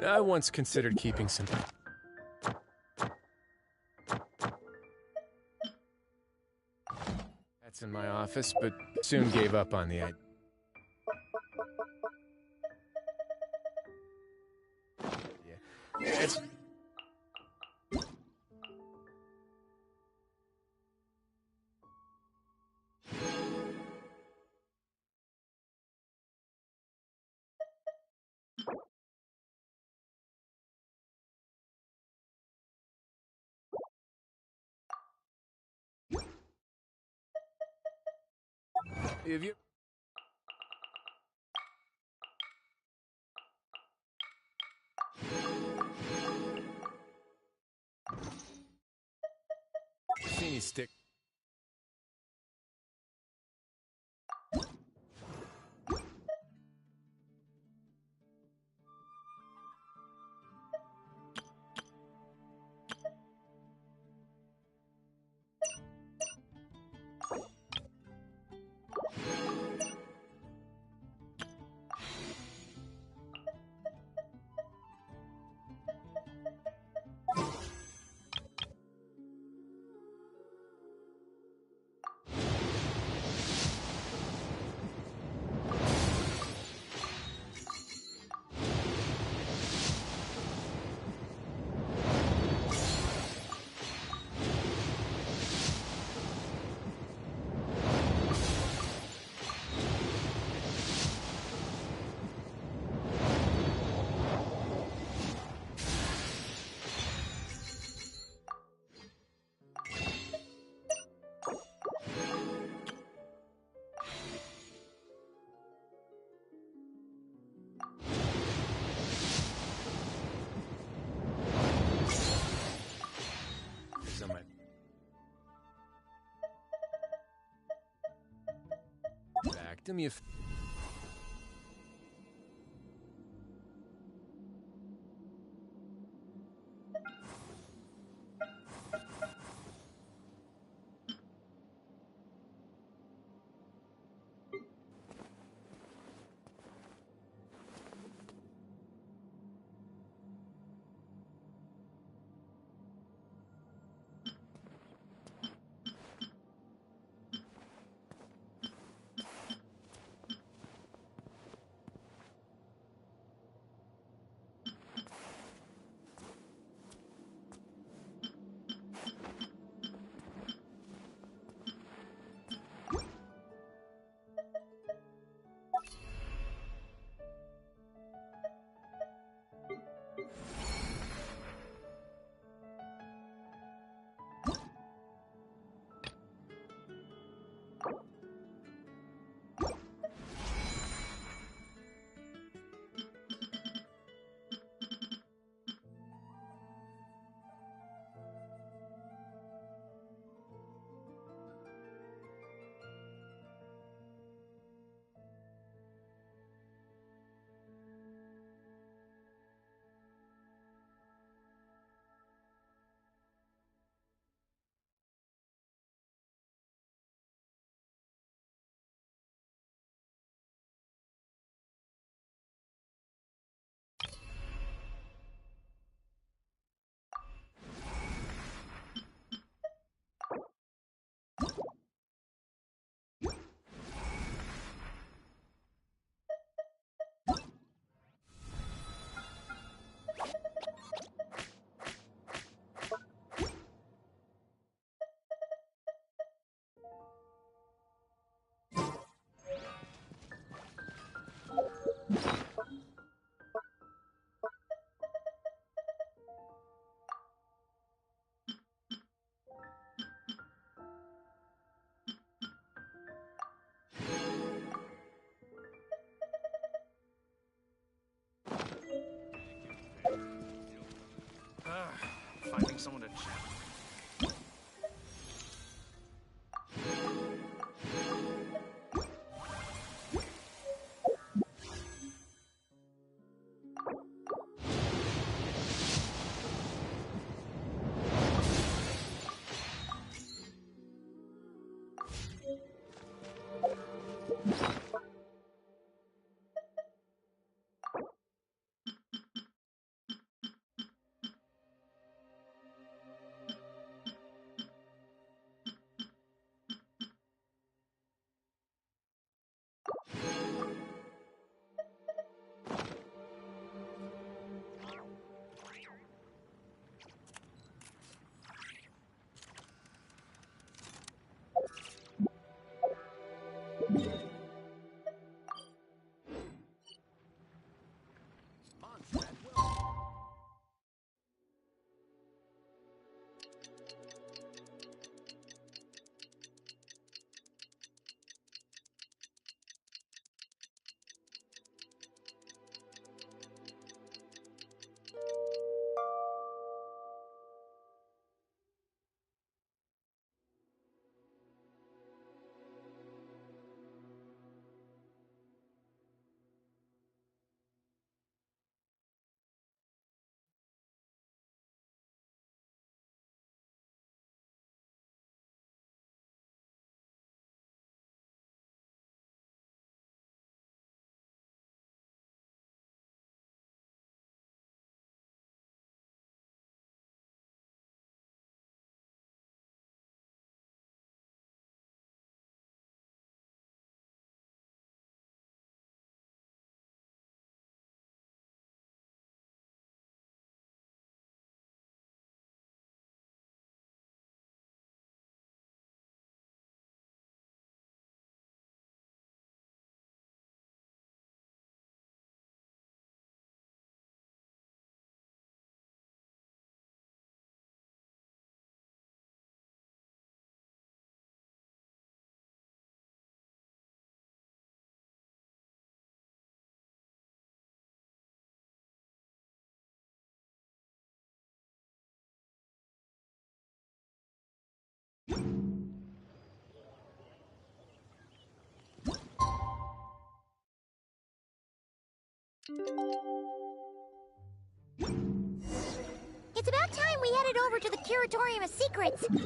I once considered keeping some. That's in my office, but soon gave up on the idea. It's... Have you... seen you stick... Back to me if... Finding someone to chat It's about time we headed over to the Curatorium of Secrets. We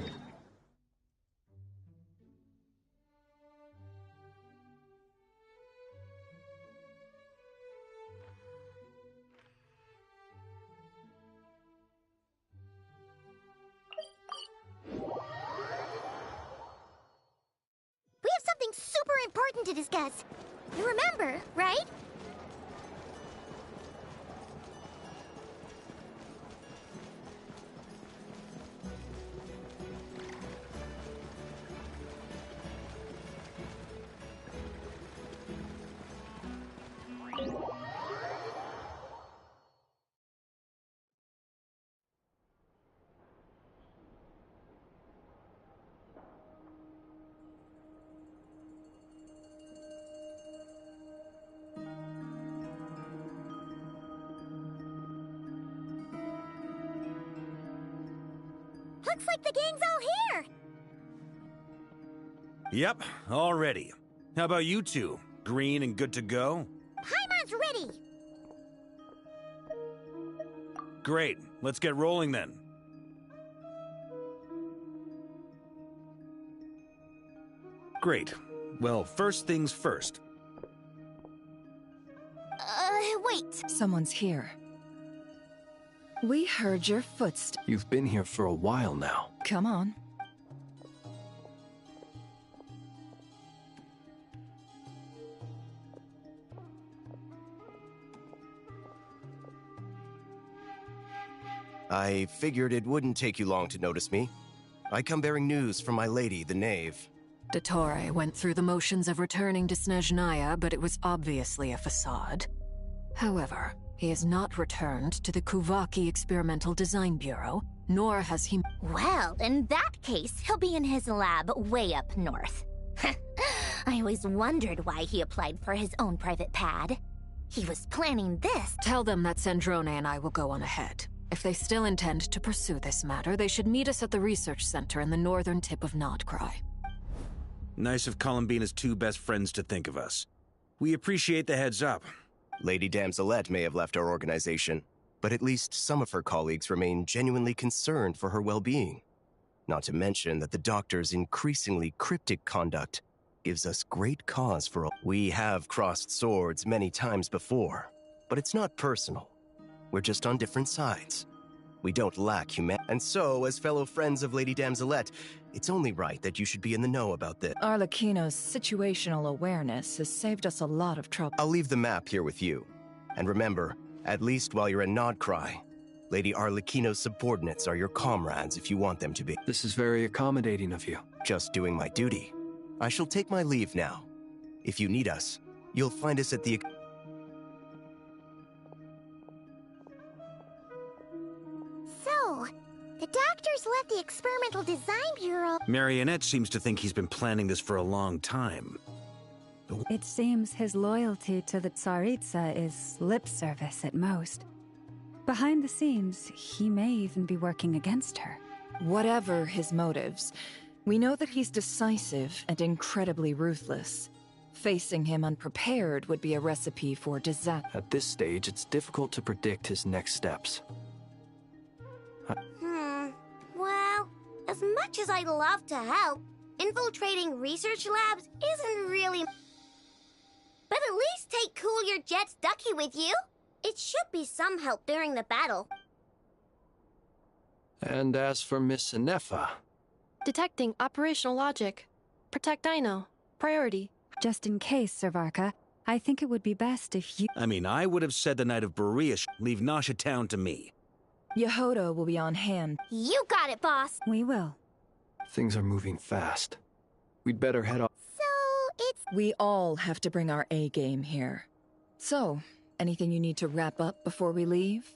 have something super important to discuss. You remember, right? Looks like the gang's all here! Yep, all ready. How about you two? Green and good to go? Paimon's ready! Great, let's get rolling then. Great. Well, first things first. Wait. Someone's here. We heard your footsteps. You've been here for a while now. Come on. I figured it wouldn't take you long to notice me. I come bearing news from my lady, the Knave. Dottore went through the motions of returning to Snezhnaya, but it was obviously a facade. However, he has not returned to the Kuvaki Experimental Design Bureau, nor has he... Well, in that case, he'll be in his lab way up north. I always wondered why he applied for his own private pad. He was planning this. Tell them that Sandrone and I will go on ahead. If they still intend to pursue this matter, they should meet us at the research center in the northern tip of Nodcry. Nice of Columbina's two best friends to think of us. We appreciate the heads up. Lady Damselette may have left our organization, but at least some of her colleagues remain genuinely concerned for her well-being. Not to mention that the doctor's increasingly cryptic conduct gives us great cause for... We have crossed swords many times before, but it's not personal. We're just on different sides. We don't lack humanity. And so, as fellow friends of Lady Damselette, it's only right that you should be in the know about this. Arlecchino's situational awareness has saved us a lot of trouble. I'll leave the map here with you. And remember, at least while you're in Nodcry, Lady Arlecchino's subordinates are your comrades if you want them to be. This is very accommodating of you. Just doing my duty. I shall take my leave now. If you need us, you'll find us at the... So, the doctors left the Experimental Design Bureau. Marionette seems to think he's been planning this for a long time. It seems his loyalty to the Tsaritsa is lip service at most. Behind the scenes, he may even be working against her. Whatever his motives, we know that he's decisive and incredibly ruthless. Facing him unprepared would be a recipe for disaster. At this stage, it's difficult to predict his next steps. Well, as much as I'd love to help, infiltrating research labs isn't really... But at least take Cool Your Jet's Ducky with you. It should be some help during the battle. And as for Miss Inefa... Detecting operational logic. Protect Dino. Priority. Just in case, Sir Varka, I think it would be best if you... I mean, I would have said the night of Berea leave Nasha Town to me. Yehoda will be on hand. You got it, boss. We will. Things are moving fast. We'd better head off. So, it's... We all have to bring our A-game here. So, anything you need to wrap up before we leave?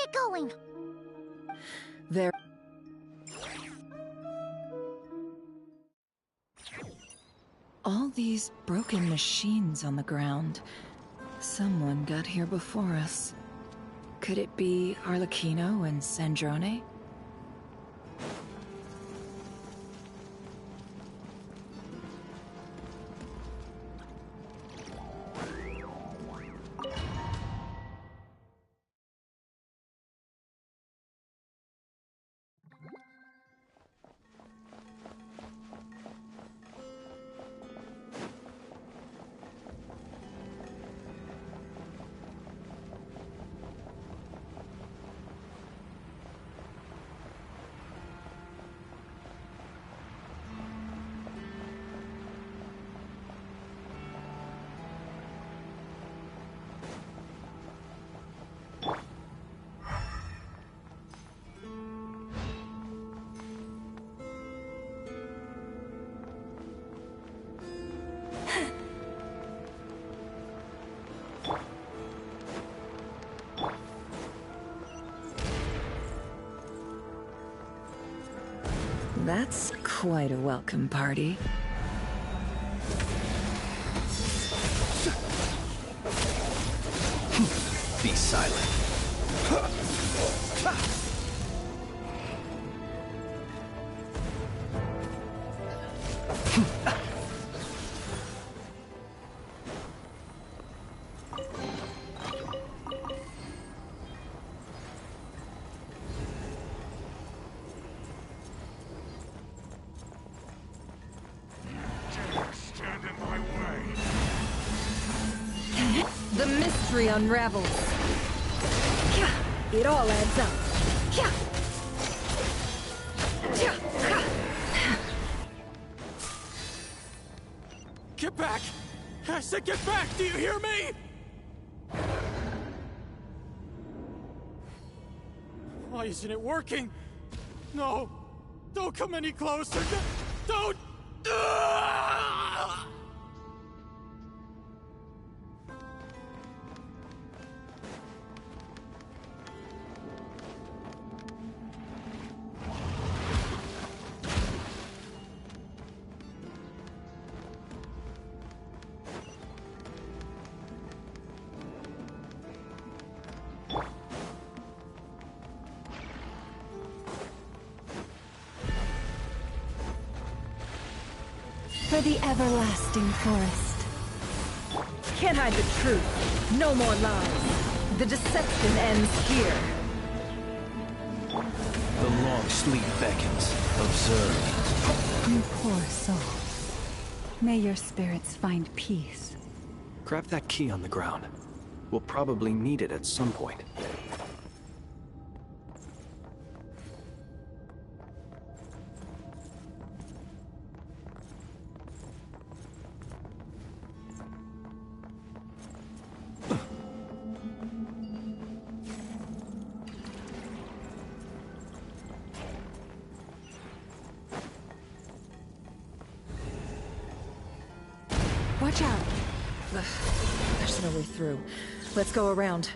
it going? There. All these broken machines on the ground. Someone got here before us. Could it be Arlecchino and Sandrone? That's quite a welcome party. Be silent. The mystery unravels. It all adds up. Get back! I said get back! Do you hear me? Why isn't it working? No! Don't come any closer! Don't! For the everlasting forest. Can't hide the truth. No more lies. The deception ends here. The long sleep beckons. Observe. You poor soul. May your spirits find peace. Grab that key on the ground. We'll probably need it at some point. Watch out. There's no way through. Let's go around.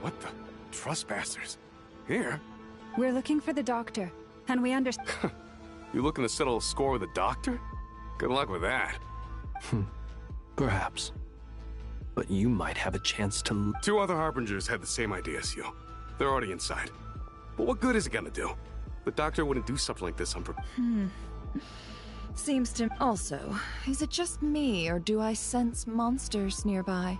What the? Trespassers? Here? We're looking for the doctor, and we understand. You looking to settle a score with the doctor? Good luck with that. Perhaps. But you might have a chance to... Two other Harbingers had the same idea as you. They're already inside. But what good is it gonna do? The doctor wouldn't do something like this on purpose. Seems to... Also, is it just me, or do I sense monsters nearby?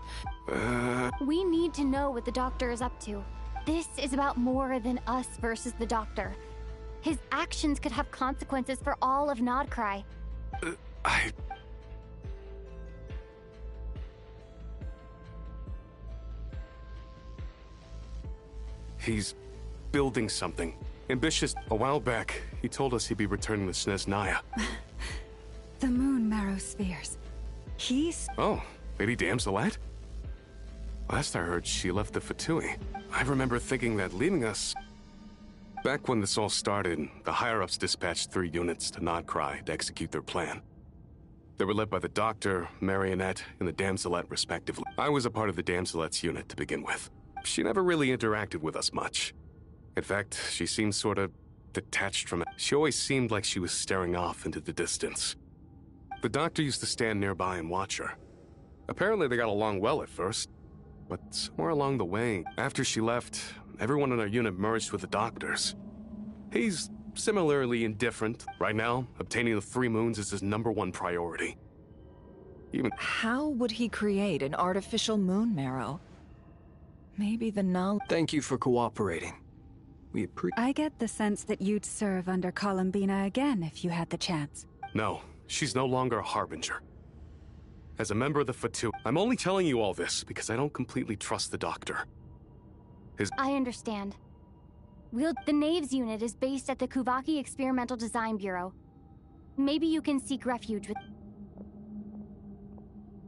We need to know what the doctor is up to. This is about more than us versus the doctor. His actions could have consequences for all of Nodcry. He's building something. Ambitious. A while back, he told us he'd be returning to Snezhnaya. The moon marrow spheres. He's... Oh, Lady Damselat? Last I heard, she left the Fatui. I remember thinking that leaving us... Back when this all started, the higher-ups dispatched 3 units to Nodcry to execute their plan. They were led by the Doctor, Marionette, and the Damselet respectively. I was a part of the Damselet's unit to begin with. She never really interacted with us much. In fact, she seemed sort of detached from it. She always seemed like she was staring off into the distance. The Doctor used to stand nearby and watch her. Apparently they got along well at first, but somewhere along the way, after she left, everyone in our unit merged with the Doctor's. He's similarly indifferent. Right now, obtaining the 3 moons is his #1 priority. How would he create an artificial moon marrow? Maybe the knowledge... Thank you for cooperating. We appreciate... I get the sense that you'd serve under Columbina again if you had the chance. No, she's no longer a Harbinger. As a member of the Fatui, I'm only telling you all this because I don't completely trust the Doctor. I understand. The Knaves unit is based at the Kuvaki Experimental Design Bureau. Maybe you can seek refuge with...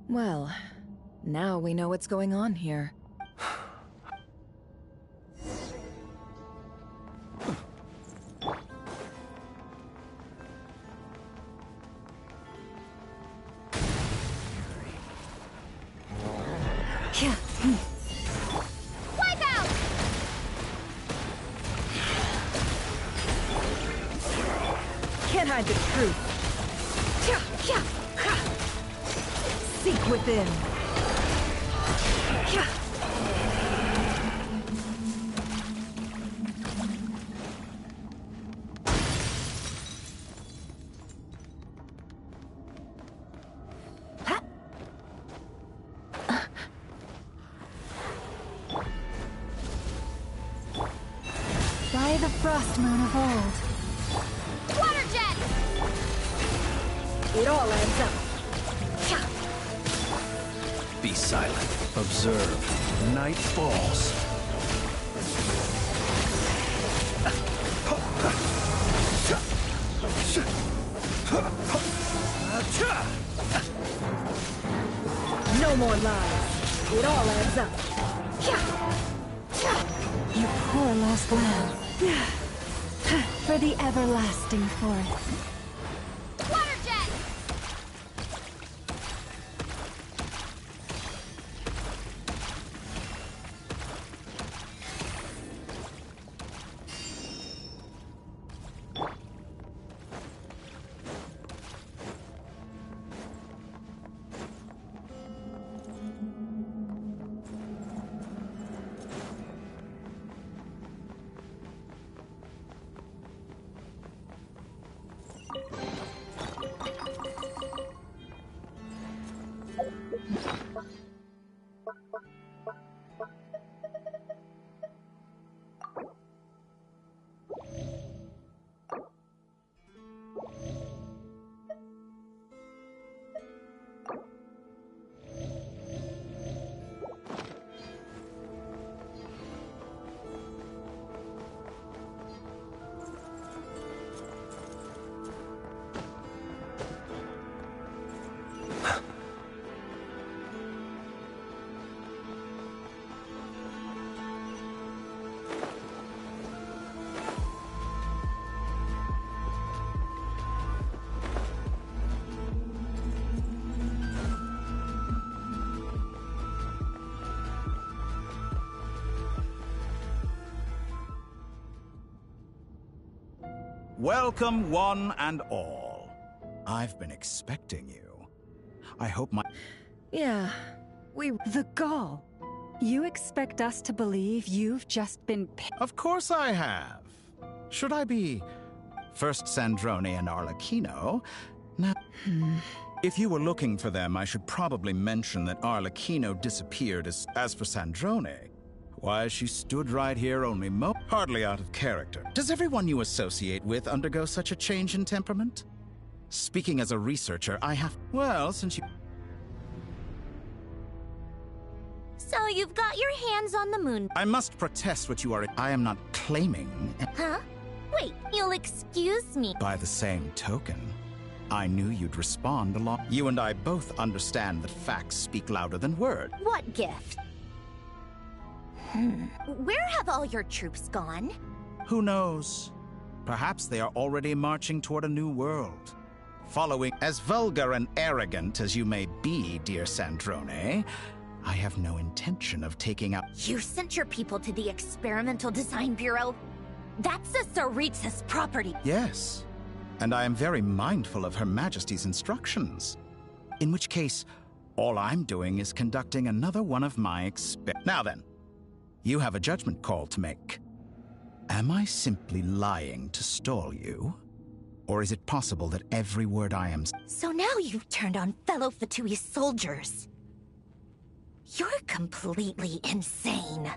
Well, now we know what's going on here. Wipeout! Can't hide the truth. Seek within. By the frost moon of old. Water jet! It all adds up. Be silent. Observe. Night falls. No more lies. It all adds up. You poor lost lamb. For the everlasting forest. Water jet! Welcome, one and all. I've been expecting you. I hope my... Yeah, The gall. You expect us to believe you've just been... Of course I have. Should I be... First Sandrone and Arlecchino? Now... If you were looking for them, I should probably mention that Arlecchino disappeared as for Sandrone. Why, she stood right here only hardly out of character. Does everyone you associate with undergo such a change in temperament? Speaking as a researcher, I have... Well, since you... So you've got your hands on the moon. I must protest what you are. I am not claiming. Huh? Wait, you'll excuse me. By the same token, I knew you'd respond along. You and I both understand that facts speak louder than words. What gift? Where have all your troops gone? Who knows? Perhaps they are already marching toward a new world. Following as vulgar and arrogant as you may be, dear Sandrone, I have no intention of taking out— You sent your people to the Experimental Design Bureau? That's the Tsaritsa's property. Yes, and I am very mindful of Her Majesty's instructions. In which case, all I'm doing is conducting another one of my Now then, you have a judgment call to make. Am I simply lying to stall you? Or is it possible that every word I am— So now you've turned on fellow Fatui soldiers. You're completely insane.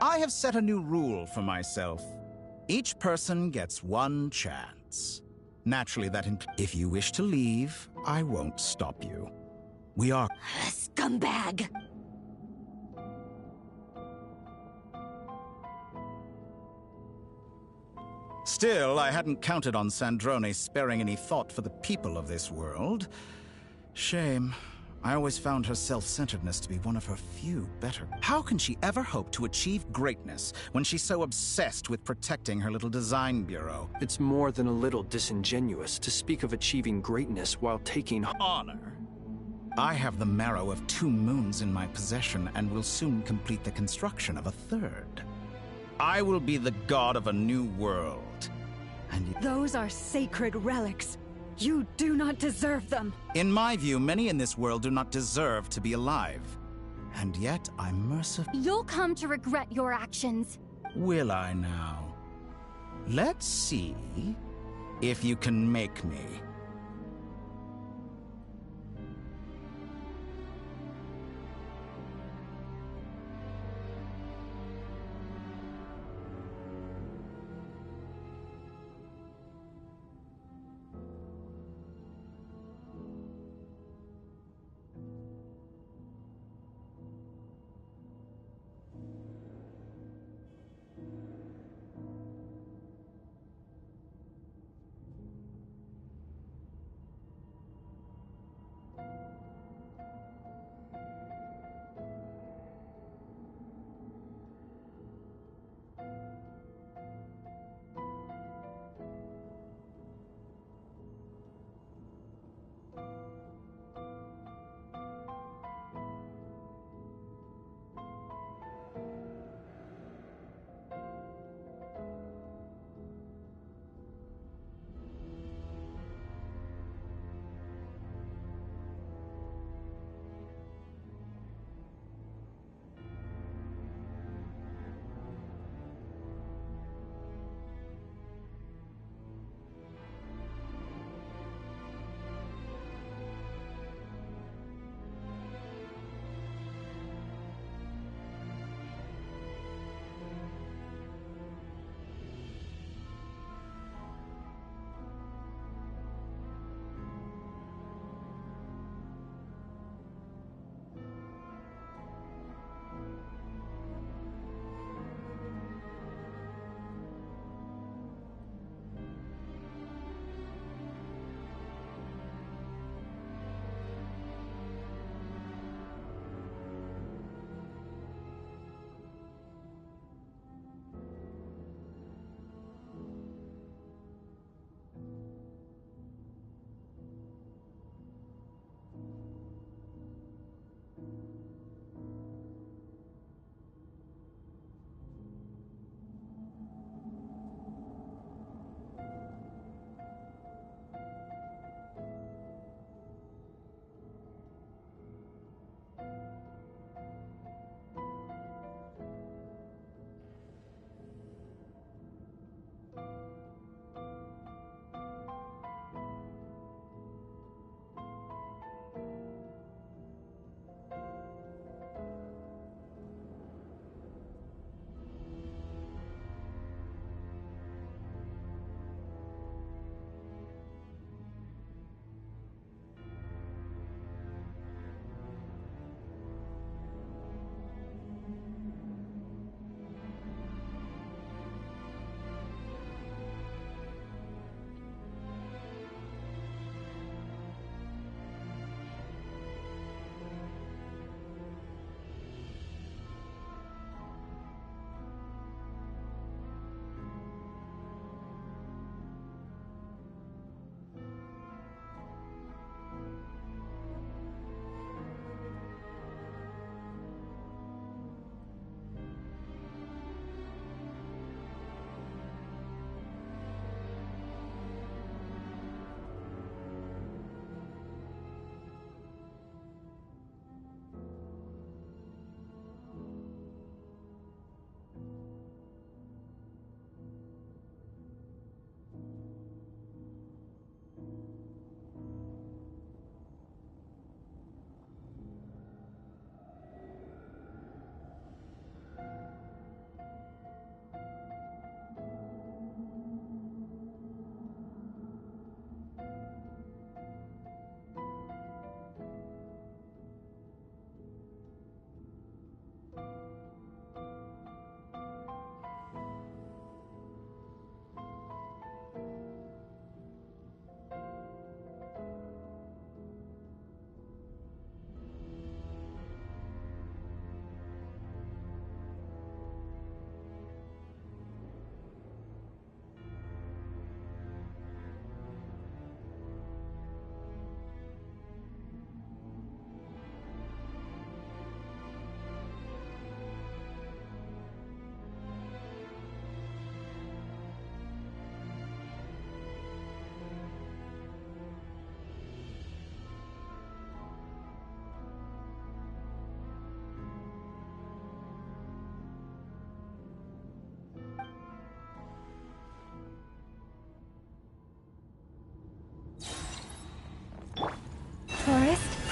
I have set a new rule for myself. Each person gets one chance. Naturally, if you wish to leave, I won't stop you. We are— Scumbag! Still, I hadn't counted on Sandrone sparing any thought for the people of this world. Shame. I always found her self-centeredness to be one of her few better. How can she ever hope to achieve greatness when she's so obsessed with protecting her little design bureau? It's more than a little disingenuous to speak of achieving greatness while taking honor. I have the marrow of 2 moons in my possession and will soon complete the construction of a 3rd. I will be the god of a new world. And those are sacred relics. You do not deserve them. In my view, many in this world do not deserve to be alive. And yet, I'm merciful. You'll come to regret your actions. Will I now? Let's see if you can make me.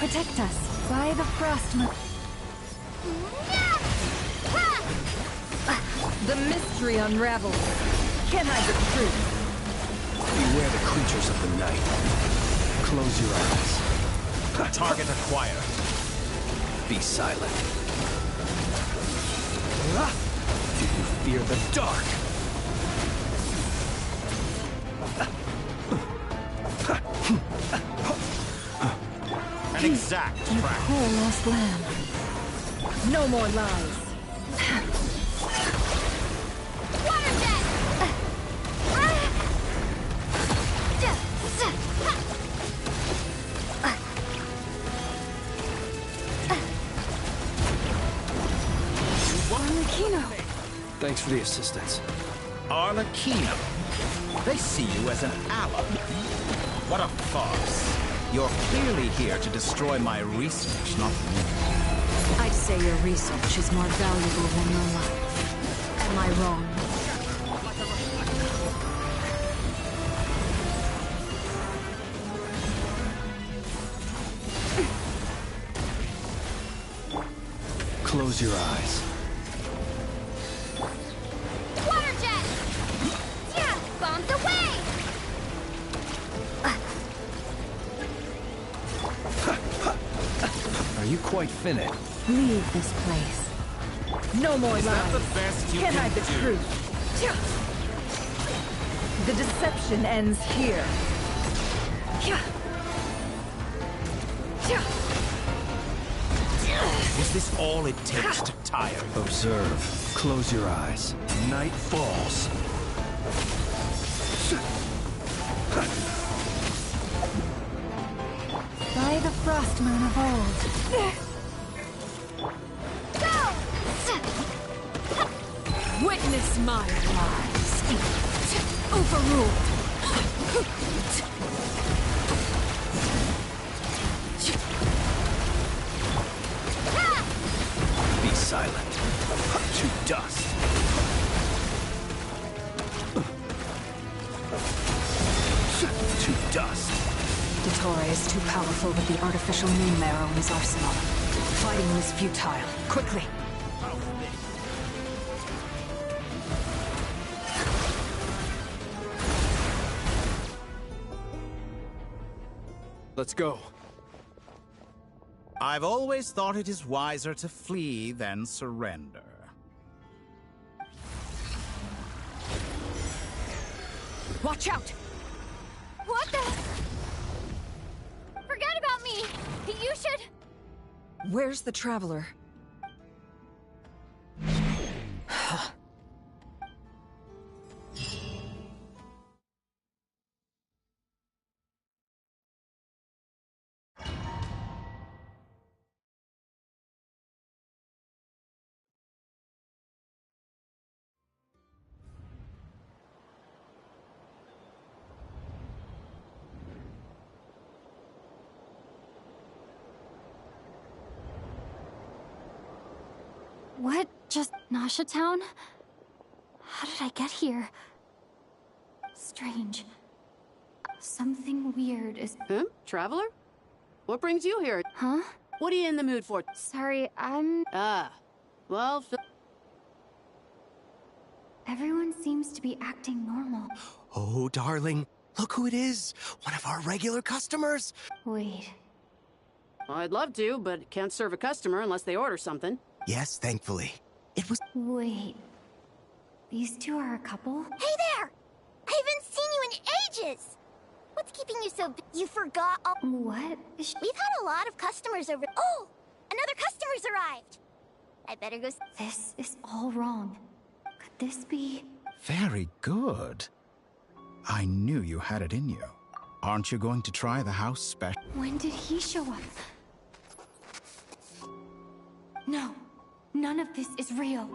Protect us by the frost moon. The mystery unravels. Can't hide the truth. Beware the creatures of the night. Close your eyes. Target acquired. Be silent. Do you fear the dark? An exact You track. poor lost lamb. No more lies. Water jet! Arlecchino! Thanks for the assistance. Arlecchino. They see you as an ally. What a farce. You're clearly here to destroy my research, not me. I'd say your research is more valuable than your life. Am I wrong? Close your eyes. Water jet! Yeah! Bombs away! Are you quite finished? Leave this place. No more lies. the best you Can't can hide the do? truth. The deception ends here. Is this all it takes to tire you? Observe. Close your eyes. Night falls. By the frost moon of old. Witness my lies. Overruled. Be silent. To dust. To dust. Dottore is too powerful with the artificial moon marrow in his arsenal. Fighting him is futile. Quickly! Let's go. I've always thought it is wiser to flee than surrender. Watch out! What the? Forget about me! You should... Where's the traveler? What? Just Nasha Town? How did I get here? Strange. Something weird is... Huh? Traveler? What brings you here? Huh? What are you in the mood for? Sorry, I'm... Ah. Well, Everyone seems to be acting normal. Oh, darling, look who it is. One of our regular customers. Wait. I'd love to, but can't serve a customer unless they order something. Yes, thankfully. It was... Wait. These two are a couple? Hey there! I haven't seen you in ages! What's keeping you so... You forgot all... What? We've had a lot of customers over... Oh! Another customer's arrived! I better go... This is all wrong. Could this be... Very good. I knew you had it in you. Aren't you going to try the house special? When did he show up? No. None of this is real.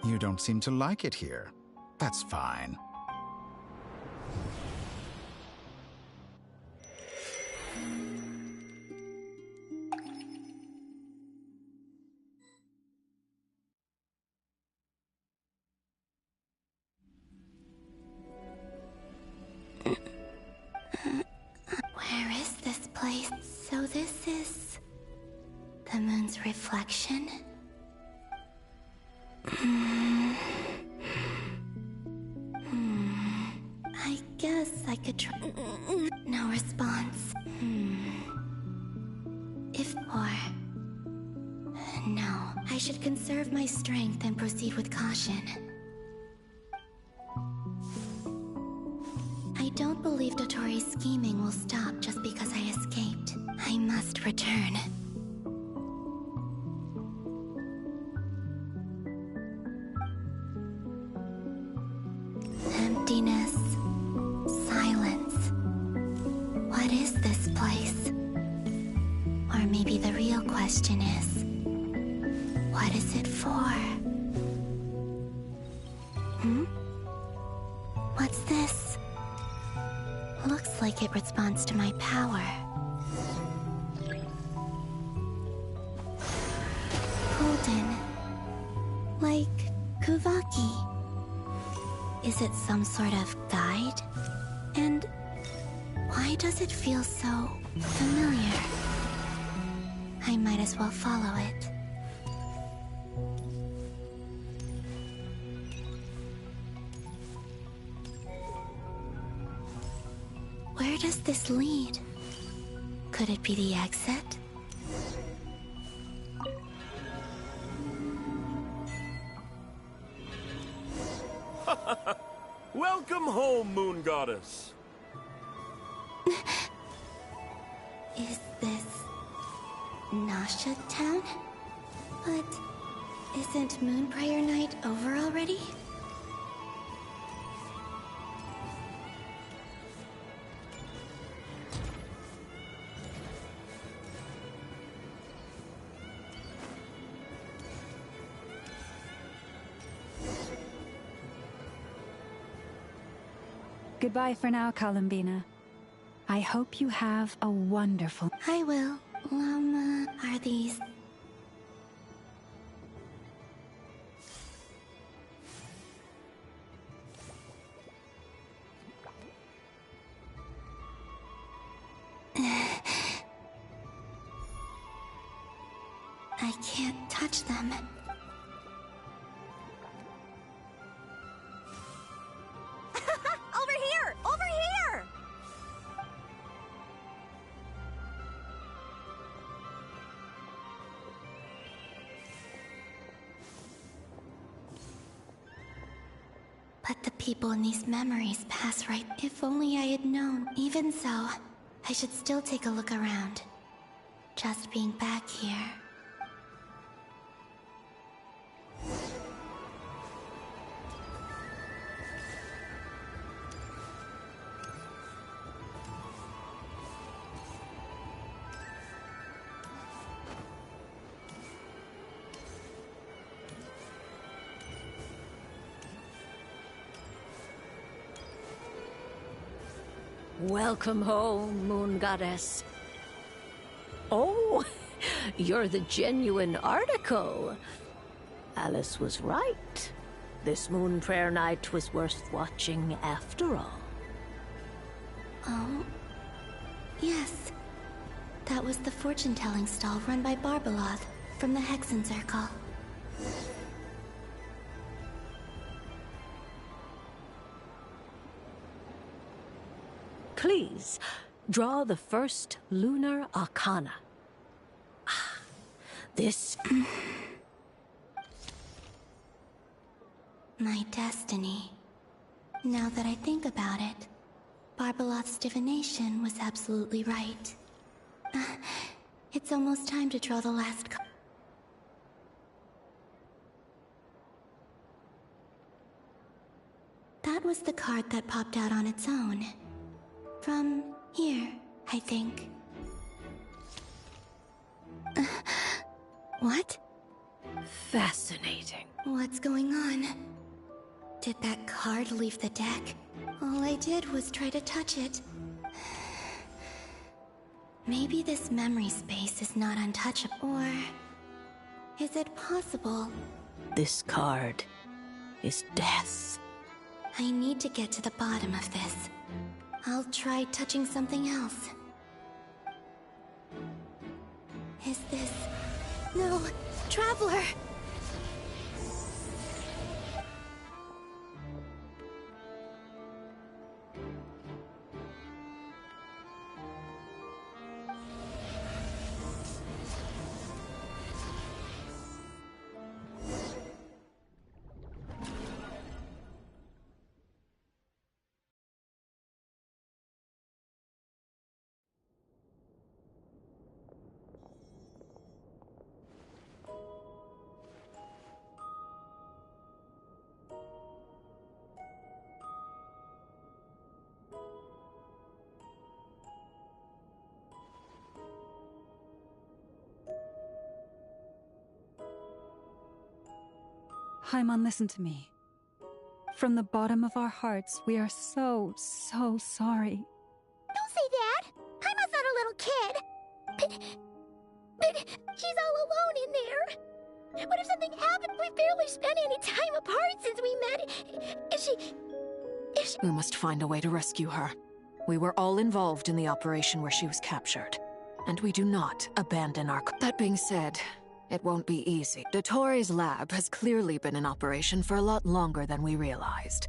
You don't seem to like it here. That's fine. Where is this place? So this is the moon's reflection? I guess I could try. No response. No, I should conserve my strength and proceed with caution. I don't believe Dotori's scheming will stop just because I escaped. I must return. Emptiness. Silence. What is this place? Or maybe the real question is, what is it for? What's this? Looks like it responds to my power. Golden. Like Kuvaki. Is it some sort of guide? And why does it feel so familiar? I might as well follow it. Where does this lead? Could it be the exit? Welcome home, Moon Goddess. Is this Nasha Town? But isn't Moon Prayer Night over already? Goodbye for now, Columbina. I hope you have a wonderful... I will. Are these... I can't touch them. Over here! Over here! But the people in these memories pass right. If only I had known. Even so, I should still take a look around. Just being back here. Welcome home, Moon Goddess. Oh, you're the genuine article. Alice was right. This Moon Prayer Night was worth watching after all. Oh, yes. That was the fortune-telling stall run by Barbeloth from the Hexen Circle. Please, draw the first lunar arcana. This... My destiny. Now that I think about it, Barbeloth's divination was absolutely right. It's almost time to draw the last card. That was the card that popped out on its own. From here, I think. What? Fascinating. What's going on? Did that card leave the deck? All I did was try to touch it. Maybe this memory space is not untouchable. Or is it possible? This card is death. I need to get to the bottom of this. I'll try touching something else. Is this... No! Traveler! Paimon, listen to me. From the bottom of our hearts, we are so sorry. Don't say that! Paimon's not a little kid! But she's all alone in there! What if something happened? We've barely spent any time apart since we met. Is she... We must find a way to rescue her. We were all involved in the operation where she was captured. And we do not abandon our... That being said, it won't be easy. Dottore's lab has clearly been in operation for a lot longer than we realized.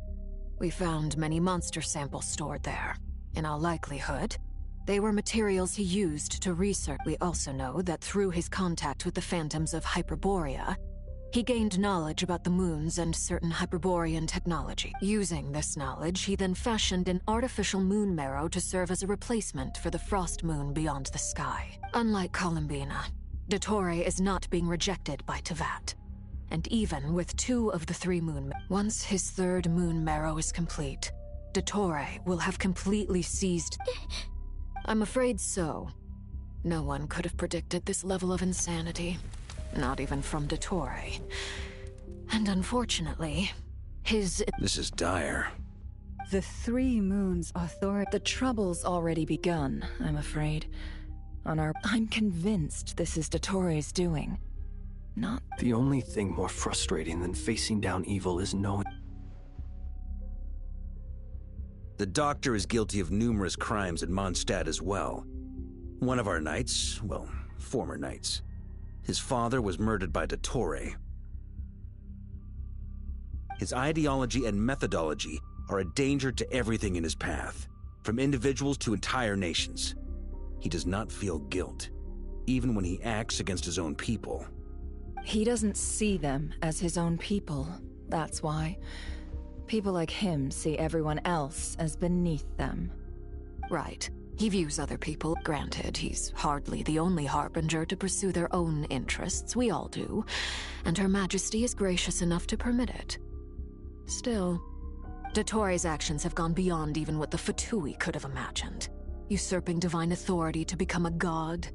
We found many monster samples stored there. In all likelihood, they were materials he used to research. We also know that through his contact with the phantoms of Hyperborea, he gained knowledge about the moons and certain Hyperborean technology. Using this knowledge, he then fashioned an artificial moon marrow to serve as a replacement for the frost moon beyond the sky. Unlike Columbina, Dottore is not being rejected by Teyvat. And even with 2 of the 3 moon... Once his 3rd moon marrow is complete, Dottore will have completely seized... I'm afraid so. No one could have predicted this level of insanity. Not even from Dottore. And unfortunately, his... This is dire. The 3 moons authority... The trouble's already begun, I'm afraid. I'm convinced this is Dottore's doing. Not... The only thing more frustrating than facing down evil is knowing... The Doctor is guilty of numerous crimes at Mondstadt as well. One of our knights, well, former knights. His father was murdered by Dottore. His ideology and methodology are a danger to everything in his path, from individuals to entire nations. He does not feel guilt, even when he acts against his own people. He doesn't see them as his own people, that's why. People like him see everyone else as beneath them. Right. He views other people. Granted, he's hardly the only harbinger to pursue their own interests. We all do. And Her Majesty is gracious enough to permit it. Still, Dottore's actions have gone beyond even what the Fatui could have imagined. Usurping divine authority to become a god.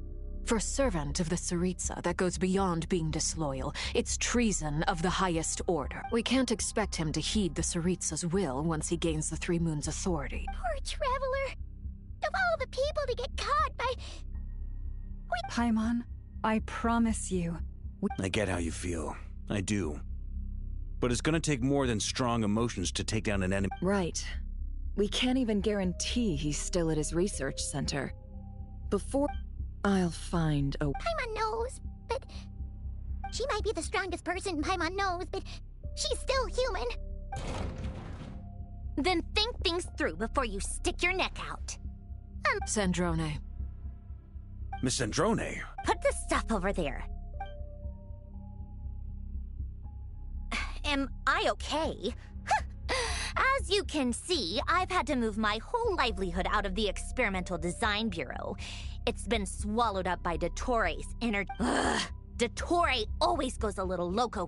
For a servant of the Tsaritsa, that goes beyond being disloyal. It's treason of the highest order. We can't expect him to heed the Tsaritsa's will once he gains the 3 moons' authority. Poor Traveler! Of all the people to get caught by... Paimon, I promise you... I get how you feel. I do. But it's gonna take more than strong emotions to take down an enemy. Right. We can't even guarantee he's still at his research center. Before... I'll find a... Paimon knows, but... She might be the strongest person Paimon knows, but she's still human. Then think things through before you stick your neck out. Sandrone. Miss Sandrone? Put the stuff over there. Am I okay? As you can see, I've had to move my whole livelihood out of the Experimental Design Bureau. It's been swallowed up by Dottore's inner... Dottore always goes a little loco.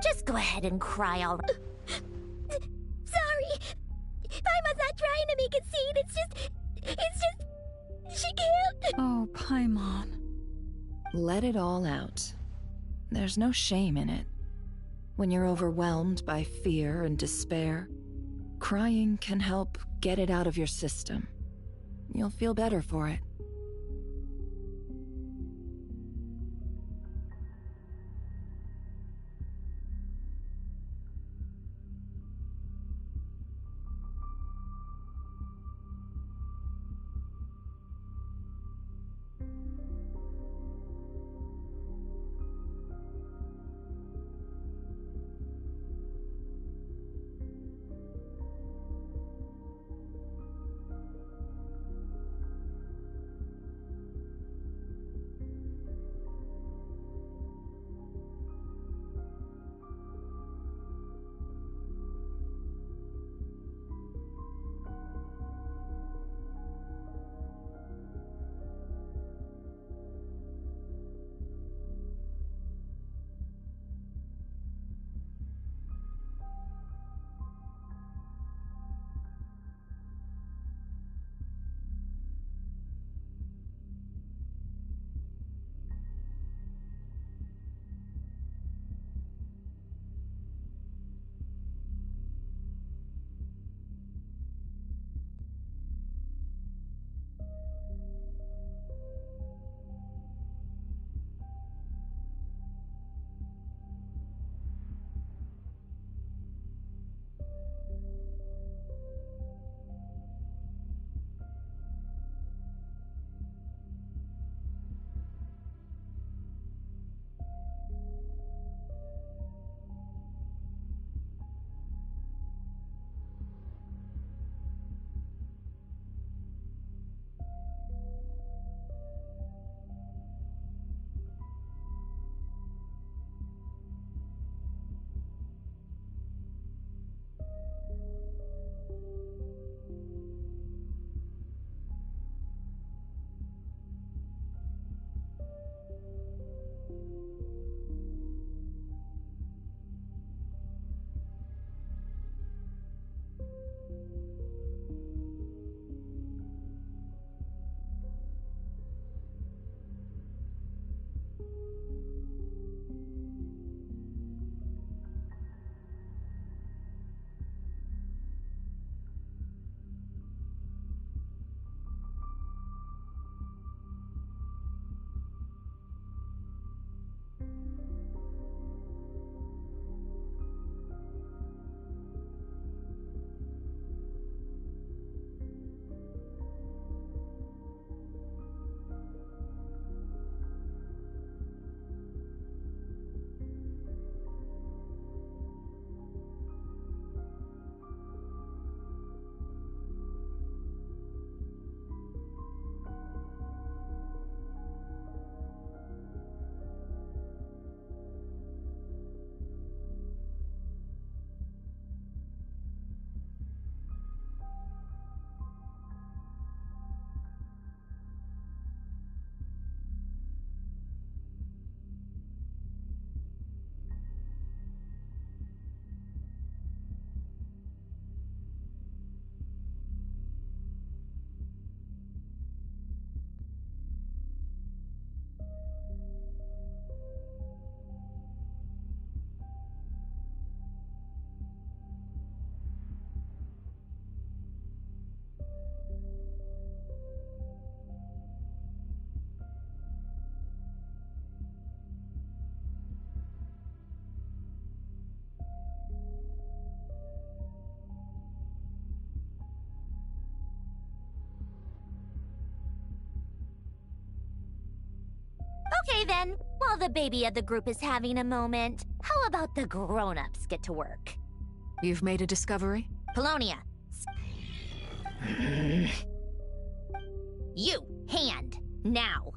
Just go ahead and cry already. Sorry. Paimon's not trying to make a scene. It's just... She can't... Oh, Paimon. Let it all out. There's no shame in it. When you're overwhelmed by fear and despair, crying can help get it out of your system. You'll feel better for it. Okay then, while the baby of the group is having a moment, how about the grown-ups get to work? You've made a discovery? Polonia. You, hand, now.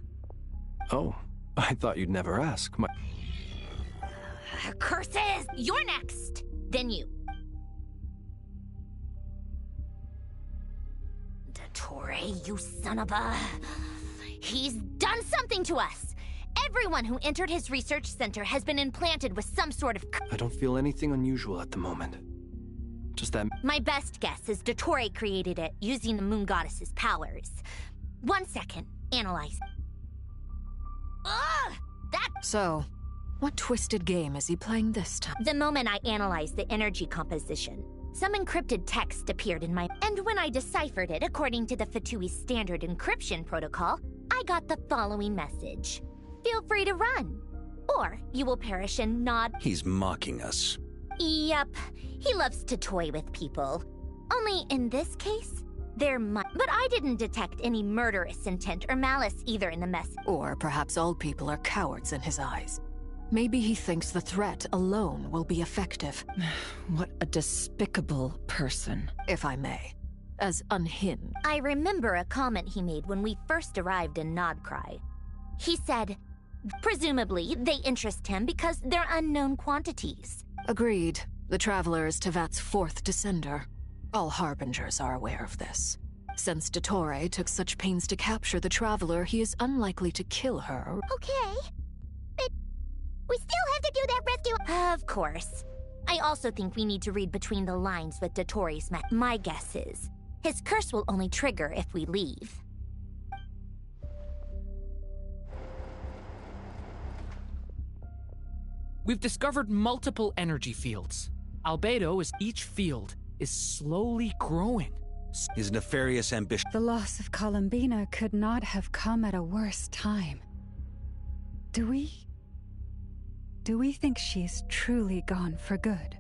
Oh, I thought you'd never ask. Curses! You're next! Then you. Dottore, you son of a... He's done something to us! Everyone who entered his research center has been implanted with some sort of... I don't feel anything unusual at the moment. Just that... My best guess is Dottore created it using the Moon Goddess's powers. 1 second. Analyze. Ugh! That... So, What twisted game is he playing this time? The moment I analyzed the energy composition, some encrypted text appeared in my... And when I deciphered it according to the Fatui's standard encryption protocol, I got the following message. Feel free to run, or you will perish in Nod... He's mocking us. Yep, he loves to toy with people. Only in this case, there might... But I didn't detect any murderous intent or malice either in the message. Or perhaps all people are cowards in his eyes. Maybe he thinks the threat alone will be effective. What a despicable person. If I may. As unhinged. I remember a comment he made when we first arrived in Nodcry. He said, presumably, they interest him because they're unknown quantities. Agreed. The Traveler is Tevat's fourth descender. All Harbingers are aware of this. Since Dottore took such pains to capture the Traveler, he is unlikely to kill her. Okay. But we still have to do that rescue. Of course. I also think we need to read between the lines with Dottore's My guess is, his curse will only trigger if we leave. We've discovered multiple energy fields. Albedo as each field is slowly growing. His nefarious ambition. The loss of Columbina could not have come at a worse time. Do we think she's truly gone for good?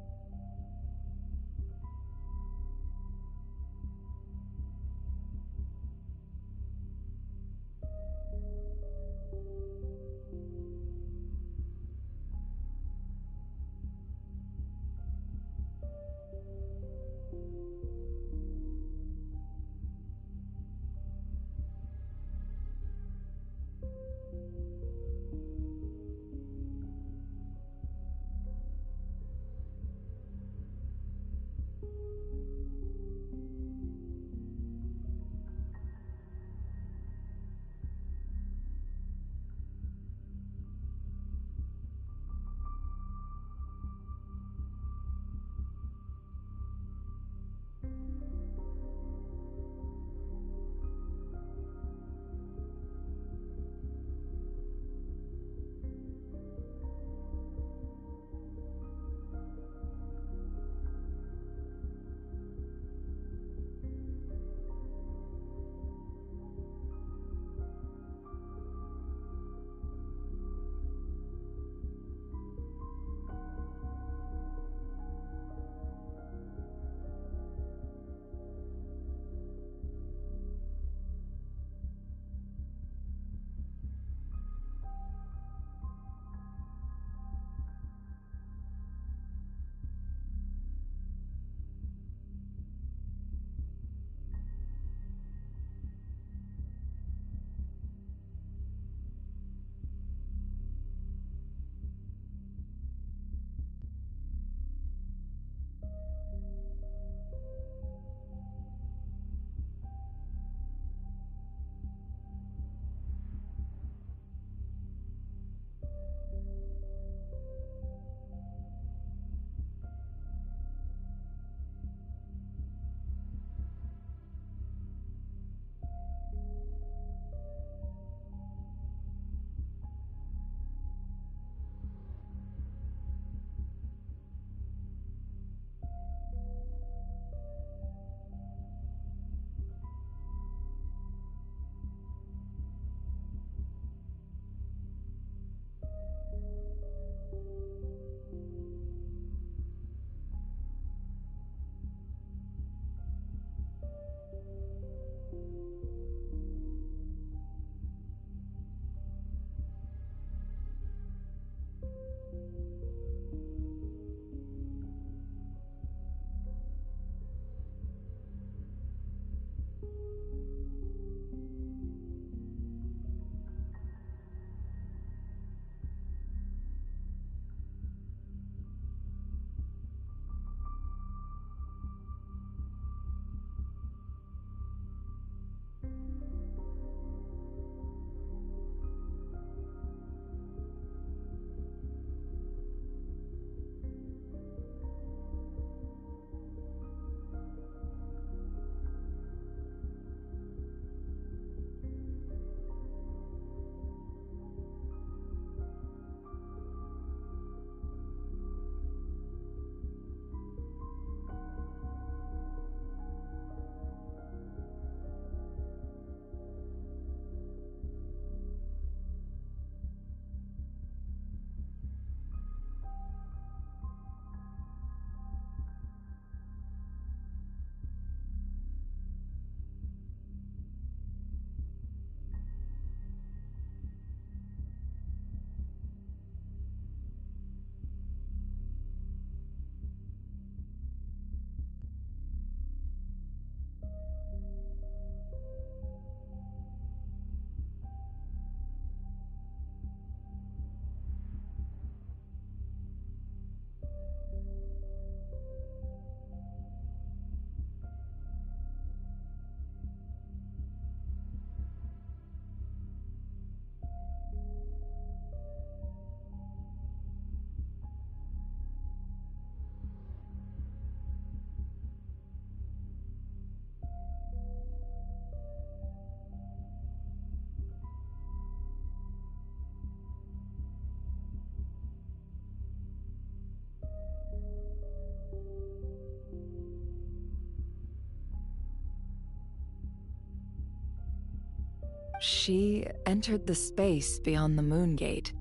She entered the space beyond the Moon Gate,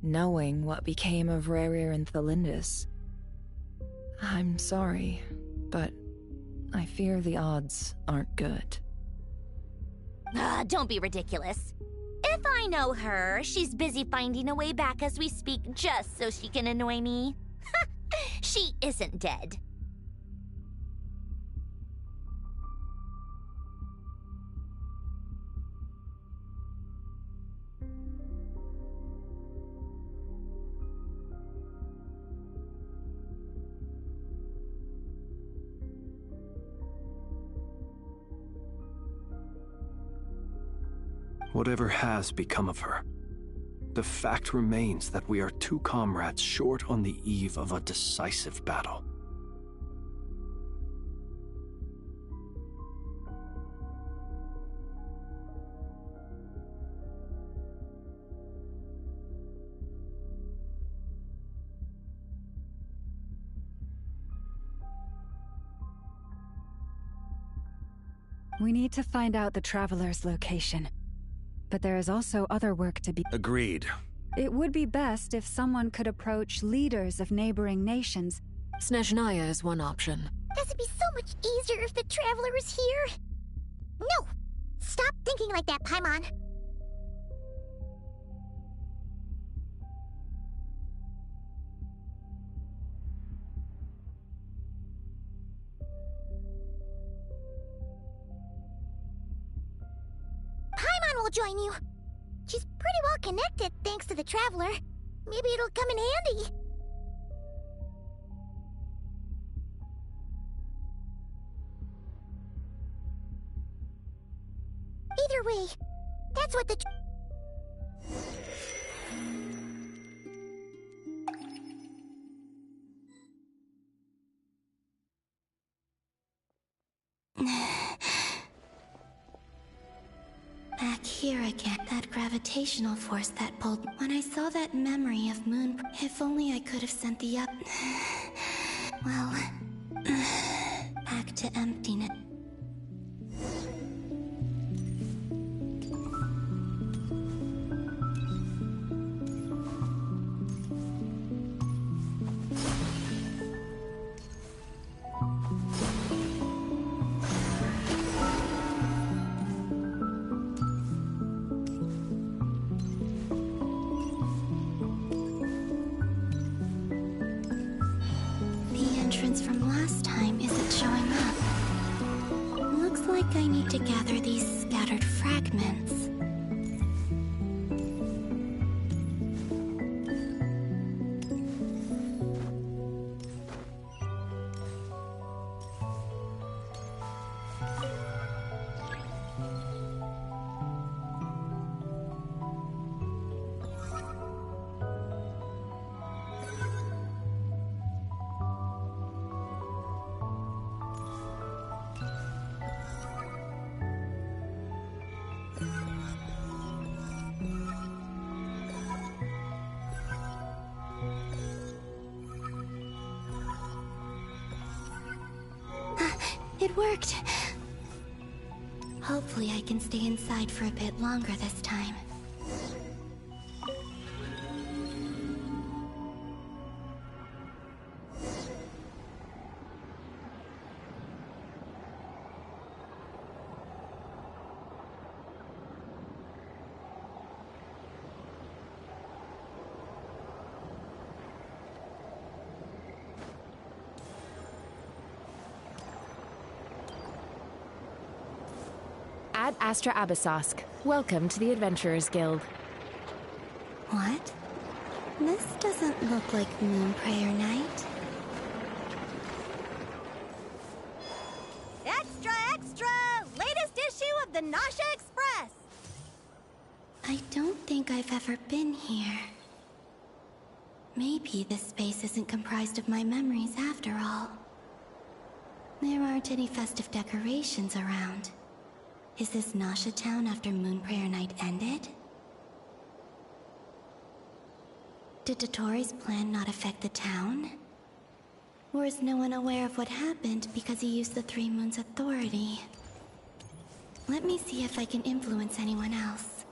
knowing what became of Rerir and Thalindus. I'm sorry, but I fear the odds aren't good. Don't be ridiculous. If I know her, she's busy finding a way back as we speak just so she can annoy me. She isn't dead. Whatever has become of her, the fact remains that we are two comrades short on the eve of a decisive battle. We need to find out the Traveler's location. But there is also other work to be— Agreed. It would be best if someone could approach leaders of neighboring nations. Snezhnaya is one option. This would be so much easier if the Traveler was here. No! Stop thinking like that, Paimon. Paimon will join you. She's pretty well connected thanks to the Traveler. Maybe it'll come in handy. Either way, that's what the... Back here again. That gravitational force that pulled. When I saw that memory of Moon, if only I could have sent the up. Well, back to emptiness. From last time isn't showing up. Looks like I need to gather these scattered fragments. It worked. Hopefully I can stay inside for a bit longer this time. Ad Astra Abyssosque. Welcome to the Adventurers Guild. What? This doesn't look like Moonprayer Night. Extra, extra! Latest issue of the Nasha Express! I don't think I've ever been here. Maybe this space isn't comprised of my memories after all. There aren't any festive decorations around. Is this Nasha Town after Moonprayer Night ended? Did Dotori's plan not affect the town? Or is no one aware of what happened because he used the Three Moons' authority? Let me see if I can influence anyone else.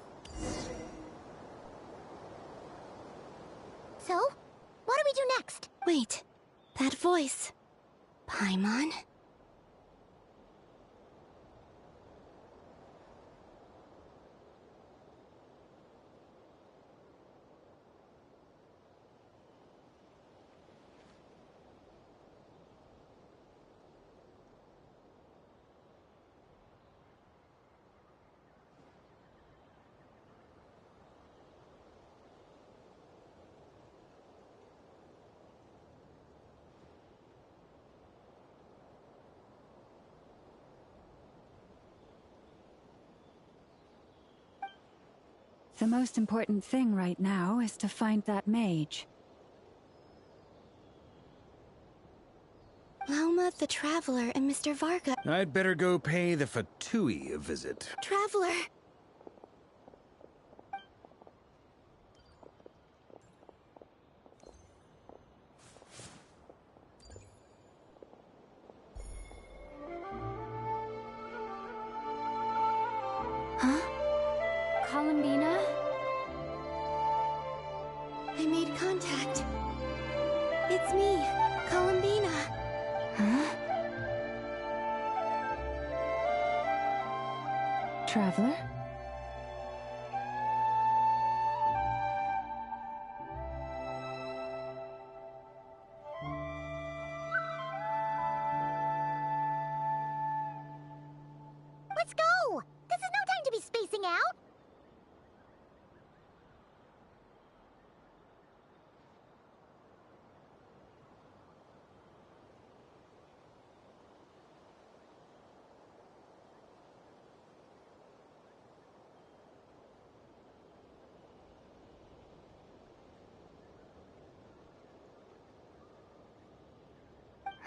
So, what do we do next? Wait, that voice. Paimon? The most important thing right now is to find that mage. Lauma the Traveler and Mr. Varga. I'd better go pay the Fatui a visit. Traveler! Huh? Columbina? I made contact. It's me, Columbina. Huh? Traveler? Let's go! This is no time to be spacing out!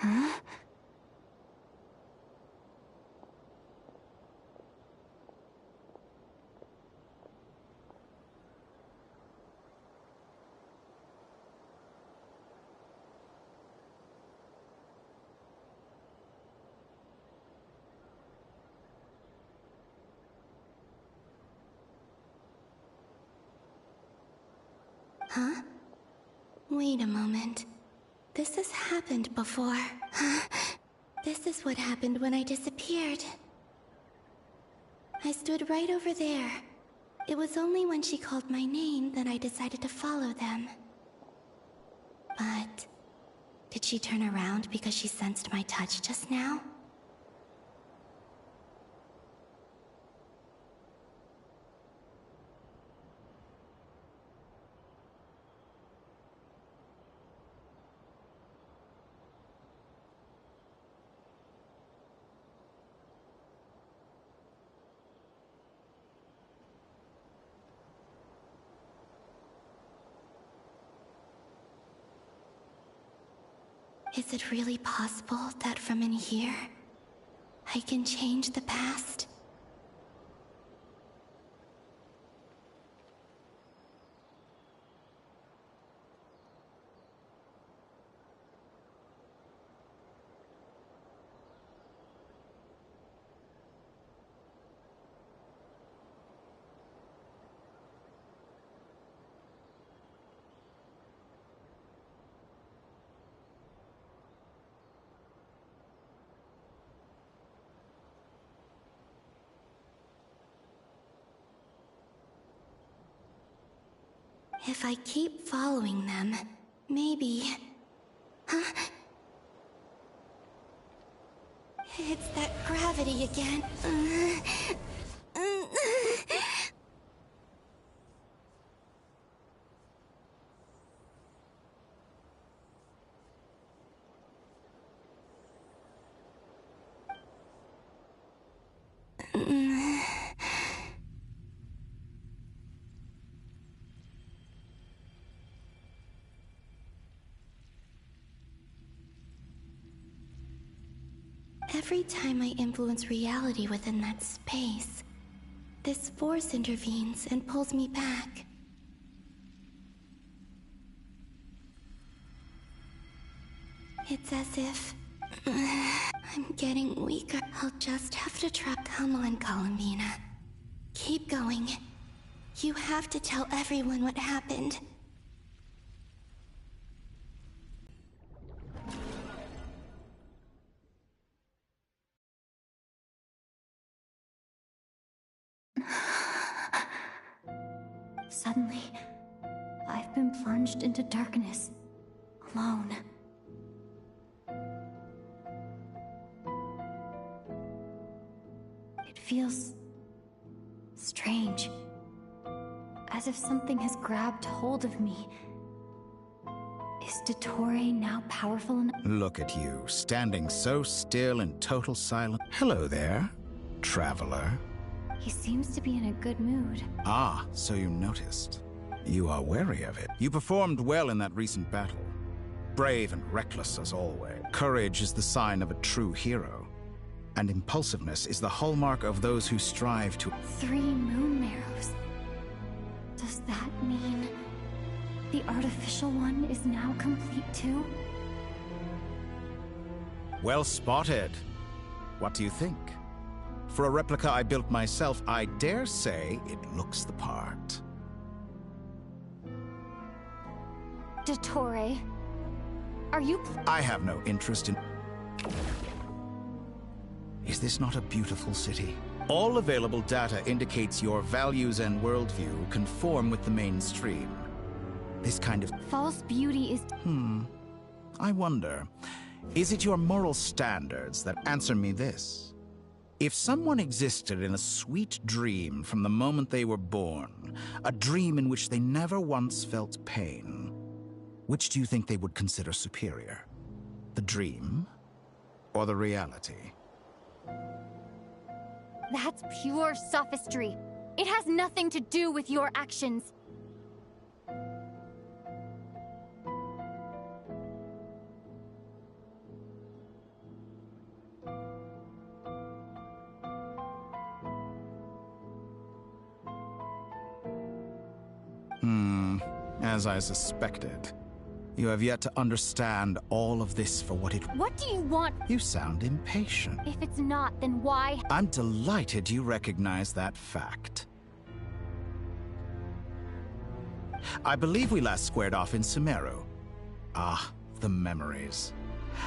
Huh? Huh? Wait a moment. This has happened before. This is what happened when I disappeared. I stood right over there. It was only when she called my name that I decided to follow them. But... did she turn around because she sensed my touch just now? Is it really possible that from in here, I can change the past? If I keep following them, maybe... Huh? It's that gravity again. Every time I influence reality within that space, this force intervenes and pulls me back. It's as if... I'm getting weaker. I'll just have to trust Come on, Columbina. Keep going. You have to tell everyone what happened. Suddenly, I've been plunged into darkness, alone. It feels strange, as if something has grabbed hold of me. Is Dottore now powerful enough? Look at you, standing so still in total silence. Hello there, traveler. He seems to be in a good mood. Ah, so you noticed. You are wary of it. You performed well in that recent battle. Brave and reckless as always. Courage is the sign of a true hero. And impulsiveness is the hallmark of those who strive to... 3 moon marrows. Does that mean the artificial one is now complete too? Well spotted. What do you think? For a replica I built myself, I dare say it looks the part. Dottore, are you... I have no interest in... Is this not a beautiful city? All available data indicates your values and worldview conform with the mainstream. This kind of... False beauty is... I wonder, is it your moral standards that answer me this? If someone existed in a sweet dream from the moment they were born, a dream in which they never once felt pain, which do you think they would consider superior? The dream or the reality? That's pure sophistry. It has nothing to do with your actions. As I suspected. You have yet to understand all of this for what it... What do you want? You sound impatient. If it's not, then why? I'm delighted you recognize that fact. I believe we last squared off in Sumeru. Ah, the memories.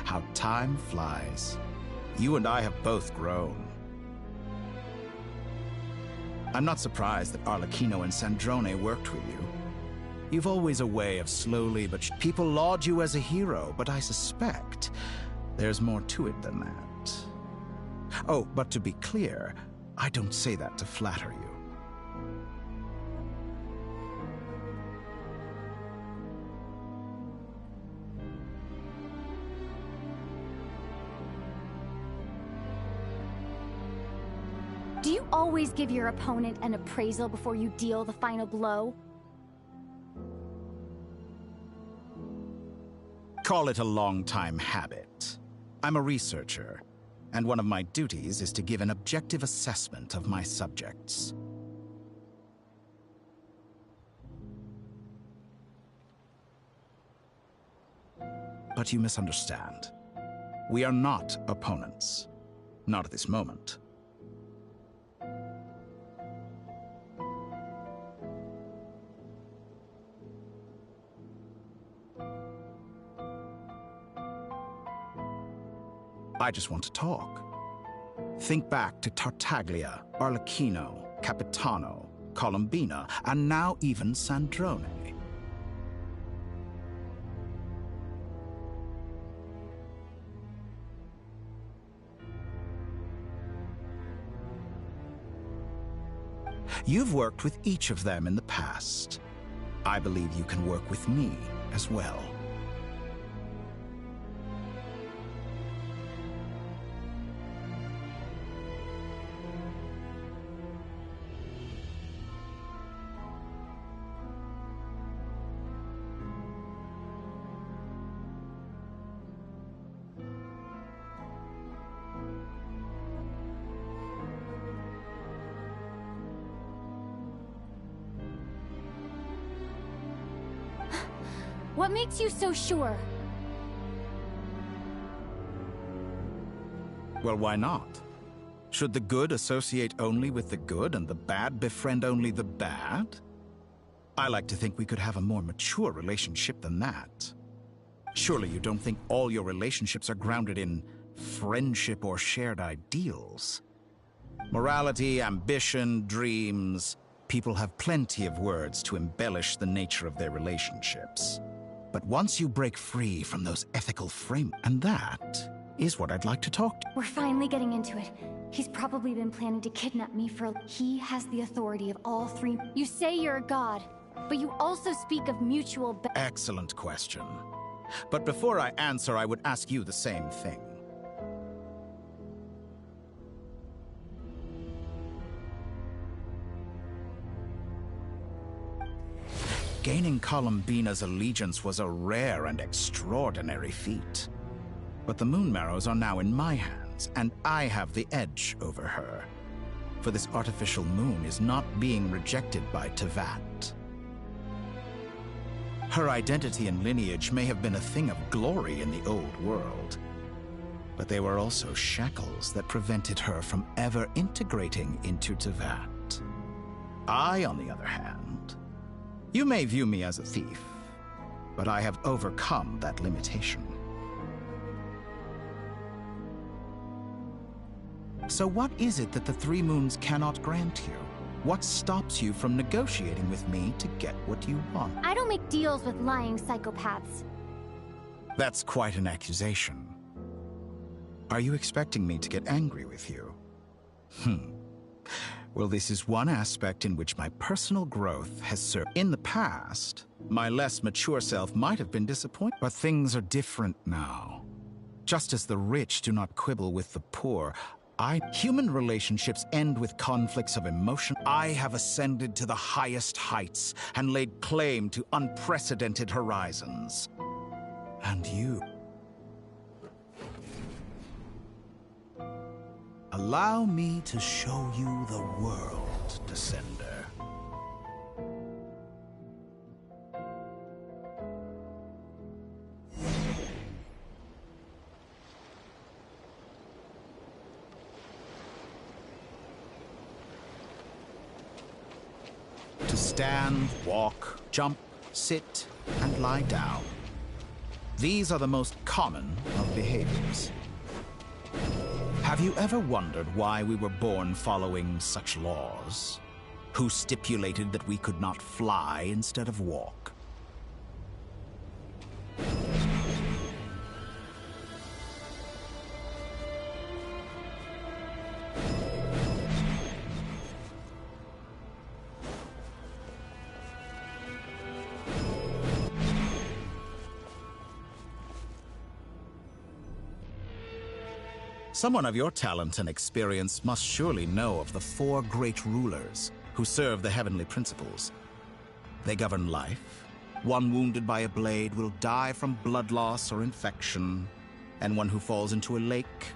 How time flies. You and I have both grown. I'm not surprised that Arlecchino and Sandrone worked with you. You've always a way of slowly, but people laud you as a hero, but I suspect there's more to it than that. Oh, but to be clear, I don't say that to flatter you. Do you always give your opponent an appraisal before you deal the final blow? Call it a long-time habit. I'm a researcher, and one of my duties is to give an objective assessment of my subjects. But you misunderstand. We are not opponents. Not at this moment. I just want to talk. Think back to Tartaglia, Arlecchino, Capitano, Columbina, and now even Sandrone. You've worked with each of them in the past. I believe you can work with me as well. What makes you so sure? Well, why not? Should the good associate only with the good and the bad befriend only the bad? I like to think we could have a more mature relationship than that. Surely you don't think all your relationships are grounded in friendship or shared ideals? Morality, ambition, dreams. People have plenty of words to embellish the nature of their relationships. But once you break free from those ethical frameworks, and that is what I'd like to talk to. We're finally getting into it. He's probably been planning to kidnap me for... He has the authority of all three. You say you're a god, but you also speak of mutual... Excellent question. But before I answer, I would ask you the same thing. Gaining Columbina's allegiance was a rare and extraordinary feat. But the Moon Marrows are now in my hands, and I have the edge over her. For this artificial moon is not being rejected by Teyvat. Her identity and lineage may have been a thing of glory in the old world, but they were also shackles that prevented her from ever integrating into Teyvat. I, on the other hand, you may view me as a thief, but I have overcome that limitation. So what is it that the Three Moons cannot grant you? What stops you from negotiating with me to get what you want? I don't make deals with lying psychopaths. That's quite an accusation. Are you expecting me to get angry with you? Well, this is one aspect in which my personal growth has served. In the past, my less mature self might have been disappointed, but things are different now. Just as the rich do not quibble with the poor, human relationships end with conflicts of emotion. I have ascended to the highest heights and laid claim to unprecedented horizons. And you... Allow me to show you the world, Descender. To stand, walk, jump, sit, and lie down. These are the most common of behaviors. Have you ever wondered why we were born following such laws? Who stipulated that we could not fly instead of walk? Someone of your talent and experience must surely know of the four great rulers who serve the heavenly principles. They govern life. One wounded by a blade will die from blood loss or infection, and one who falls into a lake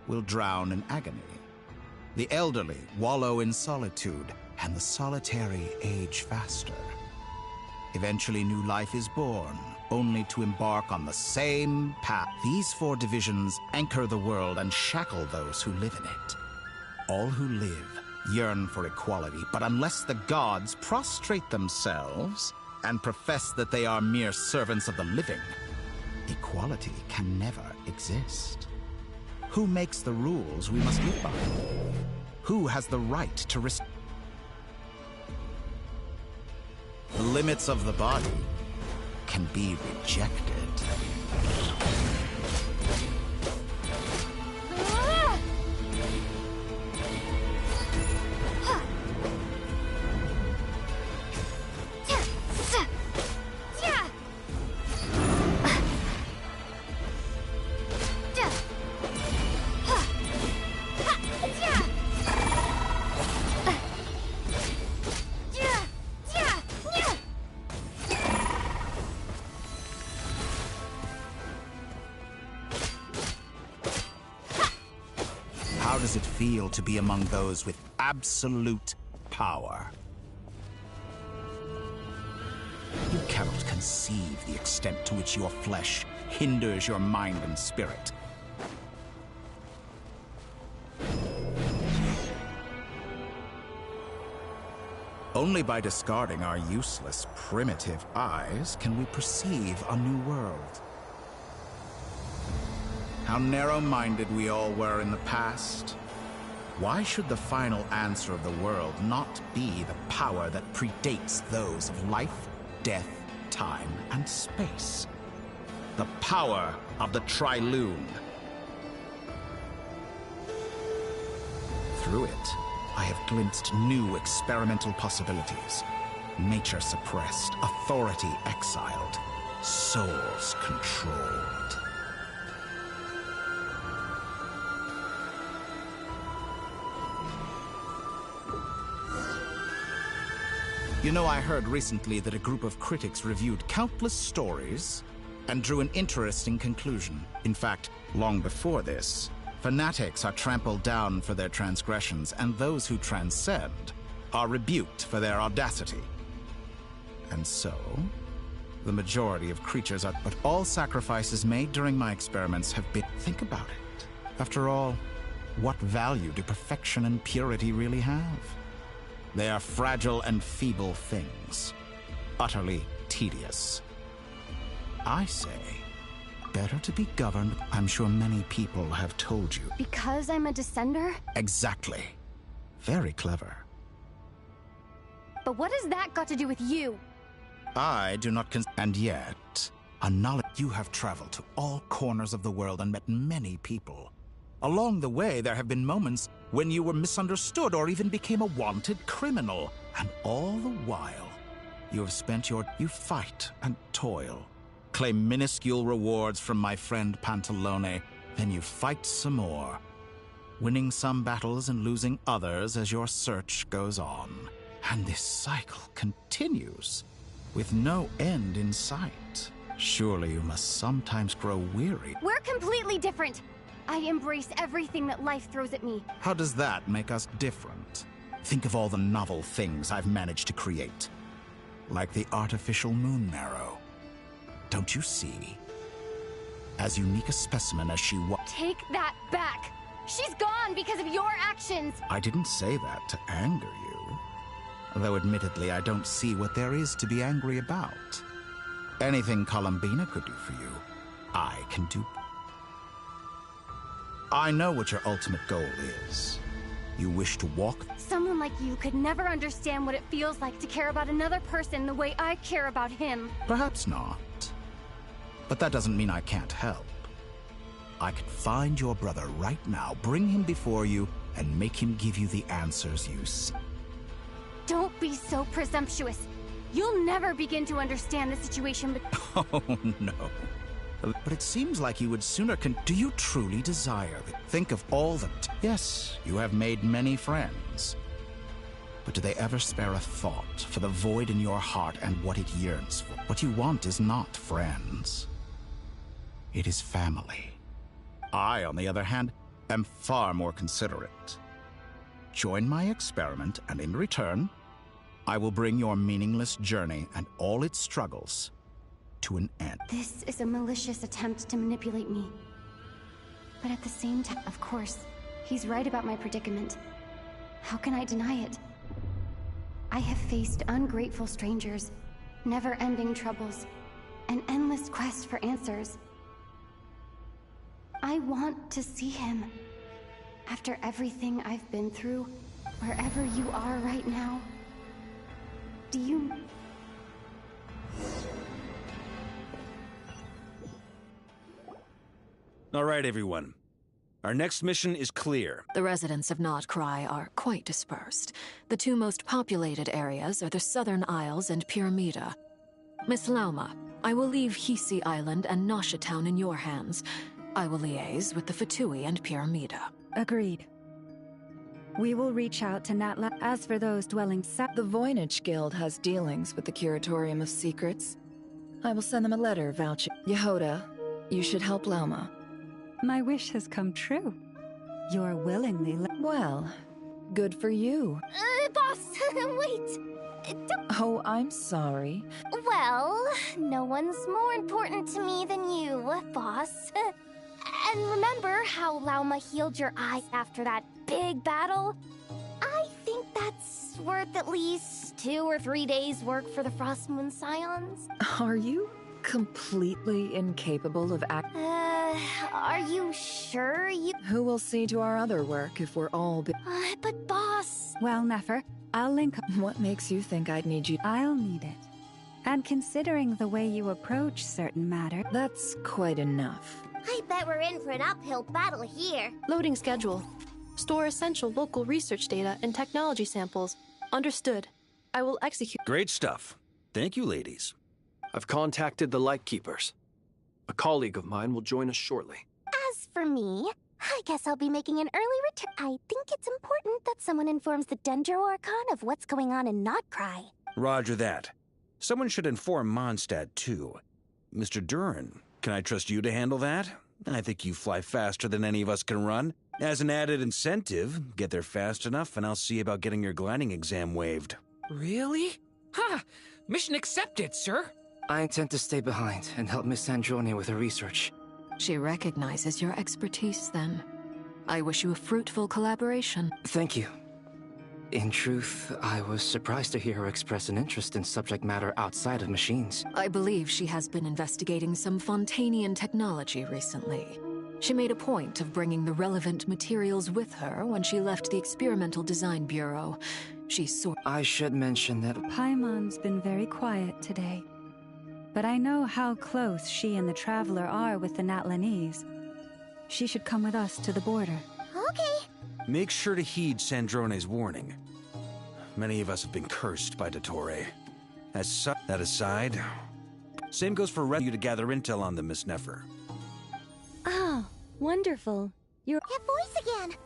will drown in agony. The elderly wallow in solitude, and the solitary age faster. Eventually, new life is born, only to embark on the same path. These four divisions anchor the world and shackle those who live in it. All who live yearn for equality, but unless the gods prostrate themselves and profess that they are mere servants of the living, equality can never exist. Who makes the rules we must live by? Who has the right to restrict? The limits of the body can be rejected. How does it feel to be among those with absolute power? You cannot conceive the extent to which your flesh hinders your mind and spirit. Only by discarding our useless, primitive eyes can we perceive a new world. How narrow-minded we all were in the past. Why should the final answer of the world not be the power that predates those of life, death, time, and space? The power of the Trilune. Through it, I have glimpsed new experimental possibilities. Nature suppressed, authority exiled, souls controlled. You know, I heard recently that a group of critics reviewed countless stories and drew an interesting conclusion. In fact, long before this, fanatics are trampled down for their transgressions, and those who transcend are rebuked for their audacity. And so, the majority of creatures are... But all sacrifices made during my experiments have been... Think about it. After all, what value do perfection and purity really have? They are fragile and feeble things, utterly tedious. I say, better to be governed. I'm sure many people have told you. Because I'm a descender? Exactly. Very clever. But what has that got to do with you? I do not and yet, a knowledge... You have traveled to all corners of the world and met many people. Along the way, there have been moments when you were misunderstood or even became a wanted criminal. And all the while, you have spent You fight and toil, claim minuscule rewards from my friend Pantalone, then you fight some more, winning some battles and losing others as your search goes on. And this cycle continues, with no end in sight. Surely you must sometimes grow weary. We're completely different. I embrace everything that life throws at me. How does that make us different? Think of all the novel things I've managed to create. Like the artificial moon marrow. Don't you see? As unique a specimen as she was. Take that back! She's gone because of your actions! I didn't say that to anger you. Though admittedly, I don't see what there is to be angry about. Anything Columbina could do for you, I can do. I know what your ultimate goal is. You wish to walk... Someone like you could never understand what it feels like to care about another person the way I care about him. Perhaps not. But that doesn't mean I can't help. I could find your brother right now, bring him before you, and make him give you the answers you seek. Don't be so presumptuous. You'll never begin to understand the situation, but... Oh, no. But it seems like you would sooner Do you truly desire that? Think of all the... Yes, you have made many friends. But do they ever spare a thought for the void in your heart and what it yearns for? What you want is not friends. It is family. I, on the other hand, am far more considerate. Join my experiment, and in return, I will bring your meaningless journey and all its struggles to an end. This is a malicious attempt to manipulate me. But at the same time, of course, he's right about my predicament. How can I deny it? I have faced ungrateful strangers, never-ending troubles, an endless quest for answers. I want to see him. After everything I've been through, wherever you are right now, do you... All right, everyone. Our next mission is clear. The residents of Notcry are quite dispersed. The two most populated areas are the Southern Isles and Pyramida. Miss Lauma, I will leave Hisi Island and Nasha Town in your hands. I will liaise with the Fatui and Pyramida. Agreed. We will reach out to Natla. As for those dwelling south... The Voynich Guild has dealings with the Curatorium of Secrets. I will send them a letter vouching. Yehoda, you should help Lauma. My wish has come true. You're willingly... Well, good for you. Boss, wait. Oh, I'm sorry. Well, no one's more important to me than you, boss. And remember how Lauma healed your eyes after that big battle? I think that That's worth at least 2 or 3 days' work for the Frost Moon Scions. Are you completely incapable of act? Are you sure you... Who will see to our other work if we're all but boss... Well, Nefer, I'll link up. What makes you think I'd need you? I'll need it. And considering the way you approach certain matter... That's quite enough. I bet we're in for an uphill battle here. Loading schedule. Store essential local research data and technology samples. Understood. I will execute. Great stuff. Thank you, ladies. I've contacted the Lightkeepers. A colleague of mine will join us shortly. As for me, I guess I'll be making an early return. I think it's important that someone informs the Dendro Archon of what's going on in Notcry. Roger that. Someone should inform Mondstadt, too. Mr. Duran, can I trust you to handle that? I think you fly faster than any of us can run. As an added incentive, get there fast enough and I'll see about getting your gliding exam waived. Really? Ha! Mission accepted, sir. I intend to stay behind and help Miss Androni with her research. She recognizes your expertise, then. I wish you a fruitful collaboration. Thank you. In truth, I was surprised to hear her express an interest in subject matter outside of machines. I believe she has been investigating some Fontanian technology recently. She made a point of bringing the relevant materials with her when she left the Experimental Design Bureau. I should mention that Paimon's been very quiet today. But I know how close she and the Traveler are with the Natlanese. She should come with us to the border. Okay. Make sure to heed Sandrone's warning. Many of us have been cursed by Dottore. That aside, same goes for you to gather intel on them, Miss Nefer. Oh, wonderful. You're... That voice again!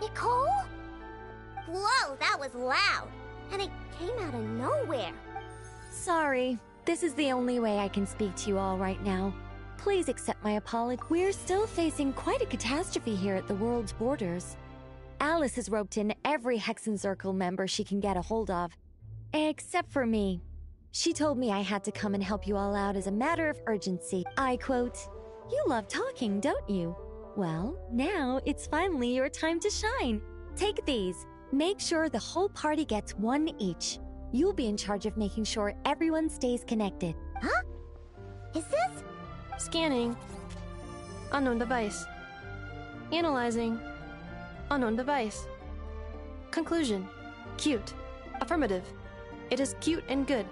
Nicole? Whoa, that was loud! And it came out of nowhere. Sorry. This is the only way I can speak to you all right now. Please accept my apology. We're still facing quite a catastrophe here at the world's borders. Alice has roped in every Hexen Circle member she can get a hold of. Except for me. She told me I had to come and help you all out as a matter of urgency. I quote, "You love talking, don't you? Well, now it's finally your time to shine. Take these. Make sure the whole party gets one each. You'll be in charge of making sure everyone stays connected." Huh? Is this? Scanning. Unknown device. Analyzing. Unknown device. Conclusion. Cute. Affirmative. It is cute and good.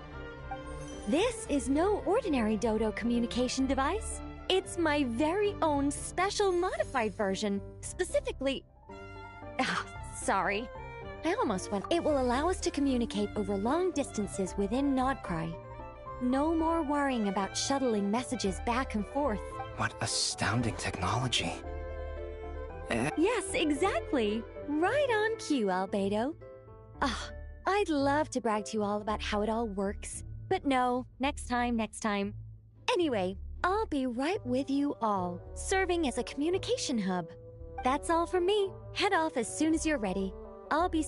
This is no ordinary Dodo communication device. It's my very own special modified version, specifically... sorry. I almost went. It will allow us to communicate over long distances within Nodcry. No more worrying about shuttling messages back and forth. What astounding technology. Yes, exactly. Right on cue, Albedo. I'd love to brag to you all about how it all works. But no, next time. Anyway, I'll be right with you all, serving as a communication hub. That's all from me. Head off as soon as you're ready. I'll be...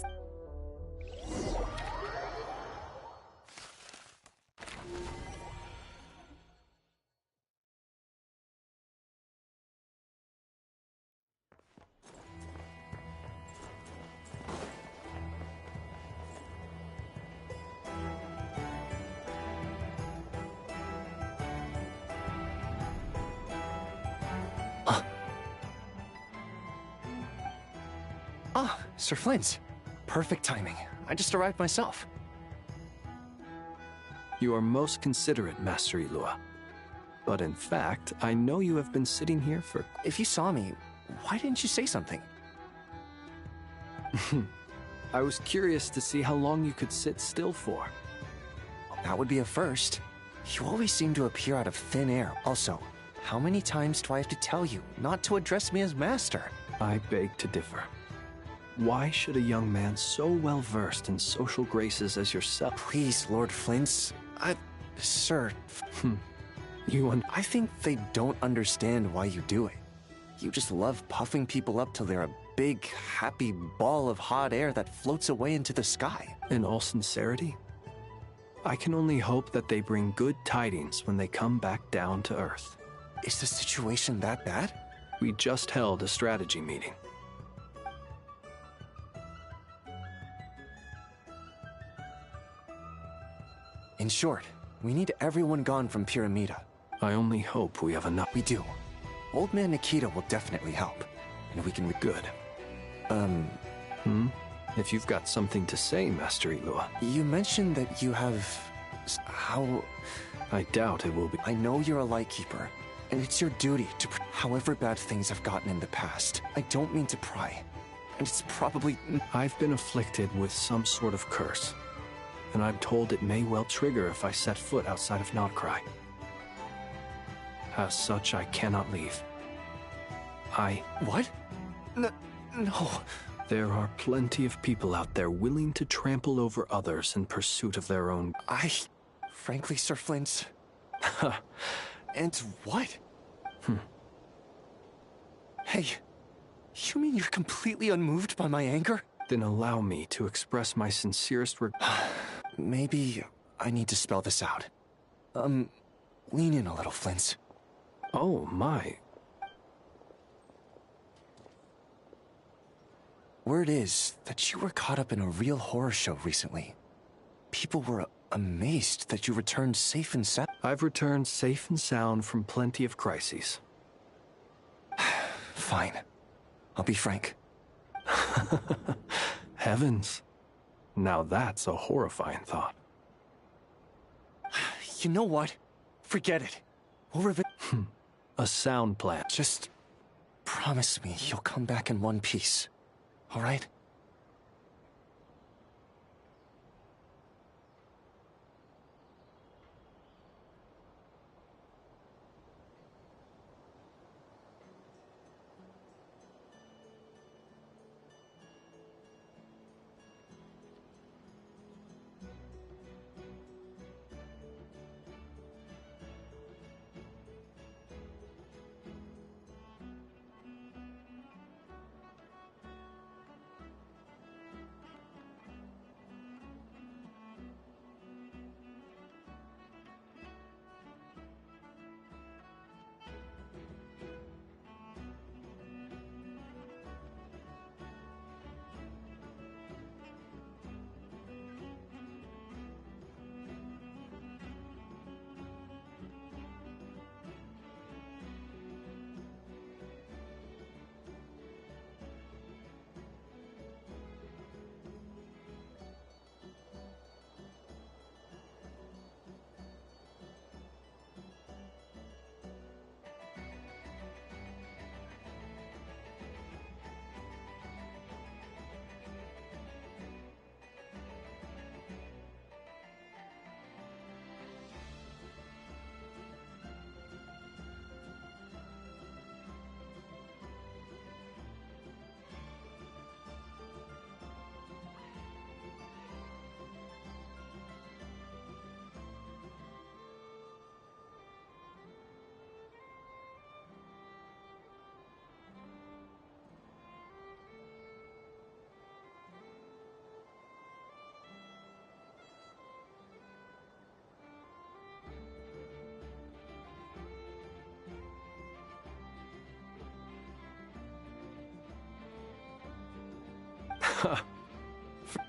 Sir Flint. Perfect timing. I just arrived myself. You are most considerate, Master Ilua. But in fact, I know you have been sitting here for... If you saw me, why didn't you say something? I was curious to see how long you could sit still for. That would be a first. You always seem to appear out of thin air. Also, how many times do I have to tell you not to address me as Master? I beg to differ. Why should a young man so well-versed in social graces as yourself... Please, Lord Flint. Sir... I think they don't understand why you do it. You just love puffing people up till they're a big, happy ball of hot air that floats away into the sky. In all sincerity, I can only hope that they bring good tidings when they come back down to Earth. Is the situation that bad? We just held a strategy meeting. In short, we need everyone gone from Pyramida. I only hope we have enough. We do. Old Man Nikita will definitely help, and we can Good. If you've got something to say, Master Ilua. You mentioned that you have... how... I doubt it will be. I know you're a Lightkeeper, and it's your duty to... however bad things have gotten in the past. I don't mean to pry, and it's probably... I've been afflicted with some sort of curse, and I'm told it may well trigger if I set foot outside of Notcry. As such, I cannot leave. What? No. There are plenty of people out there willing to trample over others in pursuit of their own... Frankly, Sir Flint... And what? Hey, you mean you're completely unmoved by my anger? Then allow me to express my sincerest Maybe I need to spell this out. Lean in a little, Flint. Oh, my. Word is that you were caught up in a real horror show recently. People were amazed that you returned safe and sound. I've returned safe and sound from plenty of crises. Fine. I'll be frank. Heavens. Now that's a horrifying thought. You know what? Forget it. We'll A sound plan. Just promise me you'll come back in one piece. All right?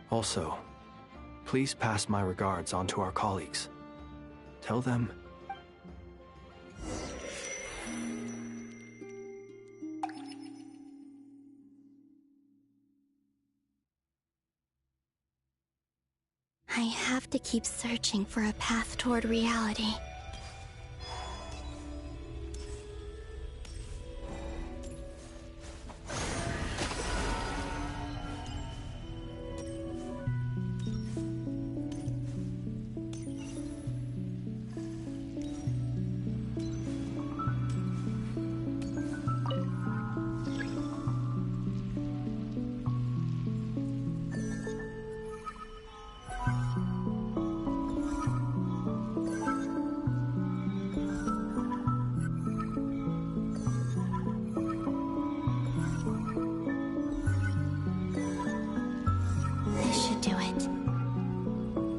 Also, please pass my regards on to our colleagues. Tell them... I have to keep searching for a path toward reality. This should do it.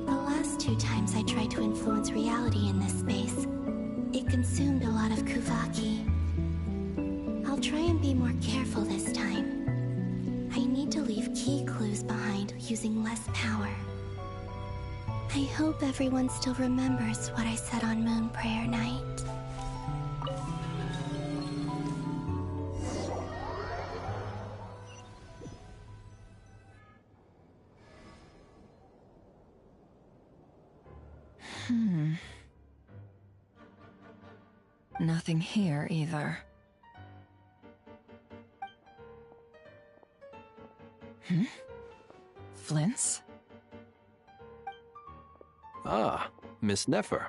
The last 2 times I tried to influence reality in this space, it consumed a lot of Kuvaki. I'll try and be more careful this time. I need to leave key clues behind using less power. I hope hope everyone still remembers what I said on Moon Prayer Night. Nothing here either. Flints? Ah, Miss Nefer.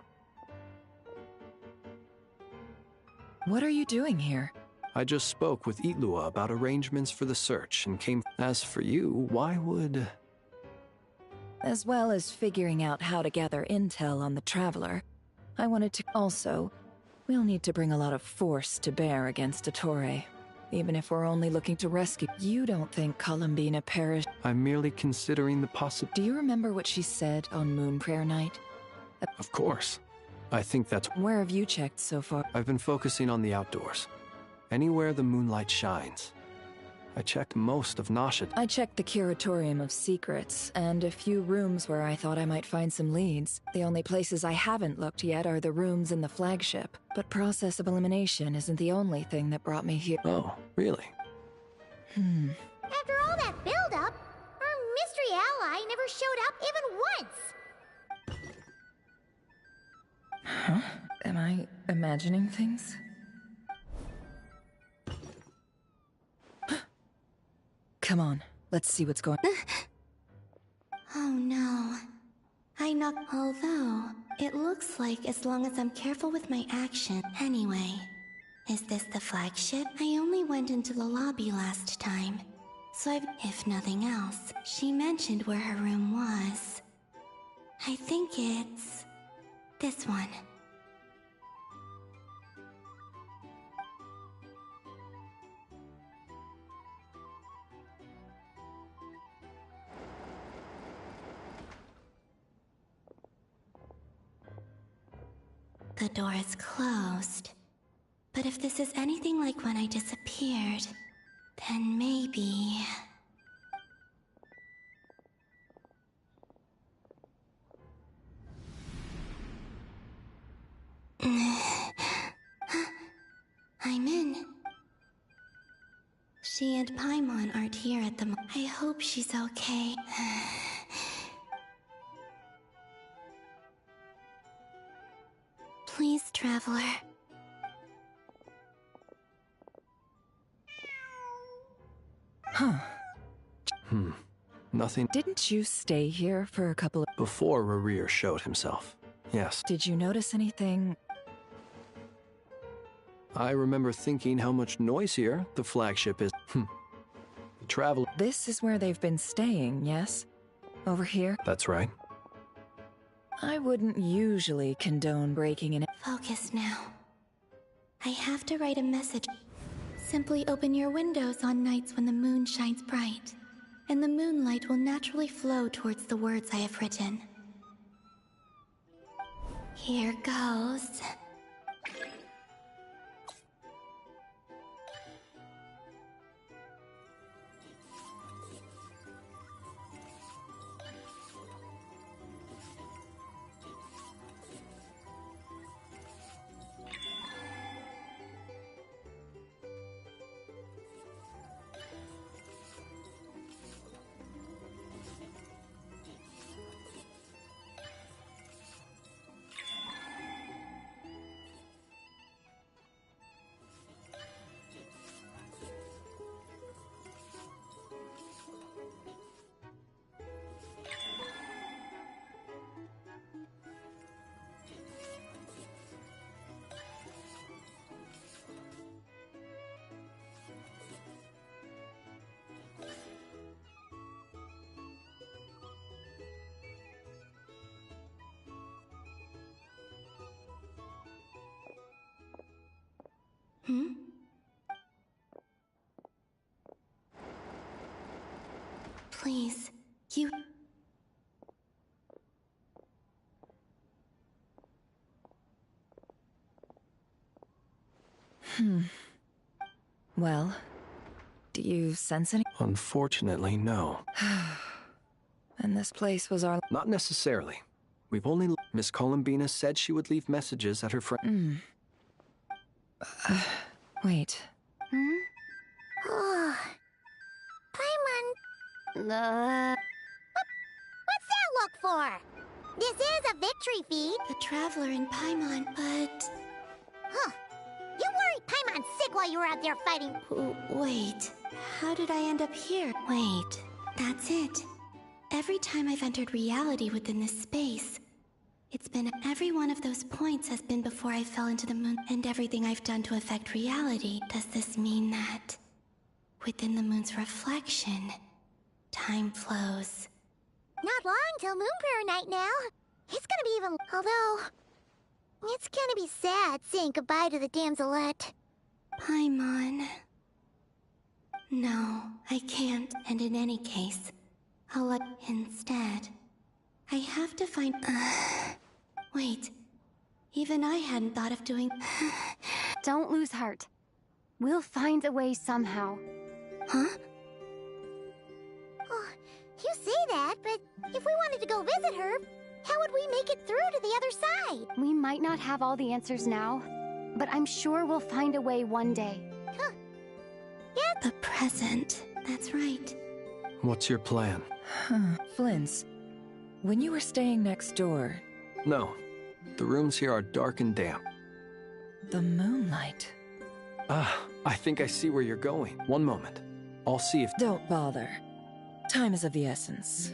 What are you doing here? I just spoke with Itlua about arrangements for the search and came. As for you, why would... As well as figuring out how to gather intel on the Traveler, I wanted to... Also, we'll need to bring a lot of force to bear against Ettore, even if we're only looking to rescue... You don't think Columbina perished... I'm merely considering the possibility. Do you remember what she said on Moon Prayer Night? Of course. I think that's... Where have you checked so far? I've been focusing on the outdoors. Anywhere the moonlight shines. I checked most of Nasha. I checked the Curatorium of Secrets, and a few rooms where I thought I might find some leads. The only places I haven't looked yet are the rooms in the flagship. But process of elimination isn't the only thing that brought me here. Oh, really? After all that build-up, our mystery ally never showed up even once! Huh? Am I imagining things? Come on, let's see what's going on. Oh no. Although, it looks like as long as I'm careful with my action. Anyway, is this the flagship? I only went into the lobby last time. So if nothing else, she mentioned where her room was. I think it's... this one. The door is closed. But if this is anything like when I disappeared, then maybe... I'm in. She and Paimon aren't here at the moment. I hope she's okay. Please, Traveler. Huh. Nothing. Didn't you stay here for a couple of... Before Rarir showed himself. Yes. Did you notice anything? I remember thinking how much noisier the flagship is. The Traveler. This is where they've been staying, yes? Over here? That's right. I wouldn't usually condone breaking in. Focus now. I have to write a message. Simply open your windows on nights when the moon shines bright, and the moonlight will naturally flow towards the words I have written. Here goes. Please, you... Well, do you sense any... Unfortunately, no. And this place was our... Not necessarily. We've only... Miss Columbina said she would leave messages at her friend... Wait. Oh. Paimon. What's that look for? This is a victory feed. The Traveler in Paimon, but... Huh. You worried Paimon sick while you were out there fighting. Wait. How did I end up here? Wait. That's it. Every time I've entered reality within this space, it's been every one of those points has been before I fell into the moon, and everything I've done to affect reality. Does this mean that within the moon's reflection, time flows? Not long till Moon Prayer Night now. It's gonna be even... Although, it's gonna be sad saying goodbye to the damselette. Paimon. No, I can't, and in any case, I'll let... Instead, I have to find... Wait. Even I hadn't thought of doing... Don't lose heart. We'll find a way somehow. Huh? Oh, you say that, but if we wanted to go visit her, how would we make it through to the other side? We might not have all the answers now, but I'm sure we'll find a way one day. Huh. Yeah. The present. That's right. What's your plan? Flynn's, when you were staying next door... No. The rooms here are dark and damp. The moonlight. I think I see where you're going. One moment. I'll see if... Don't bother. Time is of the essence.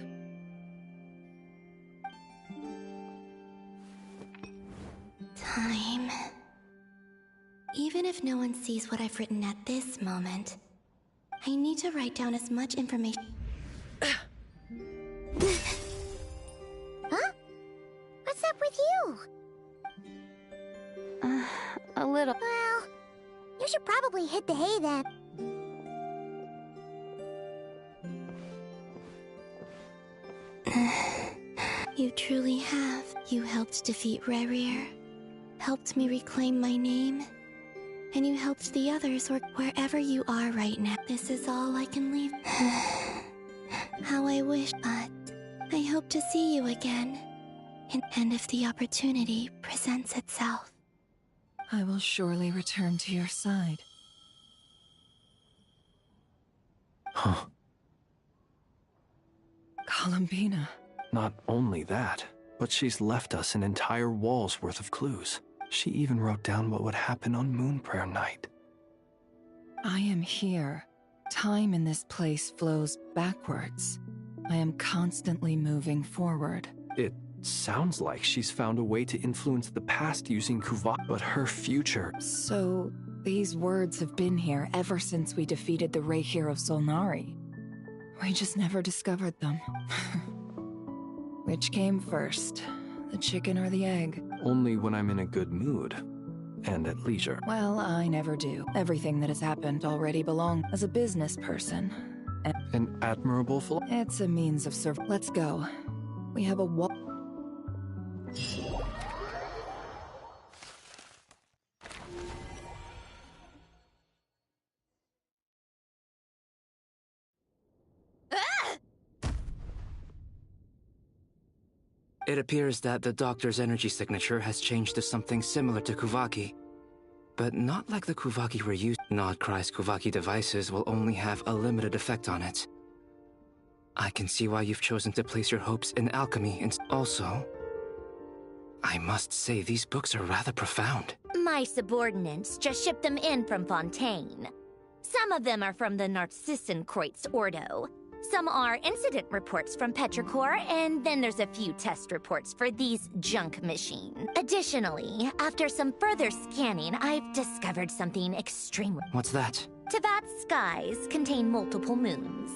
Time. Even if no one sees what I've written at this moment, I need to write down as much information... Huh? What's up with you? A little. Well, you should probably hit the hay then. You truly have. You helped defeat Rerir, helped me reclaim my name, and you helped the others or wherever you are right now. This is all I can leave. How I wish, but I hope to see you again. And if the opportunity presents itself. I will surely return to your side. Huh. Columbina. Not only that, but she's left us an entire wall's worth of clues. She even wrote down what would happen on Moon Prayer Night. I am here. Time in this place flows backwards. I am constantly moving forward. It sounds like she's found a way to influence the past using Kuvak, but her future... So, these words have been here ever since we defeated the Reihir of Solnari. We just never discovered them. Which came first, the chicken or the egg? Only when I'm in a good mood. And at leisure. Well, I never do. Everything that has happened already belongs as a business person. An admirable philosophy. It's a means of survival. Let's go. We have a wall. It appears that the doctor's energy signature has changed to something similar to Kuvaki. But not like the Kuvaki we're used. Nodcry's Kuvaki devices will only have a limited effect on it. I can see why you've chosen to place your hopes in alchemy and also... I must say, these books are rather profound. My subordinates just shipped them in from Fontaine. Some of them are from the Narcissenkreuz Ordo. Some are incident reports from Petrichor, and then there's a few test reports for these junk machines. Additionally, after some further scanning, I've discovered something extremely... What's that? Tevat's skies contain multiple moons.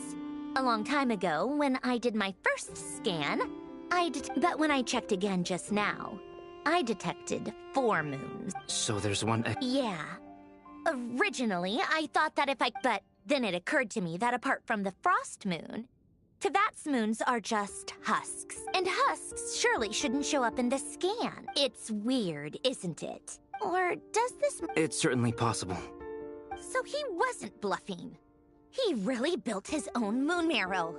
A long time ago, when I did my first scan, but when I checked again just now, I detected 4 moons. So there's one... Yeah. Originally, I thought that but then it occurred to me that apart from the frost moon, Tevat's moons are just husks. And husks surely shouldn't show up in the scan. It's weird, isn't it? Or does this... It's certainly possible. So he wasn't bluffing. He really built his own moon marrow.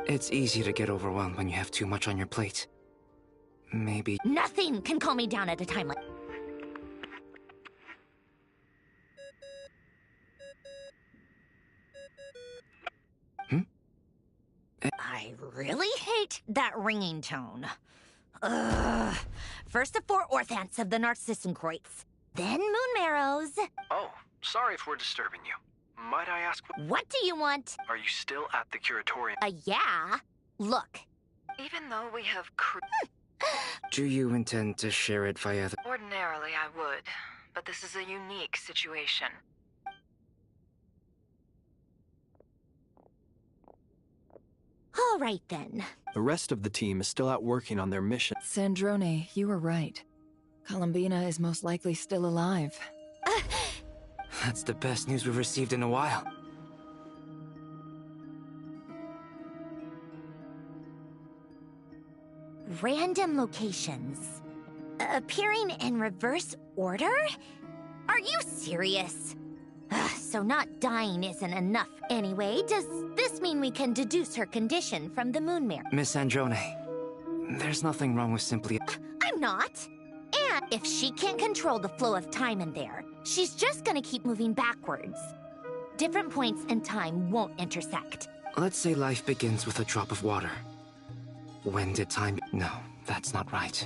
It's easy to get overwhelmed when you have too much on your plate. maybe... Nothing can calm me down at a time like... I really hate that ringing tone. Ugh. First the 4 orthants of the Narcissenkreuz, then Moon Marrows. Oh, sorry if we're disturbing you. Might I ask... What do you want? Are you still at the curatorium? Yeah. Look. Even though we have Do you intend to share it via the... Ordinarily, I would, but this is a unique situation. All right, then. The rest of the team is still out working on their mission. Sandrone, you were right. Columbina is most likely still alive. That's the best news we've received in a while. Random locations. Appearing in reverse order? Are you serious? So not dying isn't enough anyway. Does this mean we can deduce her condition from the moon mirror? Miss Androne, there's nothing wrong with simply... I'm not. And if she can't control the flow of time in there, she's just gonna keep moving backwards. Different points in time won't intersect. Let's say life begins with a drop of water. When did time... No, that's not right.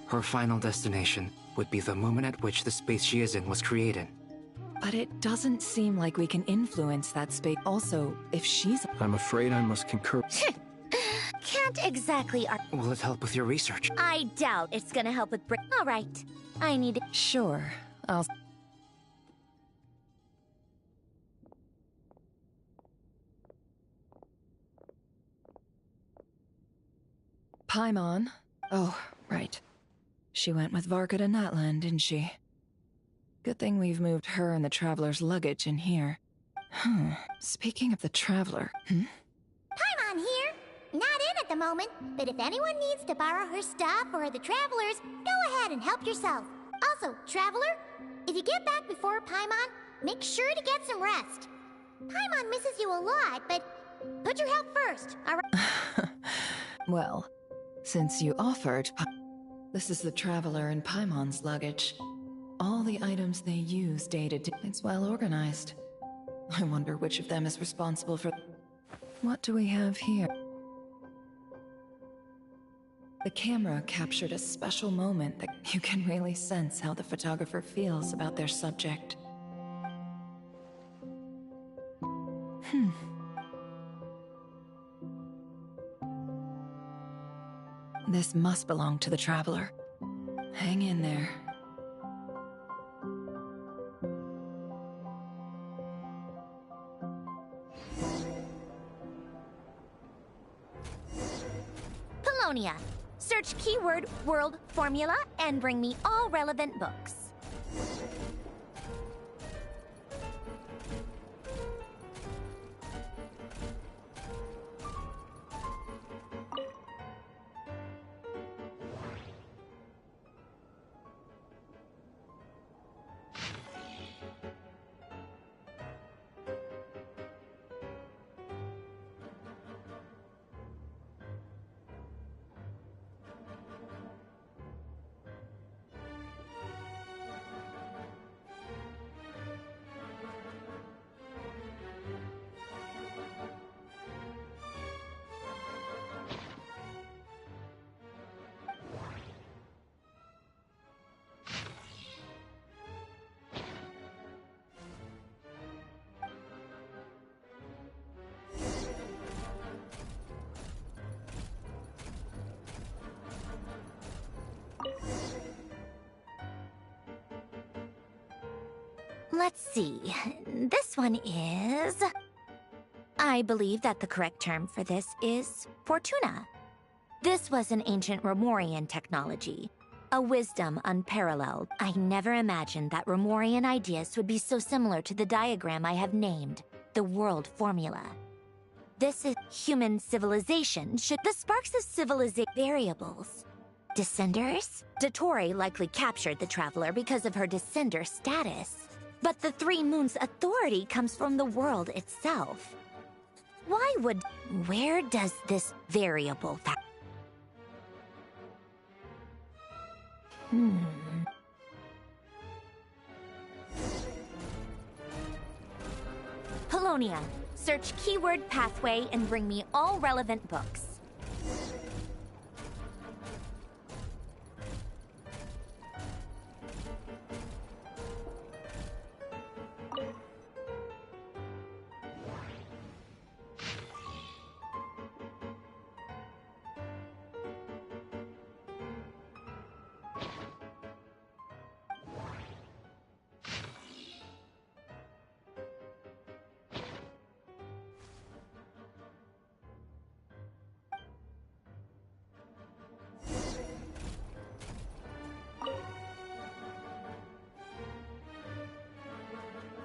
Her final destination would be the moment at which the space she is in was created. But it doesn't seem like we can influence that space. Also, if she's... I'm afraid I must concur. Can't exactly... Will it help with your research? I doubt it's gonna help with... All right. I need... Sure. I'll... Paimon. Oh, right. She went with Varka to Natlan, didn't she? Good thing we've moved her and the Traveler's luggage in here. Speaking of the Traveler, Paimon here. Not in at the moment, but if anyone needs to borrow her stuff or the Travelers, go ahead and help yourself. Also, Traveler, if you get back before Paimon, make sure to get some rest. Paimon misses you a lot, but put your health first, alright? Well, since you offered, this is the Traveler and Paimon's luggage. All the items they use dated to... It's well organized. I wonder which of them is responsible for... What do we have here? The camera captured a special moment that you can really sense how the photographer feels about their subject. This must belong to the Traveler. Hang in there. Polonia. Search keyword world formula and bring me all relevant books. Let's see. This one is... I believe that the correct term for this is Fortuna. This was an ancient Romorian technology, a wisdom unparalleled. I never imagined that Romorian ideas would be so similar to the diagram I have named, the world formula. This is human civilization. Should the sparks of civilization variables? Descenders? Dottore likely captured the Traveler because of her descender status. But the Three Moons' authority comes from the world itself. Why would... Where does this variable Polonia, search keyword pathway and bring me all relevant books.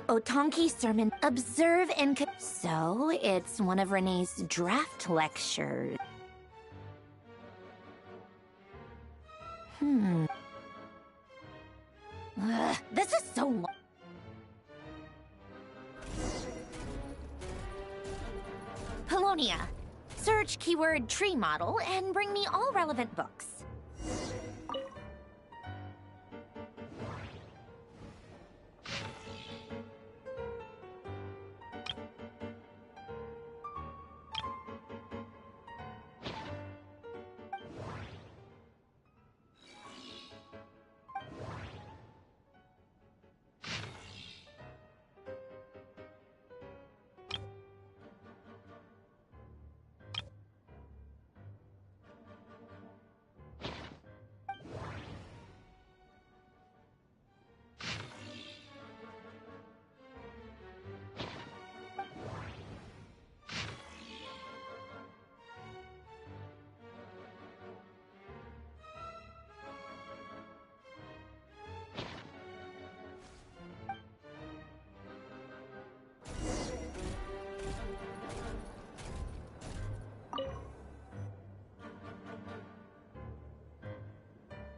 Otonki sermon. Observe and so it's one of Renee's draft lectures. This is so long. Polonia, search keyword tree model and bring me all relevant books.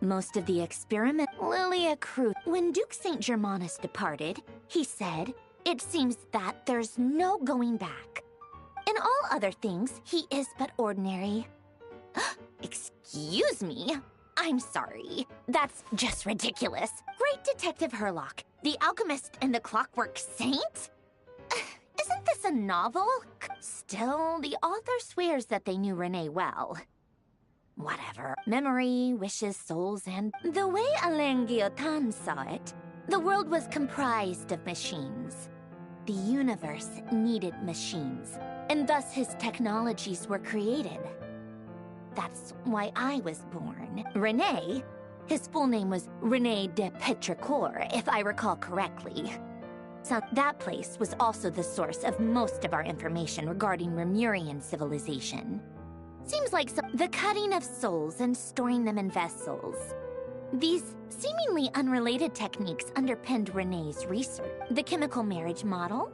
Most of the experiment, Lilia Cruz. When Duke St. Germanus departed, he said, "It seems that there's no going back. In all other things, he is but ordinary." Excuse me? I'm sorry. That's just ridiculous. Great Detective Herlock, the alchemist and the clockwork saint? Isn't this a novel? Still, the author swears that they knew Renee well. Whatever. Memory, wishes, souls, and... The way Alain Guillotin saw it, the world was comprised of machines. The universe needed machines, and thus his technologies were created. That's why I was born. Renee, his full name was Renee de Petrichor, if I recall correctly. So that place was also the source of most of our information regarding Remurian civilization. Seems like the cutting of souls and storing them in vessels. These seemingly unrelated techniques underpinned Renee's research. The chemical marriage model?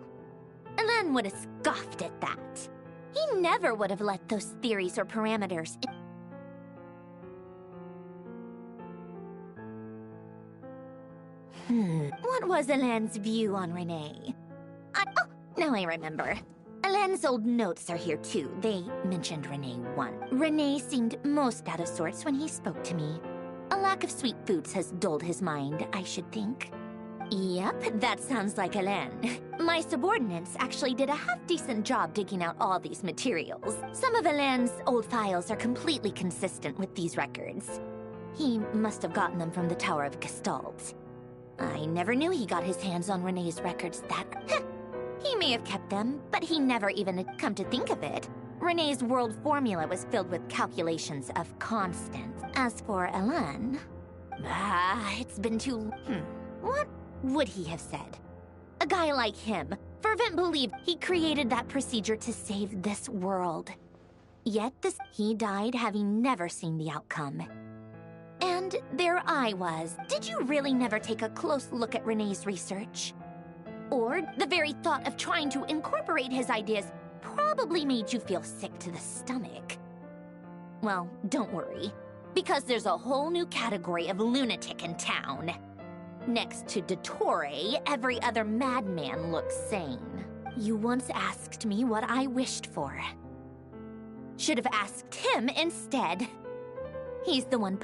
Alain would have scoffed at that. He never would have let those theories or parameters What was Alain's view on Renee? Oh, now I remember. Alain's old notes are here too. They mentioned Renee once. Renee seemed most out of sorts when he spoke to me. A lack of sweet foods has dulled his mind, I should think. Yep, that sounds like Alain. My subordinates actually did a half-decent job digging out all these materials. Some of Alain's old files are completely consistent with these records. He must have gotten them from the Tower of Gestalt. I never knew he got his hands on Renee's records that... He may have kept them, but he never even had come to think of it. Renee's world formula was filled with calculations of constants. As for Alain... it's been too... What would he have said? A guy like him, fervent believer, he created that procedure to save this world. Yet he died having never seen the outcome. And there I was. Did you really never take a close look at Renee's research? Or the very thought of trying to incorporate his ideas probably made you feel sick to the stomach. Well, don't worry, because there's a whole new category of lunatic in town. Next to Dottore, every other madman looks sane. You once asked me what I wished for. Should have asked him instead. He's the one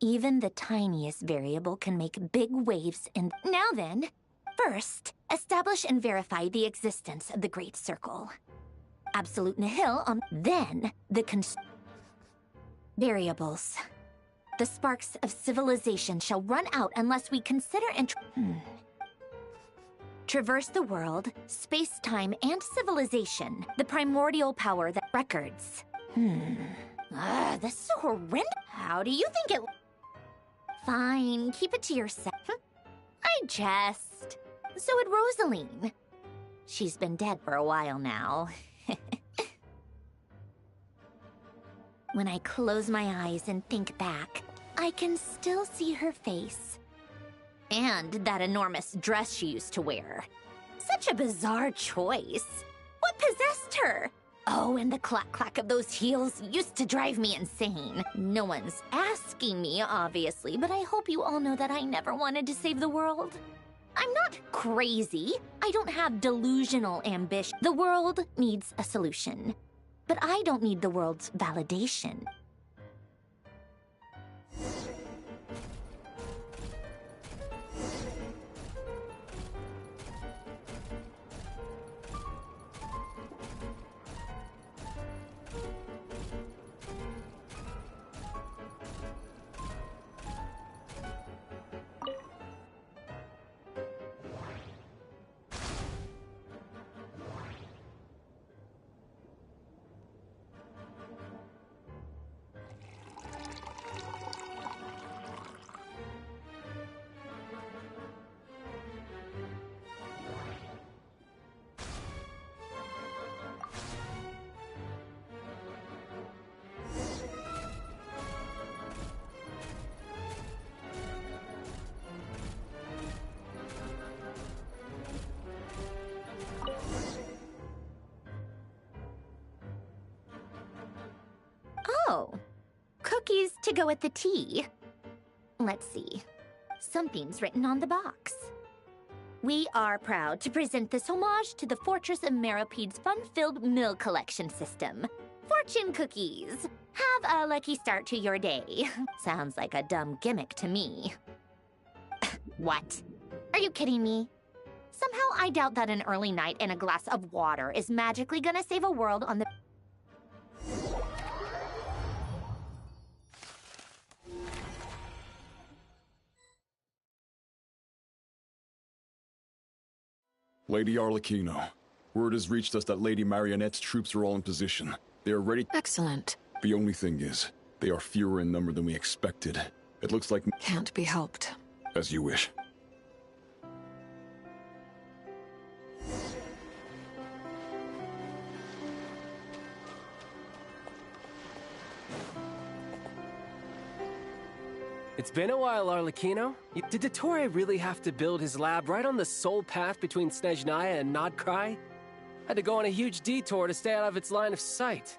Even the tiniest variable can make big waves in... Now then, first, establish and verify the existence of the Great Circle. Absolute nihil on... Then, the variables. The sparks of civilization shall run out unless we consider and... Traverse the world, space-time, and civilization. The primordial power that... Records. This is horrendous. How do you think it... Fine, keep it to yourself. I jest. So would Rosaline. She's been dead for a while now. When I close my eyes and think back, I can still see her face. And that enormous dress she used to wear. Such a bizarre choice. What possessed her? Oh, and the clack-clack of those heels used to drive me insane. No one's asking me, obviously, but I hope you all know that I never wanted to save the world. I'm not crazy. I don't have delusional ambition. The world needs a solution. But I don't need the world's validation. Oh, cookies to go with the tea. Let's see. Something's written on the box. We are proud to present this homage to the Fortress of Meropede's fun-filled mill collection system. Fortune cookies. Have a lucky start to your day. Sounds like a dumb gimmick to me. What? Are you kidding me? Somehow I doubt that an early night and a glass of water is magically gonna save a world on the... Lady Arlecchino, word has reached us that Lady Marionette's troops are all in position. They are ready. Excellent. The only thing is, they are fewer in number than we expected. It looks like... Can't be helped. As you wish. It's been a while, Arlecchino. Did Dottore really have to build his lab right on the sole path between Snezhnaya and Nodkrai? Had to go on a huge detour to stay out of its line of sight.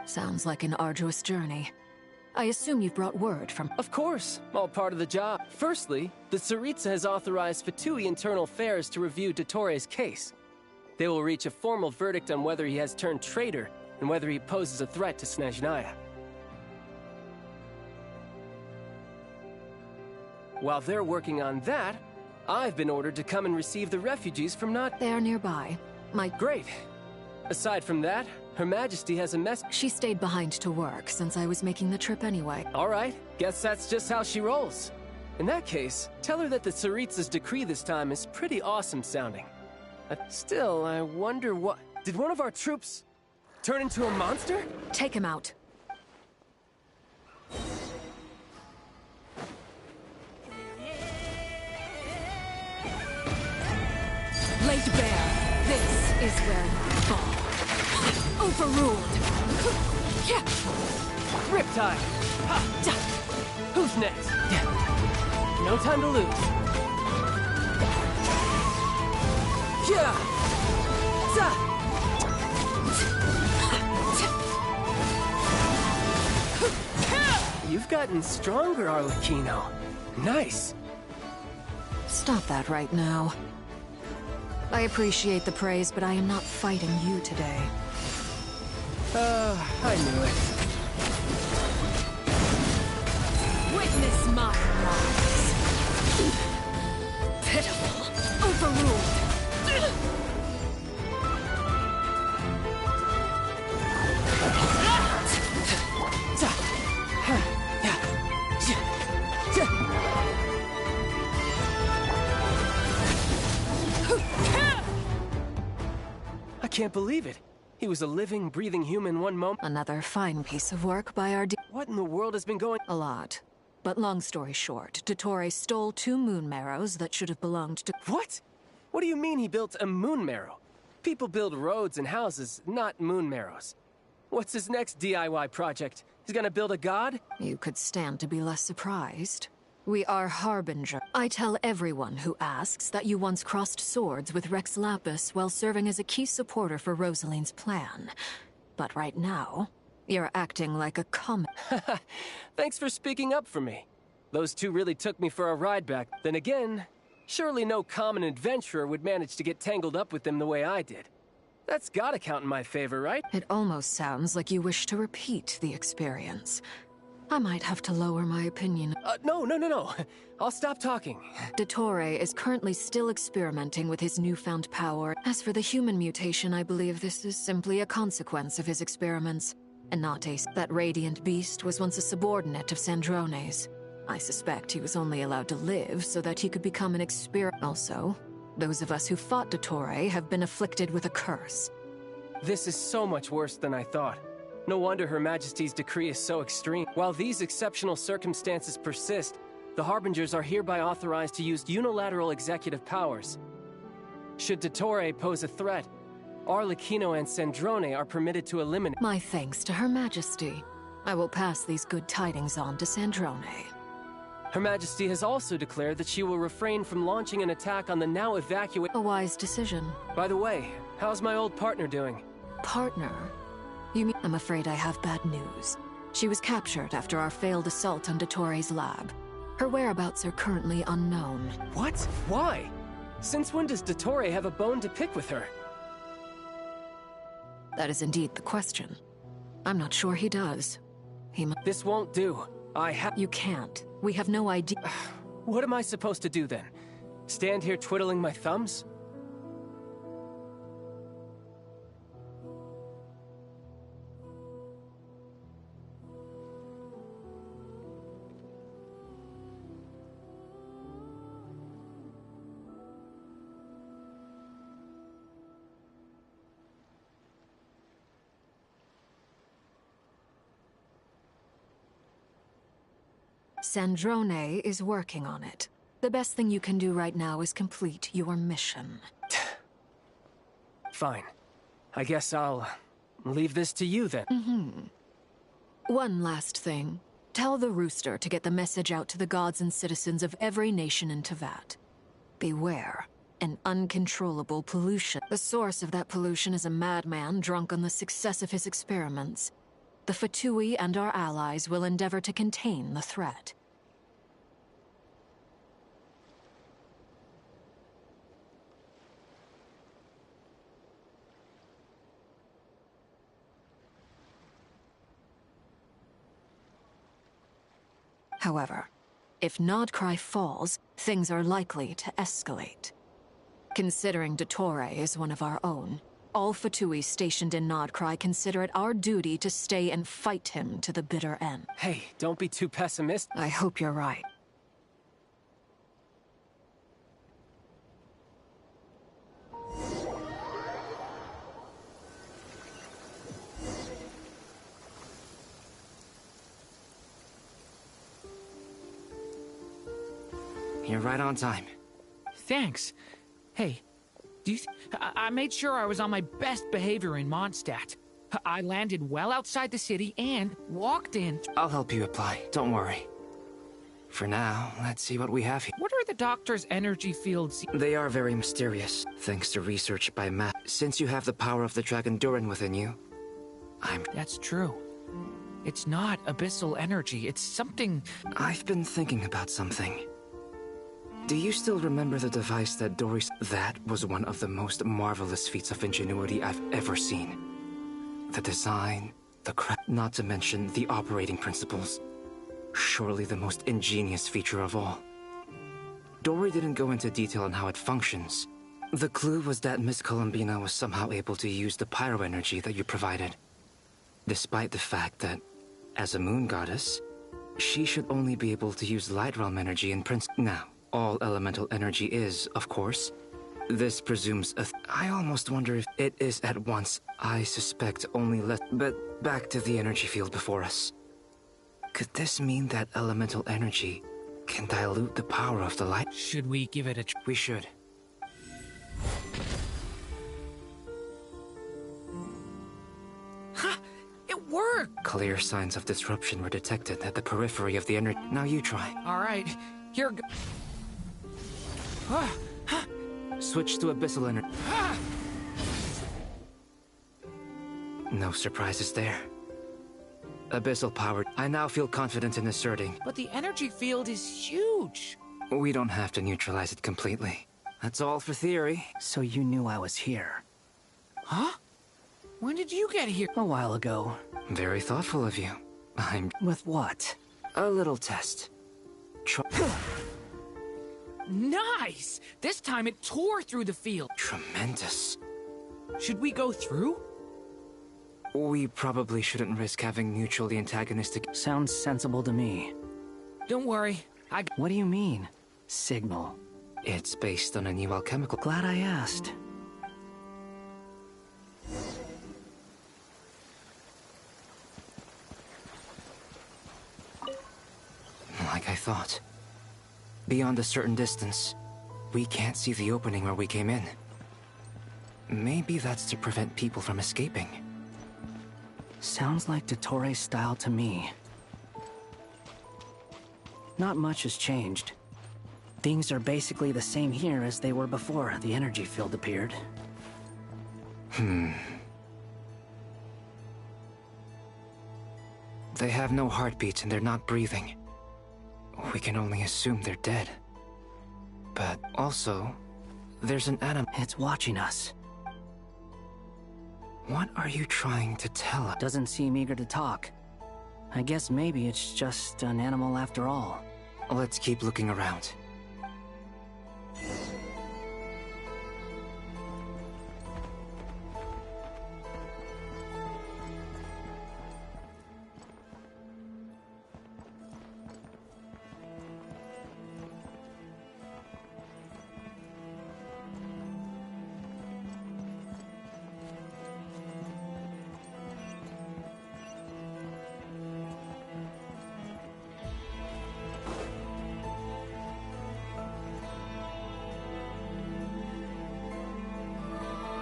Sounds like an arduous journey. I assume you've brought word from... Of course, all part of the job. Firstly, the Tsaritsa has authorized Fatui Internal Affairs to review Dottore's case. They will reach a formal verdict on whether he has turned traitor and whether he poses a threat to Snezhnaya. While they're working on that, I've been ordered to come and receive the refugees from They're nearby. Great. Aside from that, Her Majesty has a mess- She stayed behind to work since I was making the trip anyway. All right, guess that's just how she rolls. In that case, tell her that the Tsaritsa's decree this time is pretty awesome sounding. Still, I wonder what... Did one of our troops turn into a monster? Take him out. Laid bare. This is where you fall. Overruled. Riptide. Who's next? No time to lose. You've gotten stronger, Arlecchino. Nice. Stop that right now. I appreciate the praise, but I am not fighting you today. I knew it. Miss my lies. Pitiful. Overruled. I can't believe it. He was a living, breathing human one moment. Another fine piece of work by our... What in the world has been going... A lot. But long story short, Dottore stole 2 moon marrows that should have belonged to... What? What do you mean he built a moon marrow? People build roads and houses, not moon marrows. What's his next DIY project? He's gonna build a god? You could stand to be less surprised. We are Harbinger. I tell everyone who asks that you once crossed swords with Rex Lapis while serving as a key supporter for Rosaline's plan. But right now, you're acting like a common... Thanks for speaking up for me. Those 2 really took me for a ride back. Then again, surely no common adventurer would manage to get tangled up with them the way I did. That's gotta count in my favor, right? It almost sounds like you wish to repeat the experience. I might have to lower my opinion. No. I'll stop talking. Dottore is currently still experimenting with his newfound power. As for the human mutation, I believe this is simply a consequence of his experiments, and not a... That radiant beast was once a subordinate of Sandrone's. I suspect he was only allowed to live so that he could become an Also, those of us who fought Dottore have been afflicted with a curse. This is so much worse than I thought. No wonder Her Majesty's decree is so extreme. While these exceptional circumstances persist, the Harbingers are hereby authorized to use unilateral executive powers. Should Dottore pose a threat, Arlecchino and Sandrone are permitted to eliminate... My thanks to Her Majesty. I will pass these good tidings on to Sandrone. Her Majesty has also declared that she will refrain from launching an attack on the now evacuated... A wise decision. By the way, how's my old partner doing? Partner? You mean... I'm afraid I have bad news. She was captured after our failed assault on Dottore's lab. Her whereabouts are currently unknown. What? Why? Since when does Dottore have a bone to pick with her? That is indeed the question. I'm not sure he does. This won't do. You can't. We have no idea. What am I supposed to do then? Stand here twiddling my thumbs? Sandrone is working on it. The best thing you can do right now is complete your mission. Fine. I guess I'll leave this to you then. One last thing. Tell the Rooster to get the message out to the gods and citizens of every nation in Tevat. Beware. An uncontrollable pollution. The source of that pollution is a madman drunk on the success of his experiments. The Fatui and our allies will endeavor to contain the threat. However, if Nodcry falls, things are likely to escalate. Considering Dottore is one of our own, all Fatui stationed in Nodcry consider it our duty to stay and fight him to the bitter end. Hey, don't be too pessimistic. I hope you're right. You're right on time. Thanks. Hey, do you I made sure I was on my best behavior in Mondstadt. I landed well outside the city and walked in. I'll help you apply, don't worry. For now, let's see what we have here. What are the doctor's energy fields? They are very mysterious, thanks to research by Matt. Since you have the power of the Dragon Durin within you, That's true. It's not abyssal energy, it's something... I've been thinking about something. Do you still remember the device that Doris... That was one of the most marvelous feats of ingenuity I've ever seen. The design, the craft, not to mention the operating principles. Surely the most ingenious feature of all. Dory didn't go into detail on how it functions. The clue was that Miss Columbina was somehow able to use the pyro energy that you provided. Despite the fact that, as a moon goddess, she should only be able to use light realm energy in principle. Now, all elemental energy is, of course. This presumes I almost wonder if it is at once. I suspect only less. But back to the energy field before us. Could this mean that elemental energy can dilute the power of the light? Should we give it a try? We should. Ha! It worked! Clear signs of disruption were detected at the periphery of the energy. Now you try. All right, here go. Switch to abyssal energy. No surprises there. Abyssal power. I now feel confident in asserting. But the energy field is huge. We don't have to neutralize it completely. That's all for theory. So you knew I was here? Huh? When did you get here? A while ago. Very thoughtful of you. With what? A little test. Nice! This time it tore through the field. Tremendous. Should we go through? We probably shouldn't risk having mutually antagonistic... Sounds sensible to me. Don't worry, What do you mean? Signal. It's based on a new alchemical... Glad I asked. Like I thought. Beyond a certain distance, we can't see the opening where we came in. Maybe that's to prevent people from escaping. Sounds like Dottore style to me. Not much has changed. Things are basically the same here as they were before the energy field appeared. They have no heartbeats and they're not breathing. We can only assume they're dead. But also, there's an animal. It's watching us. What are you trying to tell us? Doesn't seem eager to talk. I guess maybe it's just an animal after all. Let's keep looking around.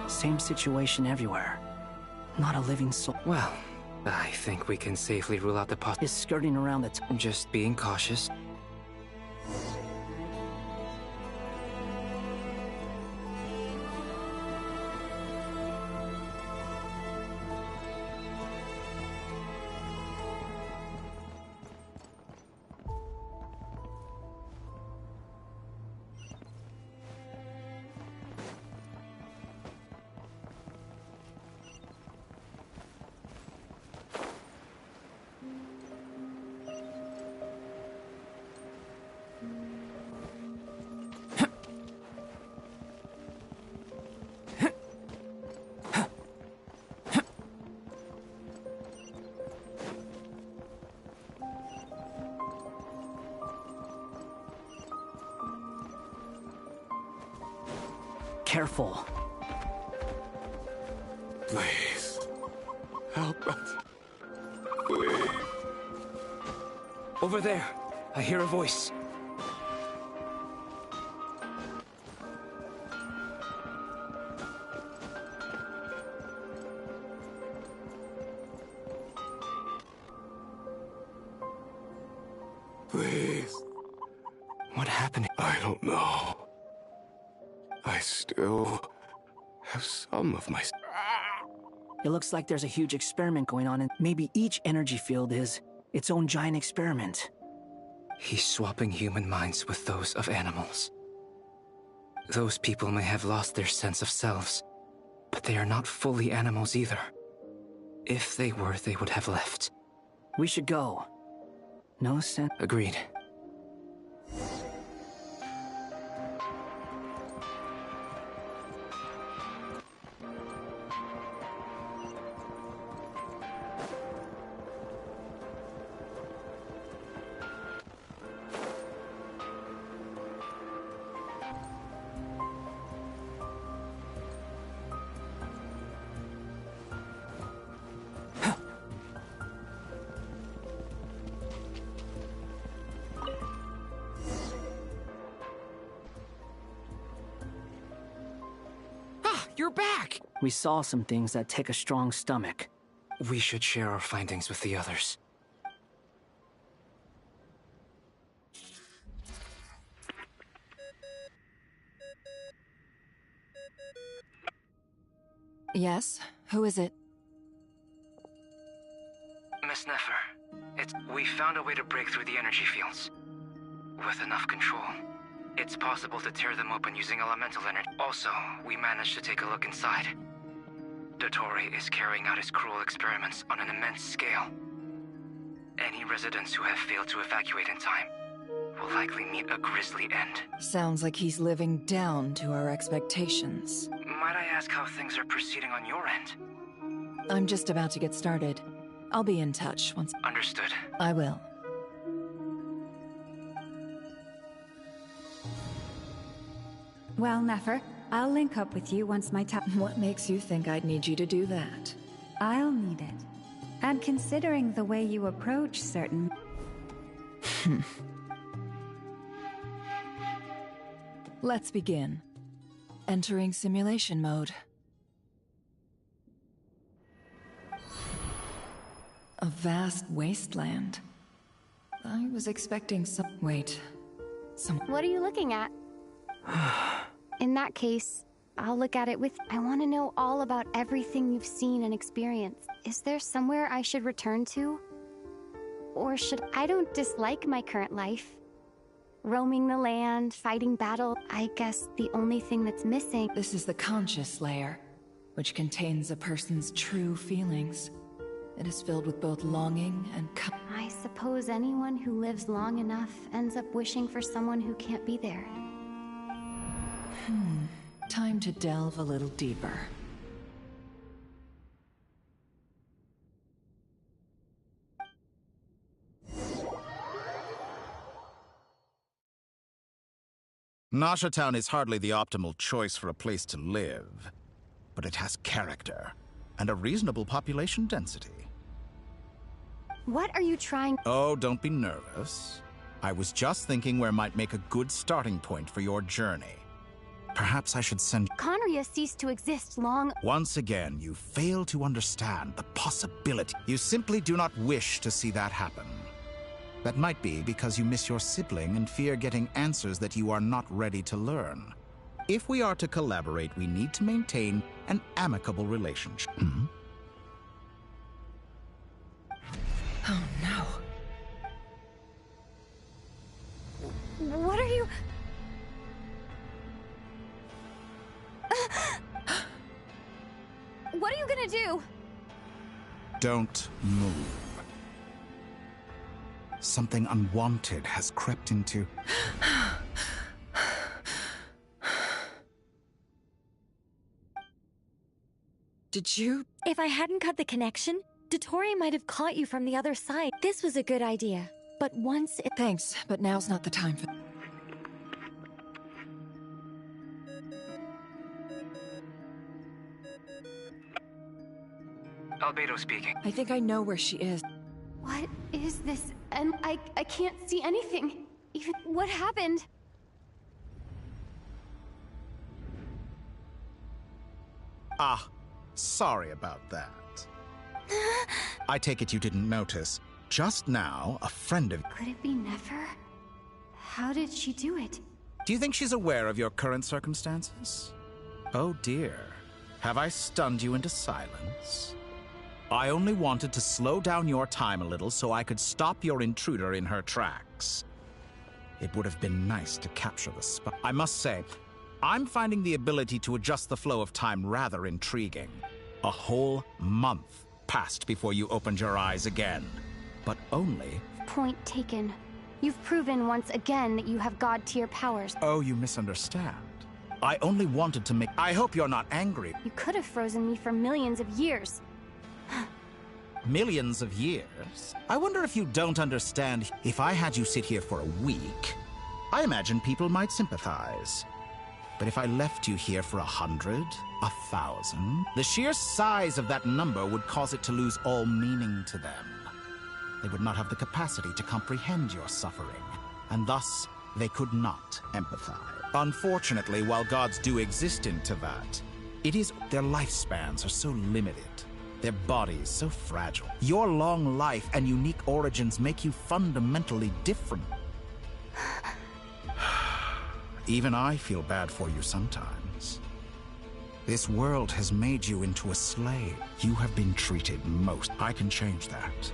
Same situation everywhere. Not a living soul. Well, I think we can safely rule out the Is skirting around the Just being cautious. Careful. Please. Help us. Please. Over there. I hear a voice. Please. What happened? I don't know. I still have some of my... It looks like there's a huge experiment going on, and maybe each energy field is its own giant experiment. He's swapping human minds with those of animals. Those people may have lost their sense of selves, but they are not fully animals either. If they were, they would have left. We should go. no sense. Agreed. You're back! We saw some things that take a strong stomach. We should share our findings with the others. Yes? Who is it? Miss Nefer, we found a way to break through the energy fields. With enough control, it's possible to tear them open using elemental energy. Also, we managed to take a look inside. Dottore is carrying out his cruel experiments on an immense scale. Any residents who have failed to evacuate in time will likely meet a grisly end. Sounds like he's living down to our expectations. Might I ask how things are proceeding on your end? I'm just about to get started. I'll be in touch once... Understood. I will. Well, Nefer, I'll link up with you once my What makes you think I'd need you to do that? I'll need it. And considering the way you approach certain... Let's begin. Entering simulation mode. A vast wasteland. I was expecting some... Wait. What are you looking at? In that case, I'll look at it with... I want to know all about everything you've seen and experienced. Is there somewhere I should return to? Or should... I don't dislike my current life. Roaming the land, fighting battle. I guess the only thing that's missing... This is the conscious layer, which contains a person's true feelings. It is filled with both longing and... I suppose anyone who lives long enough ends up wishing for someone who can't be there. Time to delve a little deeper. Nasha Town is hardly the optimal choice for a place to live, but it has character and a reasonable population density. What are you trying... Oh, don't be nervous. I was just thinking where might make a good starting point for your journey. Perhaps I should send... Conria ceased to exist long... Once again, you fail to understand the possibility. You simply do not wish to see that happen. That might be because you miss your sibling and fear getting answers that you are not ready to learn. If we are to collaborate, we need to maintain an amicable relationship. Oh no. What are you... What are you gonna do? Don't move. Something unwanted has crept into... Did you? If I hadn't cut the connection, Dottore might have caught you from the other side. This was a good idea, but once it... Thanks, but now's not the time for... Albedo speaking. I think I know where she is. What is this? And I can't see anything. Even... What happened? Ah, sorry about that. I take it you didn't notice. Just now, a friend of... Could it be Nefer? How did she do it? Do you think she's aware of your current circumstances? Oh dear. Have I stunned you into silence? I only wanted to slow down your time a little so I could stop your intruder in her tracks. It would have been nice to capture the spot. I must say, I'm finding the ability to adjust the flow of time rather intriguing. A whole month passed before you opened your eyes again, but only Point taken. You've proven once again that you have god-tier powers. Oh, you misunderstand. I only wanted to make... I hope you're not angry. You could have frozen me for millions of years. Millions of years? I wonder if you don't understand. If I had you sit here for a week, I imagine people might sympathize. But if I left you here for 100, 1,000, the sheer size of that number would cause it to lose all meaning to them. They would not have the capacity to comprehend your suffering, and thus they could not empathize. Unfortunately, while gods do exist in Teyvat, their lifespans are so limited, their bodies so fragile. Your long life and unique origins make you fundamentally different. Even I feel bad for you sometimes. This world has made you into a slave. You have been treated most. I can change that.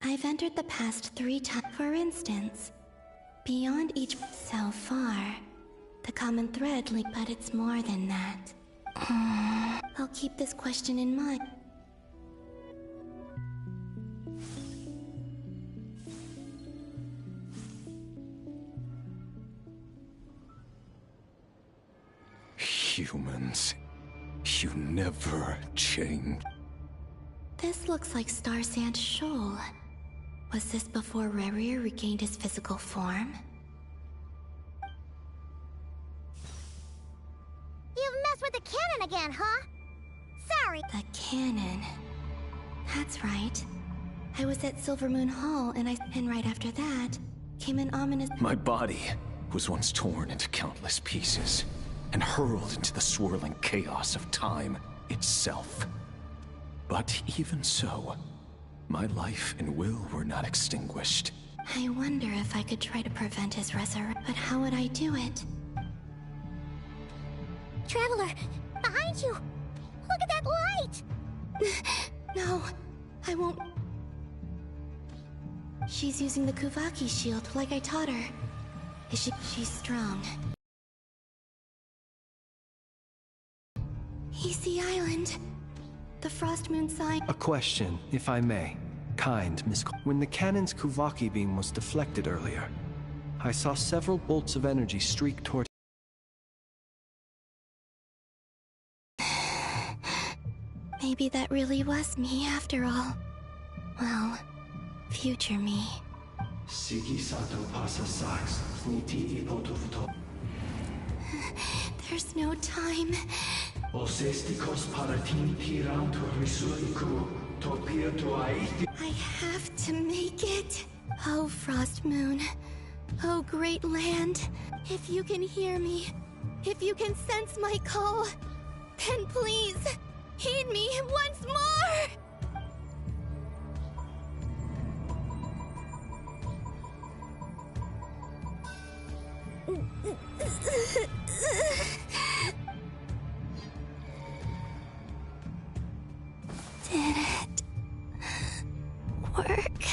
I've entered the past 3 times. For instance, beyond each so far, the common thread but it's more than that. I'll keep this question in mind. Humans, you never change. This looks like Star Sand Shoal. Was this before Rerir regained his physical form? You've messed with the cannon again, huh? Sorry. The cannon. That's right. I was at Silver Moon Hall, and right after that, came an ominous... My body was once torn into countless pieces and hurled into the swirling chaos of time itself. But even so, my life and will were not extinguished. I wonder if I could try to prevent his resurrection, but how would I do it? Traveler, behind you! Look at that light! No, I won't. She's using the Kuvaki shield like I taught her. Is she? She's strong. He's the island. The Frost Moon sign. A question, if I may. Kind Miss... When the cannon's Kuvaki beam was deflected earlier, I saw several bolts of energy streak toward... Maybe that really was me after all. Well, future me. There's no time. I have to make it. Oh, Frost Moon. Oh, great land. If you can hear me, if you can sense my call, then please, heed me once more! Did it work?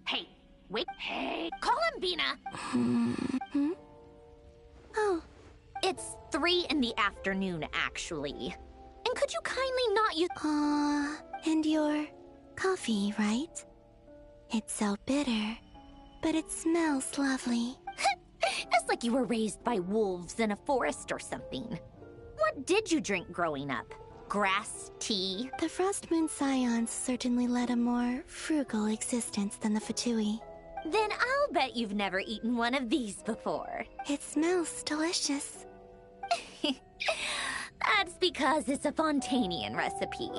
Hey, wait. Hey, call him, Bina. Oh. It's 3 in the afternoon, actually. And could you kindly not use... And your coffee, right? It's so bitter, but it smells lovely. It's like you were raised by wolves in a forest or something. What did you drink growing up? Grass tea? The Frost Moon Scions certainly led a more frugal existence than the Fatui. Then I'll bet you've never eaten one of these before. It smells delicious. That's because it's a Fontanian recipe.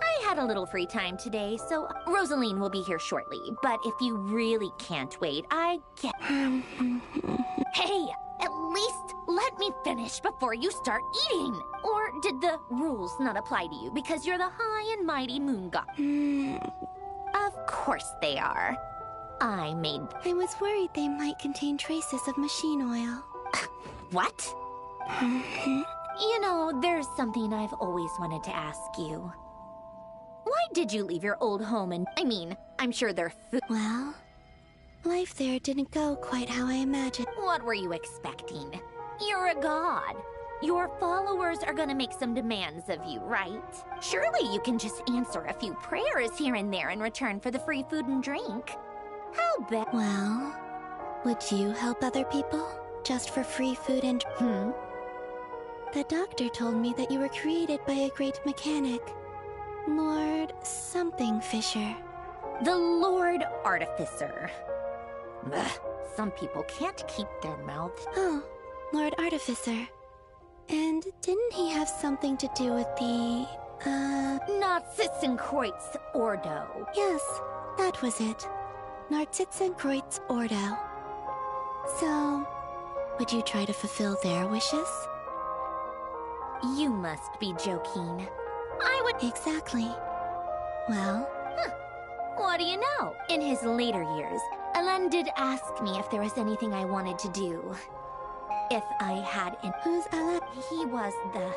I had a little free time today, so Rosaline will be here shortly. But if you really can't wait, I get... Hey, at least let me finish before you start eating. Or did the rules not apply to you because you're the high and mighty moon god? Of course they are. I was worried they might contain traces of machine oil. What? You know, there's something I've always wanted to ask you. Why did you leave your old home and... I mean, I'm sure they're Well, life there didn't go quite how I imagined. What were you expecting? You're a god. Your followers are gonna make some demands of you, right? Surely you can just answer a few prayers here and there in return for the free food and drink. How about... Well, would you help other people? Just for free food and... The doctor told me that you were created by a great mechanic. Lord something Fisher. The Lord Artificer. Ugh, some people can't keep their mouths... Oh, Lord Artificer. And didn't he have something to do with the, Narzissenkreuz Ordo. Yes, that was it. Narzissenkreuz Ordo. So, would you try to fulfill their wishes? You must be joking. I would... Exactly. Well... What do you know? In his later years, Alan did ask me if there was anything I wanted to do. If I had in... Who's Alan? He was the...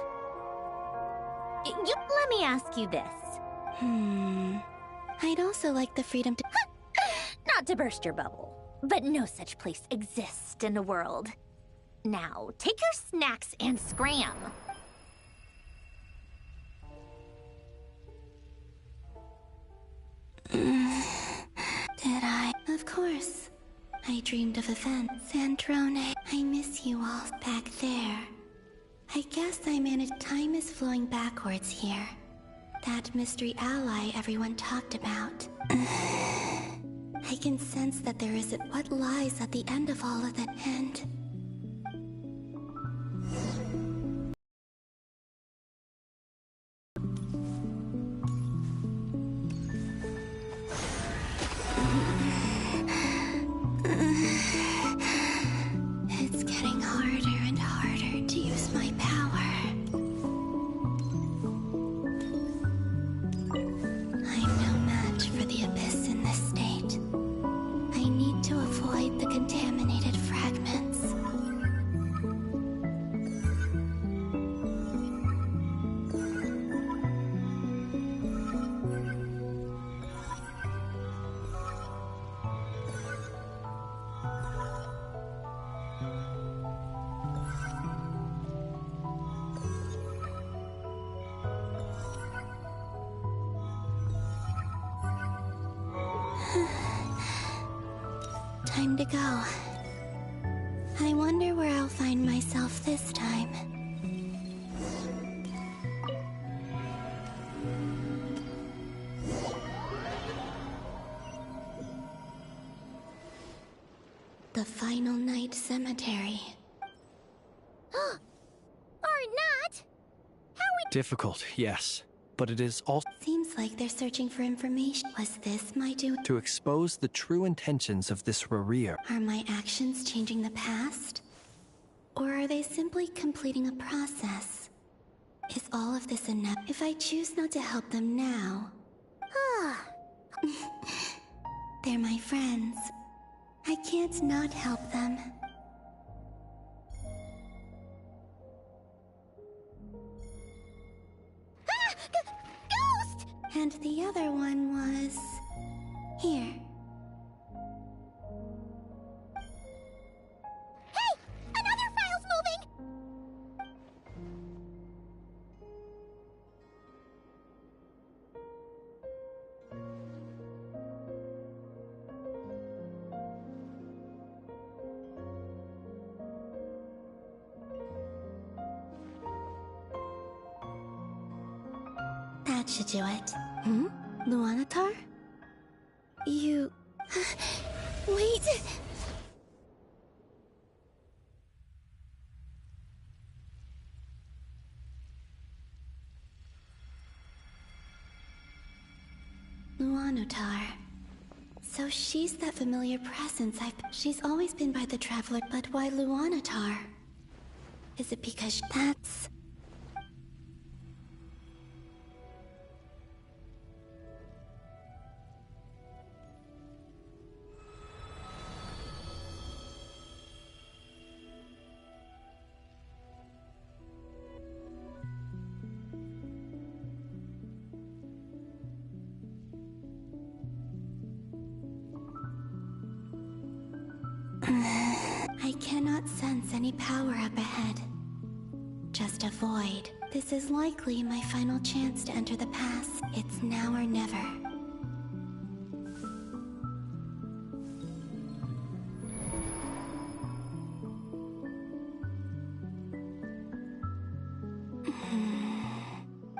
Let me ask you this. I'd also like the freedom to... Not to burst your bubble, but no such place exists in the world. Now, take your snacks and scram. Did I? Of course. I dreamed of events. Sandrone, I miss you all back there. I guess I managed. Time is flowing backwards here. That mystery ally everyone talked about. I can sense that there isn't what lies at the end of all of that, and... It's getting harder and harder to use my power. I'm no match for the Abyss in this state. I need to avoid the contaminated fragments. Time to go. I wonder where I'll find myself this time. The Final Night Cemetery. Not? Difficult, yes. But it is also Seems like they're searching for information. Was this my doing? to expose the true intentions of this Rarir. Are my actions changing the past? Or are they simply completing a process? Is all of this enough? If I choose not to help them now... They're my friends. I can't not help them. Ghost! And the other one was... here. Hey! Another file's moving! That should do it. Luanatar? You... Wait! Luanatar. So she's that familiar presence She's always been by the Traveler, but why Luanatar? Is it because that's... sense any power up ahead. Just a void. This is likely my final chance to enter the past. It's now or never.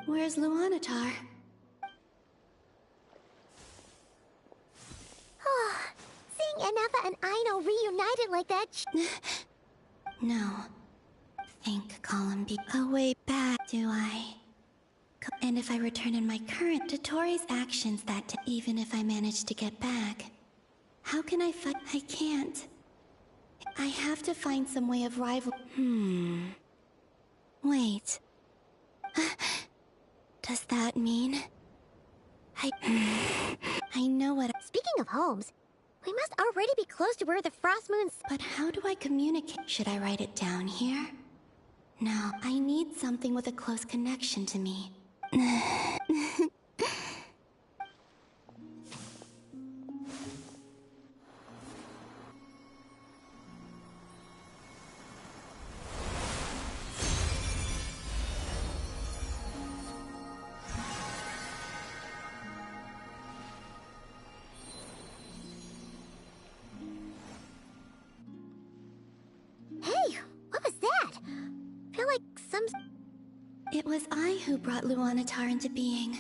Where's Luanatar? Seeing Enefa and Aino reunited like that. No. Think Column B. A way back, do I? And if I return in my current Dottoro's actions even if I manage to get back, how can I fight? I can't. I have to find some way of rival. Wait. Does that mean I know what. Speaking of homes, we must already be close to where the Frost Moon's. But how do I communicate? Should I write it down here? No, I need something with a close connection to me. Hey, what was that? I feel like some. It was I who brought Luanatar into being.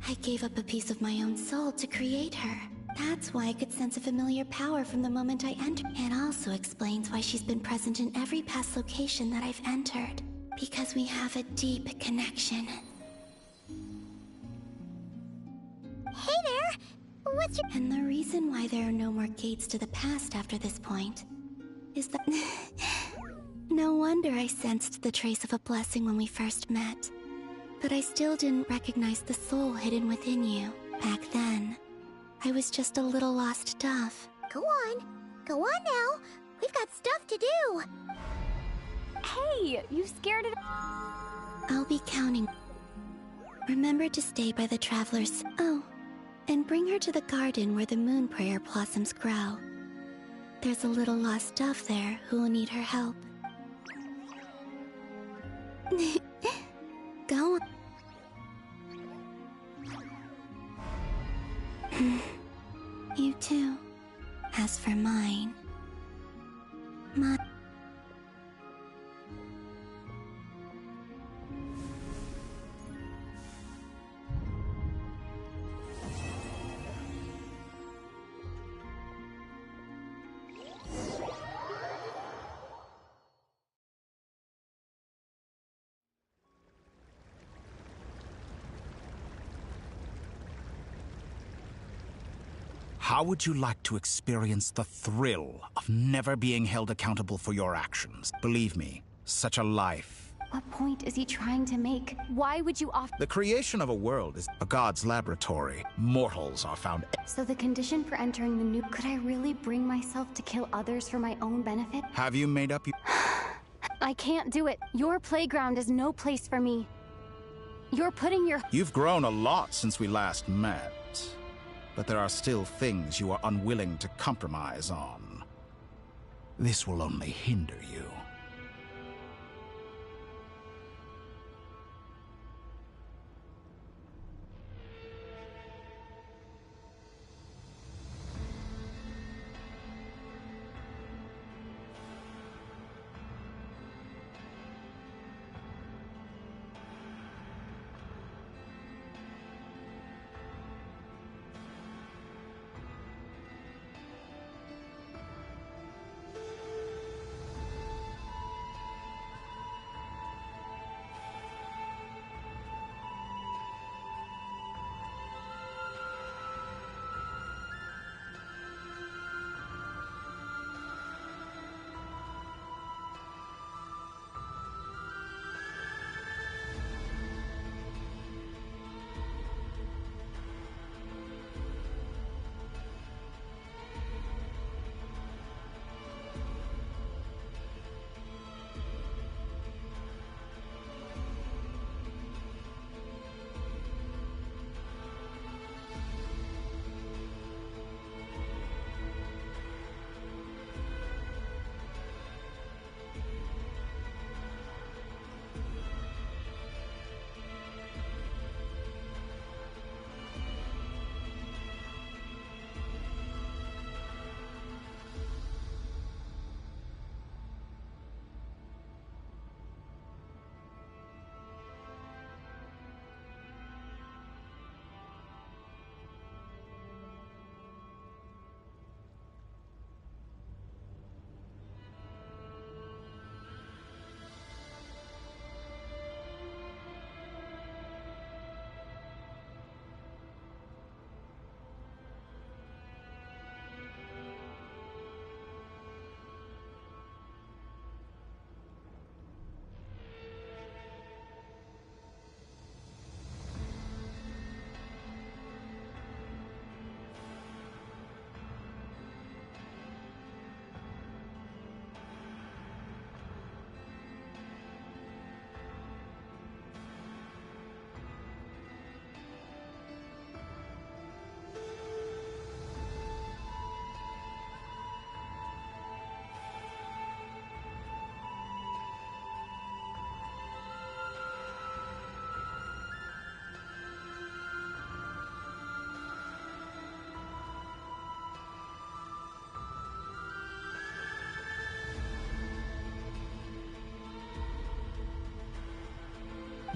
I gave up a piece of my own soul to create her. That's why I could sense a familiar power from the moment I entered. It also explains why she's been present in every past location that I've entered. Because we have a deep connection. Hey there! What's your. And the reason why there are no more gates to the past after this point is that. No wonder I sensed the trace of a blessing when we first met. But I still didn't recognize the soul hidden within you. Back then, I was just a little lost dove. Go on. Go on now. We've got stuff to do. Hey, you scared it. I'll be counting. Remember to stay by the travelers. Oh, and bring her to the garden where the moon prayer blossoms grow. There's a little lost dove there who will need her help. Go on. You too. As for mine, How would you like to experience the thrill of never being held accountable for your actions? Believe me, such a life. What point is he trying to make? Why would you offer? The creation of a world is a god's laboratory. Mortals are found. So the condition for entering the new... Could I really bring myself to kill others for my own benefit? Have you made up your... I can't do it. Your playground is no place for me. You're putting your... You've grown a lot since we last met. But there are still things you are unwilling to compromise on. This will only hinder you.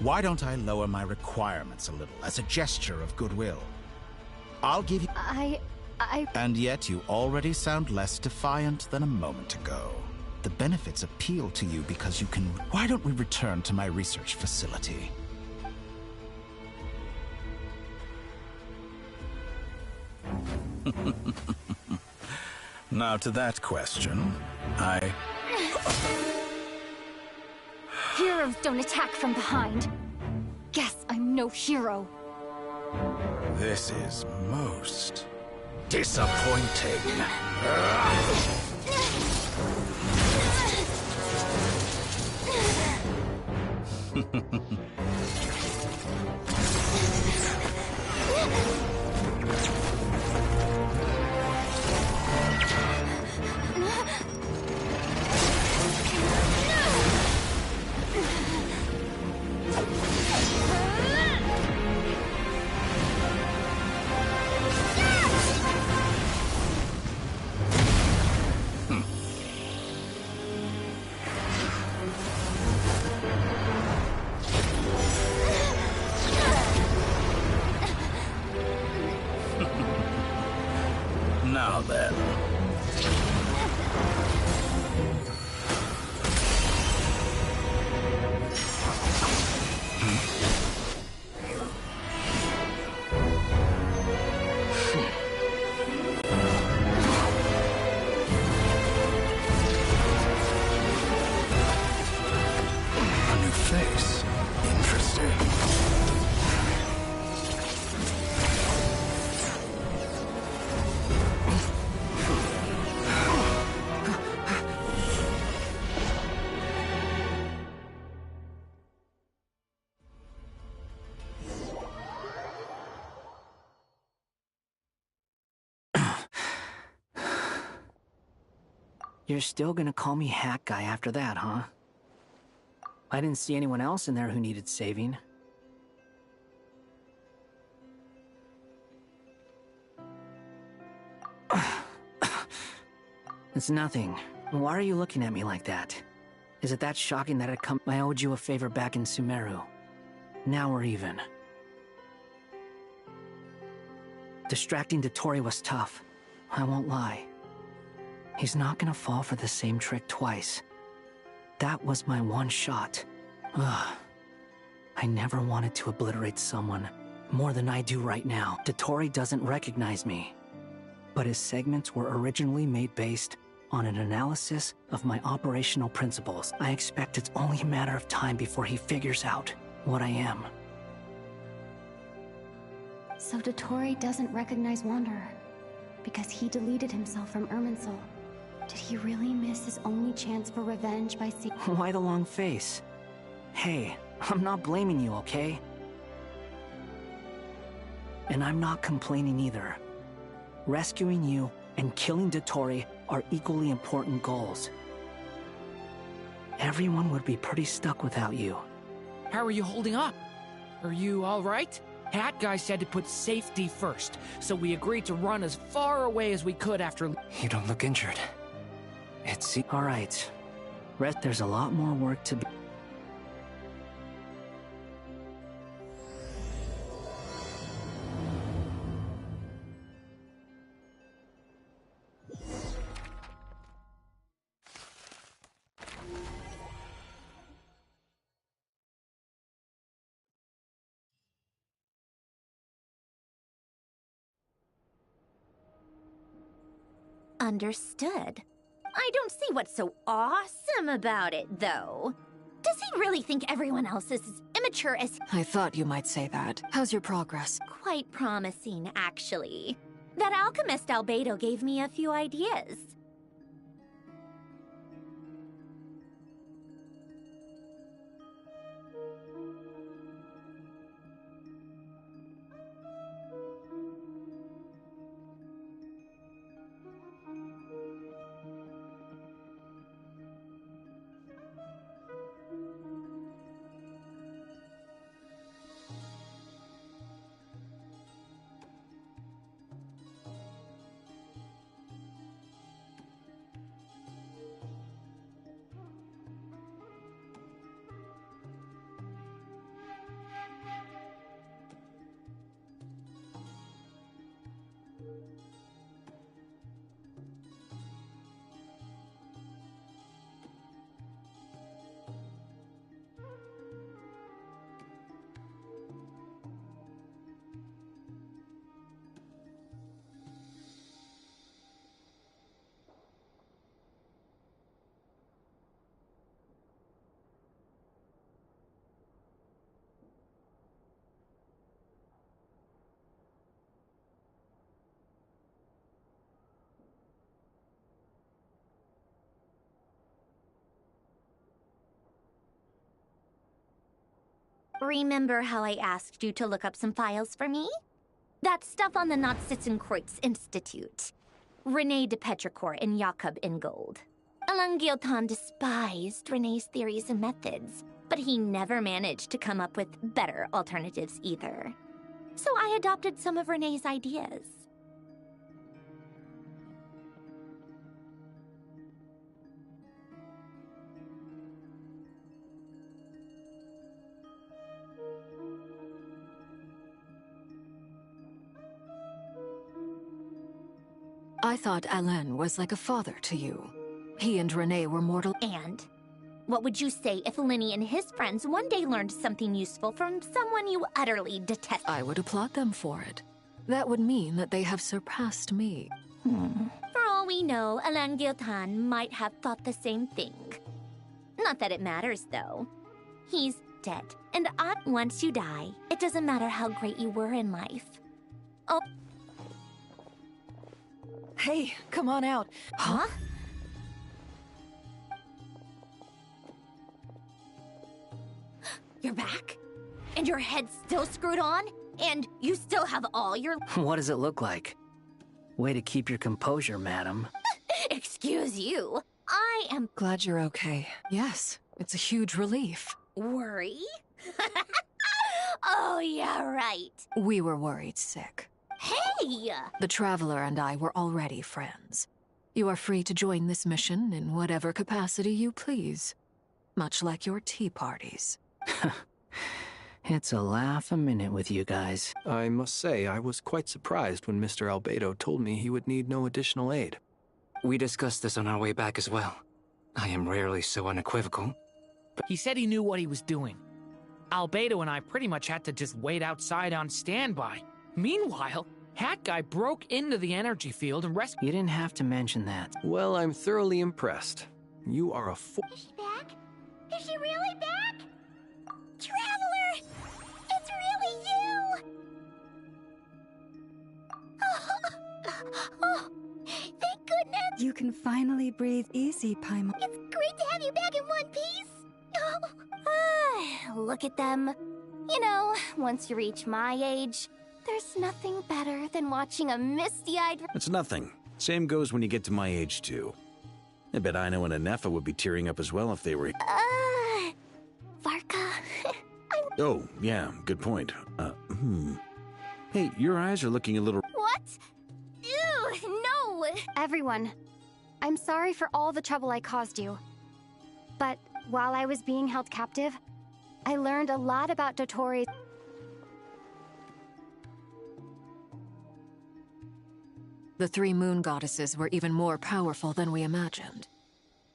Why don't I lower my requirements a little as a gesture of goodwill? I'll give you... And yet you already sound less defiant than a moment ago. The benefits appeal to you because you can... Why don't we return to my research facility? Now to that question, Heroes don't attack from behind. Guess I'm no hero. This is most disappointing. Now then. A new face. Interesting. You're still gonna call me Hat Guy after that, huh? I didn't see anyone else in there who needed saving. It's nothing. Why are you looking at me like that? Is it that shocking that I owed you a favor back in Sumeru? Now we're even. Distracting Dotori was tough. I won't lie. He's not gonna fall for the same trick twice. That was my one shot. Ugh. I never wanted to obliterate someone more than I do right now. Dotori doesn't recognize me. But his segments were originally made based on an analysis of my operational principles. I expect it's only a matter of time before he figures out what I am. So Dotori doesn't recognize Wanderer because he deleted himself from Irminsul. Did he really miss his only chance for revenge by seeing... Why the long face? Hey, I'm not blaming you, okay? And I'm not complaining either. Rescuing you and killing Dotori are equally important goals. Everyone would be pretty stuck without you. How are you holding up? Are you alright? Hat Guy said to put safety first, so we agreed to run as far away as we could after... You don't look injured. It's... Alright. There's a lot more work to be... Understood. I don't see what's so awesome about it, though. Does he really think everyone else is as immature as... I thought you might say that. How's your progress? Quite promising, actually. That alchemist Albedo gave me a few ideas. Remember how I asked you to look up some files for me? That stuff on the Nazistenkreuz Institute. René de Petrichor and Jakob Ingold. Alain Guillotin despised René's theories and methods, but he never managed to come up with better alternatives either. So I adopted some of René's ideas. I thought Alain was like a father to you. He and René were mortal. And? What would you say if Linny and his friends one day learned something useful from someone you utterly detest? I would applaud them for it. That would mean that they have surpassed me. For all we know, Alain Guillotin might have thought the same thing. Not that it matters, though. He's dead, and once you die, it doesn't matter how great you were in life. Oh. Hey, come on out. Huh? You're back? And your head's still screwed on? And you still have all your... What does it look like? Way to keep your composure, madam. Excuse you. I am... Glad you're okay. Yes, it's a huge relief. Worry? Oh, yeah, right. We were worried sick. Hey! The Traveler and I were already friends. You are free to join this mission in whatever capacity you please. Much like your tea parties. It's a laugh a minute with you guys. I must say, I was quite surprised when Mr. Albedo told me he would need no additional aid. We discussed this on our way back as well. I am rarely so unequivocal. He said he knew what he was doing. Albedo and I pretty much had to just wait outside on standby. Meanwhile, Hat Guy broke into the energy field and rescued... You didn't have to mention that. Well, I'm thoroughly impressed. You are a fool. Is she back? Is she really back? Traveler! It's really you! Oh, thank goodness! You can finally breathe easy, Paimon. It's great to have you back in one piece! Look at them. You know, once you reach my age, there's nothing better than watching a misty-eyed... It's nothing. Same goes when you get to my age, too. I bet Ino and Anefa would be tearing up as well if they were... Varka... Oh, yeah, good point. Hey, your eyes are looking a little... What? Ew, no! Everyone, I'm sorry for all the trouble I caused you. But while I was being held captive, I learned a lot about Dotori's... The three moon goddesses were even more powerful than we imagined.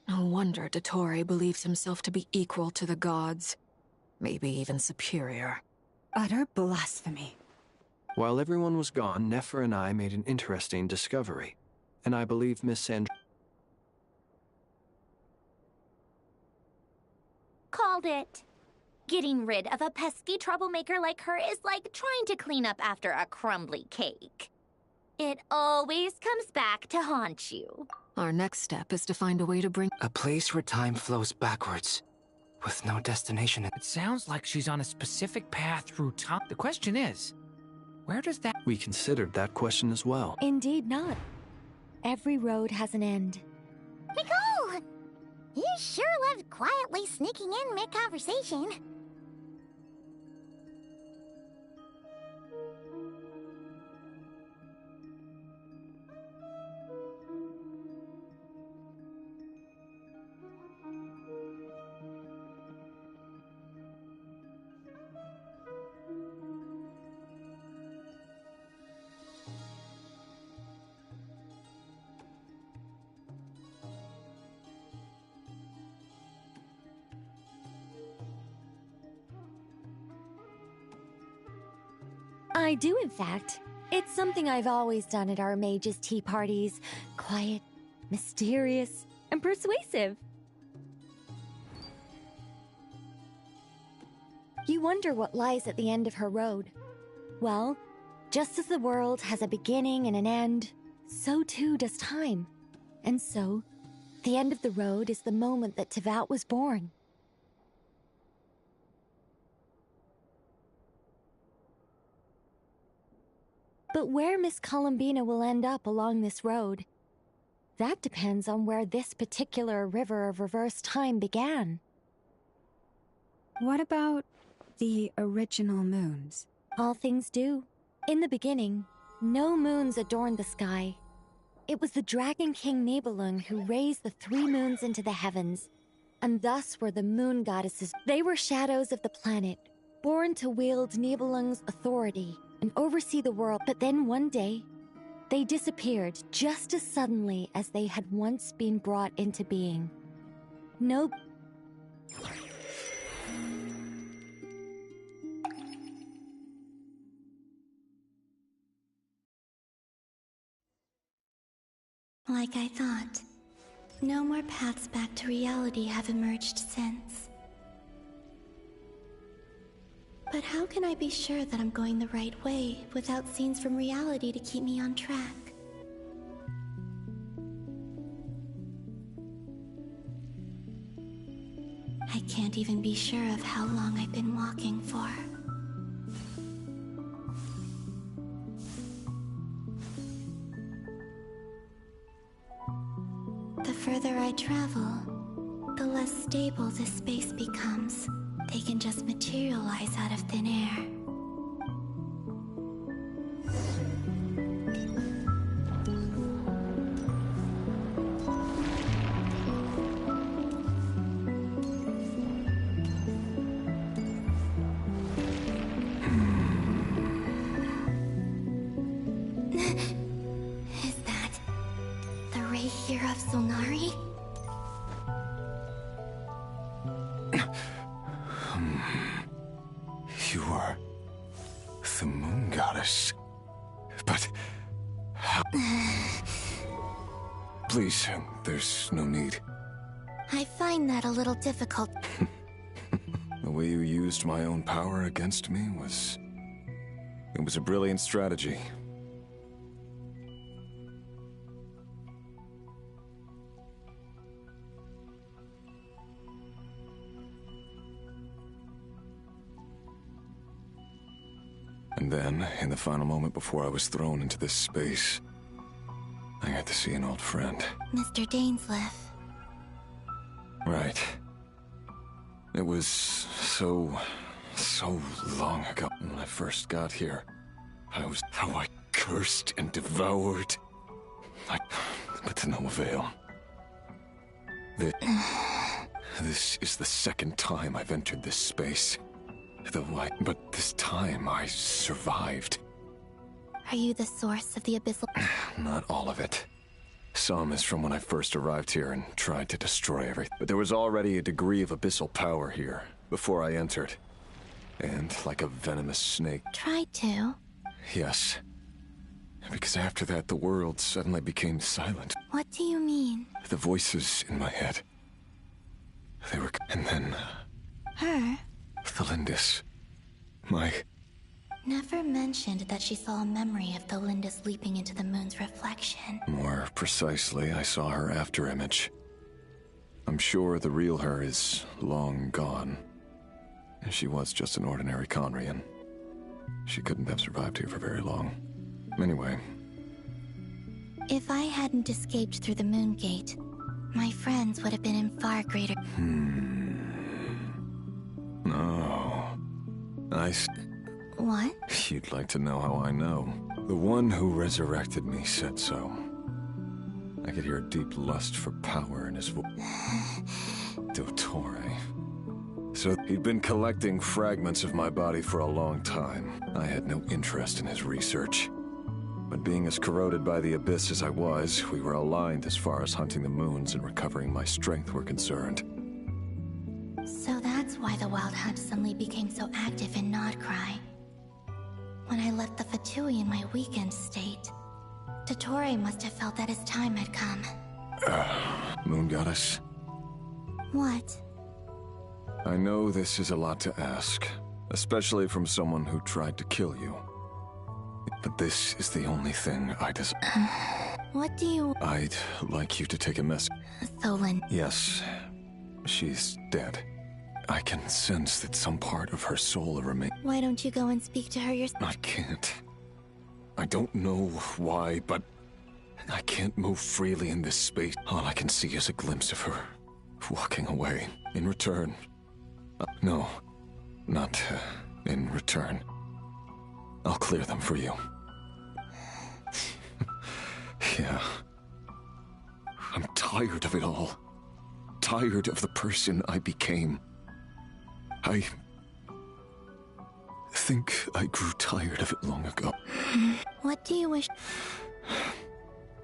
No wonder Dottore believes himself to be equal to the gods. Maybe even superior. Utter blasphemy. While everyone was gone, Nefer and I made an interesting discovery. And I believe Miss Sand... Called it. Getting rid of a pesky troublemaker like her is like trying to clean up after a crumbly cake. It always comes back to haunt you. Our next step is to find a way to bring... A place where time flows backwards, with no destination. It sounds like she's on a specific path through time. The question is, where does that... We considered that question as well. Indeed not. Every road has an end. Nicole! You sure loved quietly sneaking in mid-conversation. I do, in fact. It's something I've always done at our mages' tea parties. Quiet, mysterious, and persuasive. You wonder what lies at the end of her road. Well, just as the world has a beginning and an end, so too does time. And so, the end of the road is the moment that Tevat was born. But where Miss Columbina will end up along this road, that depends on where this particular river of reverse time began. What about the original moons? All things do. In the beginning, no moons adorned the sky. It was the Dragon King Nibelung who raised the 3 moons into the heavens, and thus were the moon goddesses. They were shadows of the planet, born to wield Nibelung's authority and oversee the world. But then one day, they disappeared just as suddenly as they had once been brought into being. No... Like I thought, no more paths back to reality have emerged since. But how can I be sure that I'm going the right way without scenes from reality to keep me on track? I can't even be sure of how long I've been walking for. The further I travel, the less stable this space becomes. They can just materialize out of thin air. Is that the ray here of Solnari? You are the moon goddess. But how? Please, there's no need. I find that a little difficult. The way you used my own power against me was... It was a brilliant strategy. And then, in the final moment before I was thrown into this space, I got to see an old friend. Mr. Dainsleif. Right. It was so long ago when I first got here. How I cursed and devoured. But to no avail. This is the second time I've entered this space. But this time I survived. Are you the source of the abyssal? Not all of it. Some is from when I first arrived here and tried to destroy everything. But there was already a degree of abyssal power here before I entered. And like a venomous snake. Tried to? Yes. Because after that, the world suddenly became silent. What do you mean? The voices in my head. They were... And then... Her? Thelindis. Never mentioned that she saw a memory of Thelindis leaping into the moon's reflection. More precisely, I saw her afterimage. I'm sure the real her is long gone. She was just an ordinary Conrian. She couldn't have survived here for very long. Anyway. If I hadn't escaped through the moon gate, my friends would have been in far greater... No. What? You'd like to know how I know. The one who resurrected me said so. I could hear a deep lust for power in his voice. Dottore. So he'd been collecting fragments of my body for a long time. I had no interest in his research. But being as corroded by the abyss as I was, we were aligned as far as hunting the moons and recovering my strength were concerned. So that's why the Wild Hunt suddenly became so active in Nodcry. When I left the Fatui in my weakened state, Dottore must have felt that his time had come. Moon Goddess? What? I know this is a lot to ask, especially from someone who tried to kill you. But this is the only thing I desire. What do you... I'd like you to take a message. Tholen. Yes, she's dead. I can sense that some part of her soul remains. Why don't you go and speak to her yourself? I can't. I don't know why, but I can't move freely in this space. All I can see is a glimpse of her, walking away. In return... no, not in return. I'll clear them for you. Yeah. I'm tired of it all. Tired of the person I became. I think I grew tired of it long ago. What do you wish?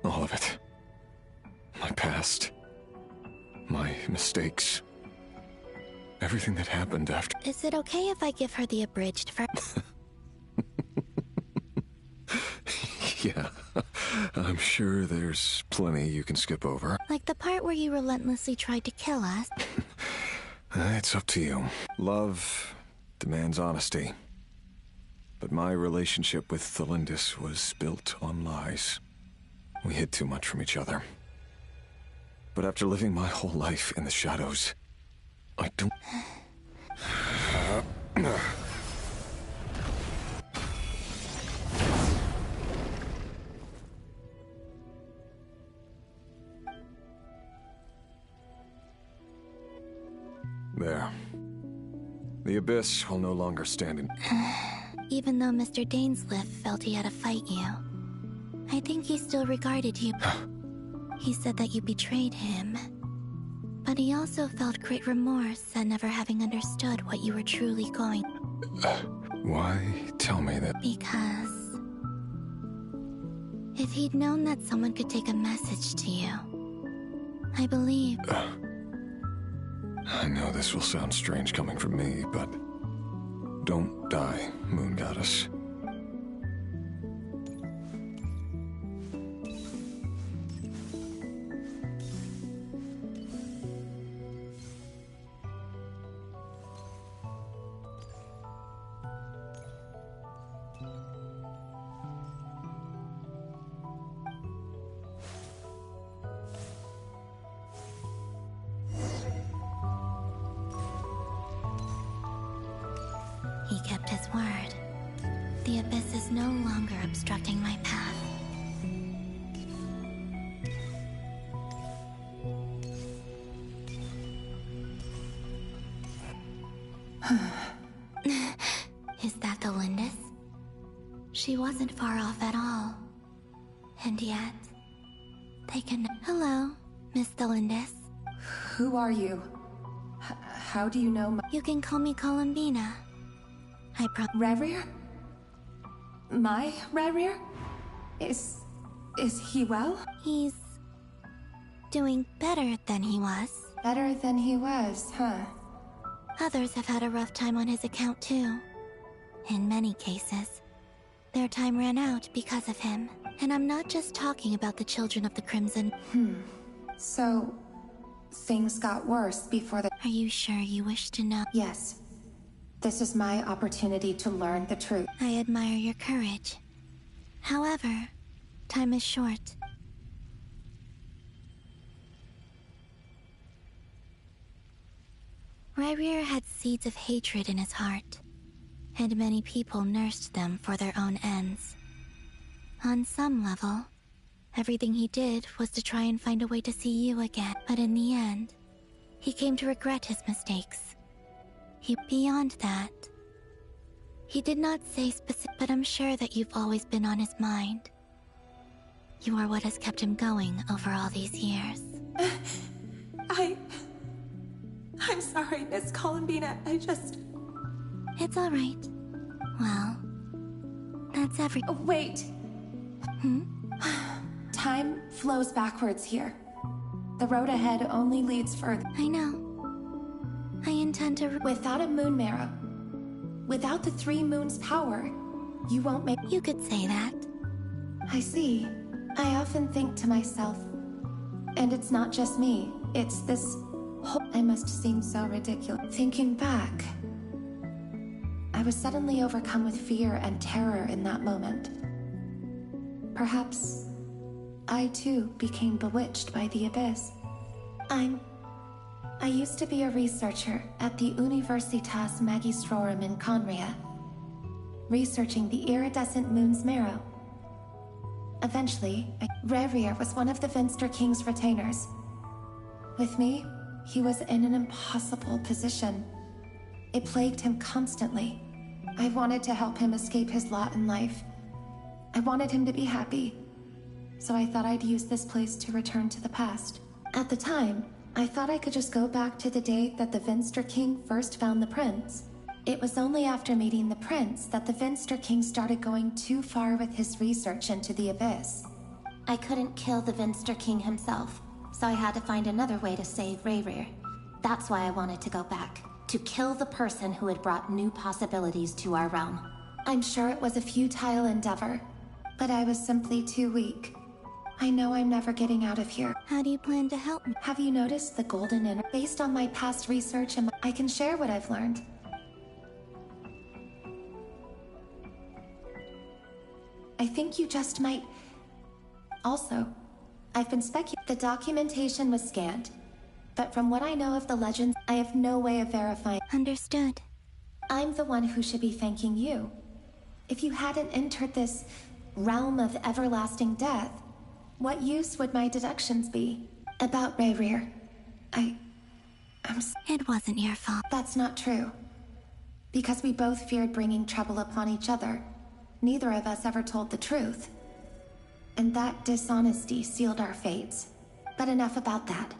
All of it. My past. My mistakes. Everything that happened after. Is it okay if I give her the abridged version? Yeah. I'm sure there's plenty you can skip over. Like the part where you relentlessly tried to kill us? It's up to you. Love demands honesty. But my relationship with Thelindis was built on lies. We hid too much from each other. But after living my whole life in the shadows, I don't... There. The Abyss will no longer stand in... Even though Mr. Dainsleif felt he had to fight you, I think he still regarded you. He said that you betrayed him. But he also felt great remorse at never having understood what you were truly going... Why tell me that? Because... if he'd known that someone could take a message to you, I believe... I know this will sound strange coming from me, but... don't die, Moon Goddess. He kept his word. The Abyss is no longer obstructing my path. Is that the Lindis? She wasn't far off at all. And yet, they can... Hello, Miss Thelindis. Who are you? How do you know my... You can call me Columbina. Rerir? My Rerir? Is he well? He's... doing better than he was. Better than he was, huh? Others have had a rough time on his account too. In many cases, their time ran out because of him. And I'm not just talking about the children of the Crimson. So, things got worse before the... Are you sure you wish to know? Yes. This is my opportunity to learn the truth. I admire your courage. However, time is short. Rerir had seeds of hatred in his heart, and many people nursed them for their own ends. On some level, everything he did was to try and find a way to see you again, but in the end, he came to regret his mistakes. Beyond that, he did not say specific, but I'm sure that you've always been on his mind. You are what has kept him going over all these years. I'm sorry, Miss Columbina. It's all right. Well, that's Oh, wait. Time flows backwards here. The road ahead only leads further. I know. I intend to... Without a moon marrow, without the 3 moons' power, you won't make... You could say that. I see. I often think to myself, and it's not just me, it's this whole... I must seem so ridiculous. Thinking back, I was suddenly overcome with fear and terror in that moment. Perhaps I too became bewitched by the Abyss. I used to be a researcher at the Universitas Magistrorum in Conria, researching the iridescent moon's marrow. Eventually, Rerir was one of the Vinster King's retainers. With me, he was in an impossible position. It plagued him constantly. I wanted to help him escape his lot in life. I wanted him to be happy. So I thought I'd use this place to return to the past. At the time, I thought I could just go back to the day that the Vinster King first found the prince. It was only after meeting the prince that the Vinster King started going too far with his research into the abyss. I couldn't kill the Vinster King himself, so I had to find another way to save Rerir. That's why I wanted to go back, to kill the person who had brought new possibilities to our realm. I'm sure it was a futile endeavor, but I was simply too weak. I know I'm never getting out of here. How do you plan to help me? Have you noticed the golden inner? Based on my past research, I can share what I've learned. I think you just might... Also, I've been the documentation was scanned, but from what I know of the legends, I have no way of verifying. Understood. I'm the one who should be thanking you. If you hadn't entered this realm of everlasting death, what use would my deductions be? About Rerir, It wasn't your fault. That's not true. Because we both feared bringing trouble upon each other. Neither of us ever told the truth. And that dishonesty sealed our fates. But enough about that.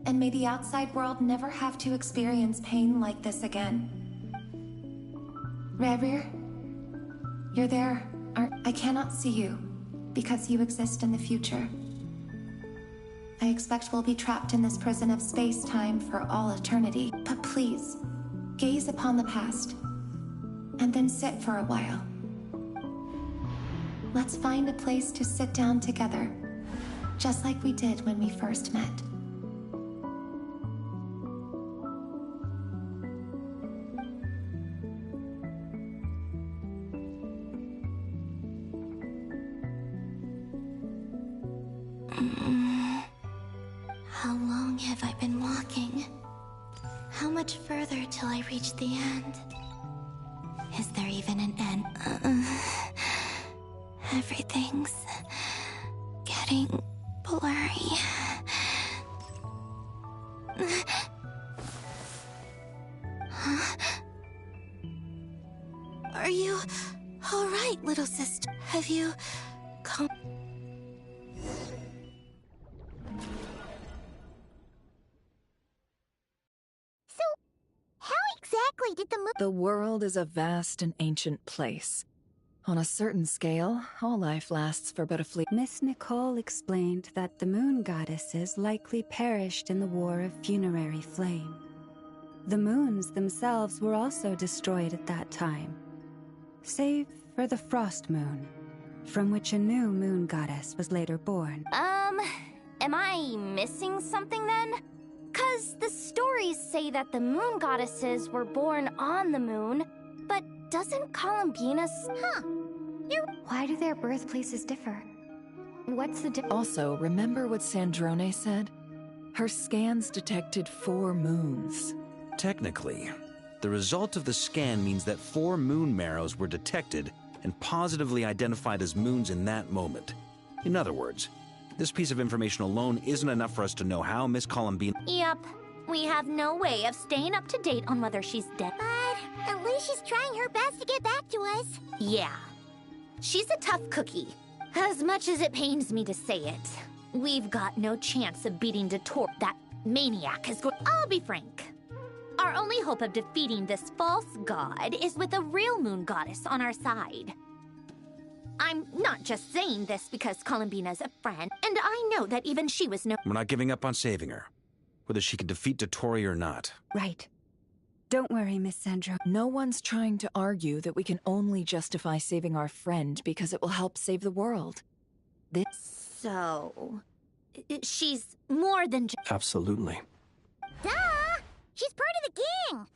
And may the outside world never have to experience pain like this again. Rerir, you're there, I cannot see you, because you exist in the future. I expect we'll be trapped in this prison of space-time for all eternity. But please, gaze upon the past, and then sit for a while. Let's find a place to sit down together, just like we did when we first met. How long have I been walking? How much further till I reach the end? Is there even an end? Everything's getting blurry. Huh? Are you all right, little sister? Have you come? Exactly did The world is a vast and ancient place. On a certain scale, all life lasts for but a fleet. Miss Nicole explained that the moon goddesses likely perished in the War of Funerary Flame. The moons themselves were also destroyed at that time, save for the Frost Moon, from which a new moon goddess was later born. Am I missing something then? 'Cause the stories say that the moon goddesses were born on the moon, but doesn't Columbina's... Why do their birthplaces differ? What's the difference? Also, remember what Sandrone said? Her scans detected 4 moons. Technically, the result of the scan means that 4 moon marrows were detected and positively identified as moons in that moment. In other words, this piece of information alone isn't enough for us to know how Miss Columbine... Yep. We have no way of staying up to date on whether she's dead. But at least she's trying her best to get back to us. Yeah. She's a tough cookie. As much as it pains me to say it, we've got no chance of beating Dator. That maniac is going... I'll be frank. Our only hope of defeating this false god is with a real moon goddess on our side. I'm not just saying this because Columbina's a friend, and I know that even she was no... We're not giving up on saving her, whether she can defeat Datori or not. Right. Don't worry, Miss Sandra. No one's trying to argue that we can only justify saving our friend because it will help save the world. So... she's more than just... Absolutely. Duh! She's part of the gang!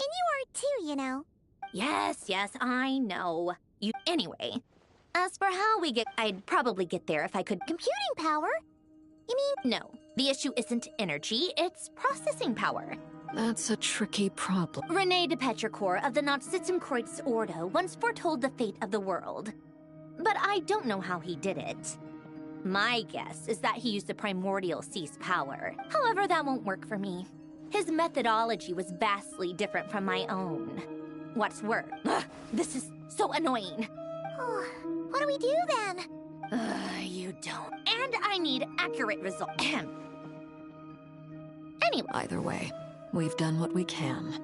And you are too, you know. Yes, I know. Anyway, as for how we get... I'd probably get there if I could... Computing power? You mean... No, The issue isn't energy, it's processing power. That's a tricky problem. René de Petrichor of the Nautzitzumkreuz Ordo once foretold the fate of the world. But I don't know how he did it. My guess is that he used the primordial sea's power. However, that won't work for me. His methodology was vastly different from my own. What's worse, this is so annoying. What do we do then? You don't. And I need accurate results. Anyway. Either way, we've done what we can.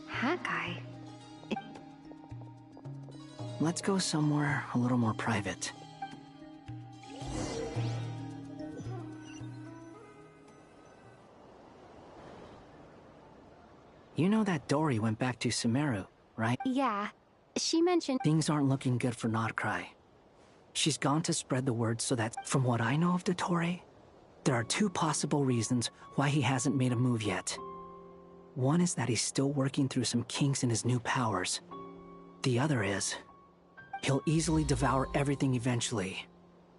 Hawkeye? Let's go somewhere a little more private. You know that Dory went back to Sumeru, right? Yeah. She mentioned... Things aren't looking good for Notcry. She's gone to spread the word so that, from what I know of Dottore, there are two possible reasons why he hasn't made a move yet. One is that he's still working through some kinks in his new powers. The other is, he'll easily devour everything eventually.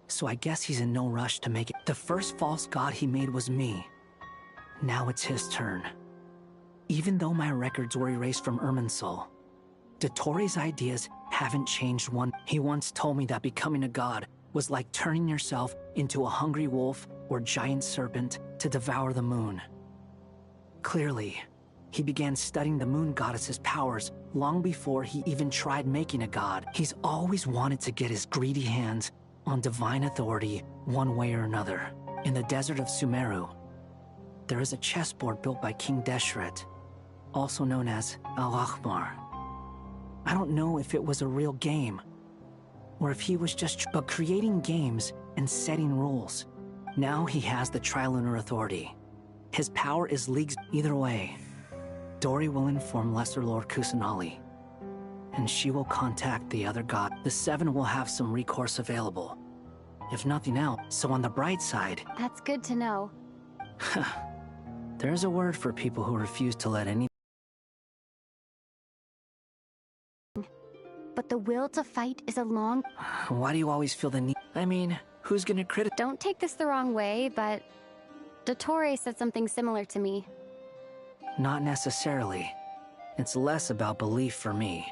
So I guess he's in no rush to make it. The first false god he made was me. Now it's his turn. Even though my records were erased from Irminsul, Dottore's ideas haven't changed one. He once told me that becoming a god was like turning yourself into a hungry wolf or giant serpent to devour the moon. Clearly, he began studying the moon goddess's powers long before he even tried making a god. He's always wanted to get his greedy hands on divine authority one way or another. In the desert of Sumeru, there is a chessboard built by King Deshret, also known as Al-Akhmar. I don't know if it was a real game, or if he was just but creating games and setting rules. Now he has the Trilunar Authority. His power is leagues either way. Dory will inform Lesser Lord Kusanali, and she will contact the other god. The Seven will have some recourse available, if nothing else. So on the bright side... That's good to know. There's a word for people who refuse to let any... But the will to fight is a long... Why do you always feel the need? I mean, who's gonna criticize? Don't take this the wrong way, but... Dottore said something similar to me. Not necessarily. It's less about belief for me.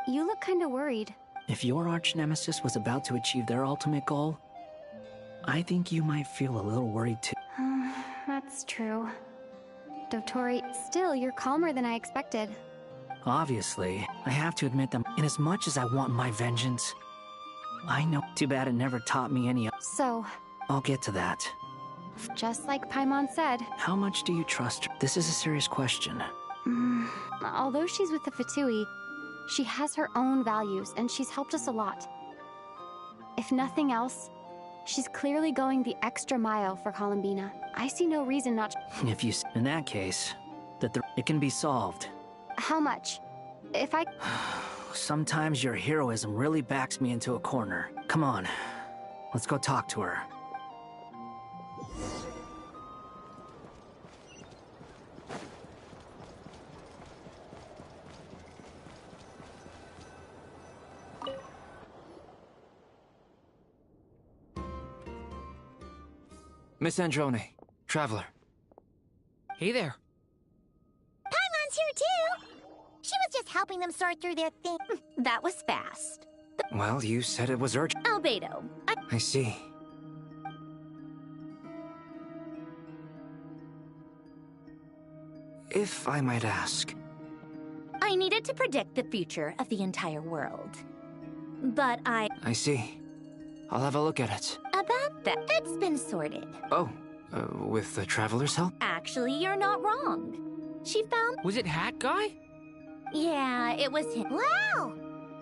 You look kinda worried. If your arch-nemesis was about to achieve their ultimate goal, I think you might feel a little worried too. That's true. Dottore, still, you're calmer than I expected. Obviously, I have to admit that inasmuch as I want my vengeance, I know. Too bad it never taught me any. So... I'll get to that. Just like Paimon said. How much do you trust her? This is a serious question. Although she's with the Fatui, she has her own values, and she's helped us a lot. If nothing else, she's clearly going the extra mile for Columbina. I see no reason not to. If you... In that case, it can be solved. How much? If I... Sometimes your heroism really backs me into a corner. Come on, let's go talk to her. Miss Androne, Traveler. Hey there. Paimon's here too! She was just helping them sort through their thing. That was fast. Well, you said it was urgent. Albedo, I see. If I might ask. I needed to predict the future of the entire world. But I see. I'll have a look at it. About that, it's been sorted. Oh, with the Traveler's help? Actually, you're not wrong. She found... Was it Hat Guy? Yeah, it was him. Wow!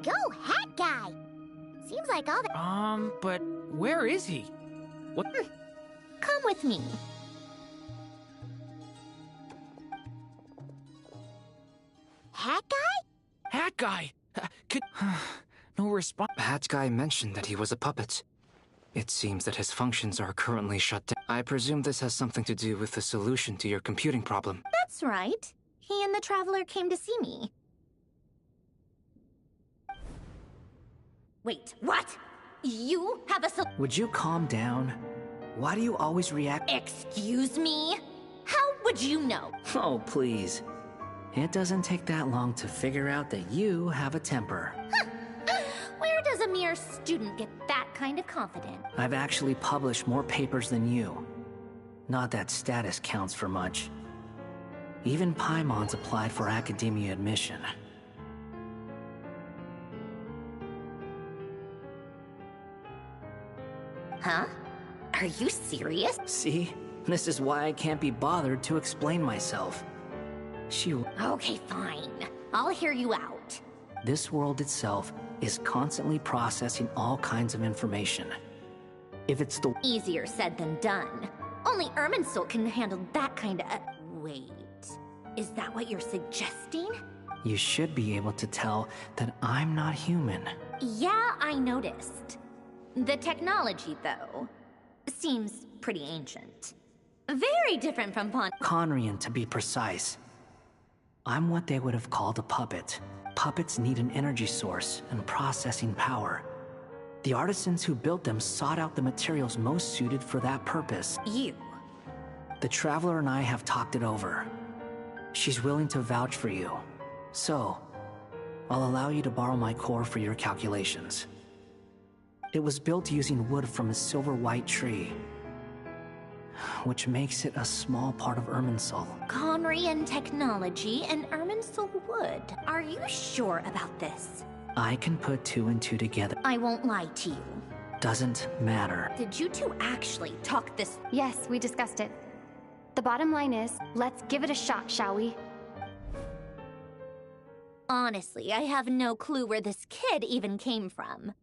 Go, Hat Guy! Seems like all the... But where is he? What? Come with me. Hat Guy? Hat Guy! Could... No response. Hat Guy mentioned that he was a puppet. It seems that his functions are currently shut down. I presume this has something to do with the solution to your computing problem. That's right. He and the Traveler came to see me. Wait, what? You have a Would you calm down? Why do you always react? Excuse me? How would you know? Oh, please. It doesn't take that long to figure out that you have a temper. Where does a mere student get that kind of confidence? I've actually published more papers than you. Not that status counts for much. Even Paimon's applied for academia admission. Huh? Are you serious? See? This is why I can't be bothered to explain myself. Okay, fine. I'll hear you out. This world itself is constantly processing all kinds of information. If it's the... Easier said than done. Only Irminsul can handle that kind of... Wait. Is that what you're suggesting? You should be able to tell that I'm not human. Yeah, I noticed. The technology, though, seems pretty ancient. Very different from Conrian, to be precise. I'm what they would have called a puppet. Puppets need an energy source and processing power. The artisans who built them sought out the materials most suited for that purpose. You. The Traveler and I have talked it over. She's willing to vouch for you. So, I'll allow you to borrow my core for your calculations. It was built using wood from a silver white tree, which makes it a small part of Irminsul. Conrian technology and Irminsul wood. Are you sure about this? I can put 2 and 2 together. I won't lie to you. Doesn't matter. Did you two actually talk this? Yes, we discussed it. The bottom line is, let's give it a shot, shall we? Honestly, I have no clue where this kid even came from.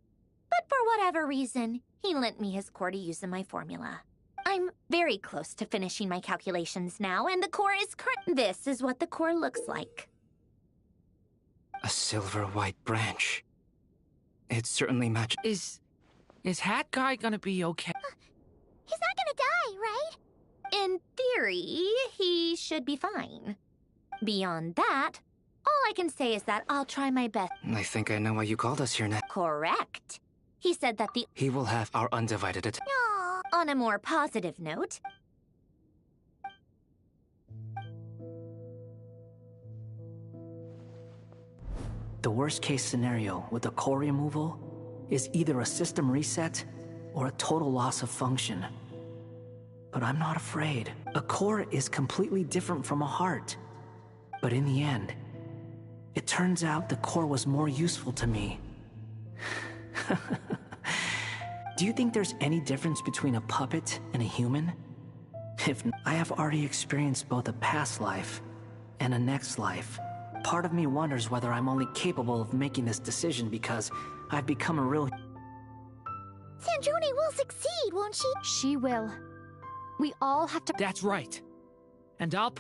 But for whatever reason, he lent me his core to use in my formula. I'm very close to finishing my calculations now, and the core is correct. This is what the core looks like. A silver white branch. It certainly matches. Is Hat Guy gonna be okay? He's not gonna die, right? In theory, he should be fine. Beyond that, all I can say is that I'll try my best. I think I know why you called us here now. Correct. He said that He will have our undivided attention. On a more positive note, The worst case scenario with the core removal is either a system reset or a total loss of function. But I'm not afraid. A core is completely different from a heart. But in the end, it turns out the core was more useful to me. Do you think there's any difference between a puppet and a human? I have already experienced both a past life and a next life. Part of me wonders whether I'm only capable of making this decision because I've become a real... Sandrone will succeed, won't she? She will. We all have to... That's right. And I'll...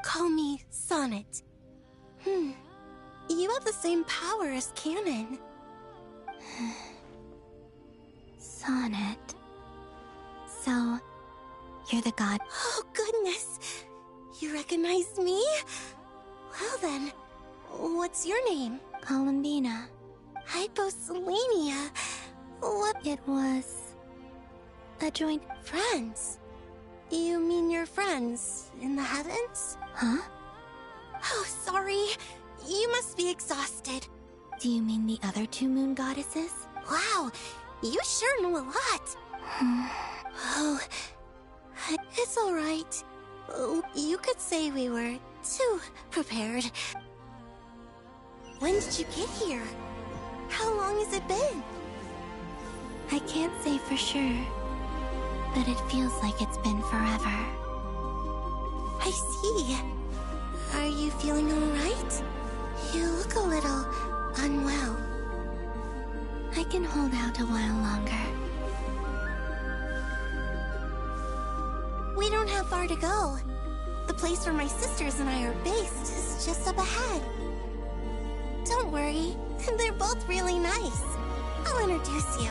Call me Sonnet. You have the same power as Canon. Sonnet. So, you're the god. Oh, goodness. You recognize me? Well then, what's your name? Columbina. Hyposelenia. What? It was... a joint... Friends? You mean your friends in the heavens? Huh? Oh, sorry. You must be exhausted. Do you mean the other 2 moon goddesses? Wow, you sure know a lot. Oh, it's all right. You could say we were too prepared. When did you get here? How long has it been? I can't say for sure, but it feels like it's been forever. I see. Are you feeling all right? You look a little unwell. I can hold out a while longer. We don't have far to go. The place where my sisters and I are based is just up ahead. Don't worry, they're both really nice. I'll introduce you.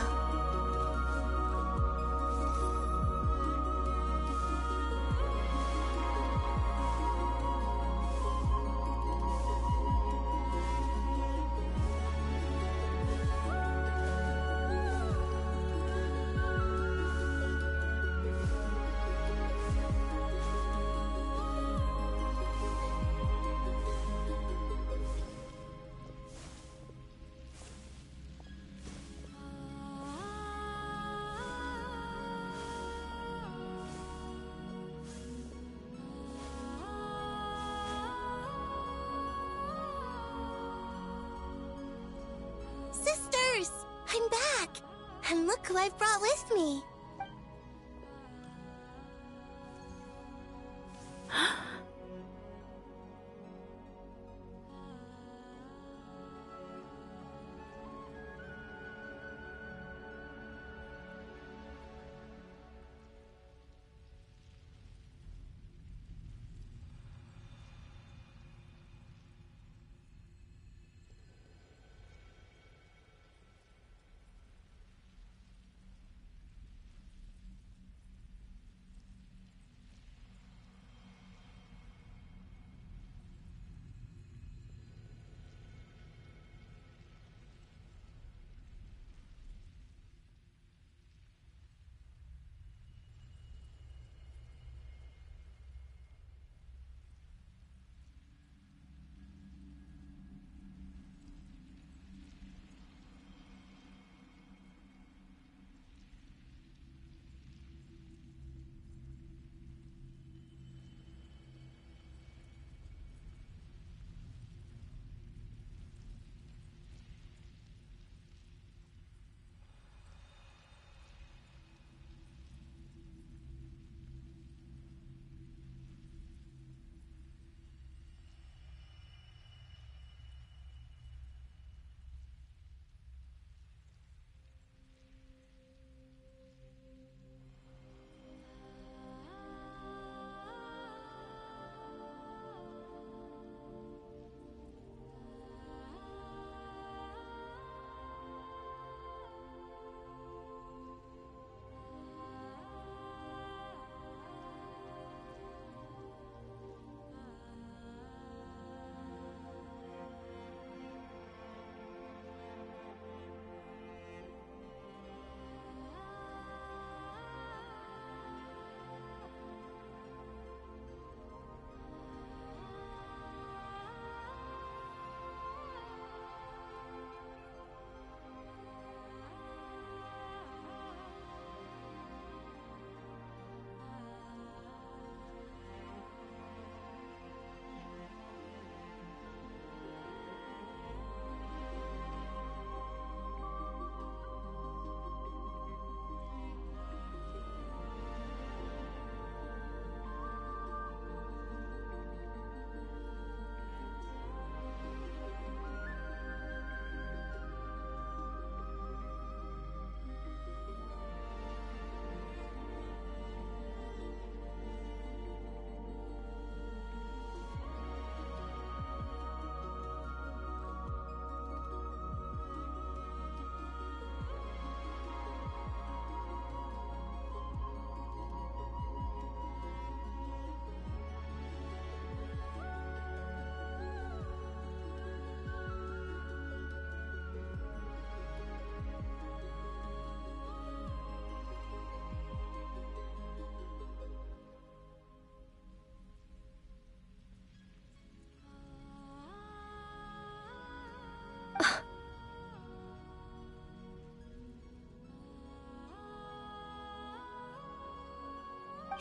Sisters! I'm back! And look who I've brought with me!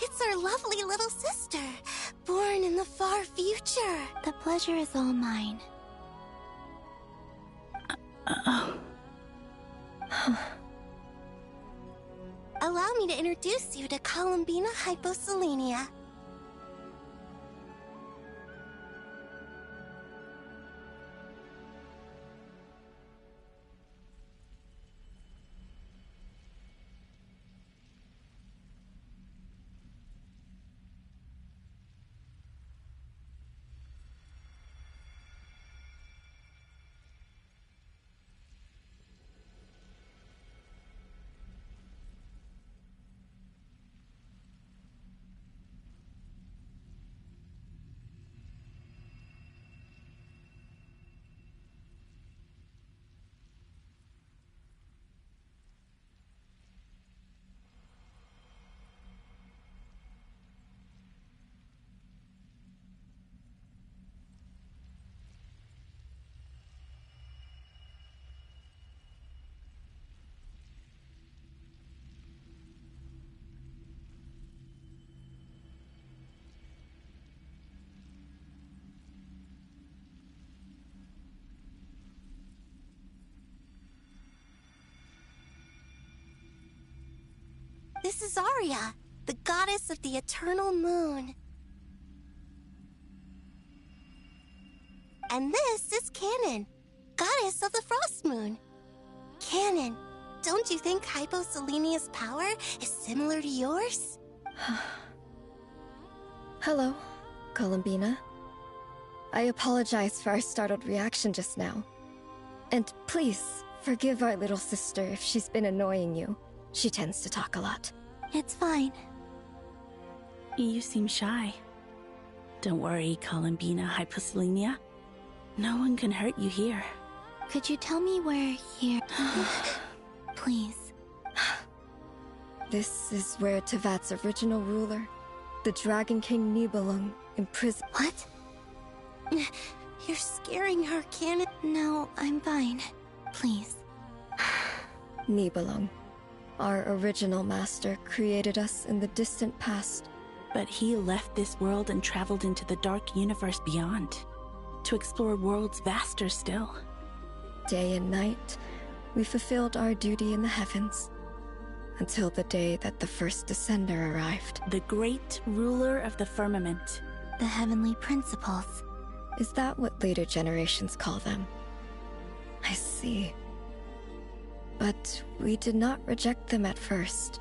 It's our lovely little sister, born in the far future. The pleasure is all mine. Allow me to introduce you to Columbina hyposelenia. This is Arya, the goddess of the eternal moon. And this is Canon, goddess of the frost moon. Canon, don't you think Hyposelenia's power is similar to yours? Hello, Columbina. I apologize for our startled reaction just now. And please, forgive our little sister if she's been annoying you. She tends to talk a lot. It's fine. You seem shy. Don't worry, Columbina Hyposelenia. No one can hurt you here. Could you tell me where here... Please. This is where Tevat's original ruler, the Dragon King Nibelung, imprisoned. What? You're scaring her, Canon. No, I'm fine. Please. Nibelung, our original master, created us in the distant past. But he left this world and traveled into the dark universe beyond, to explore worlds vaster still. Day and night, we fulfilled our duty in the heavens, until the day that the first Descender arrived. The great ruler of the firmament. The heavenly principles. Is that what later generations call them? I see. But we did not reject them at first,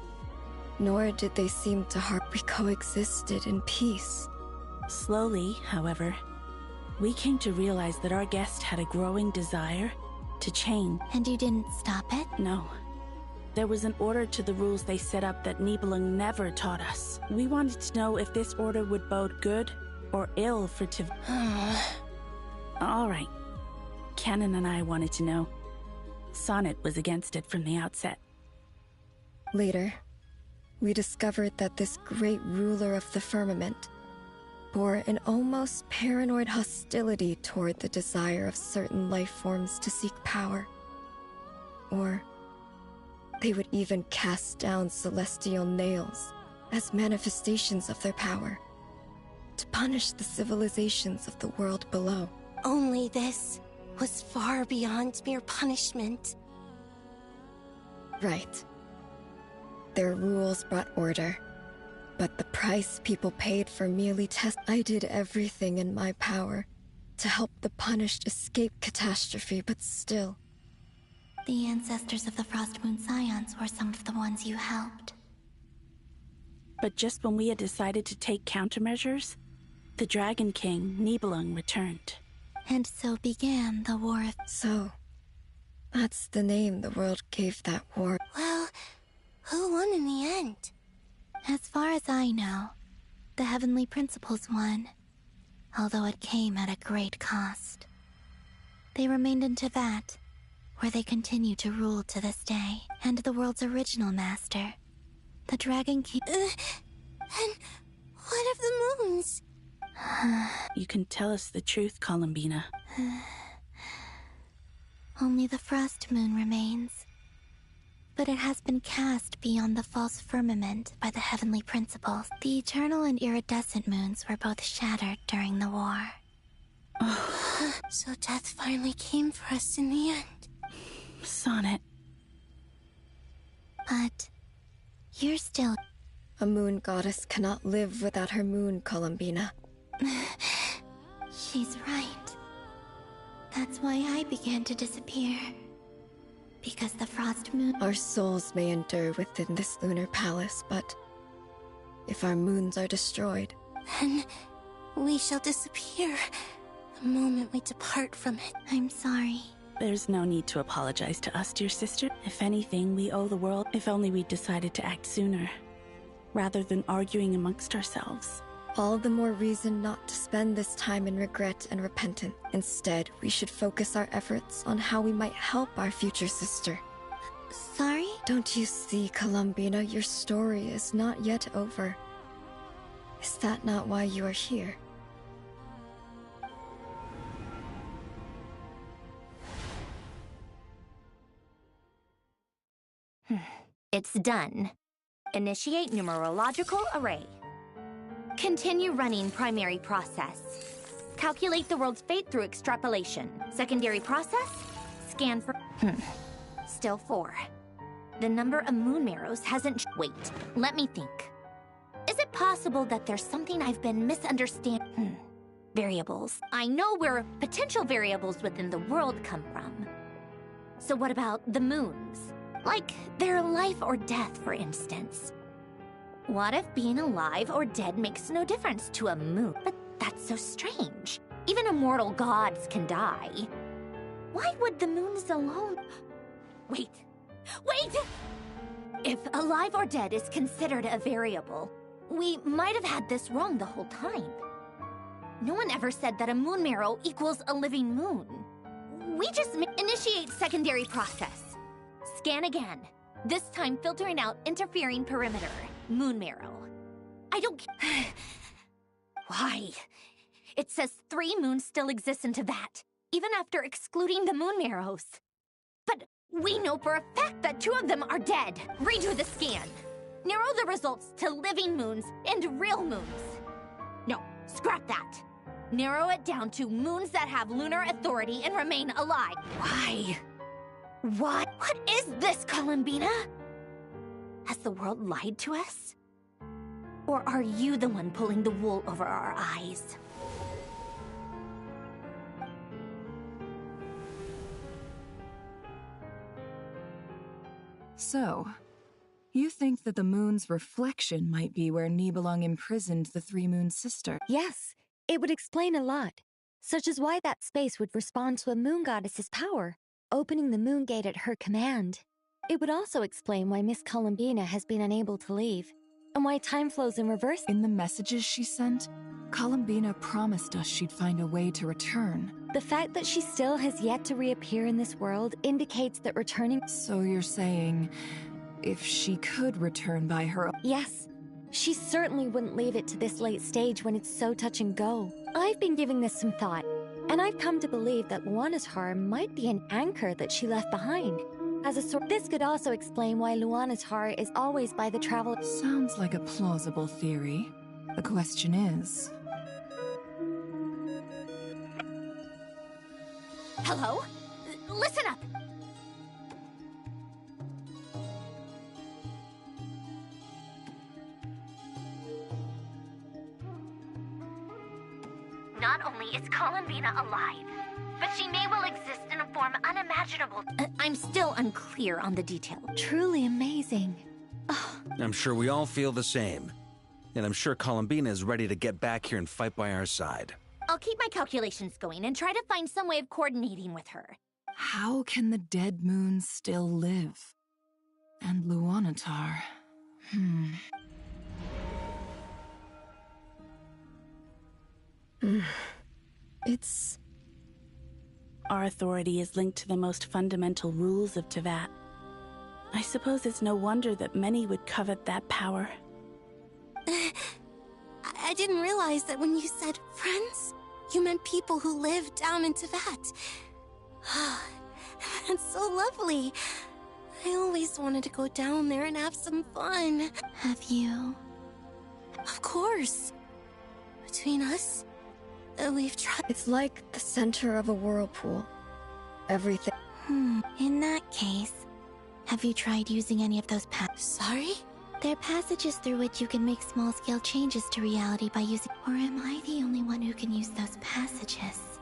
nor did they seem to harp. We coexisted in peace. Slowly, however, we came to realize that our guest had a growing desire to change. And you didn't stop it? No. There was an order to the rules they set up that Nibelung never taught us. We wanted to know if this order would bode good or ill for Tiv. All right. Canon and I wanted to know. Sonnet was against it from the outset. Later, we discovered that this great ruler of the firmament bore an almost paranoid hostility toward the desire of certain life forms to seek power. Or they would even cast down celestial nails as manifestations of their power, to punish the civilizations of the world below. Only this was far beyond mere punishment. Right. Their rules brought order, but the price people paid for merely test. I did everything in my power to help the punished escape catastrophe, but still. The ancestors of the Frost Moon Scions were some of the ones you helped. But just when we had decided to take countermeasures, the Dragon King, Nibelung, returned. And so began the War of... So, that's the name the world gave that war. Well, who won in the end? As far as I know, the Heavenly Principles won, although it came at a great cost. They remained in Tevat, where they continue to rule to this day, and the world's original master, the Dragon King... And what of the moons? You can tell us the truth, Columbina. Only the Frost Moon remains. But it has been cast beyond the false firmament by the Heavenly Principles. The eternal and iridescent moons were both shattered during the war. So death finally came for us in the end. Sonnet. But you're still... A moon goddess cannot live without her moon, Columbina. She's right. That's why I began to disappear. Because the Frost Moon... Our souls may endure within this lunar palace, but if our moons are destroyed... Then we shall disappear the moment we depart from it. I'm sorry. There's no need to apologize to us, dear sister. If anything, we owe the world. If only we decided to act sooner, rather than arguing amongst ourselves. All the more reason not to spend this time in regret and repentance. Instead, we should focus our efforts on how we might help our future sister. Sorry? Don't you see, Columbina, your story is not yet over. Is that not why you are here? It's done. Initiate numerological array. Continue running primary process. Calculate the world's fate through extrapolation. Secondary process, scan for... Still 4. The number of moon marrows hasn't... Wait, let me think. Is it possible that there's something I've been misunderstanding? Variables. I know where potential variables within the world come from. So what about the moons? Like their life or death, for instance. What if being alive or dead makes no difference to a moon? But that's so strange. Even immortal gods can die. Why would the moons alone... Wait! If alive or dead is considered a variable, we might have had this wrong the whole time. No one ever said that a moon marrow equals a living moon. We just initiate secondary process. Scan again. This time filtering out interfering perimeter. Moon marrow. I don't... Why? It says 3 moons still exist in Tevat, even after excluding the moon marrows. But we know for a fact that 2 of them are dead. Redo the scan. Narrow the results to living moons and real moons. No, scrap that. Narrow it down to moons that have lunar authority and remain alive. Why? What is this, Columbina? Has the world lied to us? Or are you the one pulling the wool over our eyes? So, you think that the moon's reflection might be where Nibelung imprisoned the Three Moon Sister? Yes, it would explain a lot, such as why that space would respond to a moon goddess's power, opening the moon gate at her command. It would also explain why Miss Columbina has been unable to leave, and why time flows in reverse. In the messages she sent, Columbina promised us she'd find a way to return. The fact that she still has yet to reappear in this world indicates that returning... So you're saying, if she could return by her... Yes. She certainly wouldn't leave it to this late stage when it's so touch and go. I've been giving this some thought, and I've come to believe that Luanatar might be an anchor that she left behind. As a sort, this could also explain why Luanatar is always by the traveler. Sounds like a plausible theory. The question is... Hello? Listen up! Not only is Columbina alive, but she may well exist in a form unimaginable. I'm still unclear on the detail. Truly amazing. I'm sure we all feel the same. And I'm sure Columbina is ready to get back here and fight by our side. I'll keep my calculations going and try to find some way of coordinating with her. How can the dead moon still live? And Luanatar... It's... Our authority is linked to the most fundamental rules of Tevat. I suppose it's no wonder that many would covet that power. I didn't realize that when you said friends, you meant people who live down in Tevat. That's so lovely. I always wanted to go down there and have some fun. Have you? Of course. Between us, we've tried. It's like the center of a whirlpool. Everything... In that case, have you tried using any of those Sorry? They're passages through which you can make small-scale changes to reality by using... Or am I the only one who can use those passages?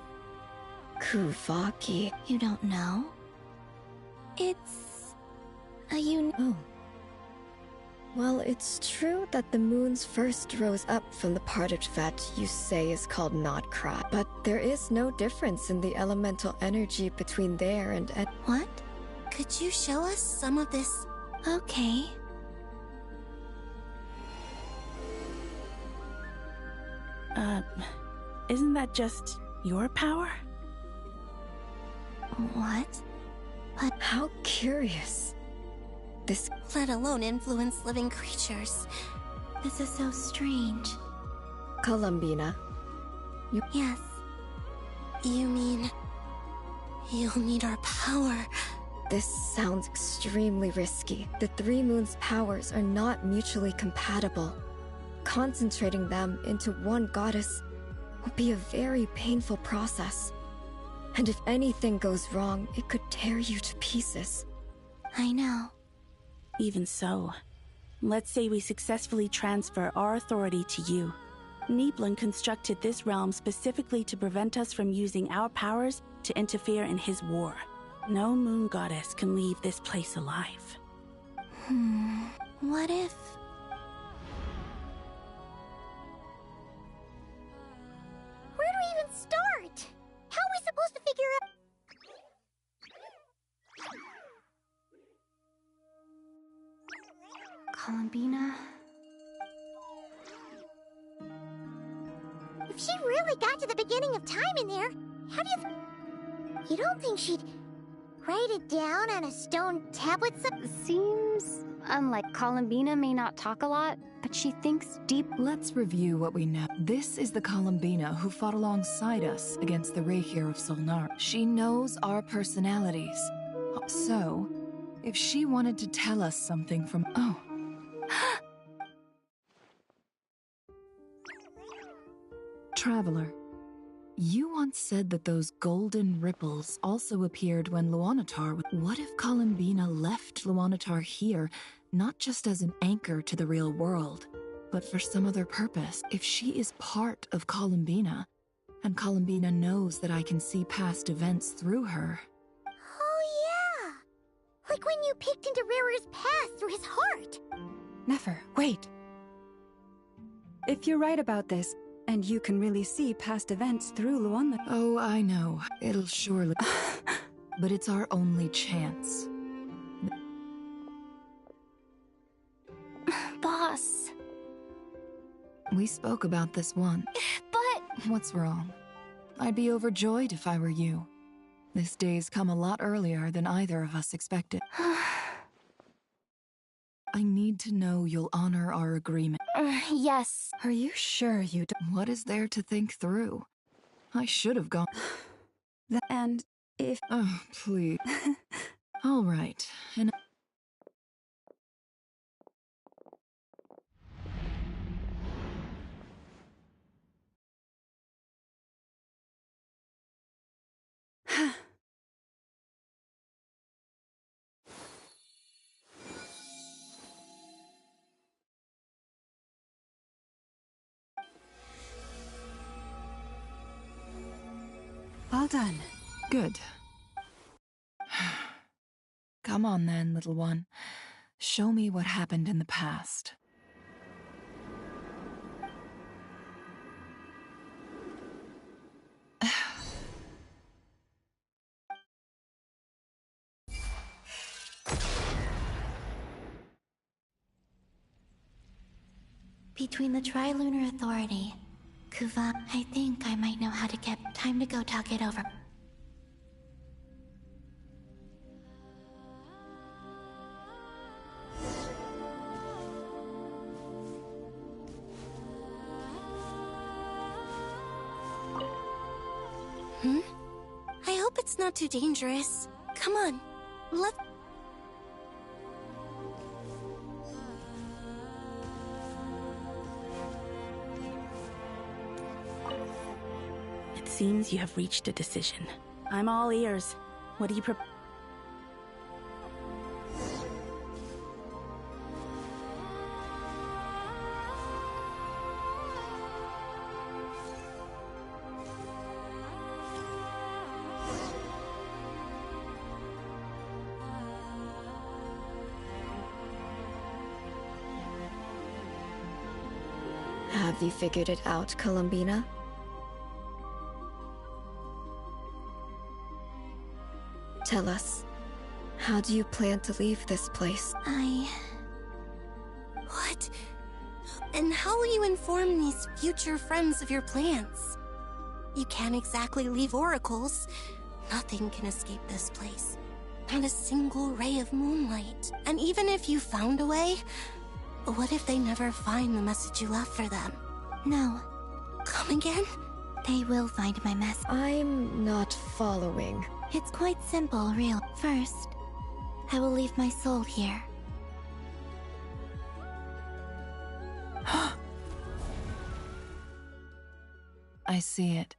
Kuvaki. You don't know? It's... Oh. Well, it's true that the moons first rose up from the part of Tevat you say is called Nodcry, but there is no difference in the elemental energy between there and... What? Could you show us some of this? Okay. Isn't that just your power? What? But how curious. This... Let alone influence living creatures. This is so strange. Columbina. Yes. You mean... you'll need our power? This sounds extremely risky. The Three Moons' powers are not mutually compatible. Concentrating them into one goddess will be a very painful process. And if anything goes wrong, it could tear you to pieces. I know. Even so, let's say we successfully transfer our authority to you. Nibelung constructed this realm specifically to prevent us from using our powers to interfere in his war. No moon goddess can leave this place alive. What if... Where do we even start? How are we supposed to figure out... Columbina? If she really got to the beginning of time in there, how do you... You don't think she'd write it down on a stone tablet? Seems unlike Columbina may not talk a lot, but she thinks deep. Let's review what we know. This is the Columbina who fought alongside us against the Reikir of Solnar. She knows our personalities. So, if she wanted to tell us something from... Oh. Traveler, you once said that those golden ripples also appeared when Luanatar... What if Columbina left Luanatar here, not just as an anchor to the real world, but for some other purpose? If she is part of Columbina, and Columbina knows that I can see past events through her... Oh yeah! Like when you peeked into Rarer's past through his heart! Nefer, wait! If you're right about this, and you can really see past events through Luanla... Oh, I know. It'll surely... But it's our only chance. Boss. We spoke about this once. But... What's wrong? I'd be overjoyed if I were you. This day's come a lot earlier than either of us expected. I need to know you'll honor our agreement. Yes. Are you sure you don't... What is there to think through? I should have gone... And if... Oh, please. All right. And... All done. Good. Come on then, little one. Show me what happened in the past. Between the Trilunar Authority, Kuva, I think I might know how to get time to go talk it over. I hope it's not too dangerous. Come on, let's... It seems you have reached a decision. I'm all ears. What do you Have you figured it out, Columbina? Tell us, how do you plan to leave this place? What? And how will you inform these future friends of your plans? You can't exactly leave oracles. Nothing can escape this place. Not a single ray of moonlight. And even if you found a way, what if they never find the message you left for them? No. Come again? They will find my mess. I'm not following. It's quite simple, real. First, I will leave my soul here. I see it.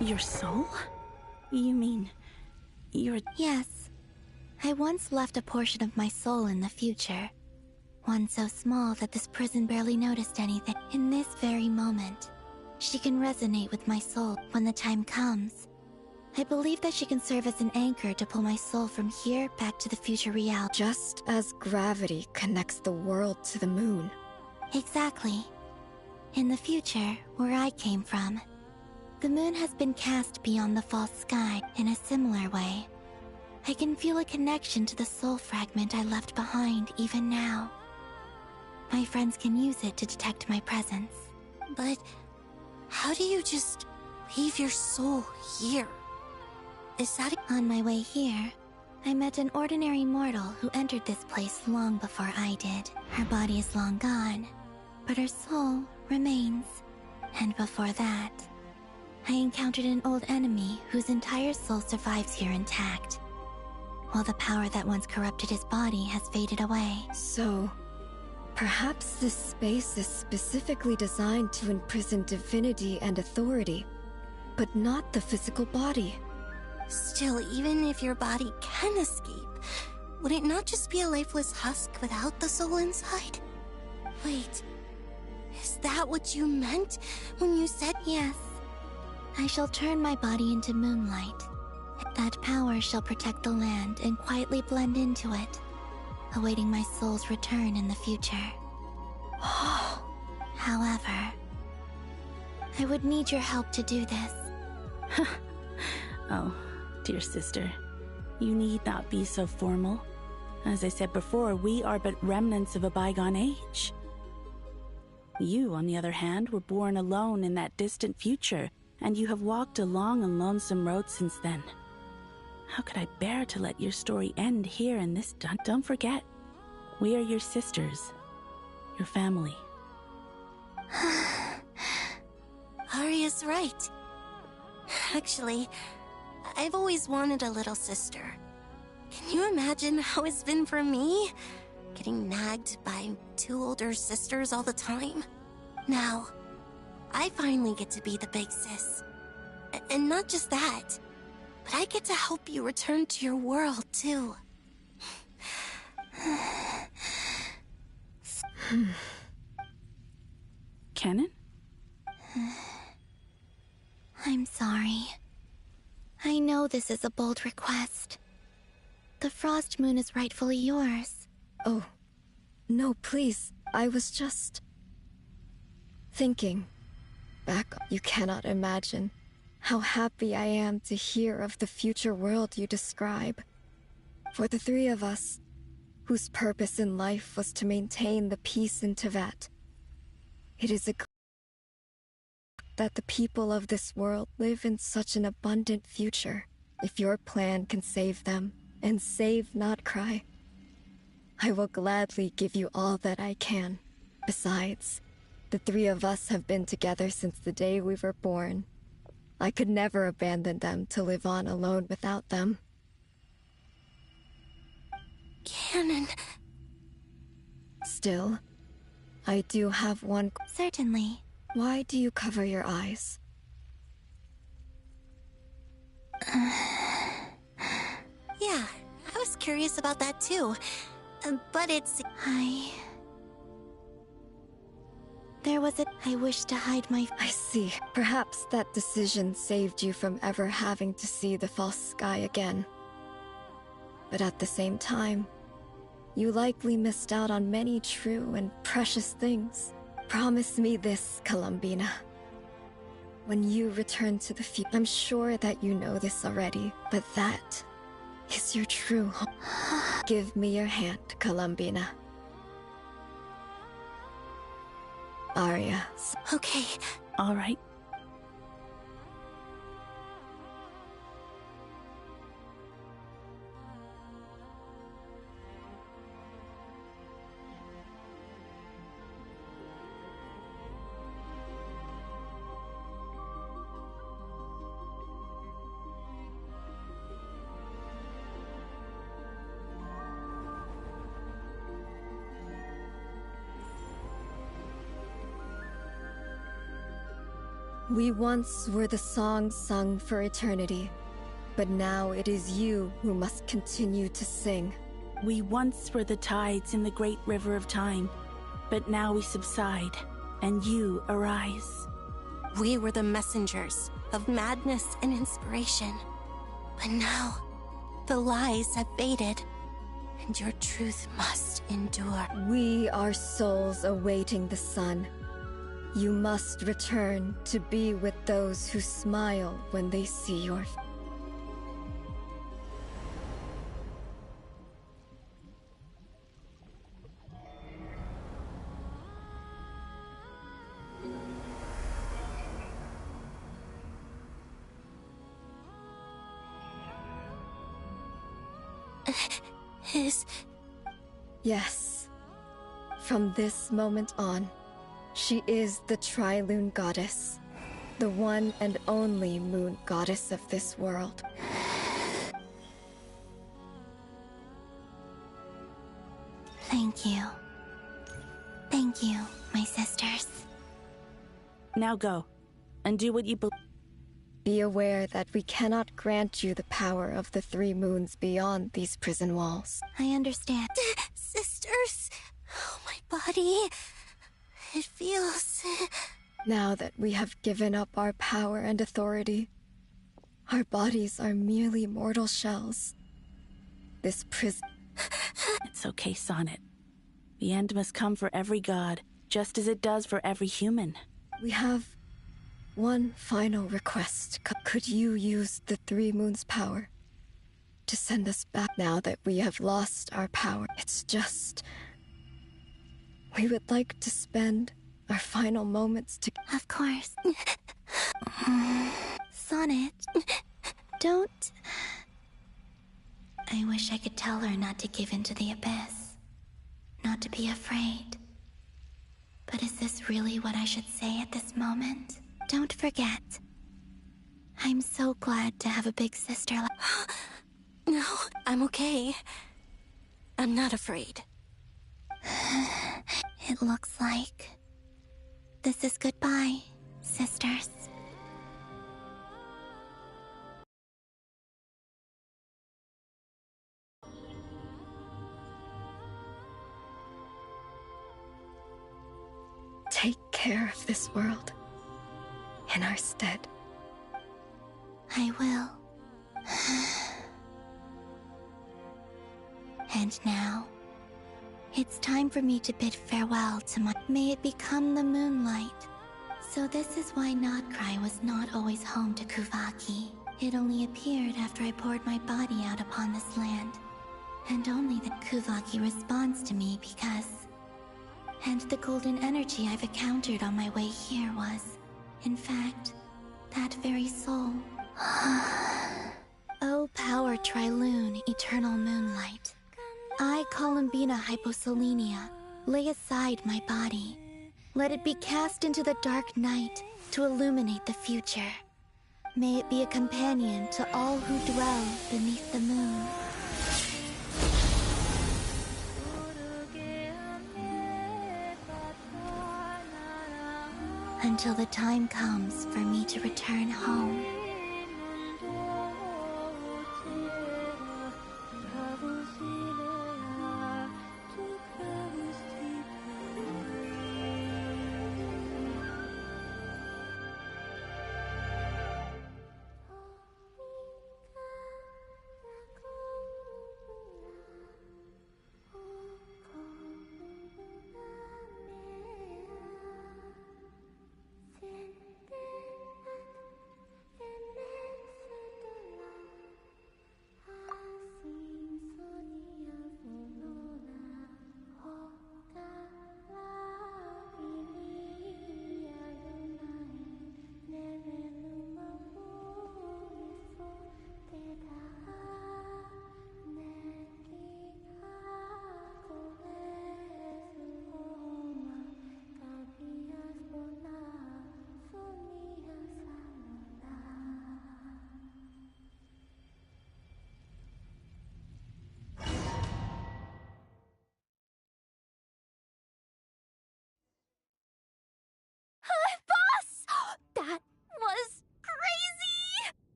Your soul? You mean... you're... Yes. I once left a portion of my soul in the future. One so small that this prison barely noticed anything. In this very moment, she can resonate with my soul when the time comes. I believe that she can serve as an anchor to pull my soul from here back to the future reality. Just as gravity connects the world to the moon. Exactly. In the future, where I came from, the moon has been cast beyond the false sky in a similar way. I can feel a connection to the soul fragment I left behind even now. My friends can use it to detect my presence. But how do you just leave your soul here? Is that on my way here? I met an ordinary mortal who entered this place long before I did. Her body is long gone, but her soul remains. And before that, I encountered an old enemy whose entire soul survives here intact, while the power that once corrupted his body has faded away. So, perhaps this space is specifically designed to imprison divinity and authority, but not the physical body. Still, even if your body can escape, would it not just be a lifeless husk without the soul inside? Wait, is that what you meant when you said— Yes. I shall turn my body into moonlight. That power shall protect the land and quietly blend into it, awaiting my soul's return in the future. However, I would need your help to do this. Oh, dear sister, you need not be so formal. As I said before, we are but remnants of a bygone age. You, on the other hand, were born alone in that distant future, and you have walked a long and lonesome road since then. How could I bear to let your story end here in this Don't forget, we are your sisters, your family. Arya's right. Actually, I've always wanted a little sister. Can you imagine how it's been for me? Getting nagged by 2 older sisters all the time? Now, I finally get to be the big sis. And not just that, but I get to help you return to your world, too. Canon? I'm sorry. I know this is a bold request. The Frost Moon is rightfully yours. Oh, no, please. I was just thinking back. You cannot imagine how happy I am to hear of the future world you describe. For the 3 of us, whose purpose in life was to maintain the peace in Teyvat, it is a that the people of this world live in such an abundant future. If your plan can save them, and save not cry, I will gladly give you all that I can. Besides, the 3 of us have been together since the day we were born. I could never abandon them to live on alone without them. Canon. Still, I do have one. Certainly. Why do you cover your eyes? Yeah, I was curious about that too. But it's... There was I wish to hide my... I see. Perhaps that decision saved you from ever having to see the false sky again. But at the same time, you likely missed out on many true and precious things. Promise me this, Columbina. When you return to the future, I'm sure that you know this already, but that is your true home. Give me your hand, Columbina. Arya. Okay. All right. We once were the songs sung for eternity, But now it is you who must continue to sing. We once were the tides in the great river of time, but now we subside, and you arise. We were the messengers of madness and inspiration. But now, the lies have faded, and your truth must endure. We are souls awaiting the sun. You must return to be with those who smile when they see your Yes. From this moment on, she is the Tri-Lune Goddess, the one and only moon goddess of this world. Thank you. Thank you, my sisters. Now go, and do what you believe. Be aware that we cannot grant you the power of the 3 moons beyond these prison walls. I understand. Sisters, oh, my body. It feels... Now that we have given up our power and authority, our bodies are merely mortal shells. This prison... It's okay, Sonnet. The end must come for every god, just as it does for every human. We have one final request. Could you use the 3 moons' power to send us back now that we have lost our power? It's just... we would like to spend our final moments together. Of course. Sonnet, don't... I wish I could tell her not to give in to the abyss. Not to be afraid. But is this really what I should say at this moment? Don't forget. I'm so glad to have a big sister like... No, I'm okay. I'm not afraid. It looks like... this is goodbye, sisters. Take care of this world in our stead. I will. And now, it's time for me to bid farewell to my... May it become the moonlight. So this is why Notcry was not always home to Kuvaki. It only appeared after I poured my body out upon this land. And only that Kuvaki responds to me because... And the golden energy I've encountered on my way here was, in fact, that very soul. O power Tri-Lune, eternal moonlight. I, Columbina Hyposelenia, lay aside my body. Let it be cast into the dark night to illuminate the future. May it be a companion to all who dwell beneath the moon. Until the time comes for me to return home.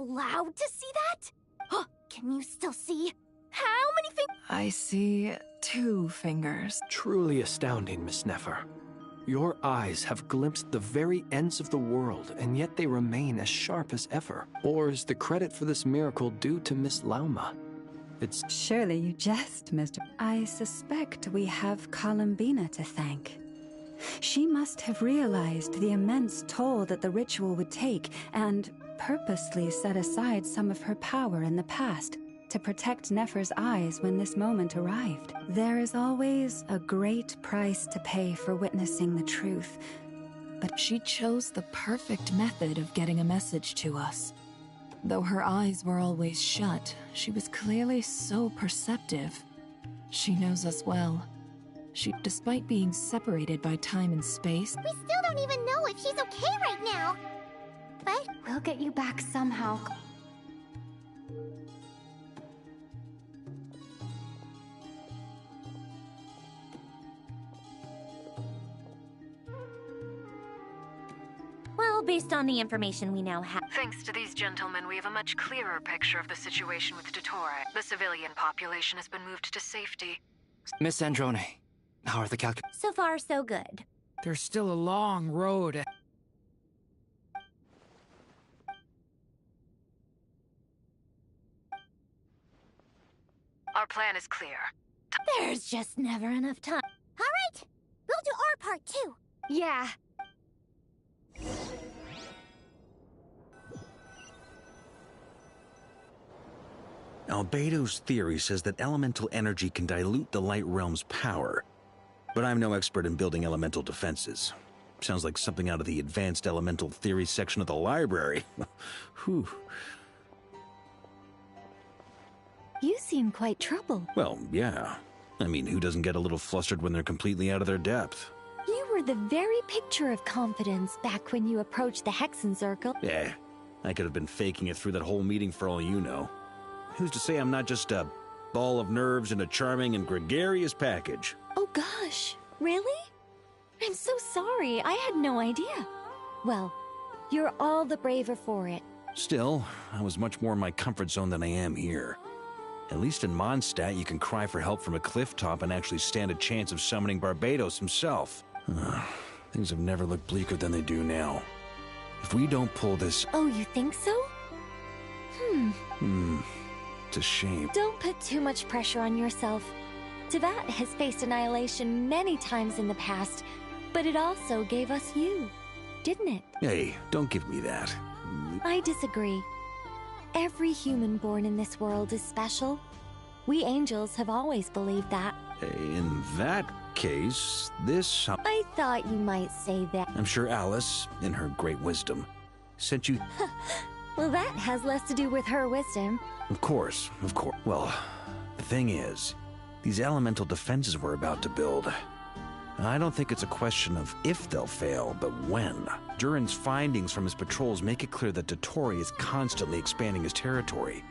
allowed to see that? Oh, can you still see? How many fingers? I see 2 fingers. Truly astounding, Miss Nefer. Your eyes have glimpsed the very ends of the world, and yet they remain as sharp as ever. Or is the credit for this miracle due to Miss Lauma? It's... Surely you jest, Mr. I suspect we have Columbina to thank. She must have realized the immense toll that the ritual would take, and purposely set aside some of her power in the past to protect Nefer's eyes when this moment arrived. There is always a great price to pay for witnessing the truth, but she chose the perfect method of getting a message to us. Though her eyes were always shut, she was clearly so perceptive. She knows us well. Despite being separated by time and space... We still don't even know if she's okay right now. But... We'll get you back somehow. Well, based on the information we now have... Thanks to these gentlemen, we have a much clearer picture of the situation with Dottore. The civilian population has been moved to safety. Miss Androne, how are the So far, so good. There's still a long road. Our plan is clear. There's just never enough time. All right, we'll do our part too. Yeah. Albedo's theory says that elemental energy can dilute the light realm's power, but I'm no expert in building elemental defenses. Sounds like something out of the advanced elemental theory section of the library. Whew. You seem quite troubled. Well, yeah. I mean, who doesn't get a little flustered when they're completely out of their depth? You were the very picture of confidence back when you approached the Hexen Circle. Yeah, I could have been faking it through that whole meeting for all you know. Who's to say I'm not just a ball of nerves in a charming and gregarious package? Oh gosh, really? I'm so sorry, I had no idea. Well, you're all the braver for it. Still, I was much more in my comfort zone than I am here. At least in Mondstadt, you can cry for help from a cliff top and actually stand a chance of summoning Barbados himself. Things have never looked bleaker than they do now. If we don't pull this... Oh, you think so? It's a shame. Don't put too much pressure on yourself. Tevat has faced annihilation many times in the past, but it also gave us you, didn't it? Hey, don't give me that. I disagree. Every human born in this world is special. We angels have always believed that. In that case, this... I thought you might say that. I'm sure Alice, in her great wisdom, sent you... Well, that has less to do with her wisdom. Of course, of course. Well, the thing is, these elemental defenses we're about to build, I don't think it's a question of if they'll fail, but when. Durin's findings from his patrols make it clear that Dottore is constantly expanding his territory.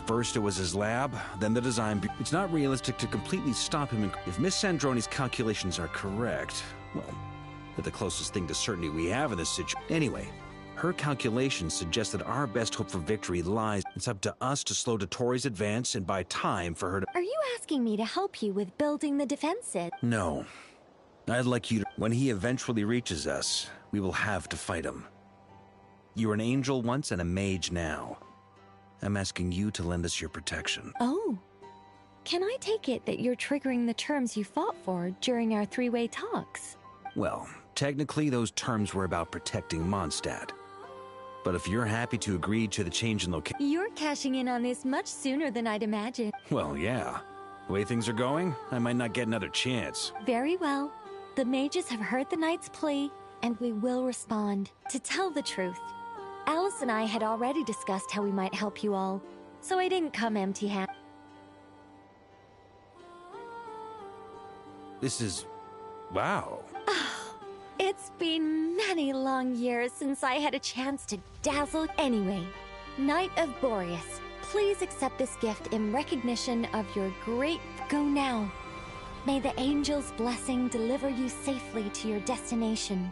First it was his lab, then the design bureau. It's not realistic to completely stop him. If Miss Sandroni's calculations are correct, well, they're the closest thing to certainty we have in this situation. Anyway, her calculations suggest that our best hope for victory lies. It's up to us to slow Dottore's advance and buy time for her to... Are you asking me to help you with building the defenses? No. I'd like you to... When he eventually reaches us, we will have to fight him. You were an angel once and a mage now. I'm asking you to lend us your protection. Oh. Can I take it that you're triggering the terms you fought for during our three-way talks? Well, technically those terms were about protecting Mondstadt. But if you're happy to agree to the change in location... You're cashing in on this much sooner than I'd imagined. Well, yeah. The way things are going, I might not get another chance. Very well. The mages have heard the knight's plea, and we will respond. To tell the truth, Alice and I had already discussed how we might help you all, so I didn't come empty-handed. This is... wow. It's been many long years since I had a chance to dazzle. Anyway, Knight of Boreas, please accept this gift in recognition of your great... Go now. May the angel's blessing deliver you safely to your destination.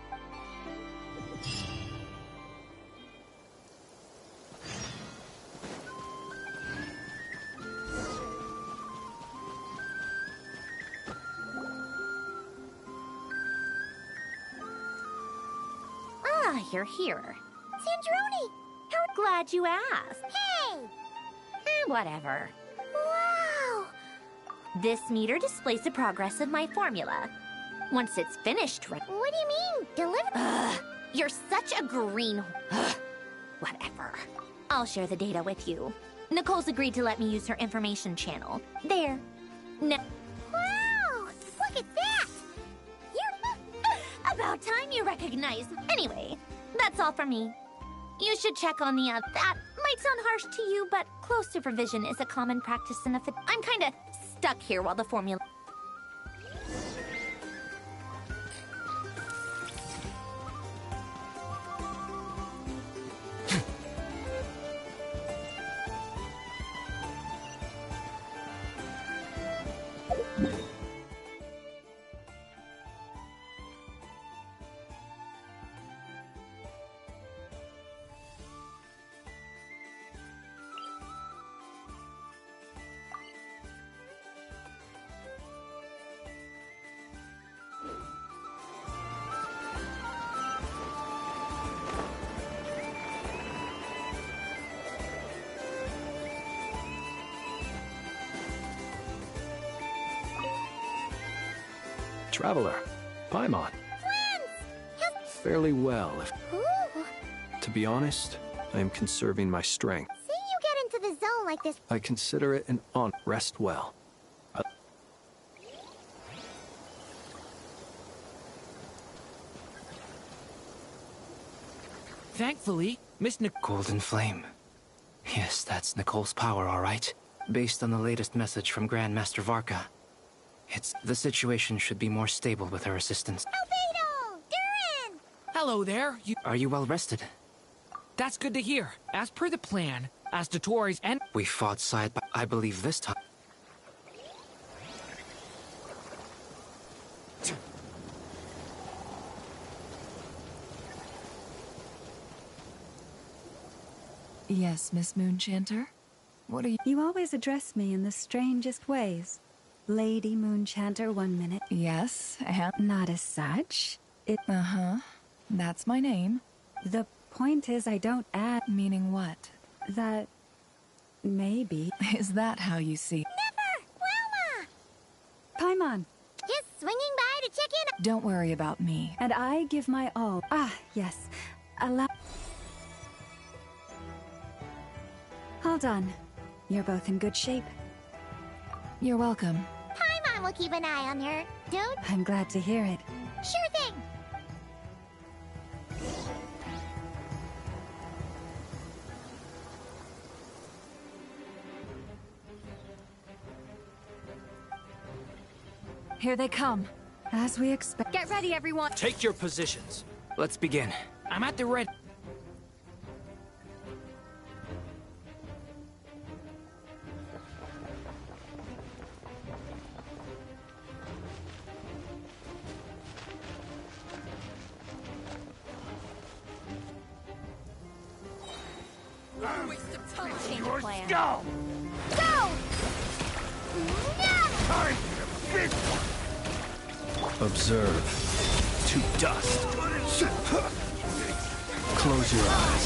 you're here. Sandrone! How glad you asked. Hey! Whatever. Wow! This meter displays the progress of my formula. Once it's finished, What do you mean, deliver? You're such a green... Whatever. I'll share the data with you. Nicole's agreed to let me use her information channel. There. No. Wow! Look at that! You're... About time you recognize. Anyway, that's all from me. You should check on the that might sound harsh to you, but close supervision is a common practice in the I'm kinda stuck here while the formula... Traveler, Paimon. Fairly well, if... To be honest, I am conserving my strength. See you get into the zone like this. I consider it an honor. Rest well. Thankfully, Miss Golden Flame. Yes, that's Nicole's power, all right. Based on the latest message from Grandmaster Varka. The situation should be more stable with her assistance. Albedo! Durin! Hello there. Are you well rested? That's good to hear. As per the plan, as to Tori's and... We fought side by... I believe this time... Yes, Miss Moonchanter? What are you... You always address me in the strangest ways. Lady Moonchanter 1 minute. Yes, and... Not as such. Uh-huh. That's my name. The point is I don't add... Meaning what? That... maybe... Is that how you see... Never! Paimon! Just swinging by to check in... Don't worry about me. And I give my all. Ah, yes. Allow... Hold on. You're both in good shape. You're welcome. Paimon will keep an eye on her, dude. I'm glad to hear it. Sure thing. Here they come. As we expect. Get ready, everyone. Take your positions. Let's begin. I'm at the red... Go! Go! Observe. To dust. Close your eyes.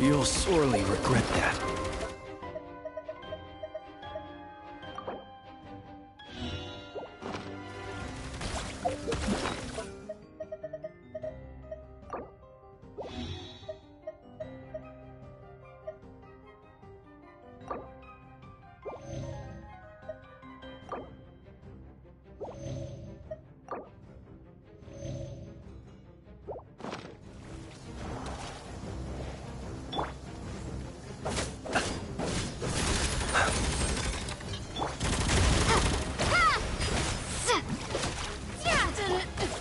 You'll sorely regret that.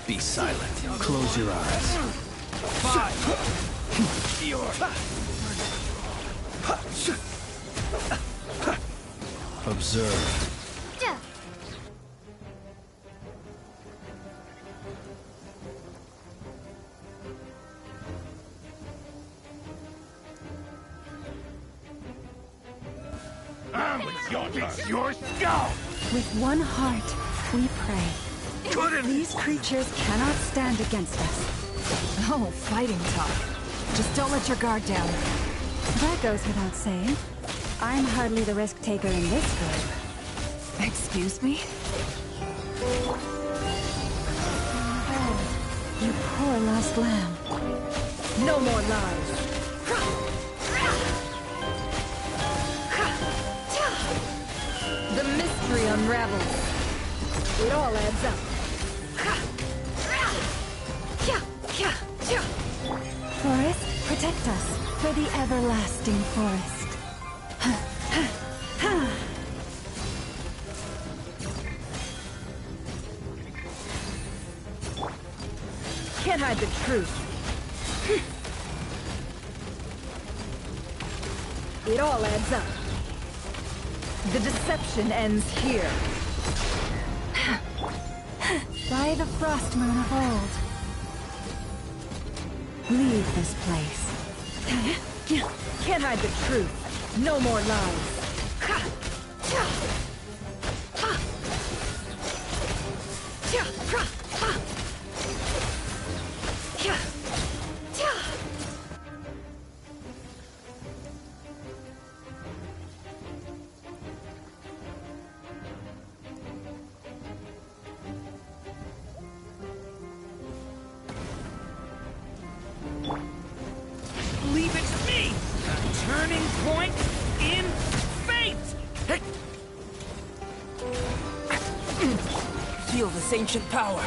Be silent. Close your eyes. Observe. Your skull! With one heart, we pray. These creatures cannot stand against us. Oh, fighting talk. Just don't let your guard down. That goes without saying. I'm hardly the risk taker in this group. Excuse me? You poor lost lamb. No more lies. The mystery unravels. It all adds up. Forest, protect us for the everlasting forest. Can't hide the truth. It all adds up. The deception ends here. By the frost moon of old. Leave this place. Can't hide the truth. No more lies. Leave it to me! A turning point in fate! Feel this ancient power.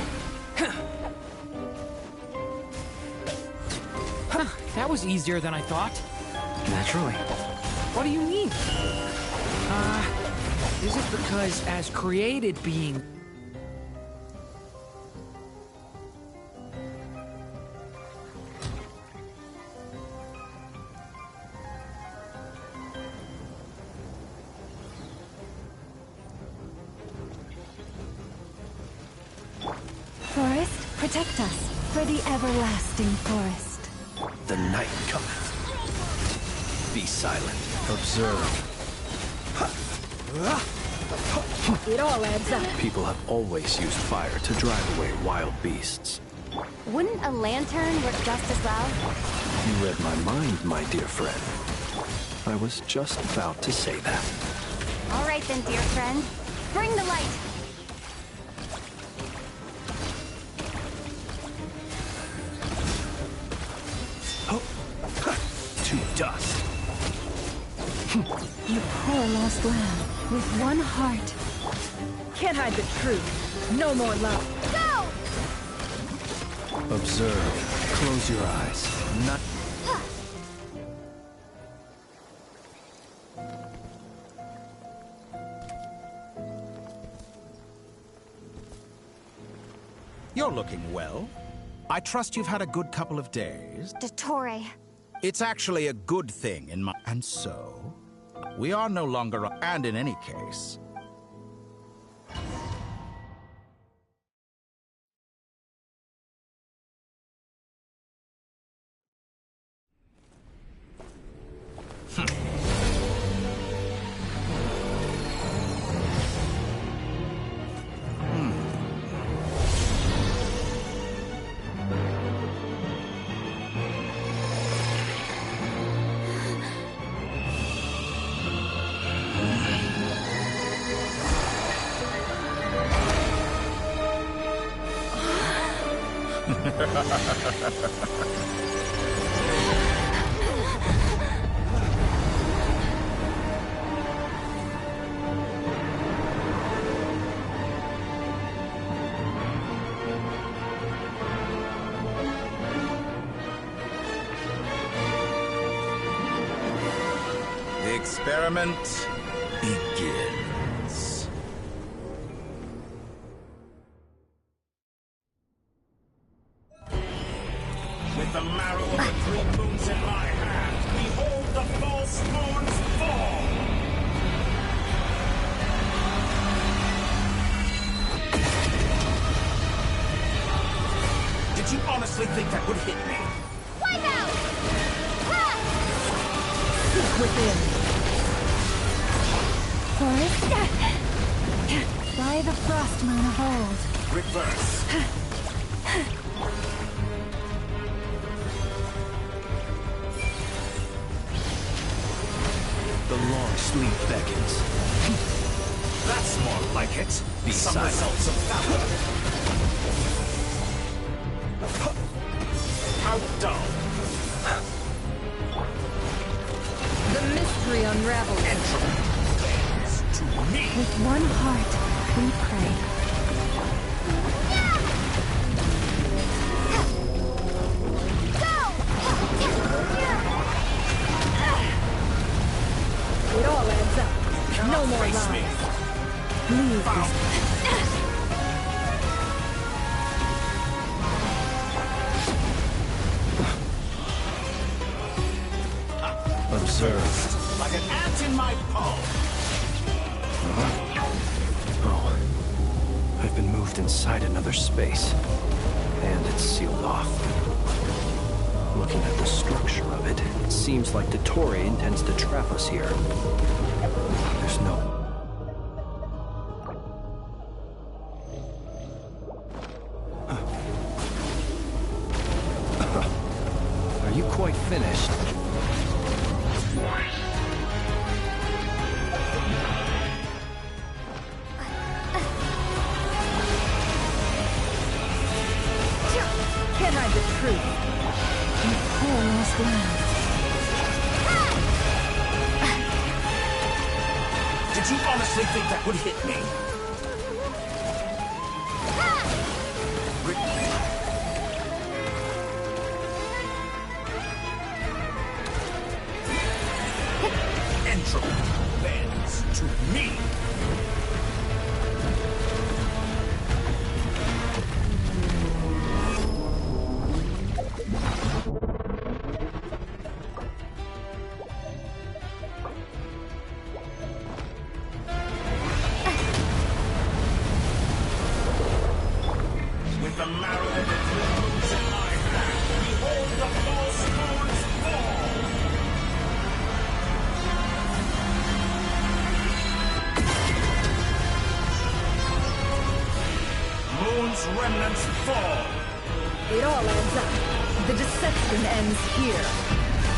That was easier than I thought. Naturally. What do you mean? Is it because as created being... Forest, protect us for the everlasting forest. The night cometh. Be silent. Observe. It all adds up. People have always used fire to drive away wild beasts. Wouldn't a lantern work just as well? You read my mind, my dear friend. I was just about to say that. All right then, dear friend. Bring the light. To dust. You poor lost lamb, with one heart. Can't hide the truth. No more love. Go! Observe. Close your eyes. Not. You're looking well. I trust you've had a good couple of days. Dottore. It's actually a good thing in my... And so, we are no longer... And in any case... The experiment begins. With the marrow of the three moons in my hand, behold the false moons fall! Did you honestly think that would hit me? Wipe out! Seek within. Forest? By the frost moon of old. Reverse. fleet beckons. That's more like it. Be Some silent. results of valor. How dull. The mystery unravels. To me. With one heart, we pray. It all adds up. No more lies. Leave this. Observe. Like an ant in my palm. Oh. I've been moved inside another space. And it's sealed off. Looking at the structure of it, it seems like Dottore intends to trap us here. There's no... Are you quite finished? Can't hide the truth. You poor lost land. Did you honestly think that would hit me? Entropy bends to me. With the marrow of the moons in my hand, behold the false moons fall! Moon's remnants fall! It all adds up. The deception ends here.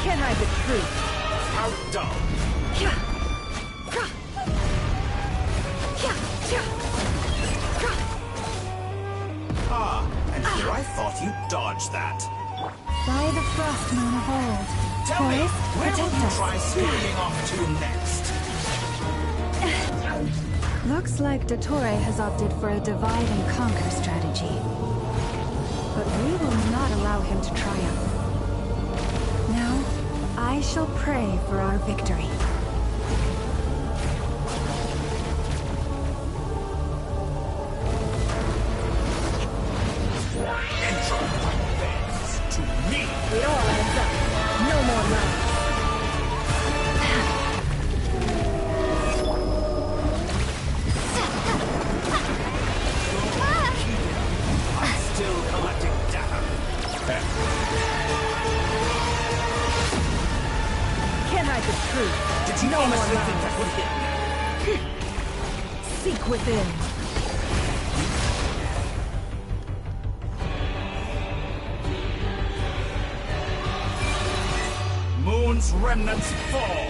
Can't hide the truth. How dull! Ah, and here I thought you dodged that. By the frost moon of old. Tell me, Forest, where will protect you us. try scurrying off to next? Looks like Dottore has opted for a divide and conquer strategy. But we will not allow him to triumph. Now, I shall pray for our victory. Entropy bends to me! It all adds up. No more lies. I'm still collecting data. Can't hide the truth. Did you No more honestly think lies. that would hit me? Seek within. Moon's remnants fall!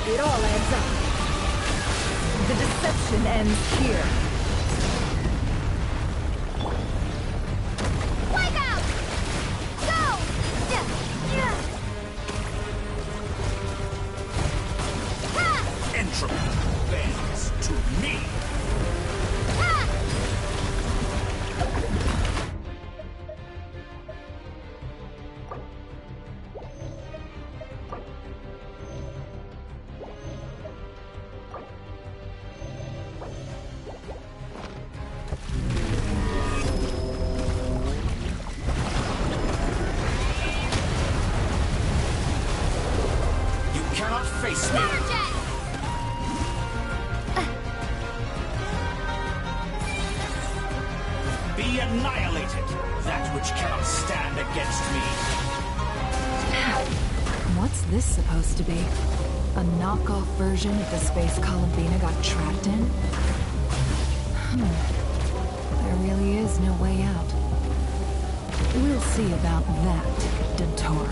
It all adds up. The deception ends here. Wipe out! Go! Entropy bends to me! You cannot face me! Be annihilated, that which cannot stand against me. What's this supposed to be? A knockoff version of the space Columbina got trapped in? There really is no way out. We'll see about that, Dottore.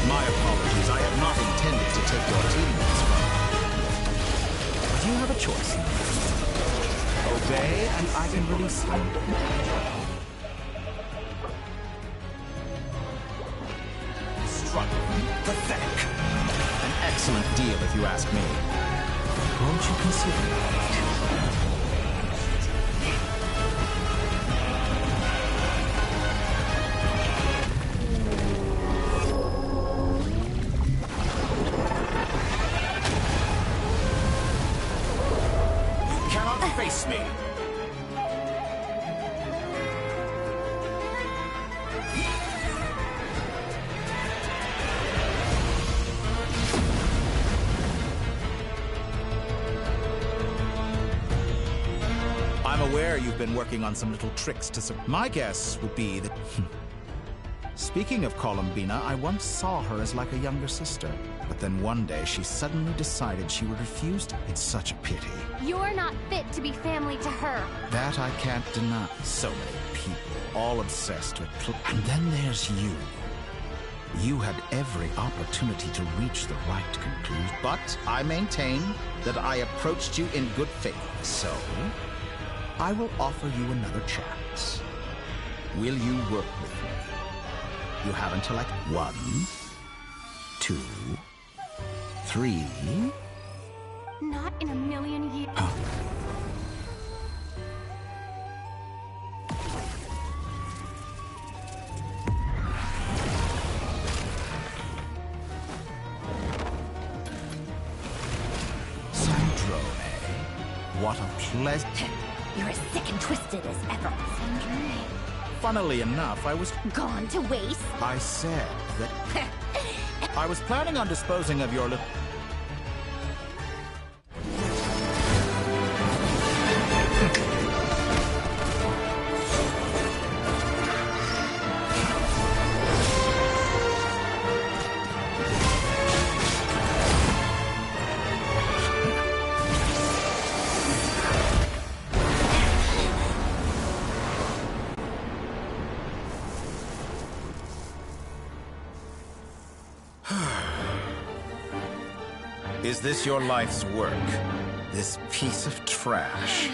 My apologies, I have not intended to take your teammates from you. You have a choice. Obey, and I can release you. Struggling, pathetic. An excellent deal, if you ask me. Won't you consider it? Face me. I'm aware you've been working on some little tricks to my guess would be that... Speaking of Columbina, I once saw her as like a younger sister. But then one day, she suddenly decided she would refuse to. It's such a pity. You're not fit to be family to her. That I can't deny. So many people, all obsessed with... And then there's you. You had every opportunity to reach the right conclusion. But I maintain that I approached you in good faith. So, I will offer you another chance. Will you work with me? You have until like 1, 2, 3... Not in a million years. Sandrone, what a pleasure. You're as sick and twisted as ever. Funnily enough, I was... Gone to waste? I said that... I was planning on disposing of your little... Is this your life's work? This piece of trash?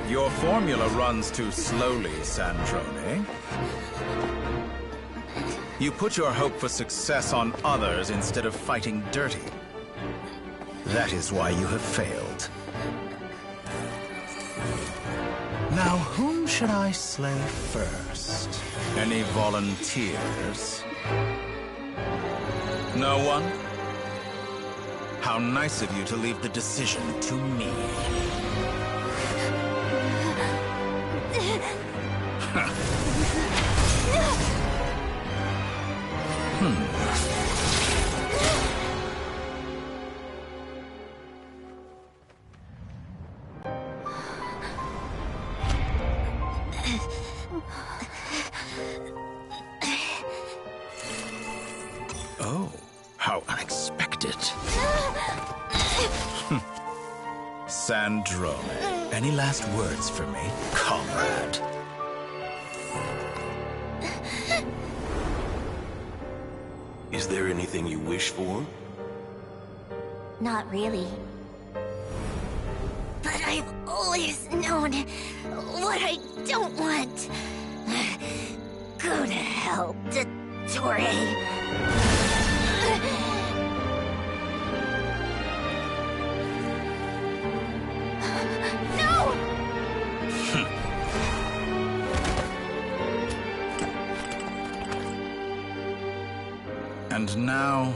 Your formula runs too slowly, Sandrone. You put your hope for success on others instead of fighting dirty. That is why you have failed. Now, whom should I slay first? Any volunteers? No one? How nice of you to leave the decision to me. Oh, how unexpected. Sandrone, any last words for me, comrade? Is there anything you wish for? Not really. But I've always known what I don't want. Go to hell, Dottore. And now,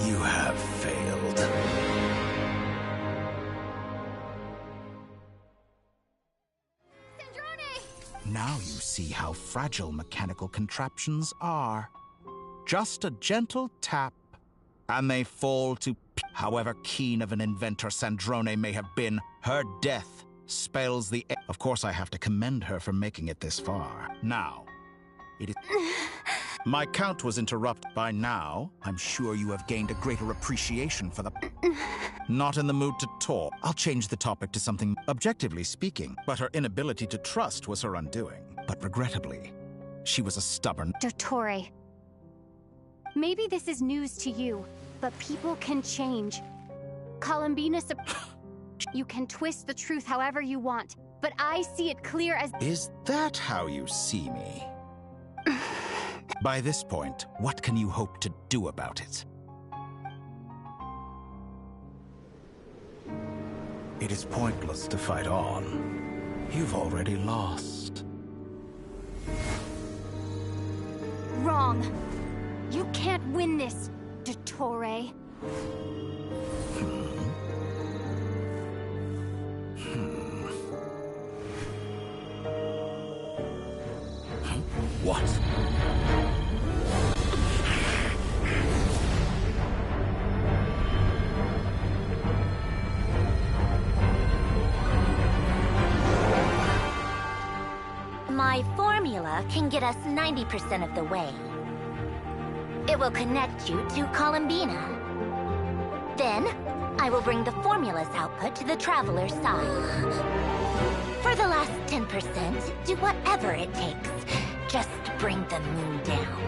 you have failed. Now you see how fragile mechanical contraptions are. Just a gentle tap, and they fall to however keen of an inventor Sandrone may have been, her death spells the end. Of course, I have to commend her for making it this far. Now, it is... My count was interrupted. By now, I'm sure you have gained a greater appreciation for the... Not in the mood to talk. I'll change the topic to something objectively speaking, but her inability to trust was her undoing. But regrettably, she was a stubborn... Dottore. Maybe this is news to you, but people can change. Columbina... You can twist the truth however you want, but I see it clear as... Is that how you see me? By this point, what can you hope to do about it? It is pointless to fight on. You've already lost. Wrong. You can't win this, Dottore. What? My formula can get us 90% of the way. It will connect you to Columbina. Then, I will bring the formula's output to the Traveler's side. For the last 10%, do whatever it takes. Just bring the moon down.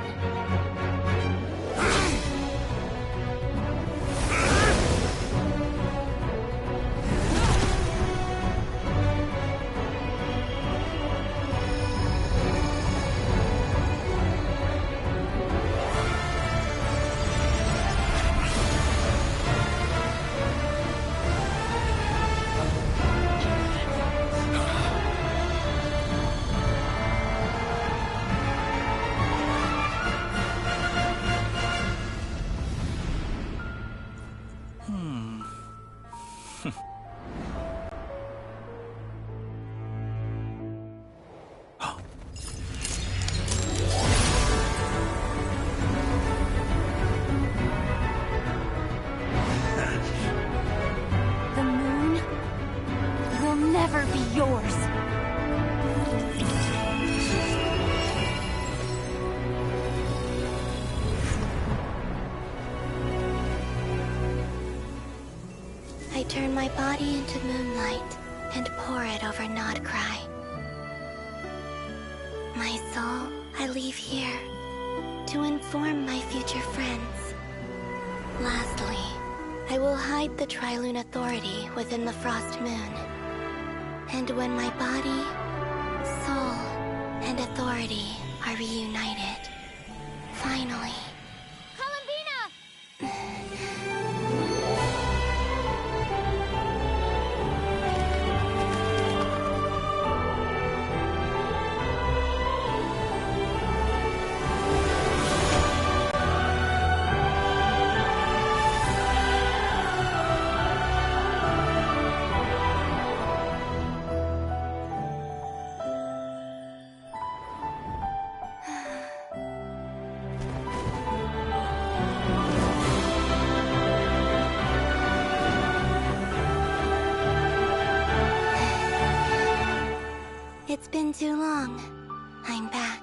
The moon will never be yours. I turn my body into moonlight and pour it over Nodcry. My soul, I leave here to inform my future friends. Lastly, I will hide the Trilune Authority within the Frost Moon. And when my body, soul, and authority are reunited, finally... It's been too long. I'm back.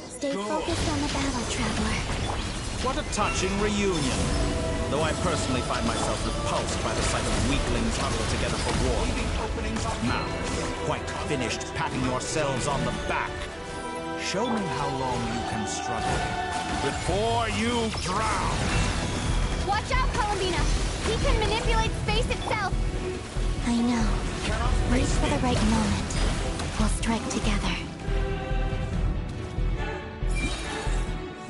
Stay focused on the battle, Traveler. What a touching reunion. Though I personally find myself repulsed by the sight of weaklings huddled together for war. Now, you're quite finished patting yourselves on the back. Show me how long you can struggle before you drown. Watch out, Columbina! He can manipulate space itself! I know. Wait for the right moment. We'll strike together.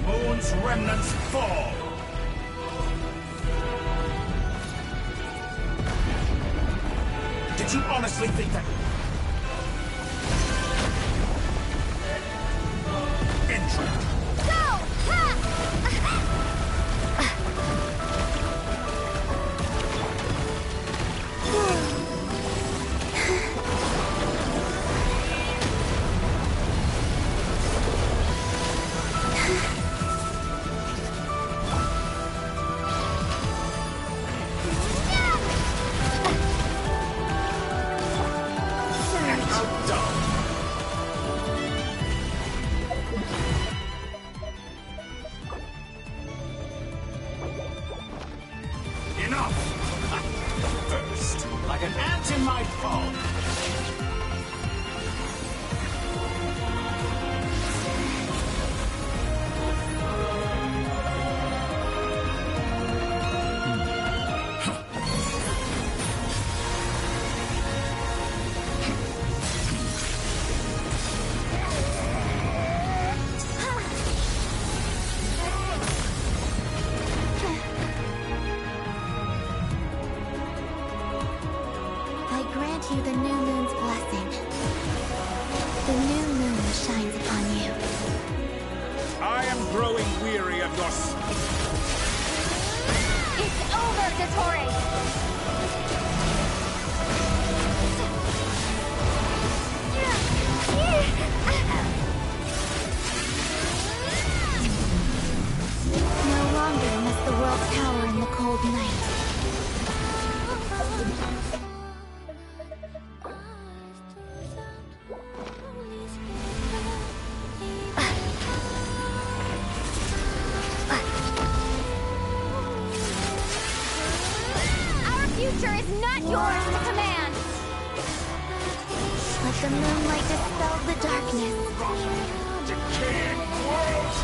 Moon's remnants fall. Did you honestly think that... Intro. Go! Ha! growing weary of your... It's over, Dottore! No longer must the world cower in the cold night. Our future is not yours to command! Let the moonlight dispel the darkness. Decaying world!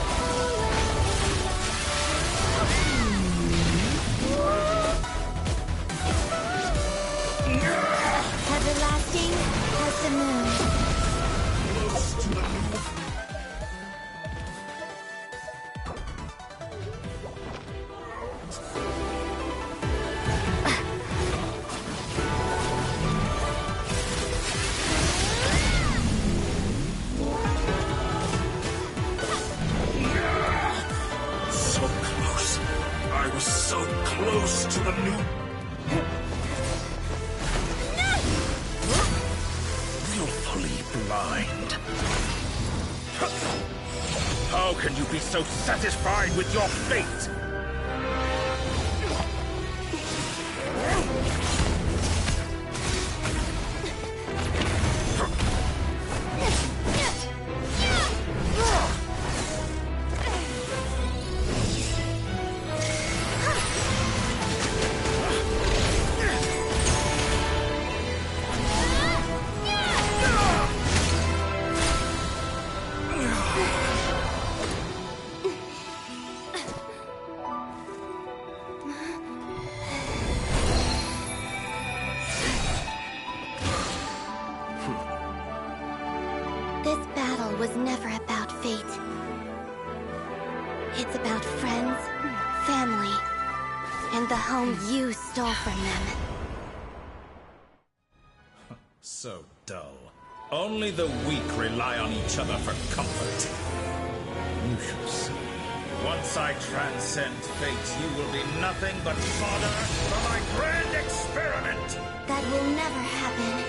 Everlasting as the moon. So close. I was so close to the new... Willfully blind. How can you be so satisfied with your fate? This battle was never about fate. It's about friends, family, and the home you stole from them. So dull. Only the weak rely on each other for comfort. You shall see. Once I transcend fate, you will be nothing but fodder for my grand experiment! That will never happen.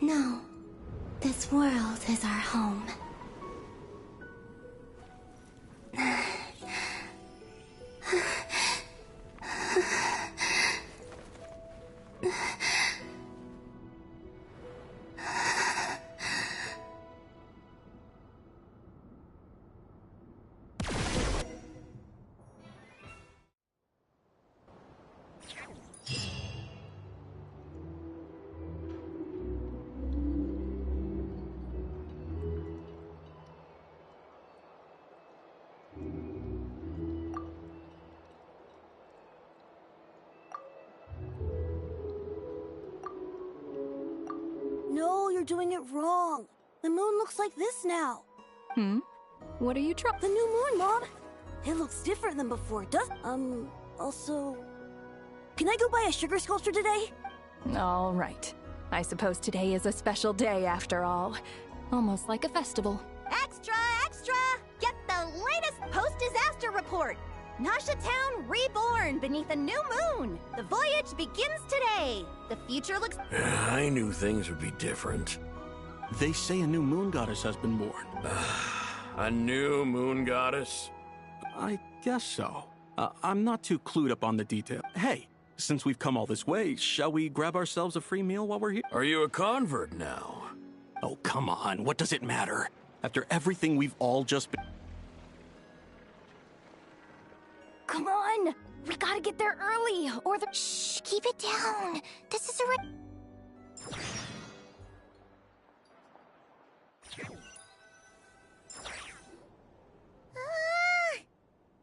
No. This world is our home. No, you're doing it wrong. The moon looks like this now. What are you trying? The new moon, Mom. It looks different than before, does? Also... Can I go buy a sugar sculpture today? All right. I suppose today is a special day after all. Almost like a festival. Extra, extra! Get the latest post-disaster report. Nasha Town reborn beneath a new moon. The voyage begins today. The future looks... I knew things would be different. They say a new moon goddess has been born. A new moon goddess? I guess so. I'm not too clued up on the detail. Hey, since we've come all this way, shall we grab ourselves a free meal while we're here? Are you a convert now? Oh, come on. What does it matter? After everything we've all just been... Come on! We gotta get there early, or the— Shh, keep it down. This is a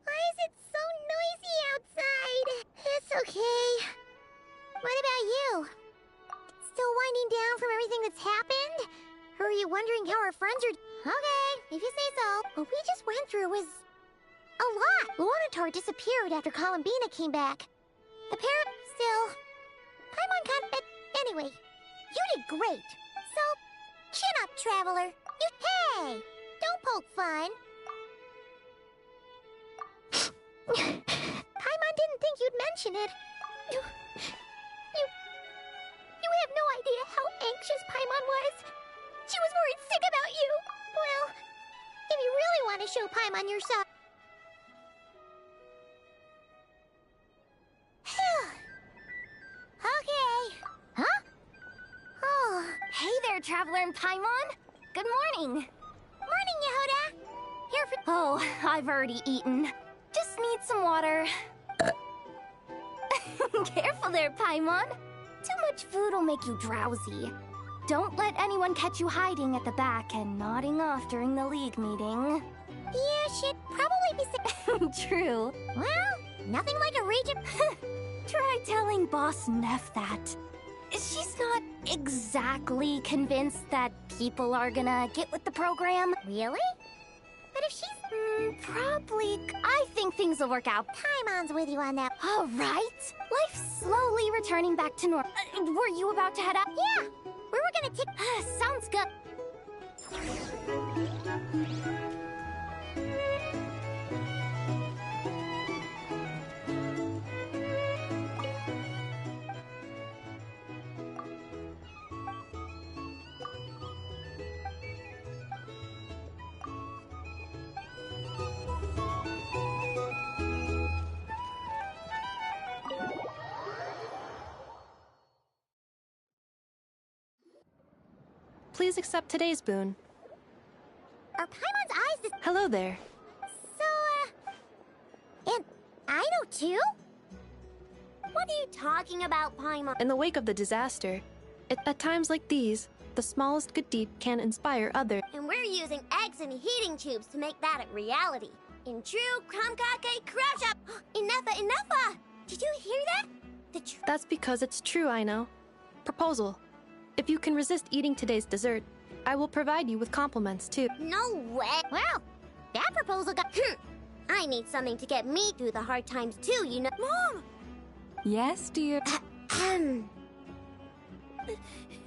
why is it so noisy outside? It's okay. What about you? Still winding down from everything that's happened? Or are you wondering how our friends are— Okay, if you say so. What we just went through was a lot. Luanatar disappeared after Columbina came back. The parent still... Paimon got... Anyway, you did great. So, chin up, Traveler. You... Hey! Don't poke fun. Paimon didn't think you'd mention it. You have no idea how anxious Paimon was. She was worried sick about you. Well, if you really want to show Paimon your side... Okay. Huh? Oh. Hey there, Traveler and Paimon! Good morning! Morning, Yehuda! Here for— Oh, I've already eaten. Just need some water. Careful there, Paimon. Too much food will make you drowsy. Don't let anyone catch you hiding at the back and nodding off during the League meeting. Yeah, she'd probably be True. Well, nothing like a region... Try telling Boss Neff that. She's not exactly convinced that people are gonna get with the program. Really? But if she's... probably... I think things will work out. Paimon's with you on that. All right. Life's slowly returning back to normal. Were you about to head out? Yeah. We were gonna take... Sounds good. Please accept today's boon. Are Paimon's eyes this... Hello there. So, and I know too? What are you talking about, Paimon? In the wake of the disaster, at times like these, the smallest good deed can inspire others. And we're using eggs and heating tubes to make that a reality. In true Kromkake crush up. Enough! Did you hear that? That's because it's true, I know. Proposal. If you can resist eating today's dessert, I will provide you with compliments too. No way! Well, that proposal got... I need something to get me through the hard times too, you know. Mom! Yes, dear?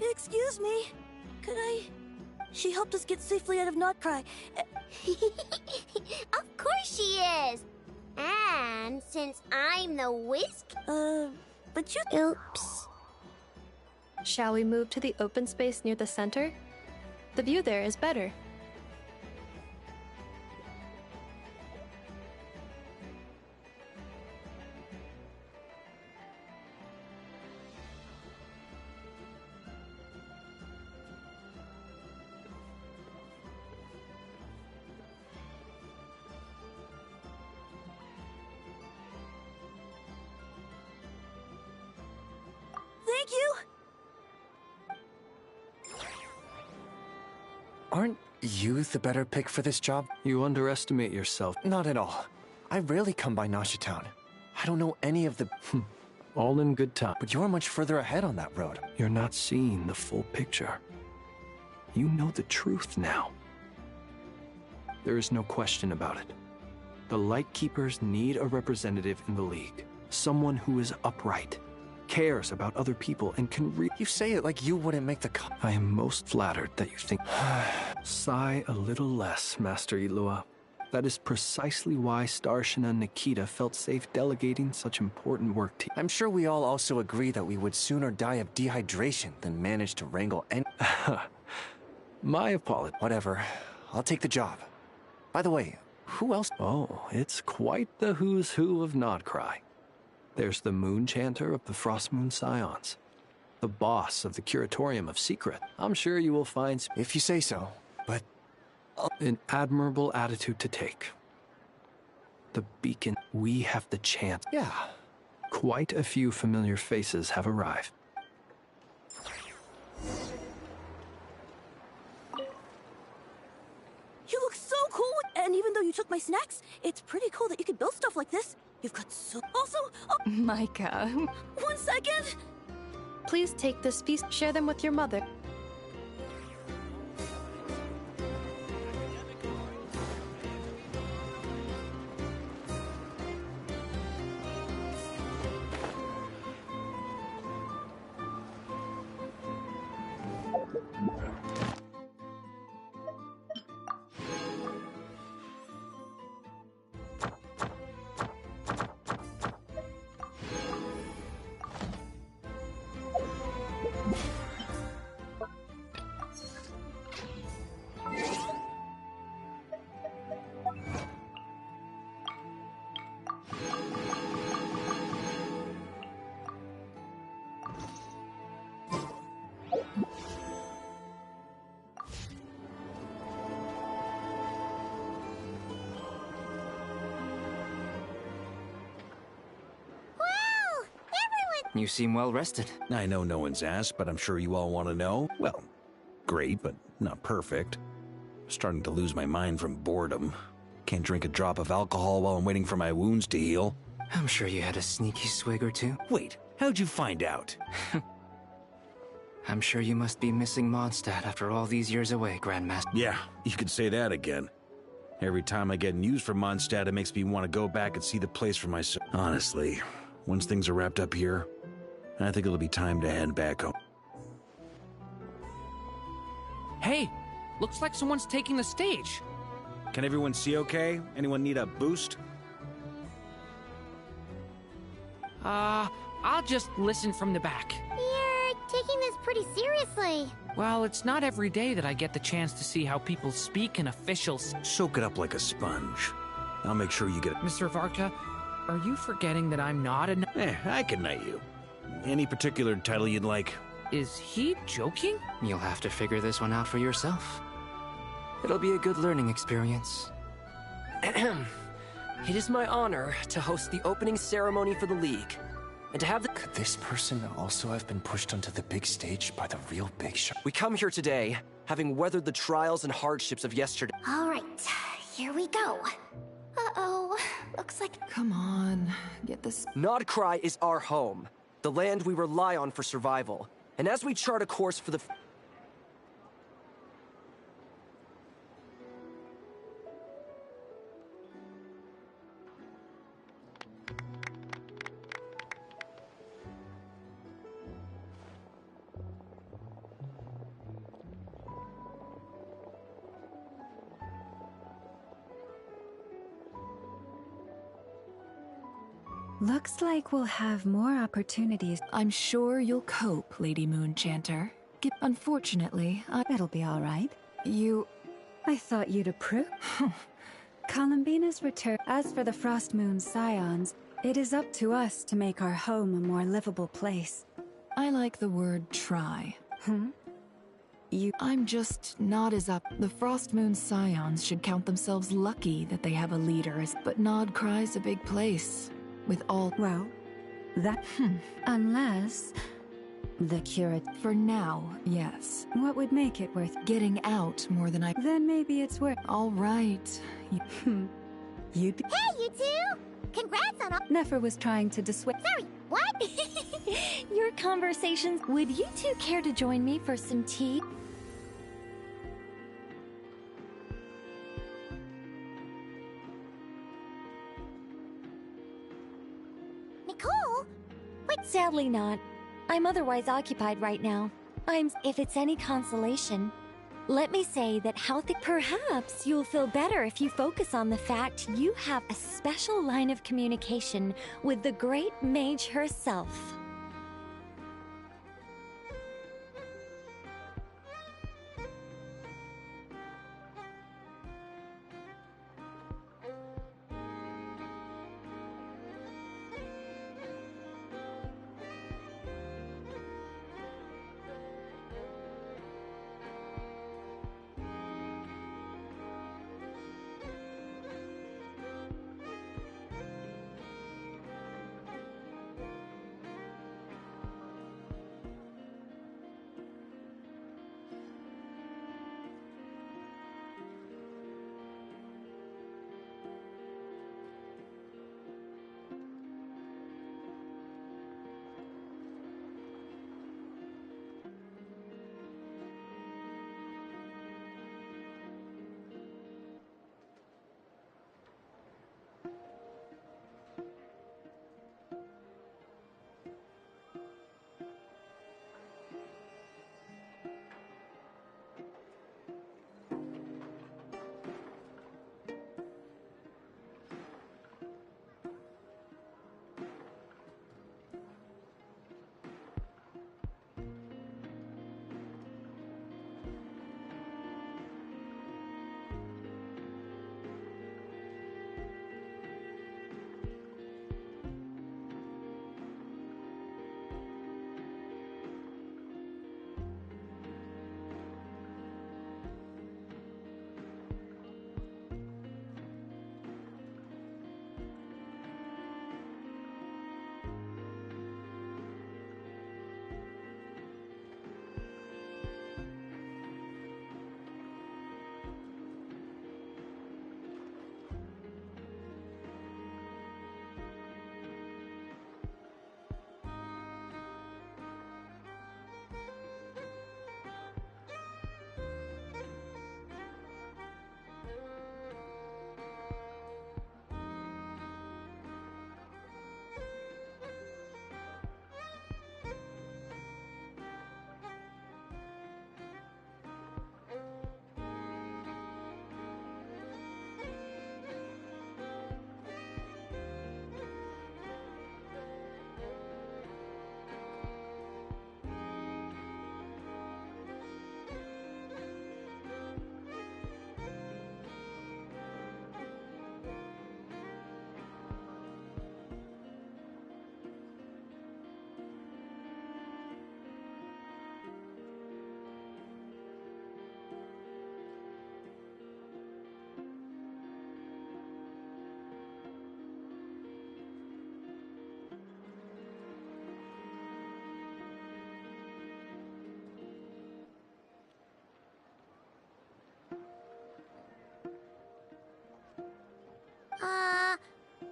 Excuse me. Could I... She helped us get safely out of Notcry. Of course she is! And since I'm the whisk... but you... Oops. Shall we move to the open space near the center? The view there is better. Thank you! Aren't you the better pick for this job? You underestimate yourself. Not at all. I rarely come by Nasha Town. I don't know any of the... All in good time. But you're much further ahead on that road. You're not seeing the full picture. You know the truth now. There is no question about it. The Lightkeepers need a representative in the League. Someone who is upright, cares about other people, and can You say it like you wouldn't make the cut. I am most flattered that you think... Sigh a little less, Master Ilua. That is precisely why Starshina and Nikita felt safe delegating such important work to you. I'm sure we all also agree that we would sooner die of dehydration than manage to wrangle any... My apologies. Whatever. I'll take the job. By the way, who else? Oh, it's quite the who's who of Nodcry. There's the Moon Chanter of the Frostmoon Scions, the boss of the Curatorium of Secret. I'm sure you will find... If you say so, but... An admirable attitude to take. The beacon, we have the chance. Yeah. Quite a few familiar faces have arrived. You look so cool, and even though you took my snacks, it's pretty cool that you could build stuff like this. You've got so... Also... Oh, Micah. 1 second! Please take this piece, share them with your mother. You seem well rested. I know no one's asked, but I'm sure you all want to know. Well, great, but not perfect. Starting to lose my mind from boredom. Can't drink a drop of alcohol while I'm waiting for my wounds to heal. I'm sure you had a sneaky swig or two. Wait, how'd you find out? I'm sure you must be missing Mondstadt after all these years away, Grandmaster. Yeah, you could say that again. Every time I get news from Mondstadt, it makes me want to go back and see the place for myself. Honestly, once things are wrapped up here, I think it'll be time to head back home. Hey, looks like someone's taking the stage. Can everyone see okay? Anyone need a boost? I'll just listen from the back. You're taking this pretty seriously. Well, it's not every day that I get the chance to see how people speak in officials. Soak it up like a sponge. I'll make sure you get it. Mr. Varka, are you forgetting that I'm not a... I can knight you. Any particular title you'd like? Is he joking? You'll have to figure this one out for yourself. It'll be a good learning experience. It is my honor to host the opening ceremony for the League. And to have the... Could this person also have been pushed onto the big stage by the real big shot? We come here today, having weathered the trials and hardships of yesterday. All right, here we go. Uh-oh, looks like... Come on, get this... Nodcry is our home, the land we rely on for survival. And as we chart a course for the... Looks like we'll have more opportunities. I'm sure you'll cope, Lady Moonchanter. Unfortunately, It'll be all right. I thought you'd approve. Columbina's return. As for the Frostmoon Scions, it is up to us to make our home a more livable place. I like the word try. I'm just not as up. The Frostmoon Scions should count themselves lucky that they have a leader, but Nodcry's a big place. With all... Well, that... Unless... The curate... For now, yes. What would make it worth... Getting out more than I... Then maybe it's worth... All right. You'd... Hey, you two! Congrats on all... Nefer was trying to dissuade... Sorry, what? Your conversations... Would you two care to join me for some tea? Nicole? Wait, sadly not. I'm otherwise occupied right now. If it's any consolation, Let me say that perhaps you'll feel better if you focus on the fact you have a special line of communication with the great mage herself.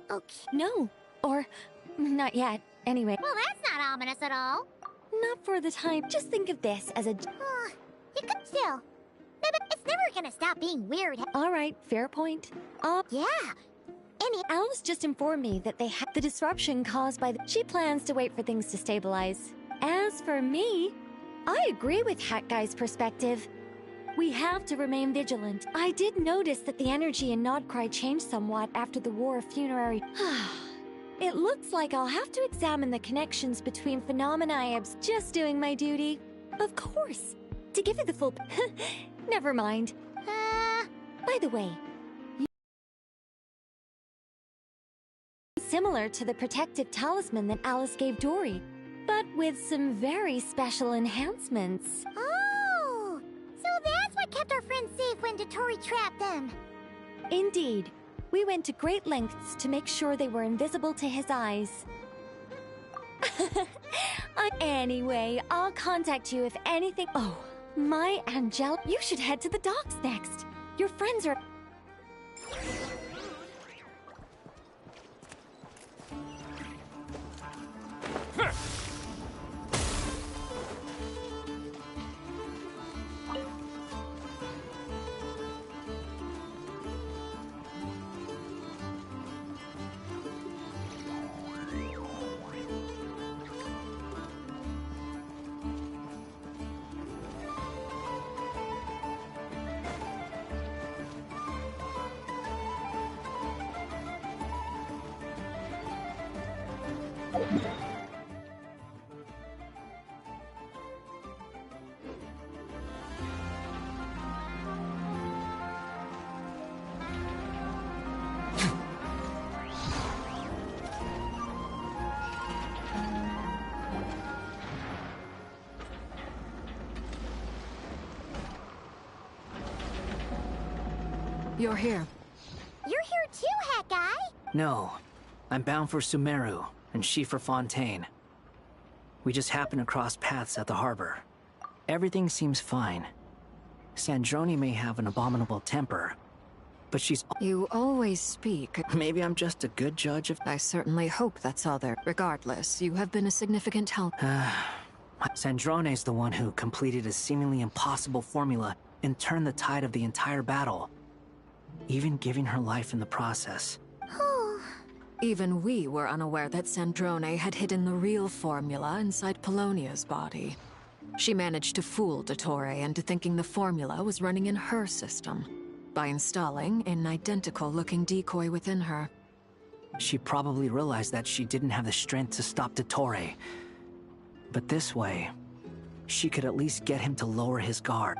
Okay. No, or not yet. Anyway. Well, that's not ominous at all. Not for the time. Just think of this as a... You could still. It's never gonna stop being weird. All right, fair point. Yeah. Alice just informed me that they had the disruption caused by the... She plans to wait for things to stabilize. As for me, I agree with Hat Guy's perspective. We have to remain vigilant. I did notice that the energy in Nodcry changed somewhat after the War of Funerary. It looks like I'll have to examine the connections between phenomena. I'm just doing my duty. Of course. To give you the full... Never mind. By the way... Similar to the protective talisman that Alice gave Dory, but with some very special enhancements. Oh! So that's what kept our friends safe when Dotori trapped them. Indeed. We went to great lengths to make sure they were invisible to his eyes. Anyway, I'll contact you if anything... Oh, my Angel... You should head to the docks next. Your friends are... You're here. You're here too, Hawkeye! No, I'm bound for Sumeru, and she for Fontaine. We just happened to cross paths at the harbor. Everything seems fine. Sandrone may have an abominable temper, but she's— You always speak. Maybe I'm just a good judge of— I certainly hope that's all there. Regardless, you have been a significant help. Sandrone's the one who completed a seemingly impossible formula and turned the tide of the entire battle, even giving her life in the process. Even we were unaware that Sandrone had hidden the real formula inside Polonia's body. She managed to fool Dottore into thinking the formula was running in her system by installing an identical-looking decoy within her. She probably realized that she didn't have the strength to stop Dottore. But this way, she could at least get him to lower his guard.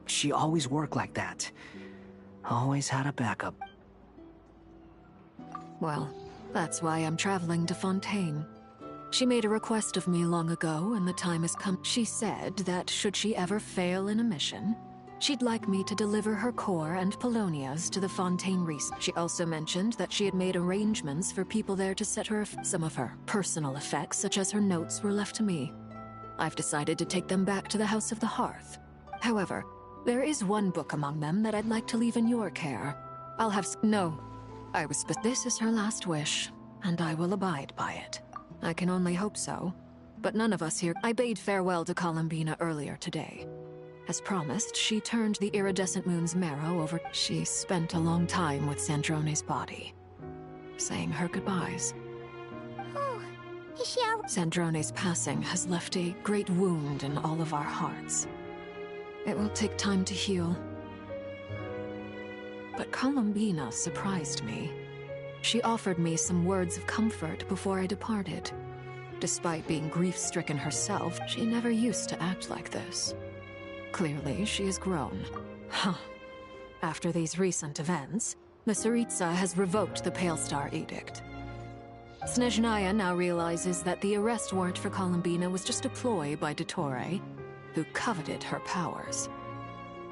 She always worked like that. Always had a backup. Well, that's why I'm traveling to Fontaine. She made a request of me long ago, and the time has come. She said that should she ever fail in a mission, she'd like me to deliver her core and Polonia's to the Fontaine Reese. She also mentioned that she had made arrangements for people there to set her some of her personal effects, such as her notes, were left to me. I've decided to take them back to the House of the Hearth. However, there is one book among them that I'd like to leave in your care. I'll have no. This is her last wish, and I will abide by it. I can only hope so, but none of us here— I bade farewell to Columbina earlier today. As promised, she turned the iridescent moon's marrow over. She spent a long time with Sandrone's body, saying her goodbyes. Oh, is she all— Sandrone's passing has left a great wound in all of our hearts. It will take time to heal. But Columbina surprised me. She offered me some words of comfort before I departed. Despite being grief-stricken herself, she never used to act like this. Clearly, she has grown. After these recent events, the Tsaritsa has revoked the Pale Star Edict. Snezhnaya now realizes that the arrest warrant for Columbina was just a ploy by Dottore, who coveted her powers.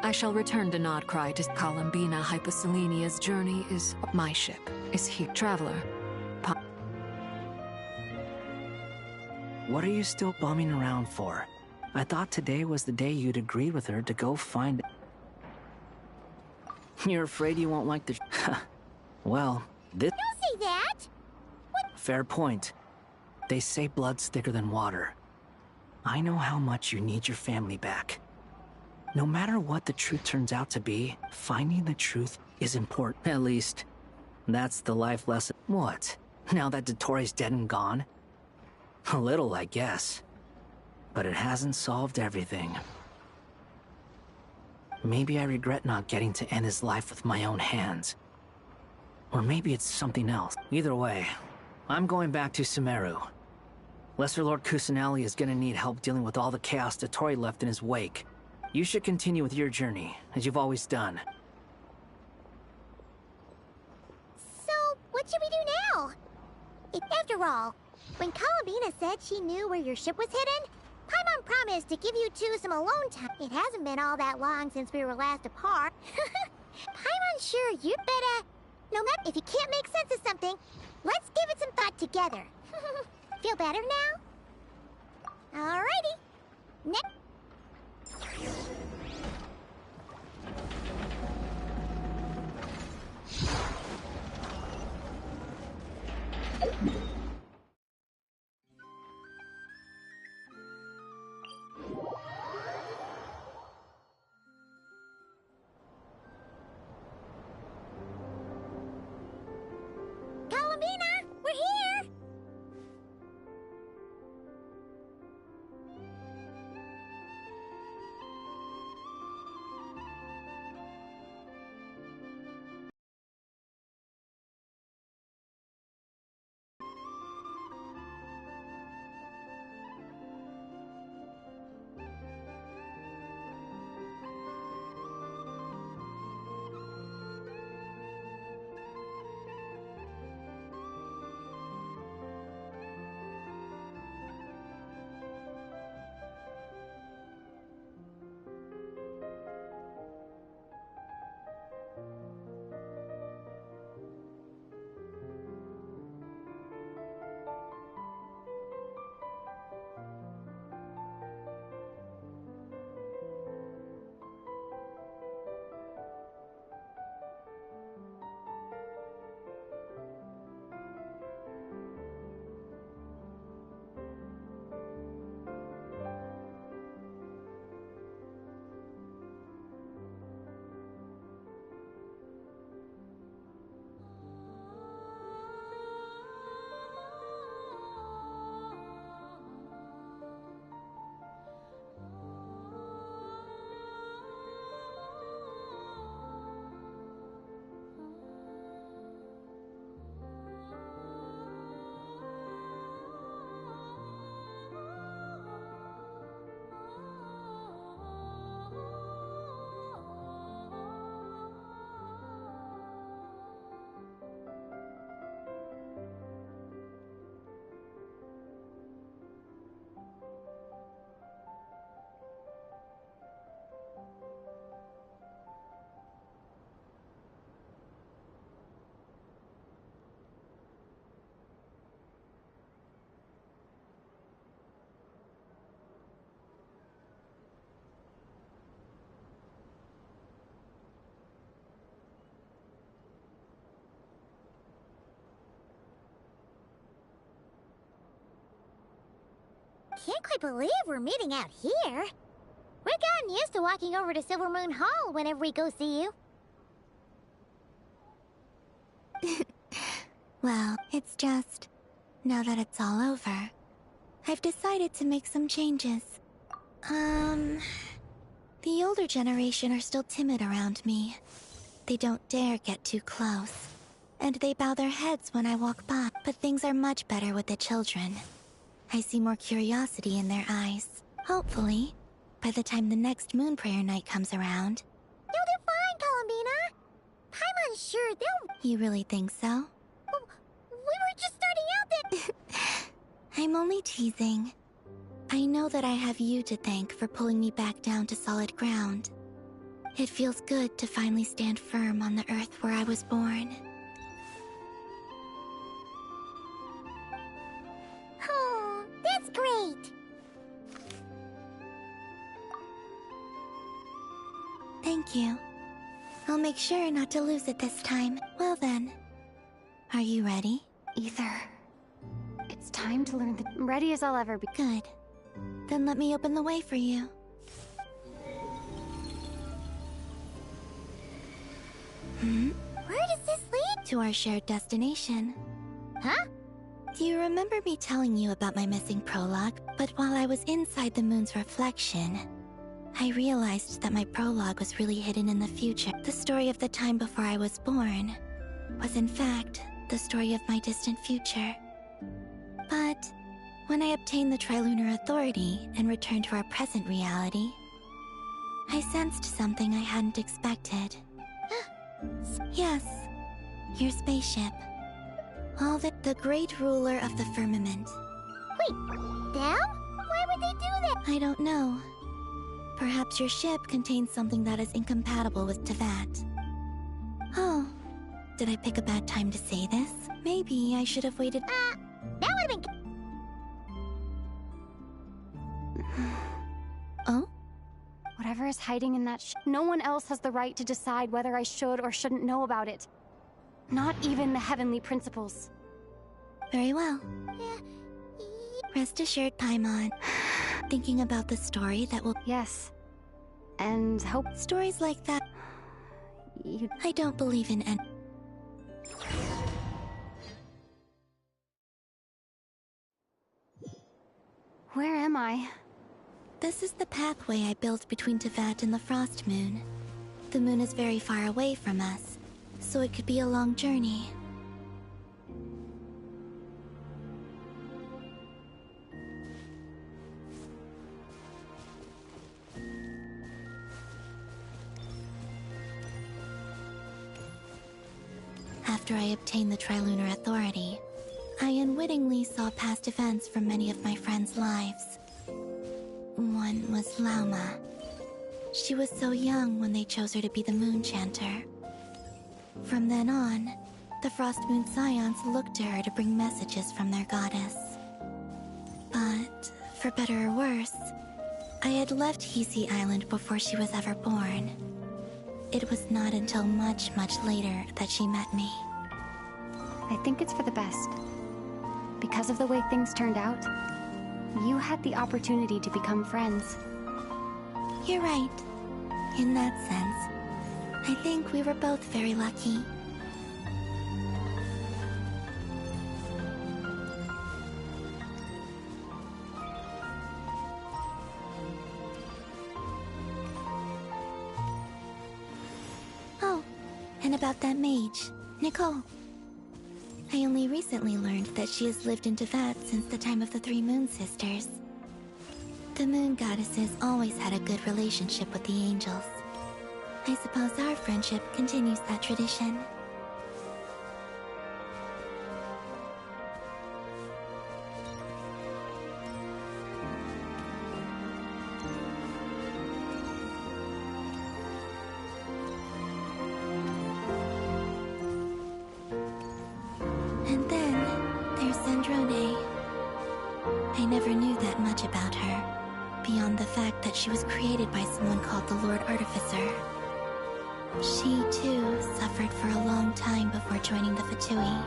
I shall return to Nodcry to Columbina. Hyposelenia's journey is— my ship is here. Traveler. What are you still bumming around for? I thought today was the day you'd agreed with her to go find— You're afraid you won't like the— Well, this— Don't say that! What? Fair point. They say blood's thicker than water. I know how much you need your family back. No matter what the truth turns out to be, finding the truth is important. At least, that's the life lesson. What? Now that Dottore's dead and gone? A little, I guess. But it hasn't solved everything. Maybe I regret not getting to end his life with my own hands. Or maybe it's something else. Either way, I'm going back to Sumeru. Lesser Lord Kusanali is gonna need help dealing with all the chaos Dottore left in his wake. You should continue with your journey, as you've always done. So, what should we do now? After all, when Columbina said she knew where your ship was hidden, Paimon promised to give you two some alone time. It hasn't been all that long since we were last apart. Paimon's sure you better... No matter if you can't make sense of something, let's give it some thought together. Feel better now? Alrighty. Next. Columbina, we're here! can't quite believe we're meeting out here. We've gotten used to walking over to Silver Moon Hall whenever we go see you. Well, it's just... now that it's all over, I've decided to make some changes. The older generation are still timid around me. They don't dare get too close. And they bow their heads when I walk by. But things are much better with the children. I see more curiosity in their eyes. Hopefully, by the time the next Moon Prayer night comes around... You'll do fine, Columbina. I'm unsure they'll... You really think so? We were just starting out then. I'm only teasing. I know that I have you to thank for pulling me back down to solid ground. It feels good to finally stand firm on the earth where I was born. Oh, that's great. Thank you. I'll make sure not to lose it this time. Well then, are you ready? Ether. It's time to learn the... Ready as I'll ever be. Good. Then let me open the way for you. Where does this lead? To our shared destination. Huh? Do you remember me telling you about my missing prologue? But while I was inside the moon's reflection, I realized that my prologue was really hidden in the future. The story of the time before I was born was in fact the story of my distant future. But when I obtained the Trilunar Authority and returned to our present reality, I sensed something I hadn't expected. Yes, your spaceship. All the great ruler of the firmament. Wait, them? Why would they do that? I don't know. Perhaps your ship contains something that is incompatible with Tevat. Oh, did I pick a bad time to say this? Maybe I should have waited. That would have been... Oh? Whatever is hiding in that no one else has the right to decide whether I should or shouldn't know about it. Not even the heavenly principles. Very well. Rest assured, Paimon. Thinking about the story that will... Yes. And hope... Stories like that... I don't believe in any... Where am I? This is the pathway I built between Tevat and the Frost Moon. The moon is very far away from us, so it could be a long journey. After I obtained the Trilunar Authority, I unwittingly saw past events from many of my friends' lives. One was Lauma. She was so young when they chose her to be the Moon Chanter. From then on, the Frost Moon Scions looked to her to bring messages from their goddess. But, for better or worse, I had left Hisi Island before she was ever born. It was not until much, much later that she met me. I think it's for the best. Because of the way things turned out, you had the opportunity to become friends. You're right. In that sense, I think we were both very lucky. Oh, and about that mage, Nicole. I only recently learned that she has lived in Tevat since the time of the Three Moon Sisters. The Moon Goddesses always had a good relationship with the angels. I suppose our friendship continues that tradition. And then, there's Sandrone. I never knew that much about her, beyond the fact that she was created by someone called the Lord Artificer. She, too, suffered for a long time before joining the Fatui.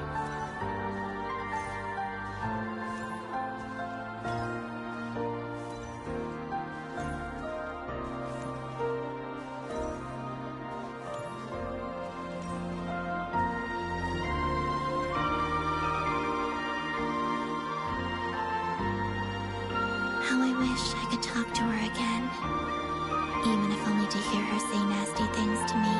even if only to hear her say nasty things to me.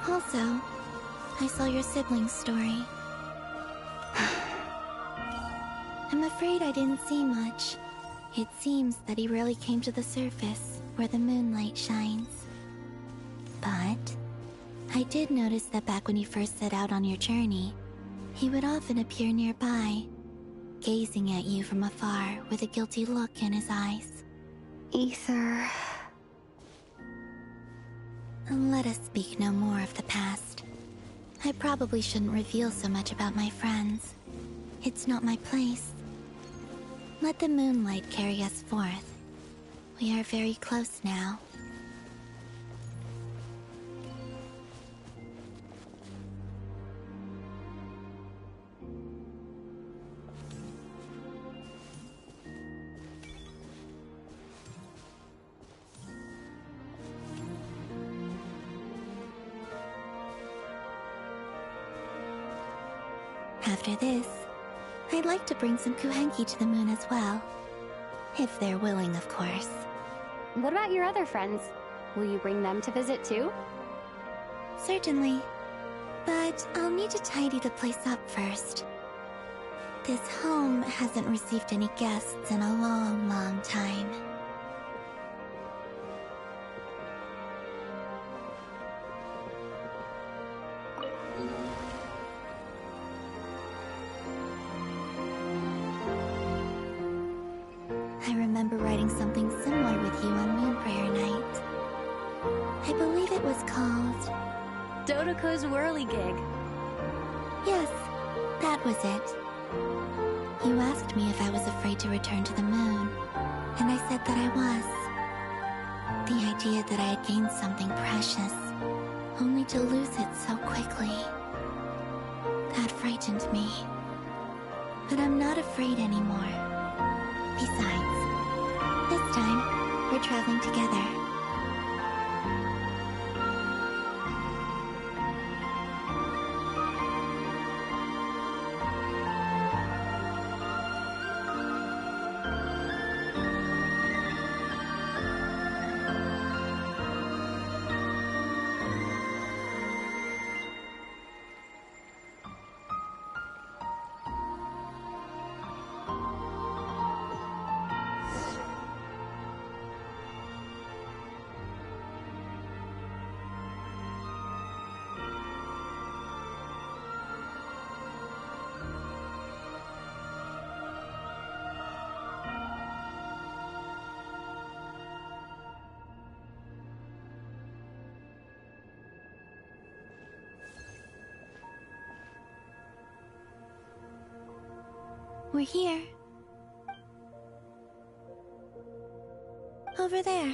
Also, I saw your sibling's story. I'm afraid I didn't see much. It seems that he rarely came to the surface, where the moonlight shines. But I did notice that back when you first set out on your journey, he would often appear nearby, gazing at you from afar with a guilty look in his eyes. Ether... Let us speak no more of the past. I probably shouldn't reveal so much about my friends. It's not my place. Let the moonlight carry us forth. We are very close now. After this, I'd like to bring some kuhenki to the moon as well. If they're willing, of course. What about your other friends? Will you bring them to visit too? Certainly. But I'll need to tidy the place up first. This home hasn't received any guests in a long, long time. I remember writing something similar with you on Moon Prayer Night. I believe it was called... Dodoko's Whirligig. Yes, that was it. You asked me if I was afraid to return to the moon, and I said that I was. The idea that I had gained something precious, only to lose it so quickly. That frightened me. But I'm not afraid anymore. Besides, this time, we're traveling together. We're here. Over there.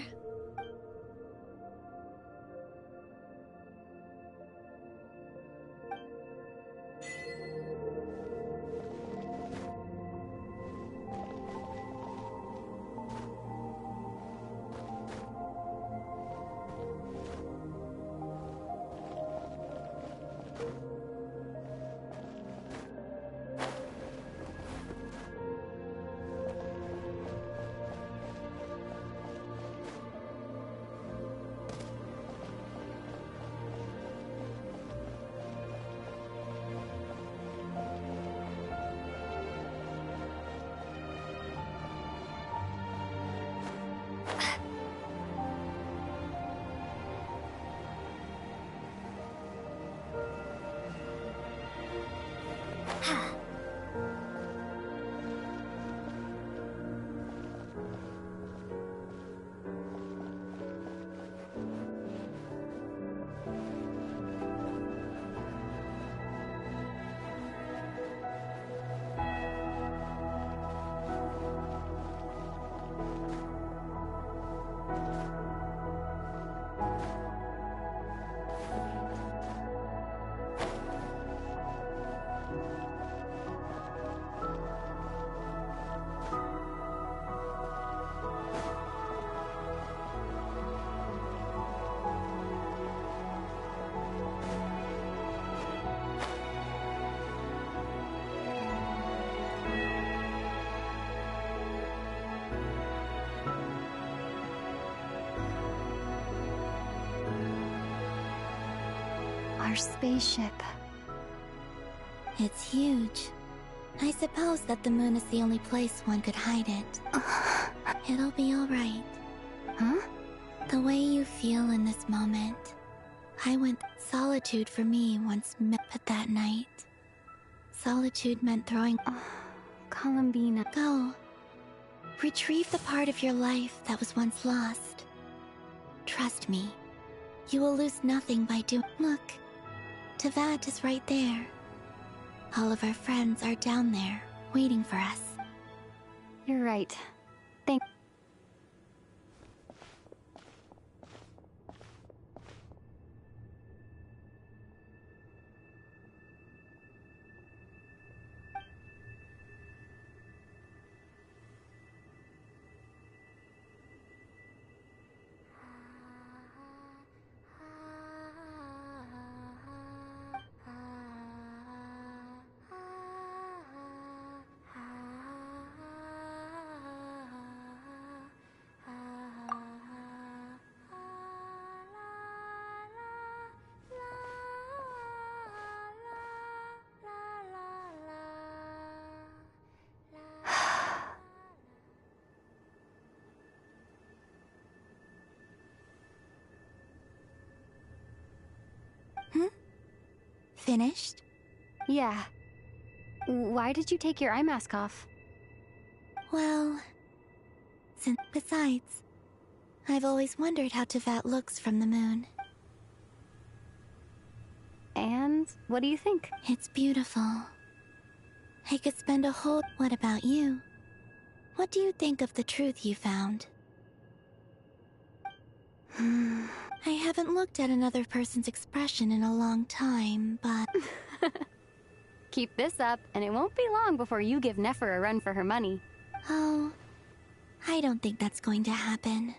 Our spaceship. It's huge. I suppose that the moon is the only place one could hide it. It'll be alright. Huh? The way you feel in this moment. I went solitude for me once but that night. Solitude meant throwing... Columbina. Go. Retrieve the part of your life that was once lost. Trust me. You will lose nothing by doing... Look. Teyvat is right there. All of our friends are down there, waiting for us. You're right. Thank... Finished? Yeah. Why did you take your eye mask off? Well... Besides, I've always wondered how Teyvat looks from the moon. And what do you think? It's beautiful. I could spend a whole... What about you? What do you think of the truth you found? I haven't looked at another person's expression in a long time, but... Keep this up, and it won't be long before you give Nefer a run for her money. Oh, I don't think that's going to happen.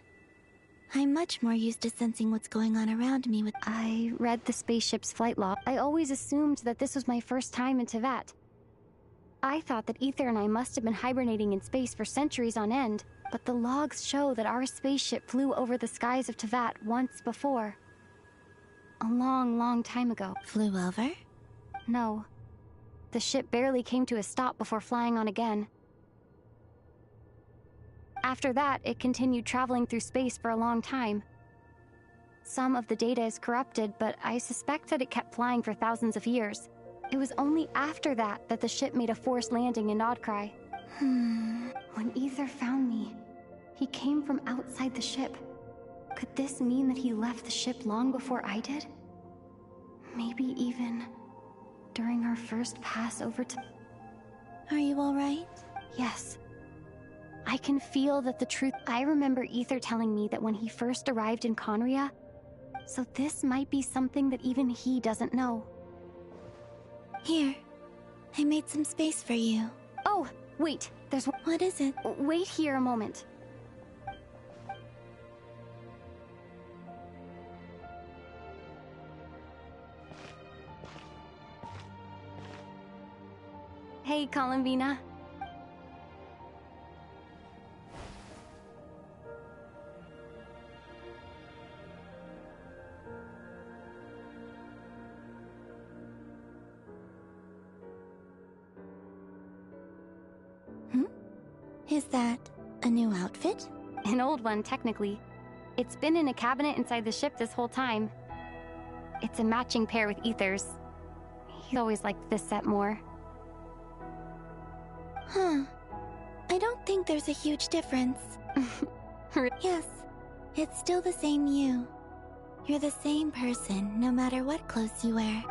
I'm much more used to sensing what's going on around me with... I read the spaceship's flight log. I always assumed that this was my first time in Teyvat. I thought that Ether and I must have been hibernating in space for centuries on end, but the logs show that our spaceship flew over the skies of Teyvat once before. A long, long time ago. Flew over? No. The ship barely came to a stop before flying on again. After that, it continued traveling through space for a long time. Some of the data is corrupted, but I suspect that it kept flying for thousands of years. It was only after that that the ship made a forced landing in Nodcry. When Ether found me, he came from outside the ship. Could this mean that he left the ship long before I did? Maybe even during our first pass over to... Are you alright? Yes. I can feel that the truth... I remember Ether telling me that when he first arrived in Conria, so this might be something that even he doesn't know. Here, I made some space for you. Oh, wait, there's... What is it? Wait here a moment. Hey, Columbina. Is that a new outfit? An old one, technically. It's been in a cabinet inside the ship this whole time. It's a matching pair with Ether's. He's always liked this set more. Huh. I don't think there's a huge difference. Yes, it's still the same you. You're the same person, no matter what clothes you wear.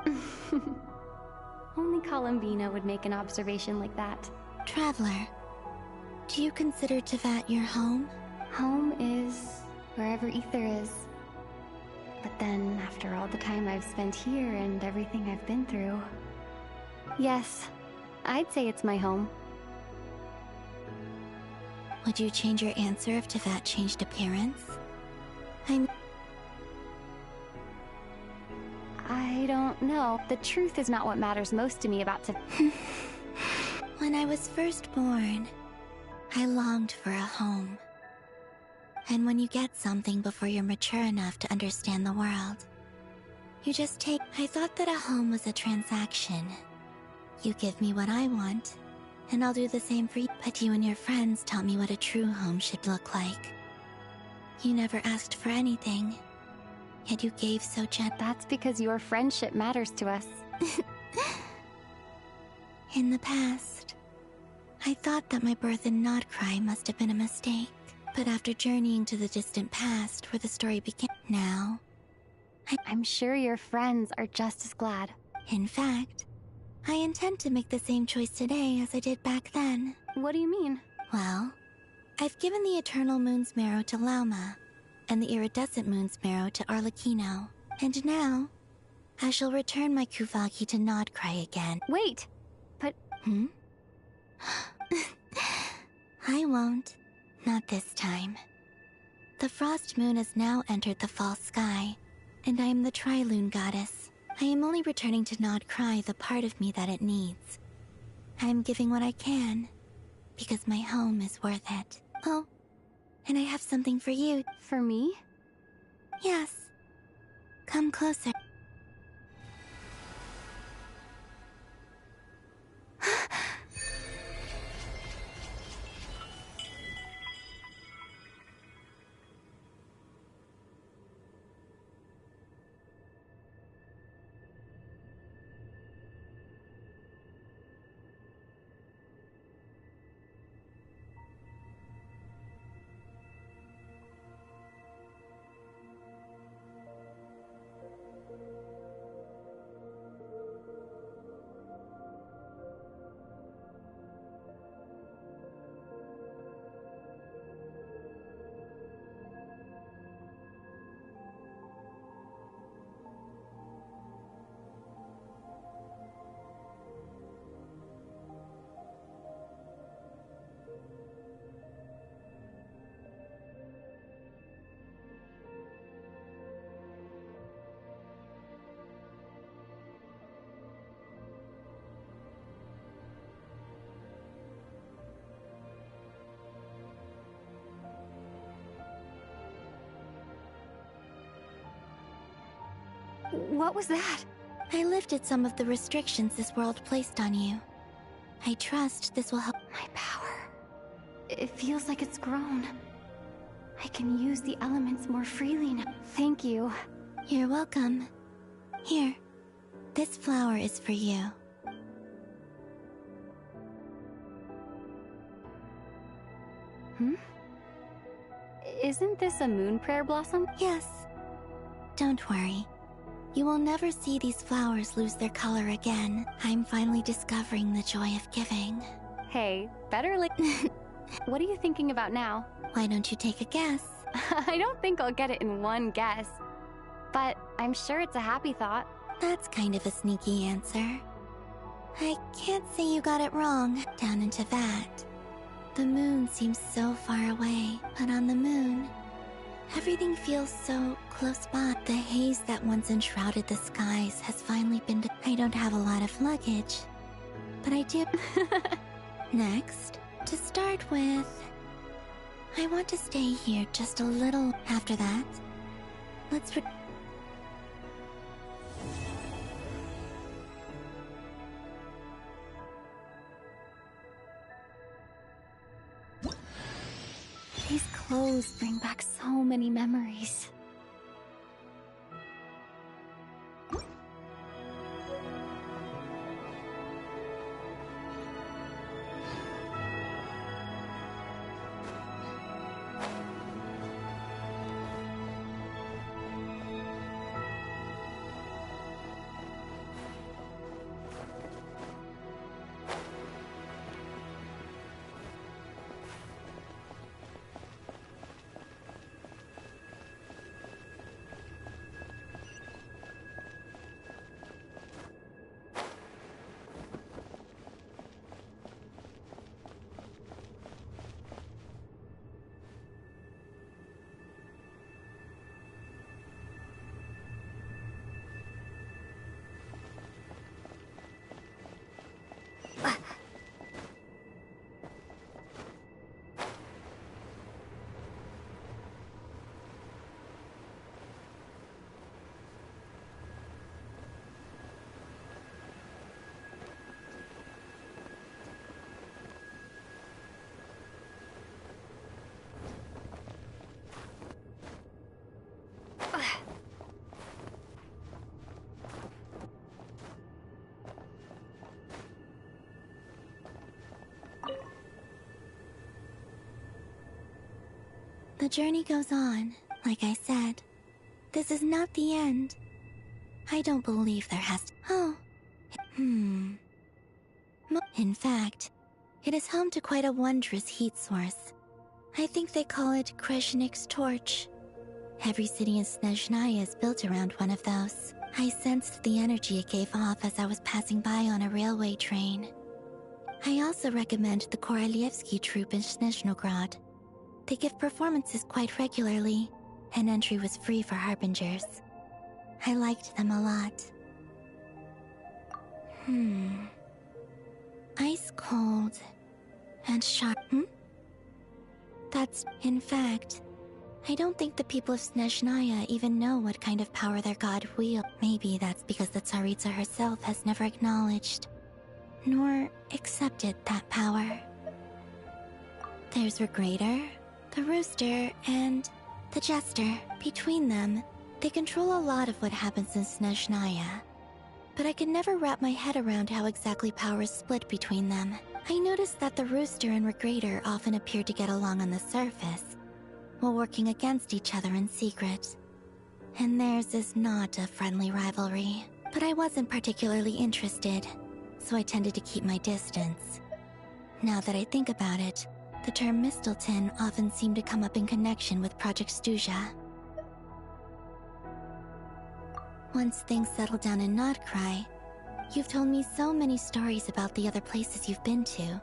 Only Columbina would make an observation like that. Traveler, do you consider Teyvat your home? Home is wherever Ether is. But then, after all the time I've spent here and everything I've been through... Yes, I'd say it's my home. Would you change your answer if Teyvat changed appearance? I don't know. The truth is not what matters most to me about When I was first born, I longed for a home. And when you get something before you're mature enough to understand the world, You just take... I thought that a home was a transaction. You give me what I want, and I'll do the same for you. But you and your friends taught me what a true home should look like. You never asked for anything, yet you gave so gently. That's because your friendship matters to us. In the past, I thought that my birth in Nodcry must have been a mistake. But after journeying to the distant past where the story began, now... I'm sure your friends are just as glad. In fact, I intend to make the same choice today as I did back then. What do you mean? Well, I've given the Eternal Moon's Marrow to Lauma, and the Iridescent Moon's Marrow to Arlecchino. And now, I shall return my Kuvaki to Nodcry again. Wait, but... I won't. Not this time. The Frost Moon has now entered the Fall Sky, and I am the Trilune Goddess. I am only returning to Nodcry the part of me that it needs. I am giving what I can, because my home is worth it. Oh, and I have something for you. For me? Yes. Come closer. What was that? I lifted some of the restrictions this world placed on you. I trust this will help. My power. It feels like it's grown. I can use the elements more freely now. Thank you. You're welcome. Here, this flower is for you. Isn't this a moon prayer blossom? Yes. Don't worry. You will never see these flowers lose their color again. I'm finally discovering the joy of giving. Hey, better What are you thinking about now? Why don't you take a guess? I don't think I'll get it in one guess. But I'm sure it's a happy thought. That's kind of a sneaky answer. I can't say you got it wrong. Down into that. The moon seems so far away, but on the moon, everything feels so close by. The haze that once enshrouded the skies has finally been... I don't have a lot of luggage, but I do. Next, to start with, I want to stay here just a little. After that, let's... These clothes bring back so many memories. The journey goes on, like I said. This is not the end. I don't believe there has to— Oh. In fact, it is home to quite a wondrous heat source. I think they call it Kreshnik's torch. Every city in Snezhnaya is built around one of those. I sensed the energy it gave off as I was passing by on a railway train. I also recommend the Korolievsky troupe in Snezhnograd. They give performances quite regularly, and entry was free for harbingers. I liked them a lot. Ice cold and sharp. That's— In fact, I don't think the people of Snezhnaya even know what kind of power their god wields. Maybe that's because the Tsaritsa herself has never acknowledged nor accepted that power. There's Regrator, the Rooster, and the Jester. Between them, they control a lot of what happens in Snezhnaya. But I could never wrap my head around how exactly power is split between them. I noticed that the Rooster and Regrator often appear to get along on the surface, while working against each other in secret. And theirs is not a friendly rivalry. But I wasn't particularly interested, so I tended to keep my distance. Now that I think about it, the term Mistelton often seemed to come up in connection with Project Stuja. Once things settle down in Nodcry, you've told me so many stories about the other places you've been to.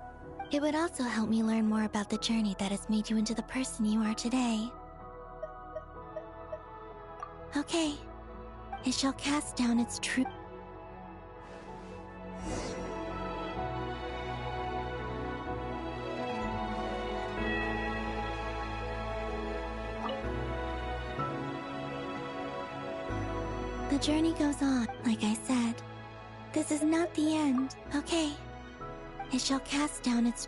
It would also help me learn more about the journey that has made you into the person you are today. Okay. It shall cast down its true— The journey goes on, like I said. This is not the end, okay? It shall cast down its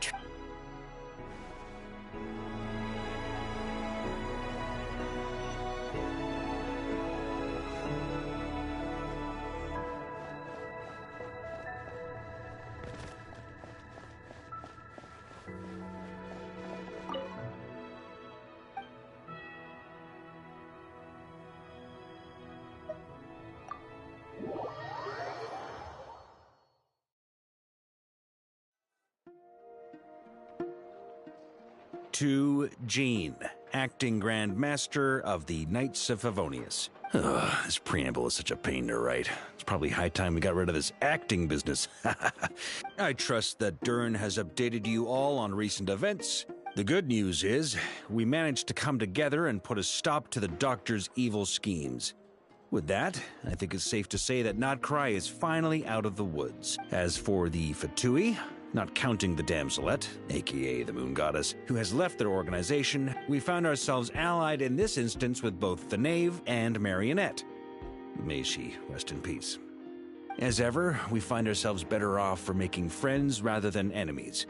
To Jean, acting Grand Master of the Knights of Favonius. This preamble is such a pain to write. It's probably high time we got rid of this acting business. I trust that Dern has updated you all on recent events. The good news is, we managed to come together and put a stop to the Doctor's evil schemes. With that, I think it's safe to say that Nodcry is finally out of the woods. As for the Fatui, not counting the Damselette, aka the Moon Goddess, who has left their organization, we found ourselves allied in this instance with both the Knave and Marionette. May she rest in peace. As ever, we find ourselves better off for making friends rather than enemies.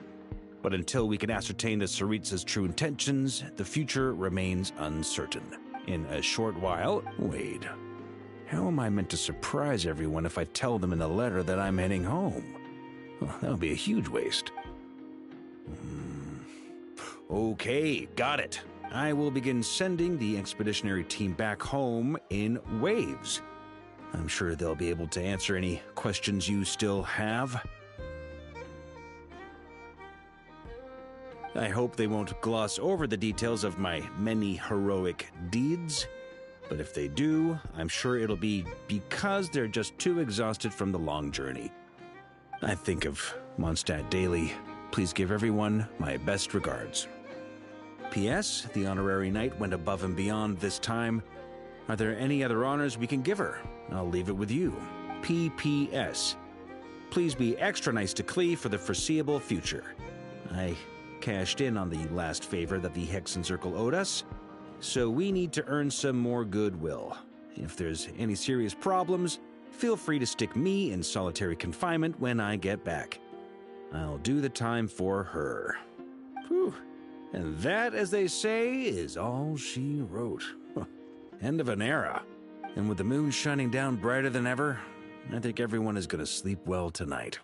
But until we can ascertain the Tsaritsa's true intentions, the future remains uncertain. In a short while— Wait. How am I meant to surprise everyone if I tell them in the letter that I'm heading home? Well, that would be a huge waste. Okay, got it. I will begin sending the expeditionary team back home in waves. I'm sure they'll be able to answer any questions you still have. I hope they won't gloss over the details of my many heroic deeds. But if they do, I'm sure it'll be because they're just too exhausted from the long journey. I think of Mondstadt daily. Please give everyone my best regards. P.S. The honorary knight went above and beyond this time. Are there any other honors we can give her? I'll leave it with you. P.P.S. Please be extra nice to Klee for the foreseeable future. I cashed in on the last favor that the Hexen Circle owed us, so we need to earn some more goodwill. If there's any serious problems, feel free to stick me in solitary confinement when I get back. I'll do the time for her. Whew. And that, as they say, is all she wrote. End of an era. And with the moon shining down brighter than ever, I think everyone is going to sleep well tonight.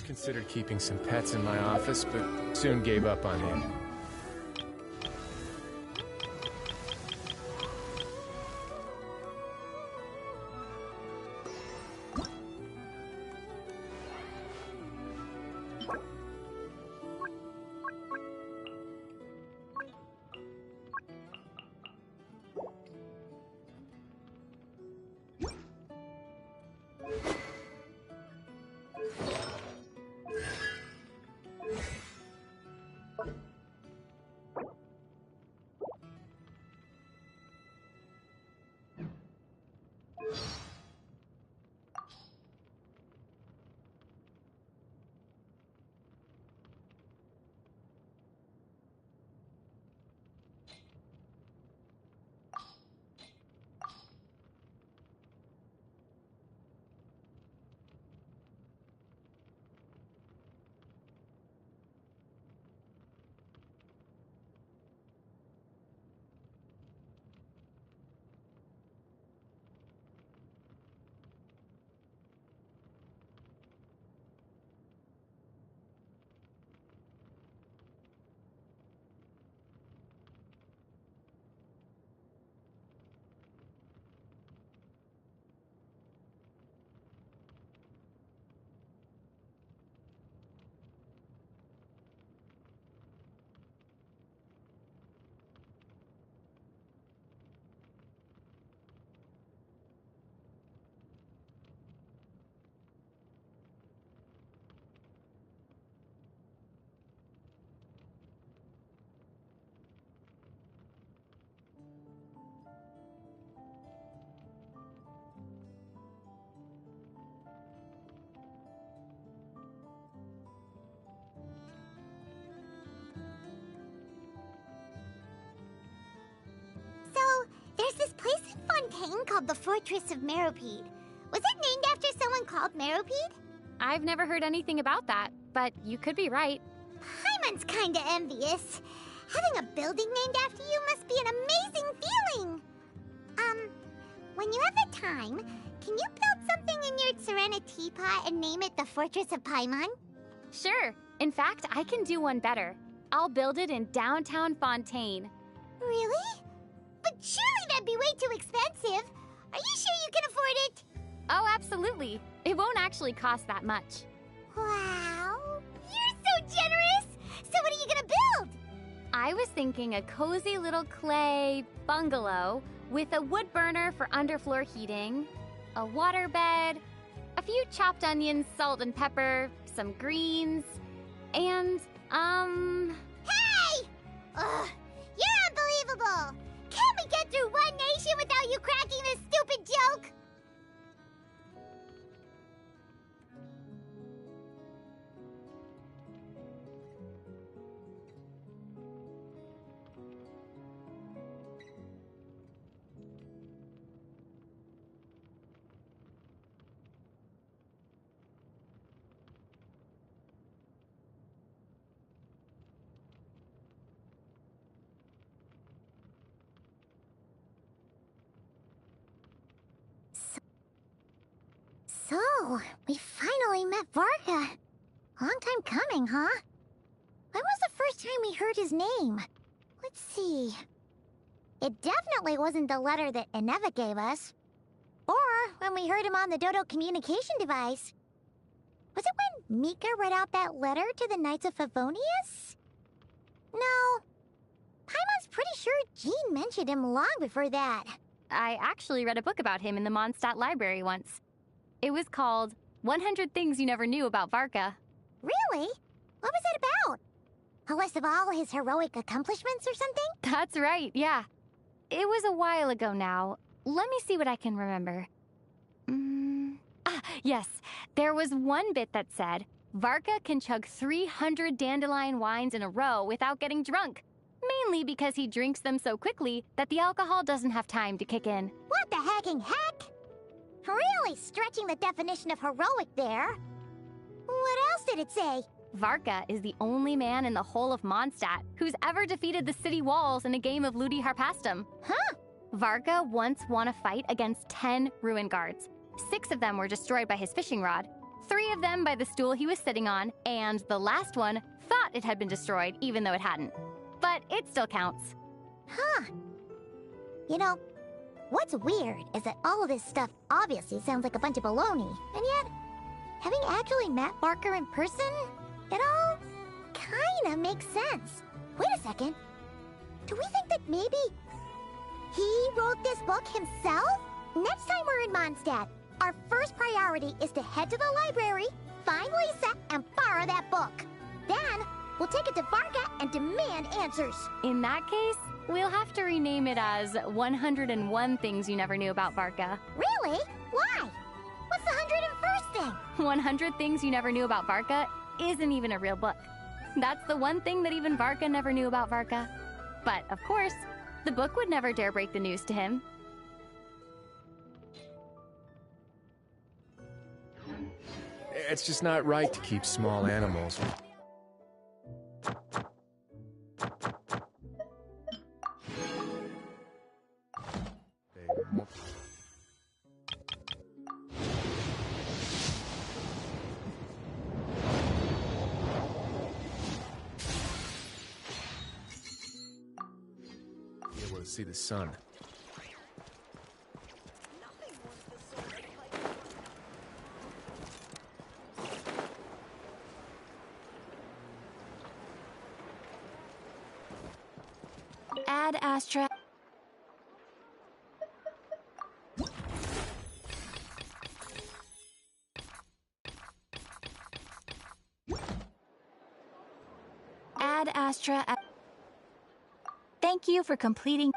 Considered keeping some pets in my office, but soon gave up on it. There's this place in Fontaine called the Fortress of Meropide. Was it named after someone called Meropide? I've never heard anything about that, but you could be right. Paimon's kinda envious. Having a building named after you must be an amazing feeling. When you have the time, can you build something in your Serenity Teapot and name it the Fortress of Paimon? Sure. In fact, I can do one better. I'll build it in downtown Fontaine. Really? But surely that'd be way too expensive. Are you sure you can afford it? Oh, absolutely. It won't actually cost that much. Wow. You're so generous! So what are you gonna build? I was thinking a cozy little clay bungalow with a wood burner for underfloor heating, a water bed, a few chopped onions, salt and pepper, some greens, and, Hey! Ugh, you're unbelievable! Can't we get through one nation without you cracking this stupid joke? So, we finally met Varka. Long time coming, huh? When was the first time we heard his name? Let's see. It definitely wasn't the letter that Eneva gave us. Or when we heard him on the Dodo communication device. Was it when Mika read out that letter to the Knights of Favonius? No. Paimon's pretty sure Jean mentioned him long before that. I actually read a book about him in the Mondstadt library once. It was called 100 Things You Never Knew About Varka. Really? What was it about? A list of all his heroic accomplishments or something? That's right, yeah. It was a while ago now. Let me see what I can remember. Yes. There was one bit that said, Varka can chug 300 dandelion wines in a row without getting drunk. mainly because he drinks them so quickly that the alcohol doesn't have time to kick in. What the hacking heck? Really stretching the definition of heroic there. What else did it say? Varka is the only man in the whole of Mondstadt who's ever defeated the city walls in a game of Ludi Harpastum. Huh? Varka once won a fight against 10 ruin guards. 6 of them were destroyed by his fishing rod, 3 of them by the stool he was sitting on, and the last one thought it had been destroyed even though it hadn't. But it still counts. Huh. You know, what's weird is that all of this stuff obviously sounds like a bunch of baloney, and yet, having actually met Barker in person, it all kinda makes sense. Wait a second. Do we think that maybe he wrote this book himself? Next time we're in Mondstadt, our first priority is to head to the library, find Lisa, and borrow that book. Then, we'll take it to Varka and demand answers. In that case, we'll have to rename it as 101 Things You Never Knew About Varka. Really? Why? What's the 101st thing? 100 Things You Never Knew About Varka isn't even a real book. That's the one thing that even Varka never knew about Varka. But, of course, the book would never dare break the news to him. It's just not right to keep small animals. Be able to see the sun. Ad Astra. Ad Astra. Thank you for completing.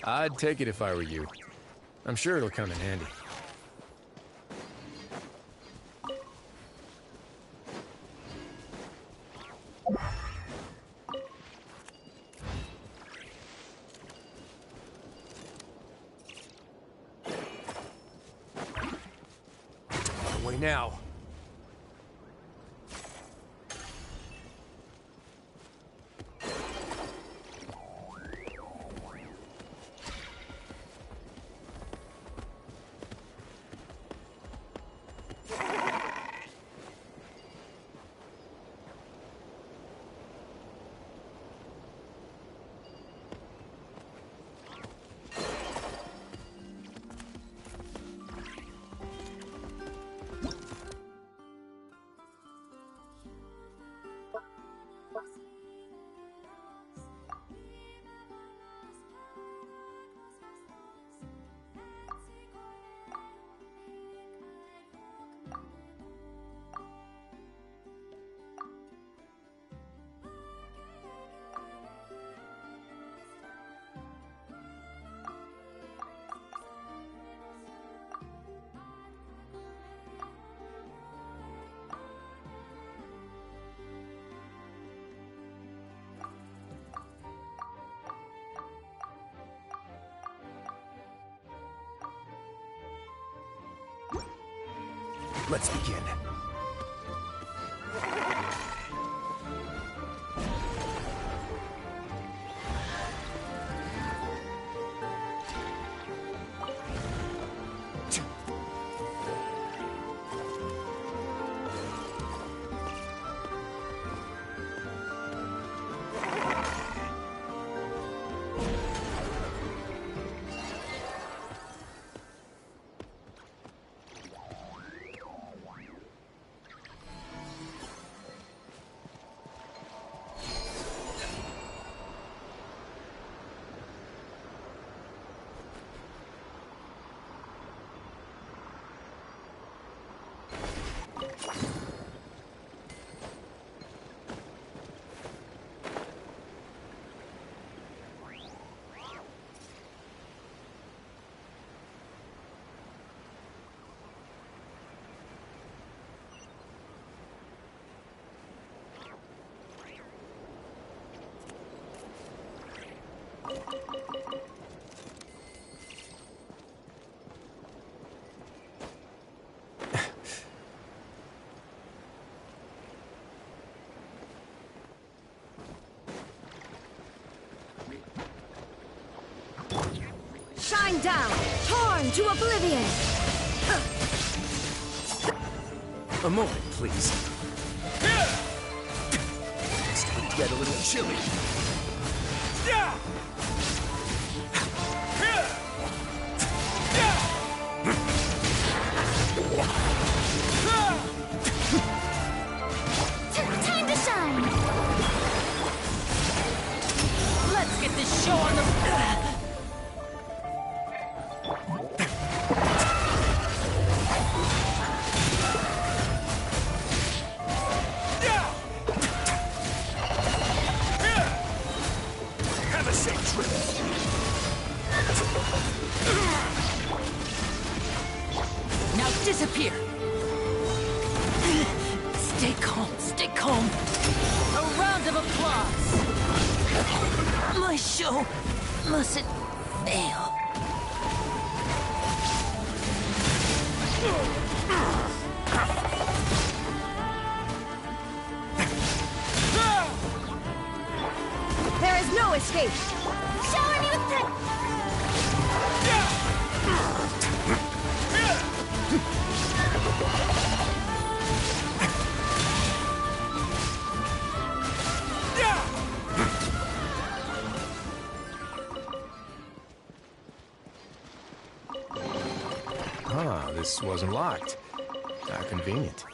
I'd take it if I were you. I'm sure it'll come in handy. Away now. Let's begin. shine down, torn to oblivion! A moment, please. This would get a little chilly. Time to shine! Let's get this show on the... Have a safe trip. Now disappear! Stay calm, stay calm. A round of applause. My show mustn't fail. There is no escape. Shower me with Ah, this wasn't locked. How convenient.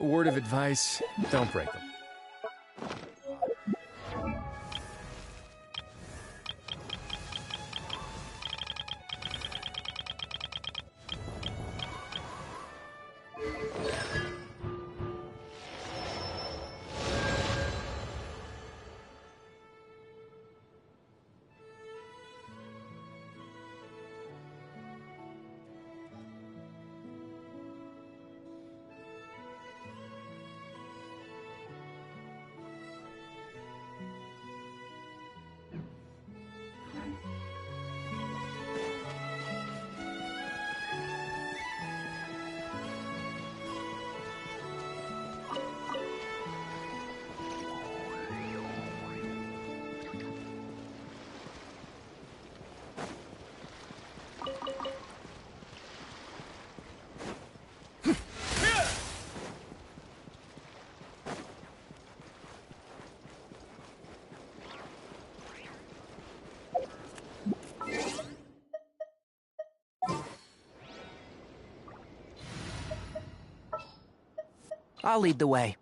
A word of advice, don't break them. I'll lead the way.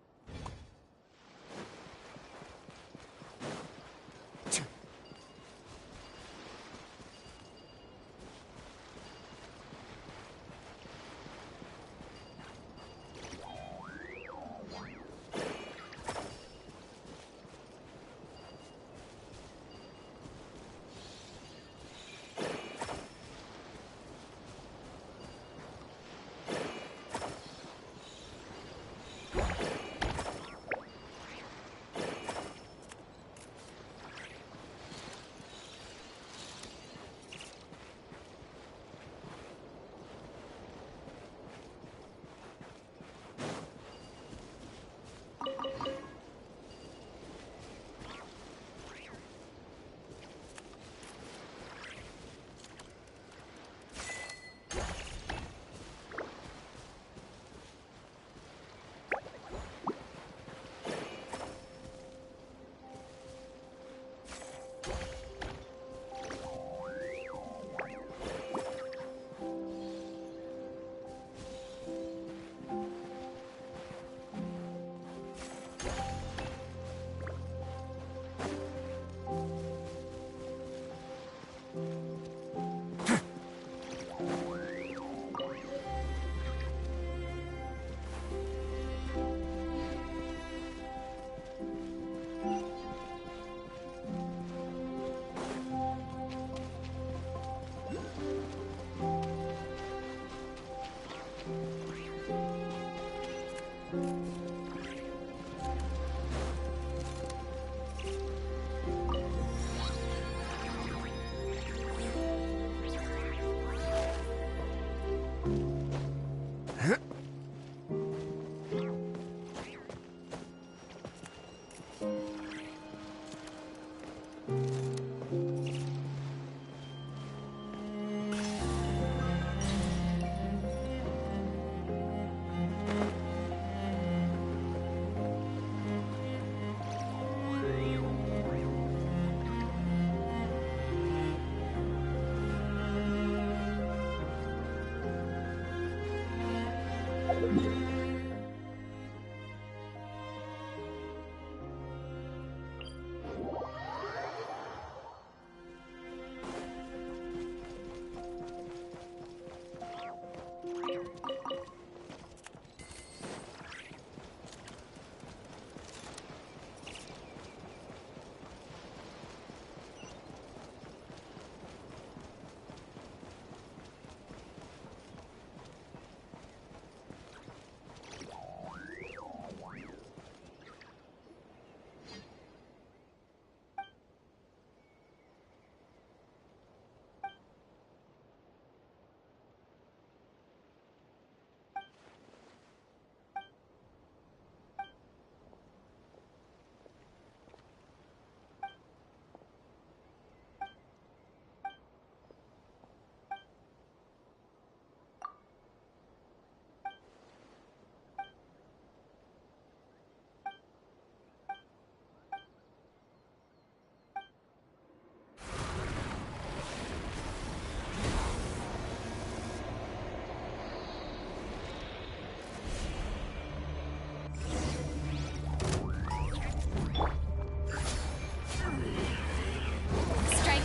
Strike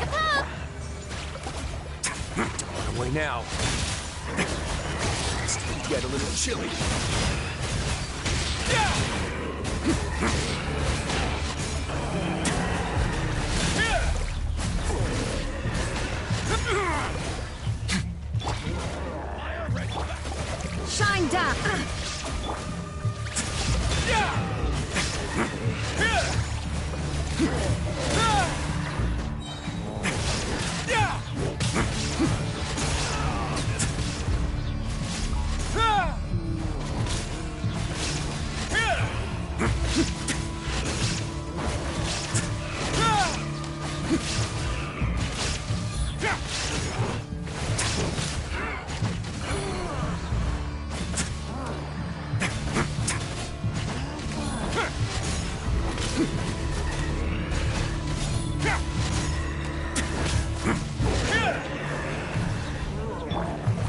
a pop! Away now. It's gonna get a little chilly. Shine down!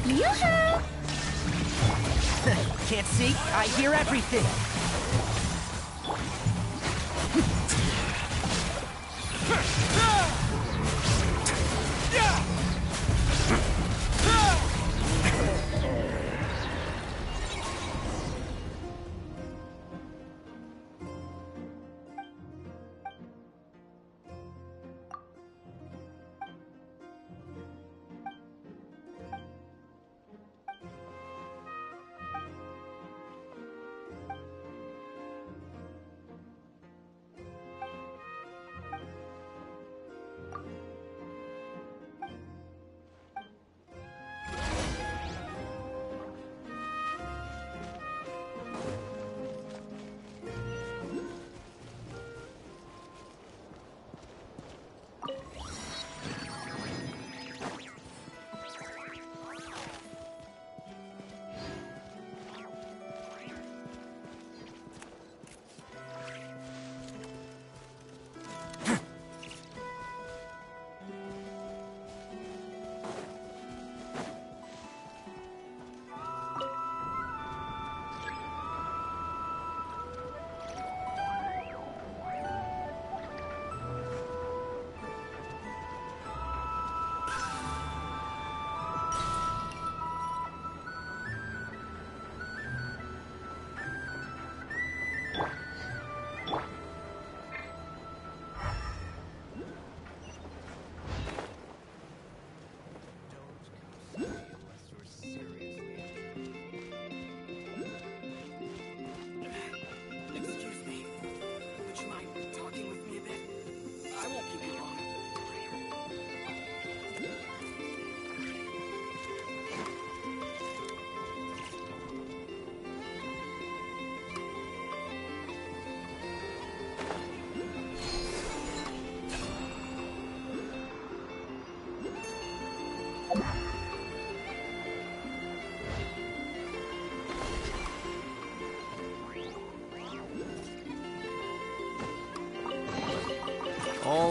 Yoo-hoo! Can't see? I hear everything.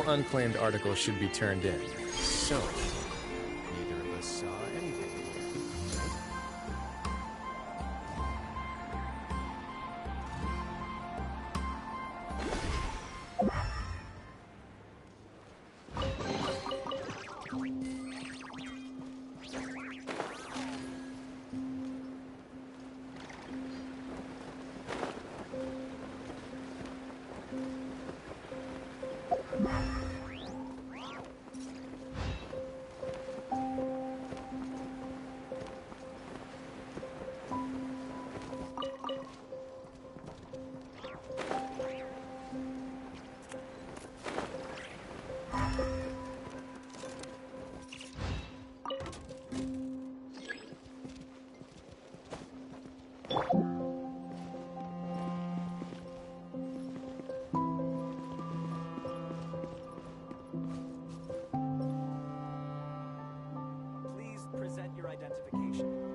all unclaimed articles should be turned in. So, neither of us saw anything in here, right? Please present your identification.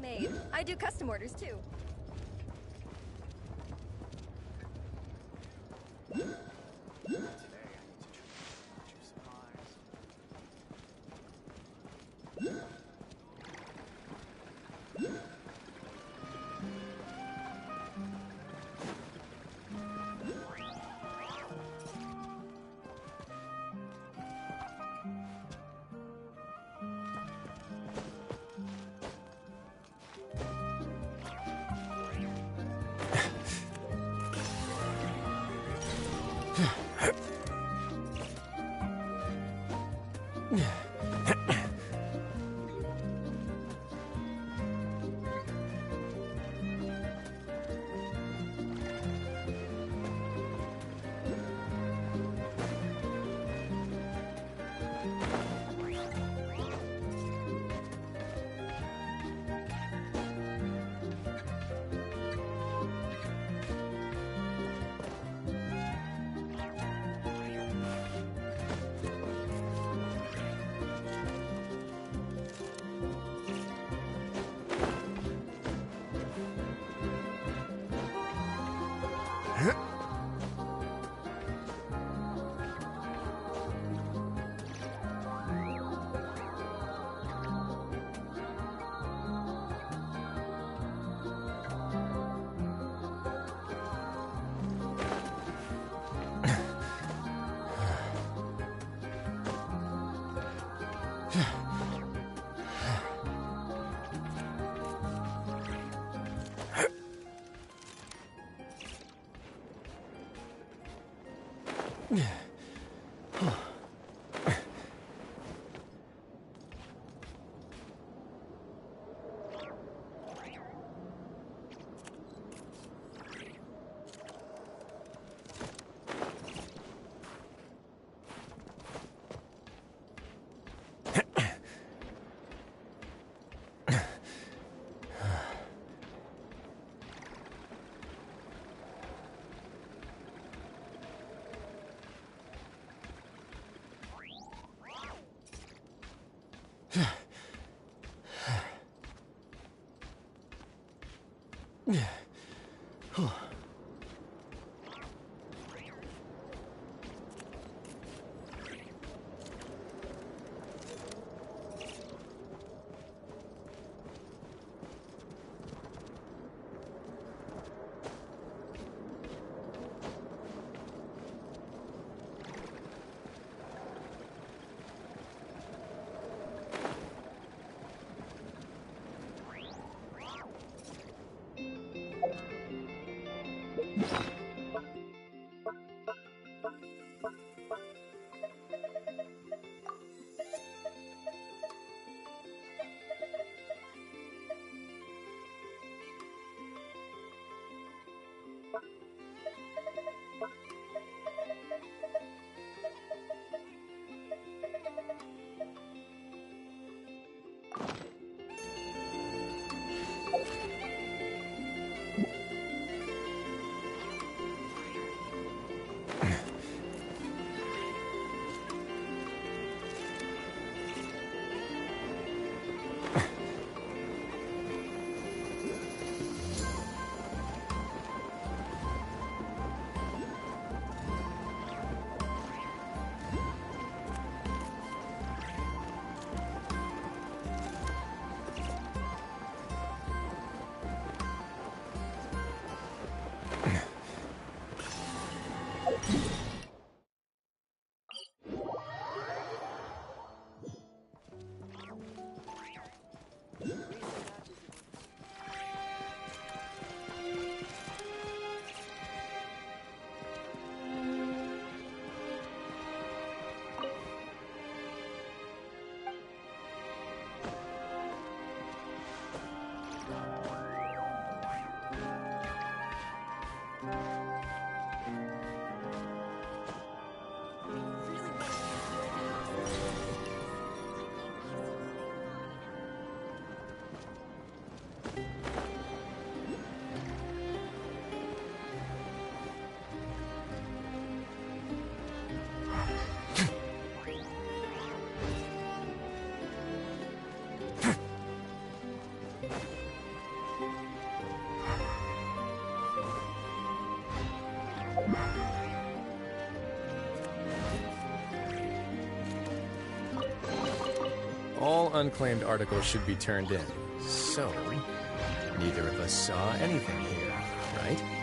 made. I do custom orders too. Today I need to choose supplies. All unclaimed articles should be turned in. So, neither of us saw anything here, right?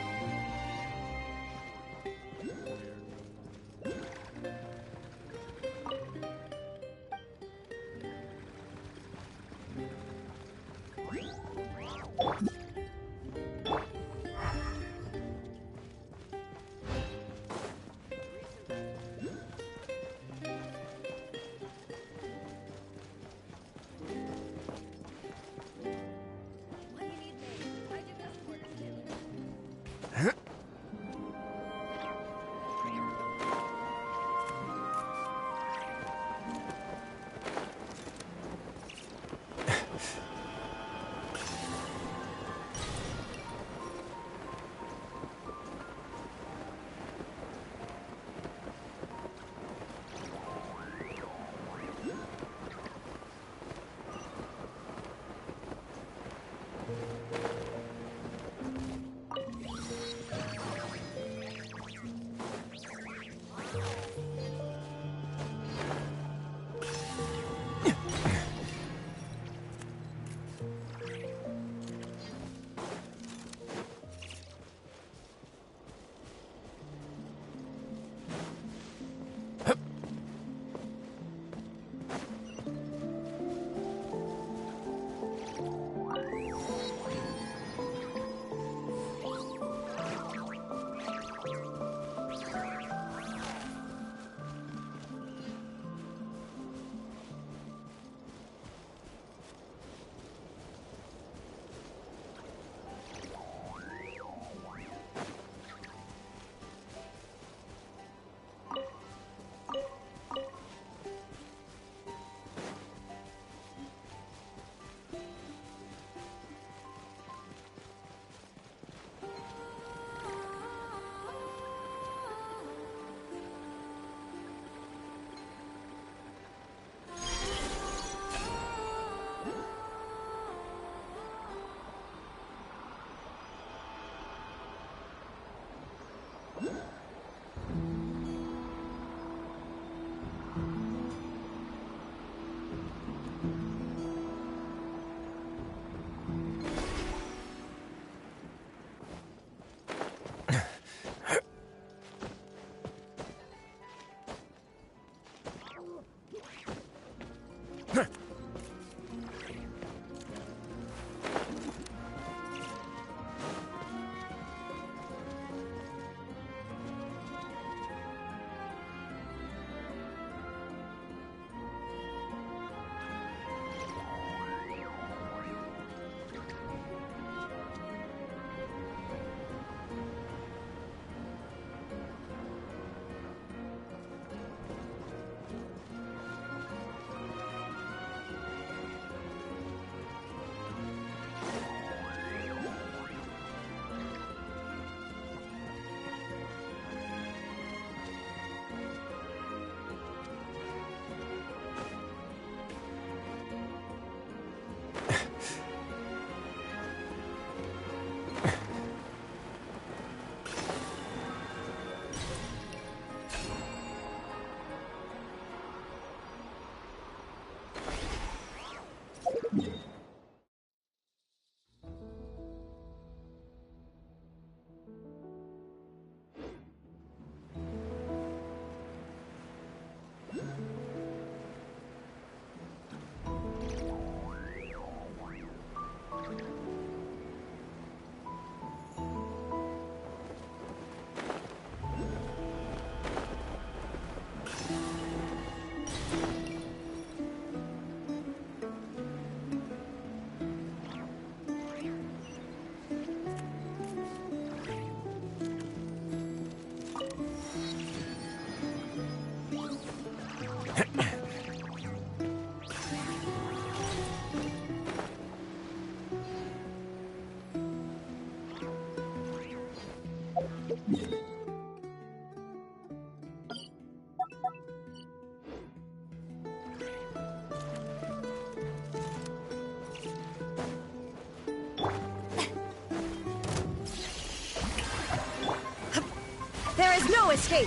There is no escape!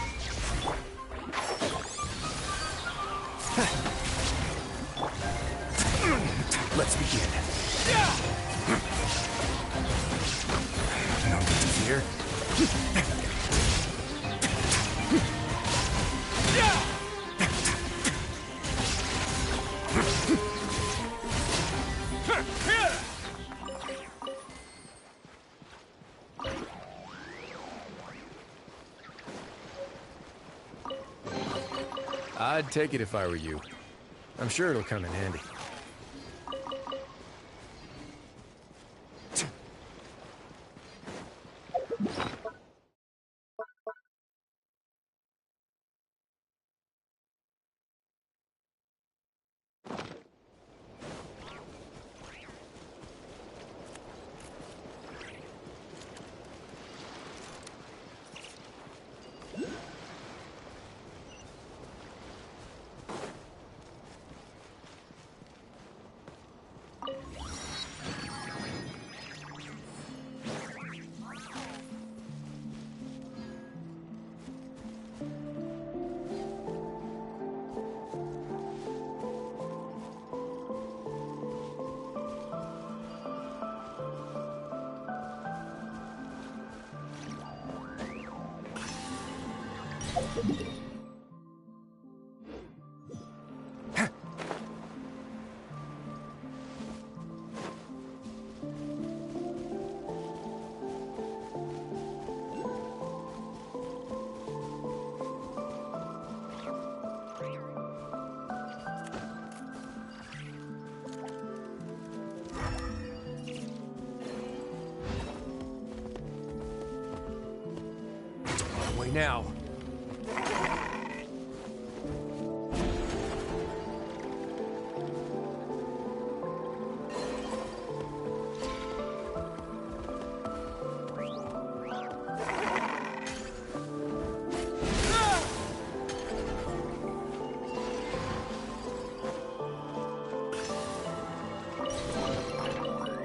Let's begin. No need to fear. I'd take it if I were you. I'm sure it'll come in handy. Way now.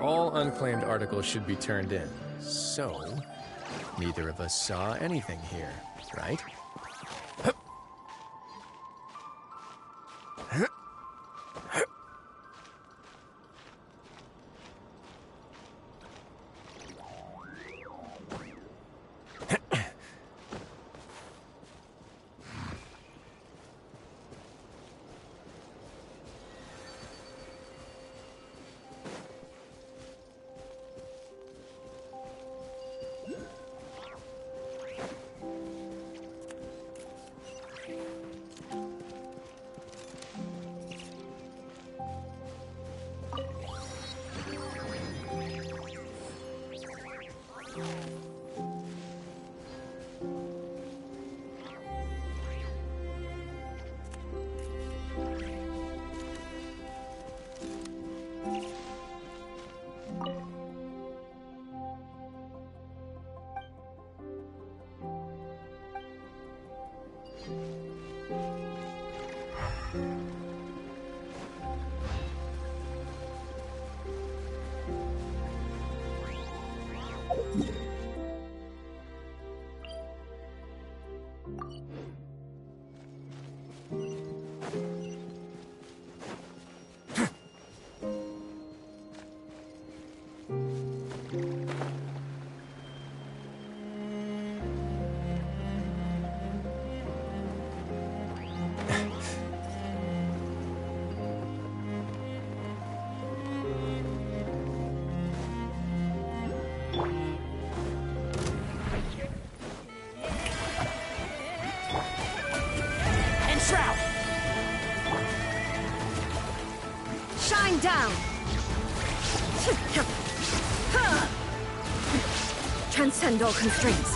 All unclaimed articles should be turned in. So, Neither of us saw anything here, right? Shine down! Transcend all constraints.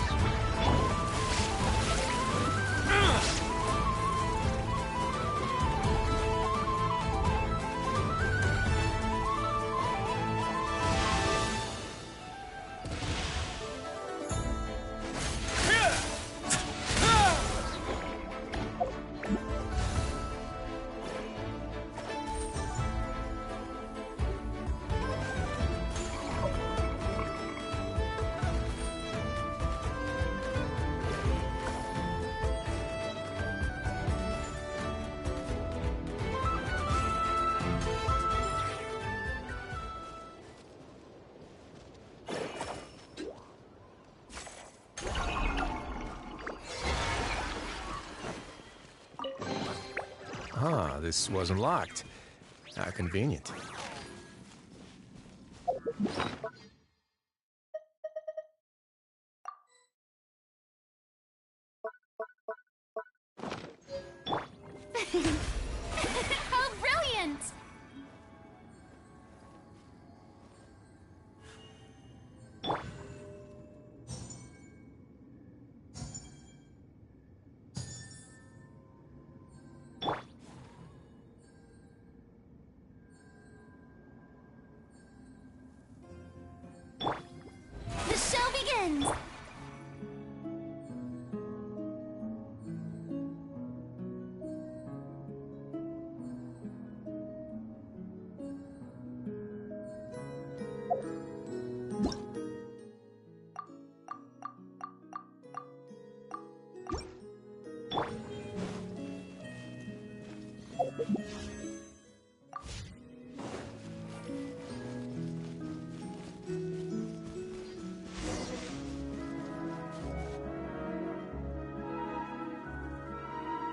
Ah, this wasn't locked. How convenient. How brilliant! The show begins!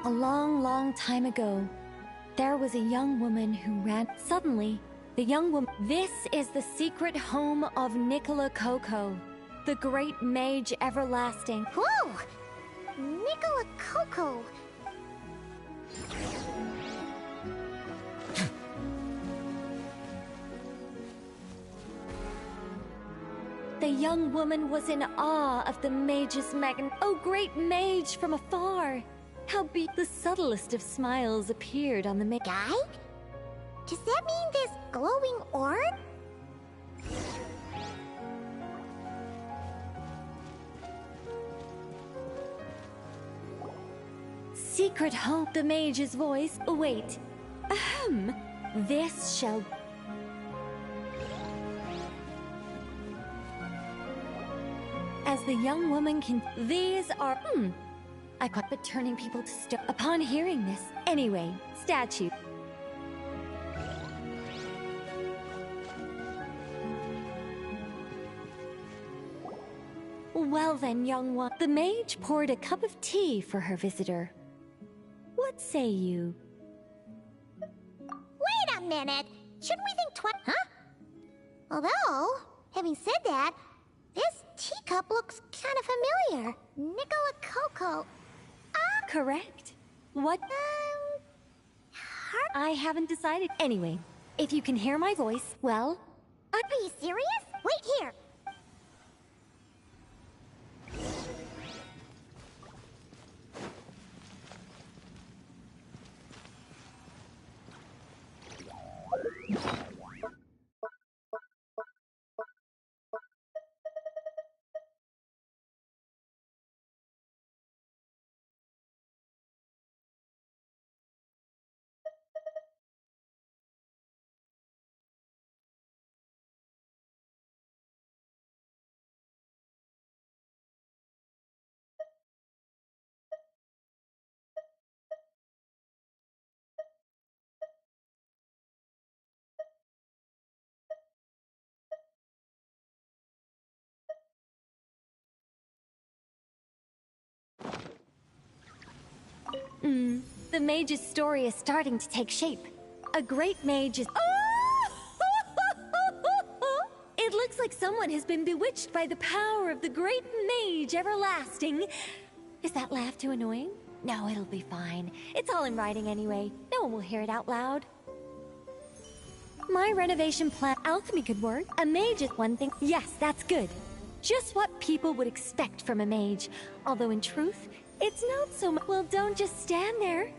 A long, long time ago, there was a young woman who ran. Suddenly, the young woman. This is the secret home of Nicola Coco, the great mage everlasting. Whoa! Nicola Coco! The young woman was in awe of the mage's Oh, great mage from afar! How the subtlest of smiles appeared on the Guy? Does that mean this glowing orb? Secret home, the mage's voice. Oh, wait. Ahem. This shall. As the young woman can... These are... I quite but turning people to stone. Upon hearing this... Anyway, statue. Well then, young one. The mage poured a cup of tea for her visitor. What say you? Wait a minute! Shouldn't we think twice? Huh? Although, having said that, this teacup looks kind of familiar. Nicola Coco. Correct. What? I haven't decided. Anyway, if you can hear my voice, well... Are you serious? Wait here. The mage's story is starting to take shape. A great mage is... It looks like someone has been bewitched by the power of the great mage everlasting. Is that laugh too annoying? No, it'll be fine. It's all in writing anyway. No one will hear it out loud. My renovation plan... Alchemy could work. A mage is one thing. Yes, that's good. Just what people would expect from a mage. Although in truth, it's not so much. Well, don't just stand there.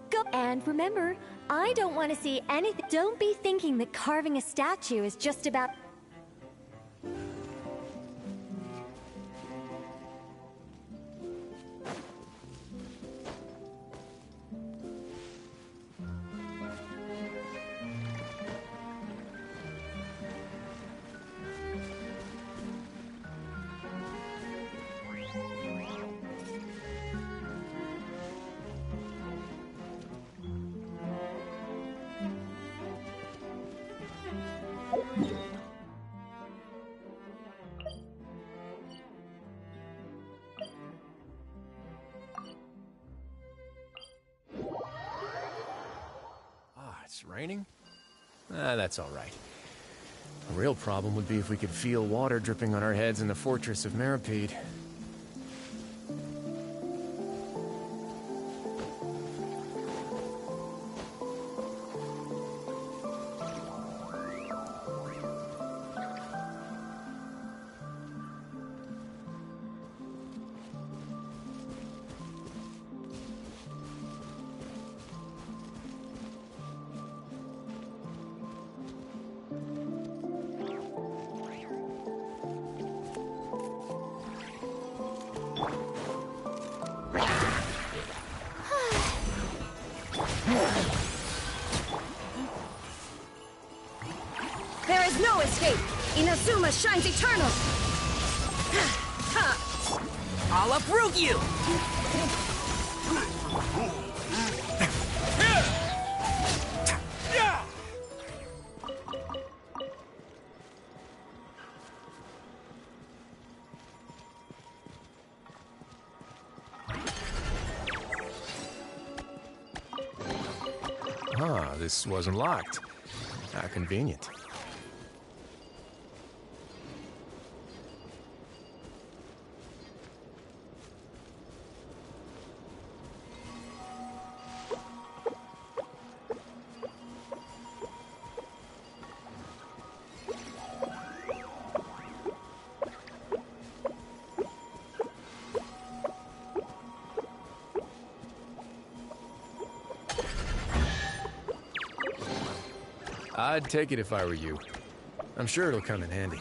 Go. And remember, I don't want to see anything. Don't be thinking that carving a statue is just about... It's raining? That's all right. The real problem would be if we could feel water dripping on our heads in the fortress of Meripede. There is no escape! Inazuma shines eternal! I'll uproot you! Ah, this wasn't locked. How convenient. I'd take it if I were you. I'm sure it'll come in handy.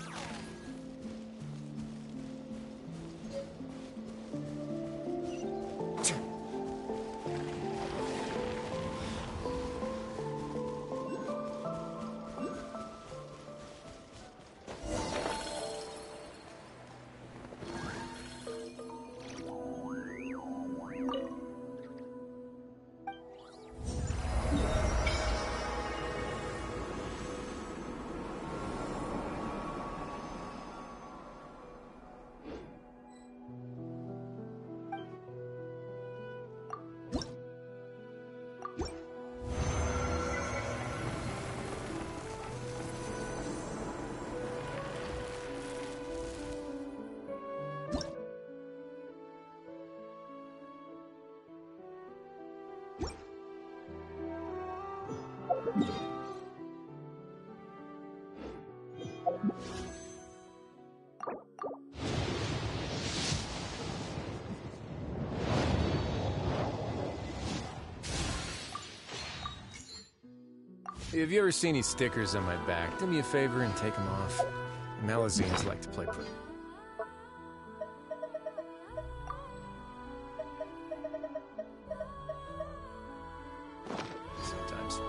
Have you ever seen these stickers on my back? Do me a favor and take them off. Malazines like to play pretty. Sometimes.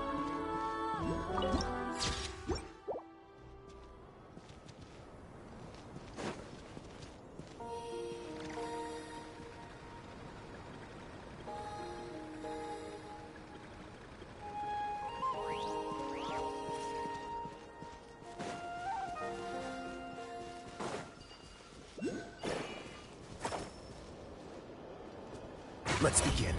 Let's begin.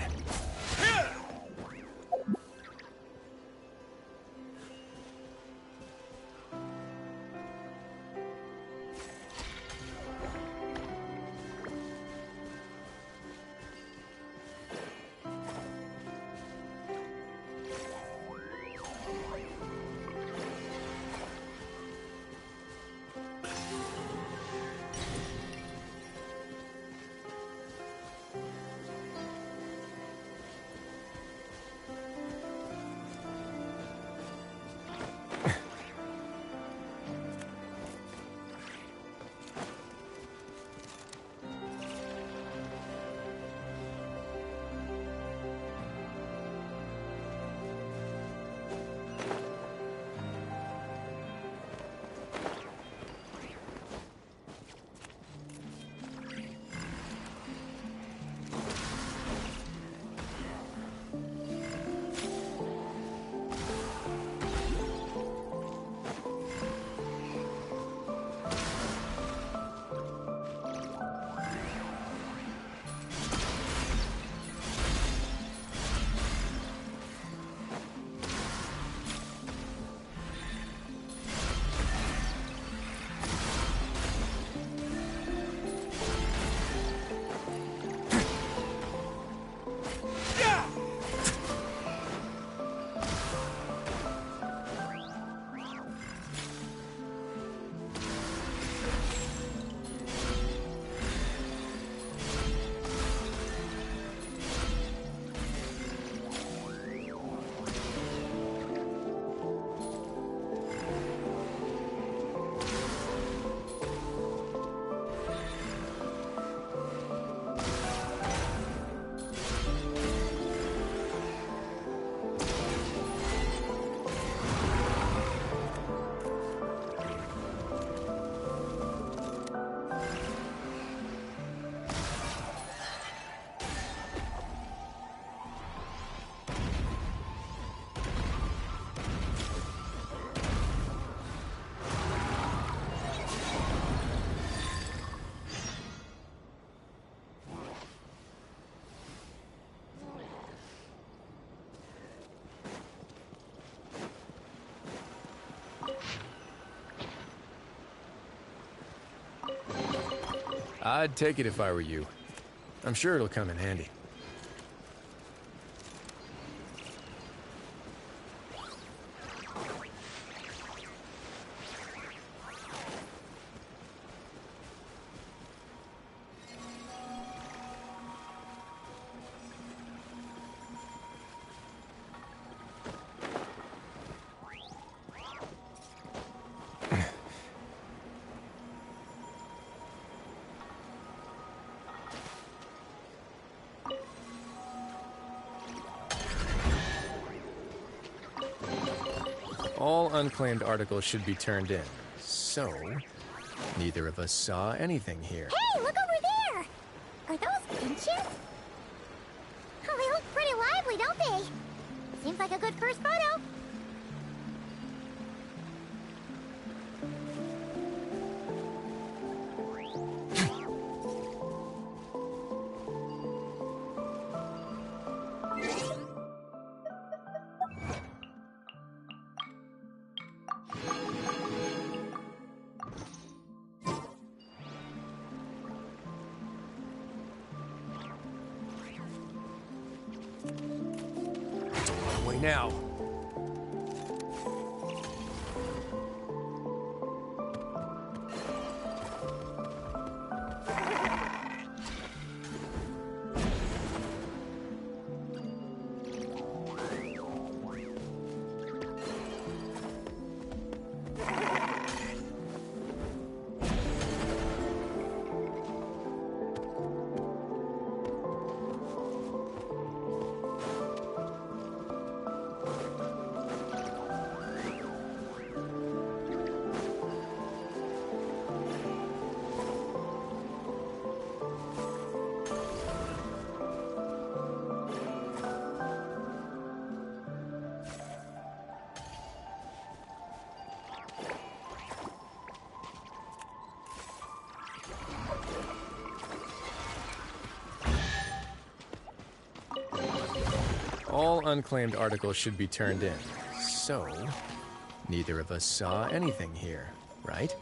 I'd take it if I were you. I'm sure it'll come in handy. All unclaimed articles should be turned in. So, neither of us saw anything here. Hey, look over there! Are those Genshin? Oh, they look pretty lively, don't they? Seems like a good first photo. It's a long way now. All unclaimed articles should be turned in. So, neither of us saw anything here, right?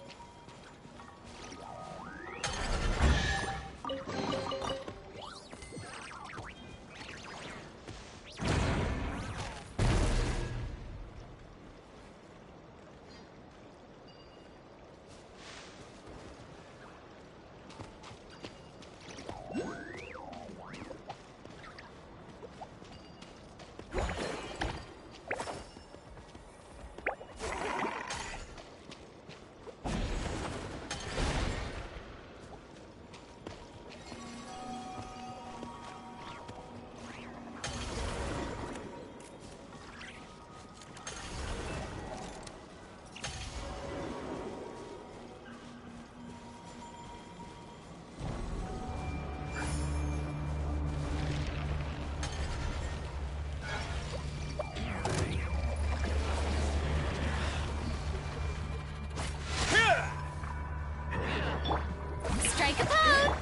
Strike a pose!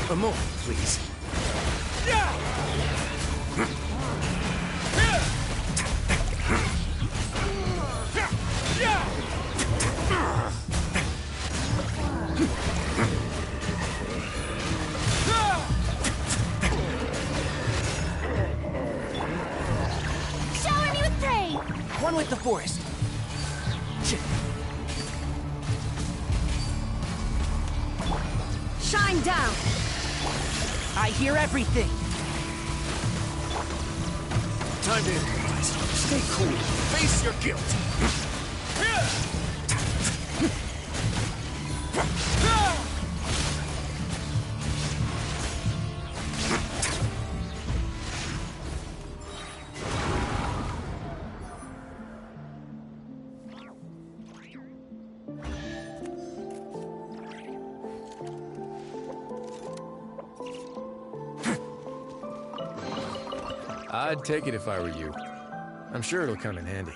A moment, please. Shower me with praise! One with the forest. Shine down! I hear everything. Time to improvise. Stay cool. Face your guilt. I'd take it if I were you. I'm sure it'll come in handy.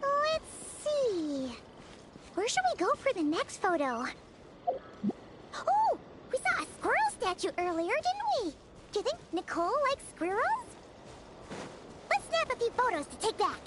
Let's see. Where should we go for the next photo? Oh, we saw a squirrel statue earlier, didn't we? Do you think Nicole likes squirrels? Let's snap a few photos to take back.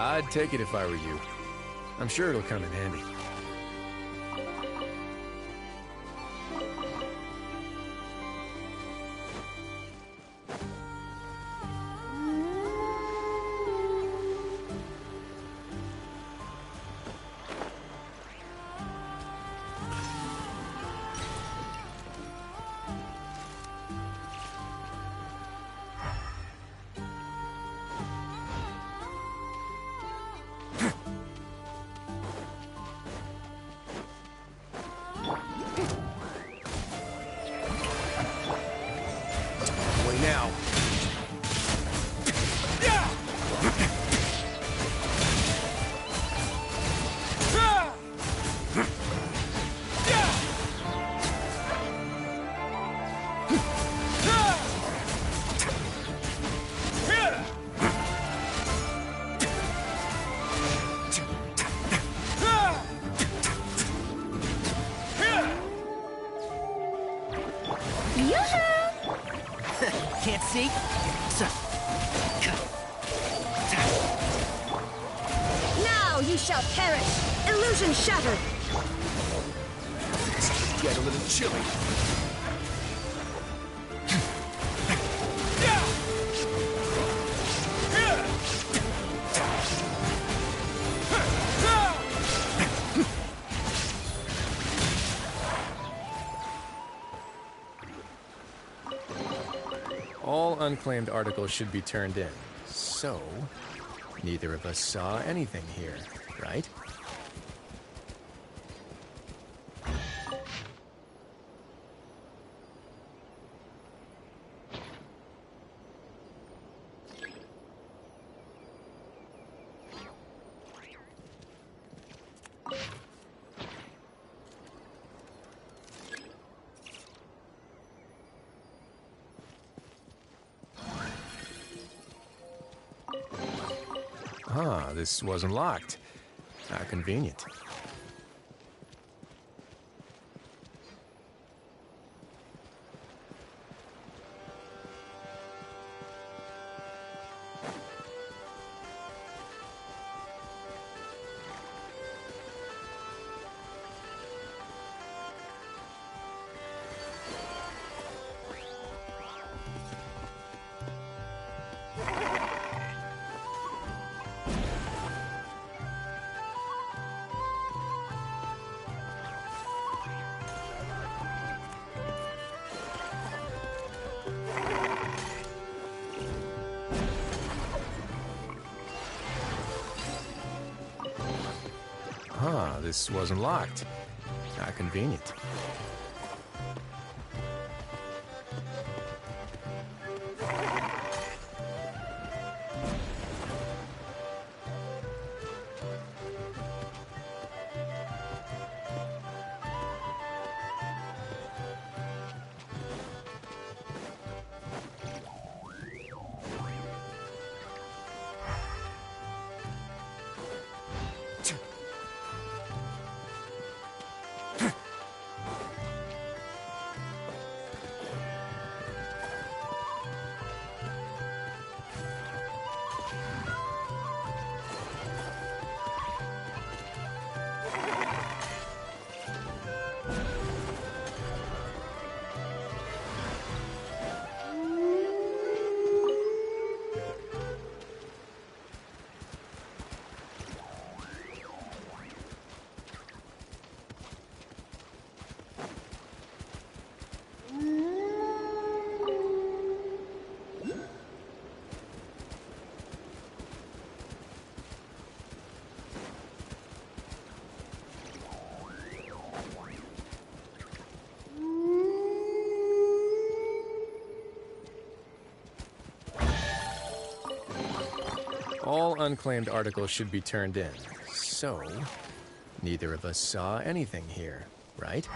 I'd take it if I were you. I'm sure it'll come in handy. Now. Can't see? Now you shall perish! Illusion shattered! Get a little chilly. All unclaimed articles should be turned in. So, neither of us saw anything here, right? Ah, this wasn't locked. How convenient. Ah, this wasn't locked. How convenient. All unclaimed articles should be turned in. So, neither of us saw anything here, right?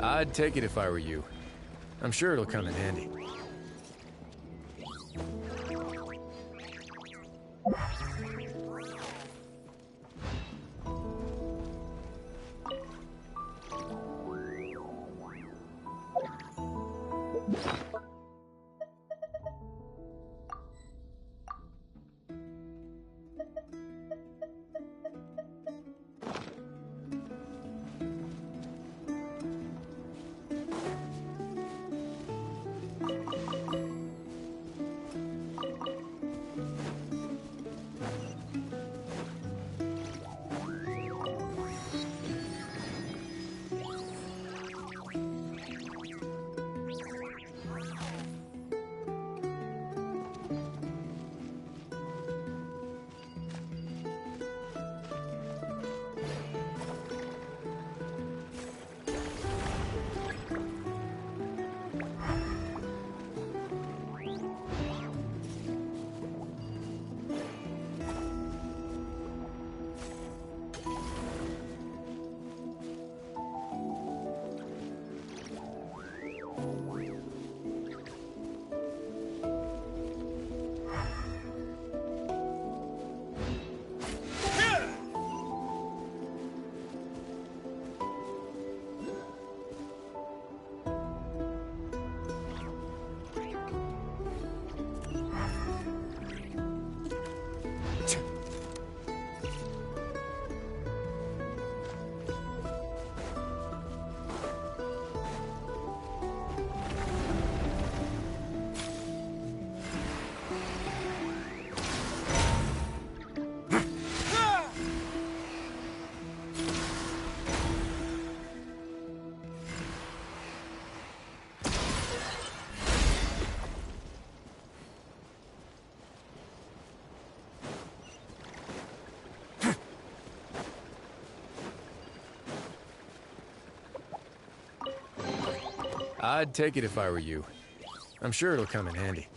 I'd take it if I were you. I'm sure it'll come in handy. I'd take it if I were you. I'm sure it'll come in handy.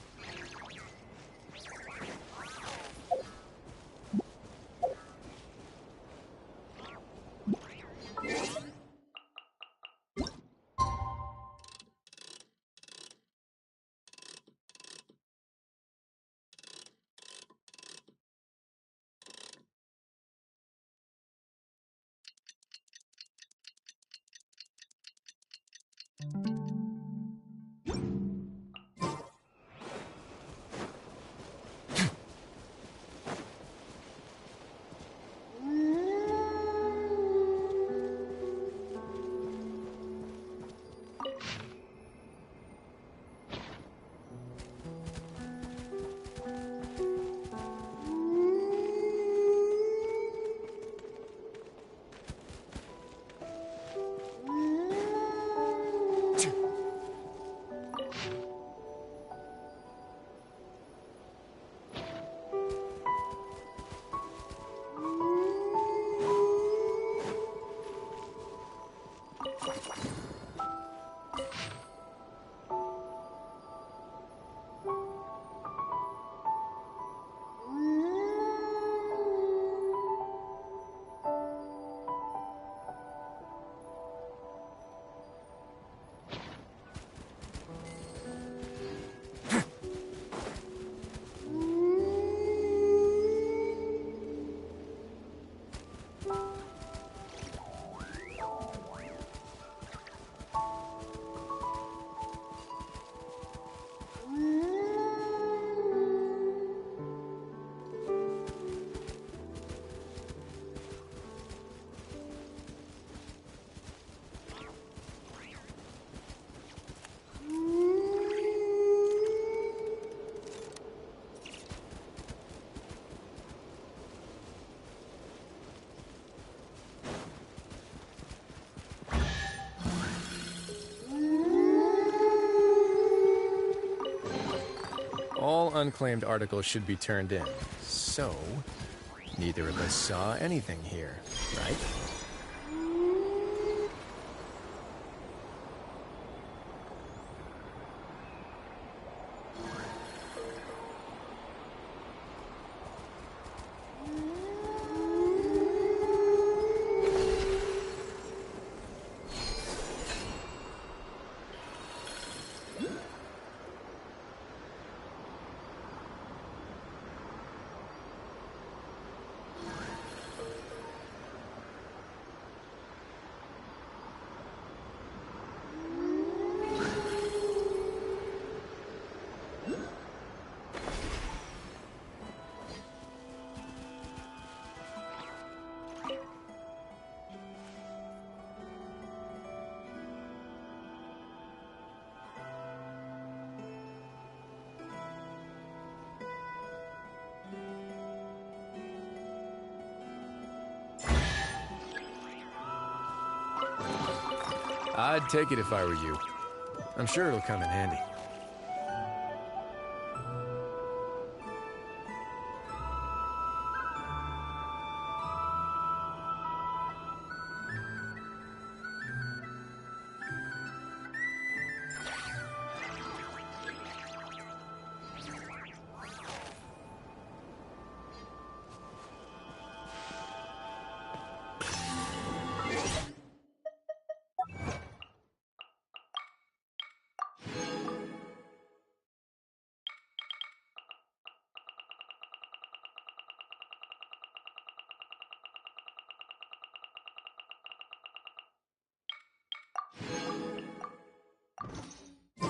All unclaimed articles should be turned in. So, neither of us saw anything here, right? I'd take it if I were you. I'm sure it'll come in handy.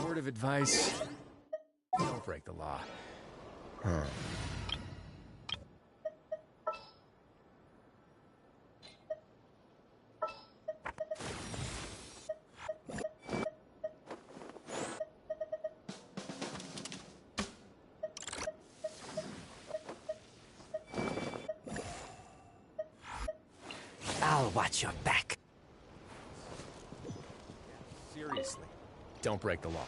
Word of advice, don't break the law. I'll watch your back. Seriously, don't break the law.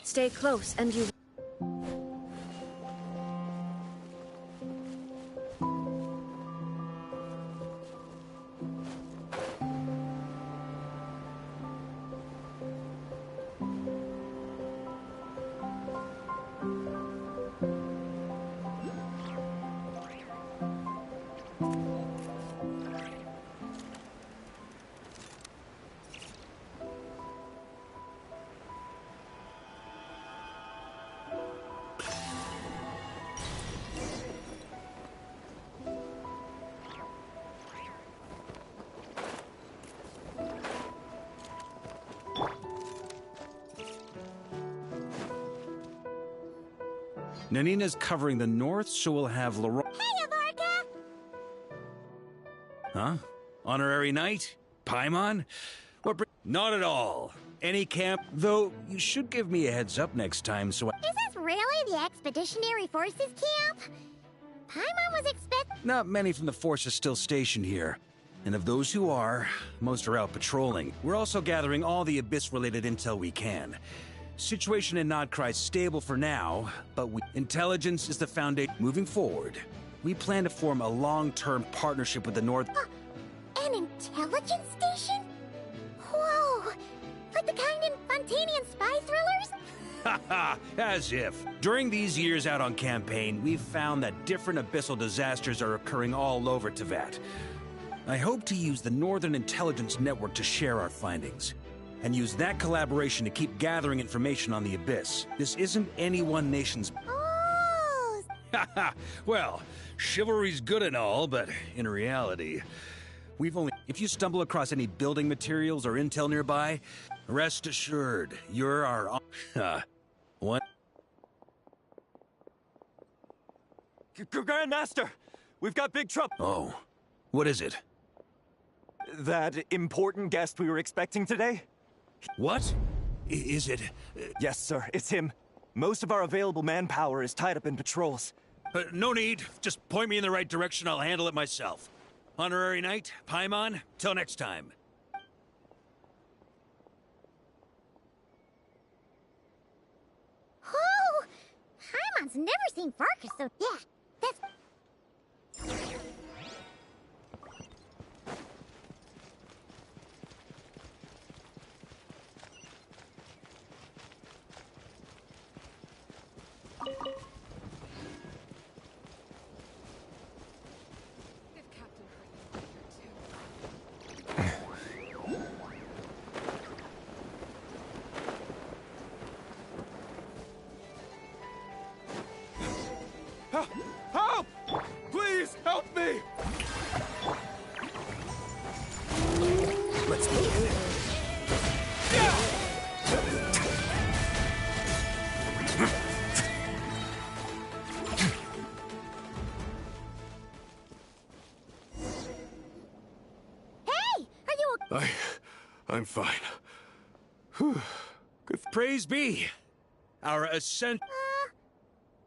Stay close, and you... Nanina's covering the north, so we'll have Laurent. Hey, Avarka! Huh? Honorary knight? Paimon? What? Not at all. Any camp, though. You should give me a heads up next time, so I. Is this really the Expeditionary Forces camp? Paimon was Not many from the force are still stationed here. And of those who are, most are out patrolling. We're also gathering all the Abyss-related intel we can. Situation in Nodcry's stable for now, but intelligence is the foundation. Moving forward, we plan to form a long-term partnership with the North. An intelligence station? Whoa! Like the kind in Fontanian spy thrillers? Haha, as if. During these years out on campaign, we've found that different abyssal disasters are occurring all over Teyvat. I hope to use the Northern Intelligence Network to share our findings, and use that collaboration to keep gathering information on the Abyss. This isn't any one nation's... Oh! Haha, well, chivalry's good and all, but in reality, we've only... If you stumble across any building materials or intel nearby, rest assured, you're our... What? Grandmaster! We've got big trouble! Oh, what is it? That important guest we were expecting today? What? Is it... Yes, sir, it's him. Most of our available manpower is tied up in patrols. No need. Just point me in the right direction, I'll handle it myself. Honorary Knight, Paimon, till next time. Oh! Paimon's never seen Farkas, so yeah, that's... Help! Please, help me! Let's move. Hey! Are you okay? I'm fine. Whew. Good. Praise be! Our ascent.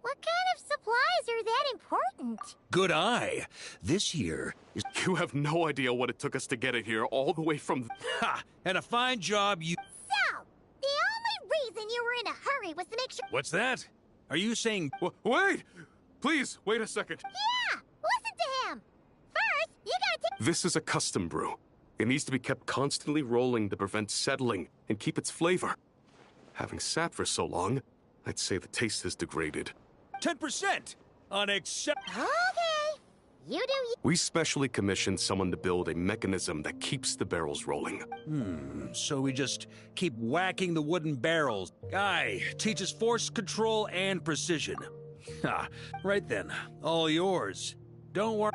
What kind of supplies are that important? Good eye. This year is. You have no idea what it took us to get it here, all the way from. Ha! And a fine job you. So, the only reason you were in a hurry was to make sure. What's that? Are you saying. Wait! Please, wait a second. Yeah! Listen to him! First, you gotta take. This is a custom brew. It needs to be kept constantly rolling to prevent settling and keep its flavor. Having sat for so long, I'd say the taste has degraded. 10%! Unacceptable. Okay! You do you. We specially commissioned someone to build a mechanism that keeps the barrels rolling. So we just keep whacking the wooden barrels. Guy teaches force control and precision. Ha! Right then. All yours. Don't worry.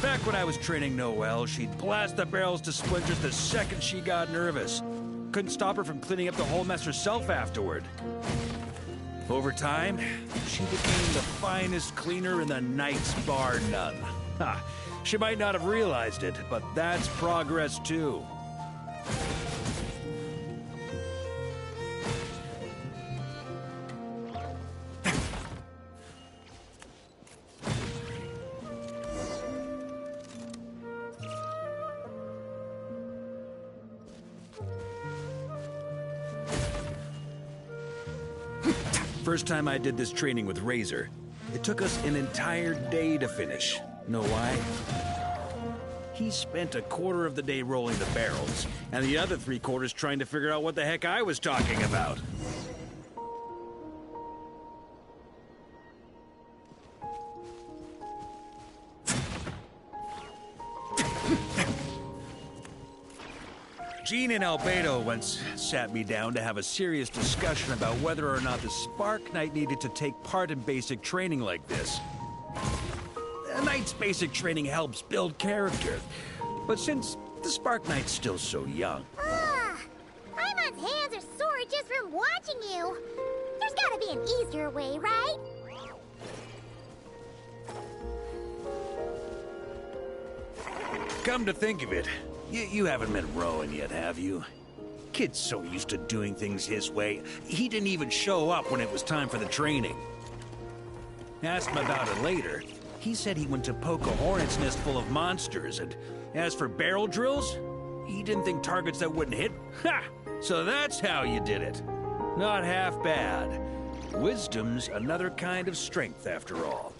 Back when I was training Noelle, she'd blast the barrels to splinters the second she got nervous. Couldn't stop her from cleaning up the whole mess herself afterward. Over time, she became the finest cleaner in the Knights, bar none. Ha! She might not have realized it, but that's progress too. First time I did this training with Razor, it took us an entire day to finish. Know why? He spent a quarter of the day rolling the barrels, and the other 3/4 trying to figure out what the heck I was talking about. Jean and Albedo once sat me down to have a serious discussion about whether or not the Spark Knight needed to take part in basic training like this. A Knight's basic training helps build character, but since the Spark Knight's still so young... Paimon's hands are sore just from watching you. There's gotta be an easier way, right? Come to think of it, you haven't met Rowan yet, have you? Kid's so used to doing things his way, he didn't even show up when it was time for the training. Asked him about it later. He said he went to poke a hornet's nest full of monsters, and as for barrel drills, he didn't think targets that wouldn't hit. Ha! So that's how you did it. Not half bad. Wisdom's another kind of strength, after all.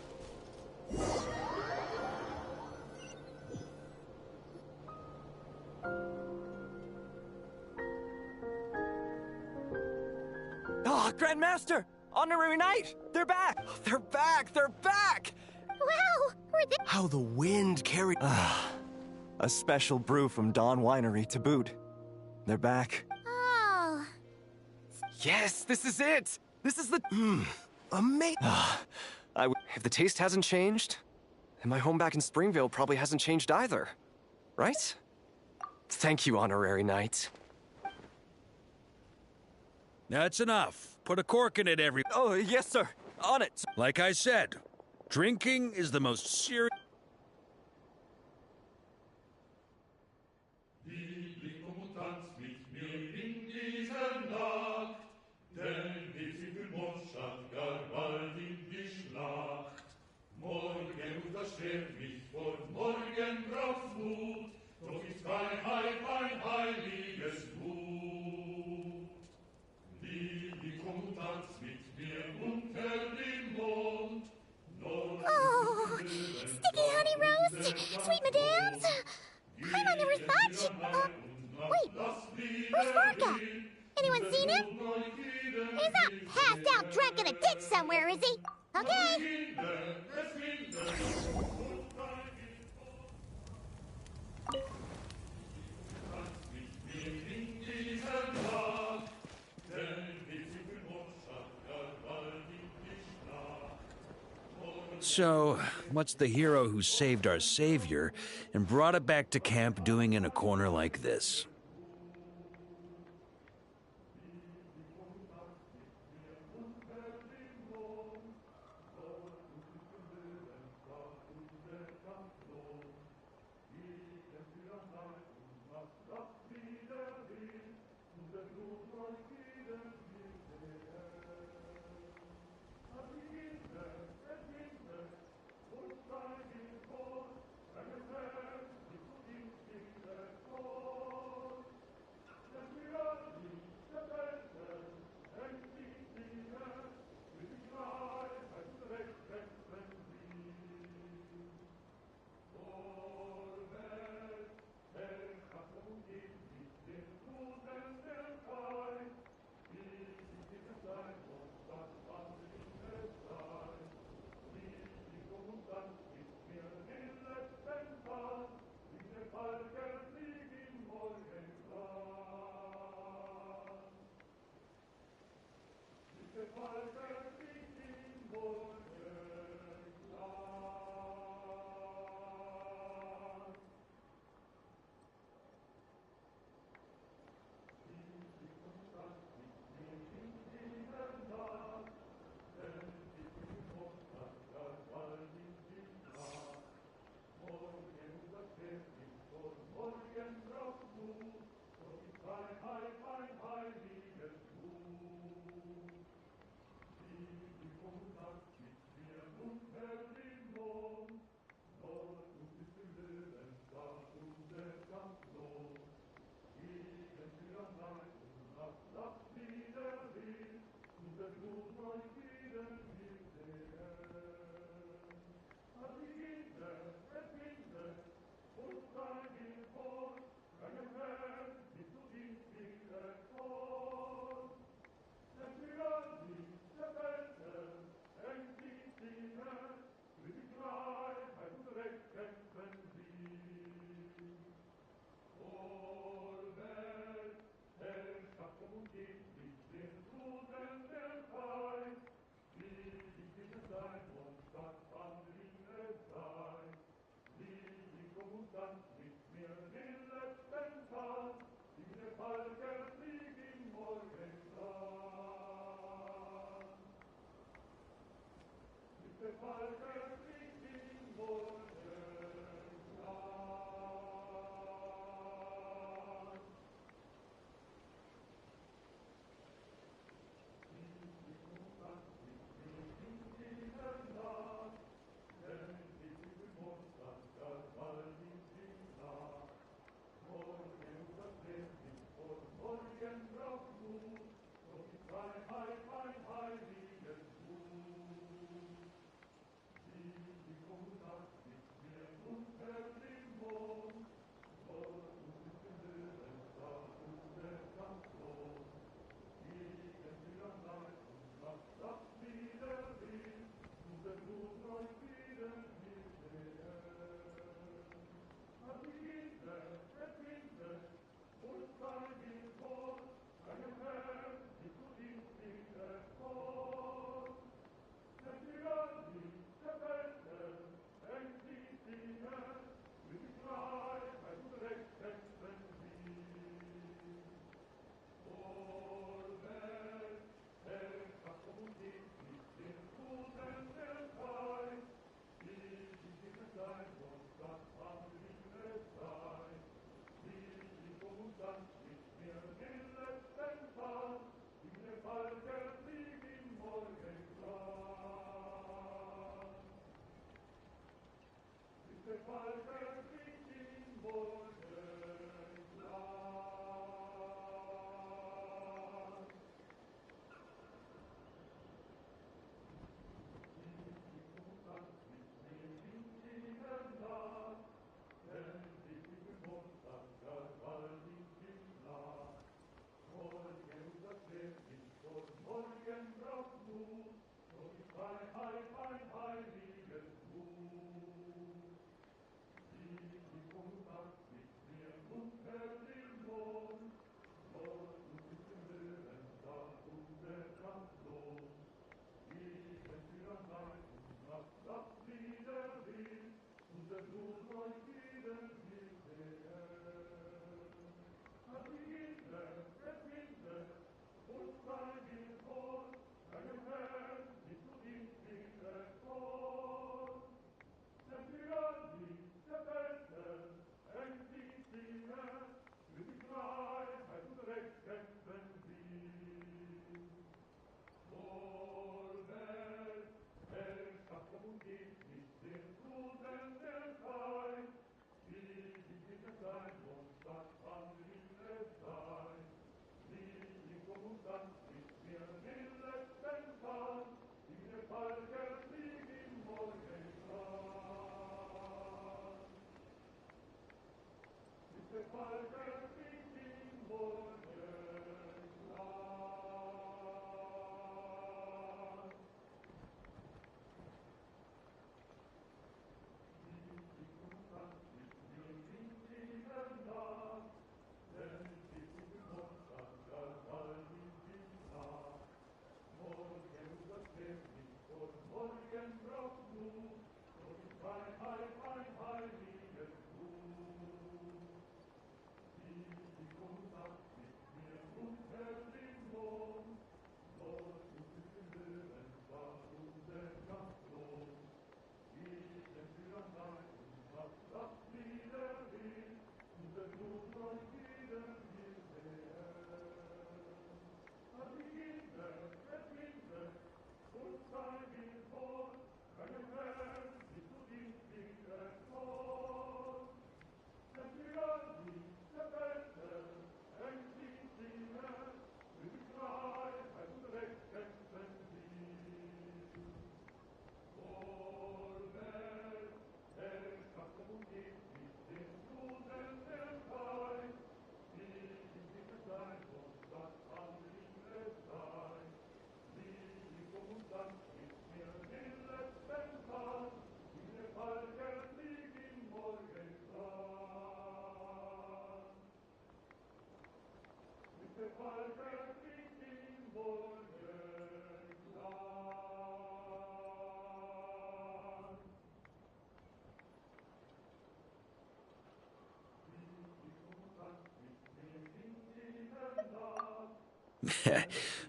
Ah, Grandmaster! Honorary Knight! They're back! They're back! They're back! Wow! Were they... How the wind carried... a special brew from Dawn Winery to boot. They're back. Oh... Yes, this is it! This is the... amazing! If the taste hasn't changed, then my home back in Springvale probably hasn't changed either. Right? Thank you, Honorary Knight. That's enough. Put a cork in it every... Oh, yes, sir. On it. Like I said, drinking is the most serious... Oh, sticky honey roast, sweet madams. Paimon never thought she... wait, where's Vorka? Anyone seen him? He's not passed out drunk in a ditch somewhere, is he? Okay. So, what's the hero who saved our savior and brought it back to camp doing in a corner like this?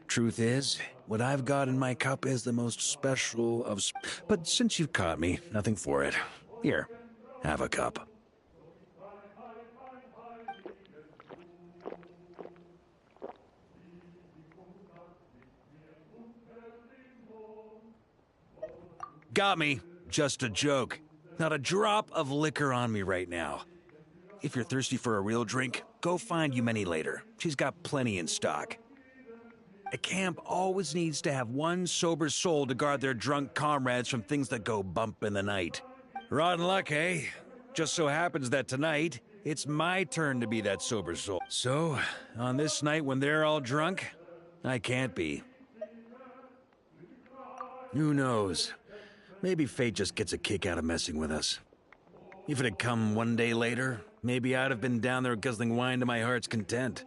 Truth is, what I've got in my cup is the most special of... But since you've caught me, nothing for it. Here, have a cup. Got me. Just a joke. Not a drop of liquor on me right now. If you're thirsty for a real drink, go find Yumeni later. She's got plenty in stock. A camp always needs to have one sober soul to guard their drunk comrades from things that go bump in the night. Rotten luck, eh? Just so happens that tonight, it's my turn to be that sober soul. So, on this night when they're all drunk, I can't be. Who knows? Maybe fate just gets a kick out of messing with us. If it had come one day later, maybe I'd have been down there guzzling wine to my heart's content.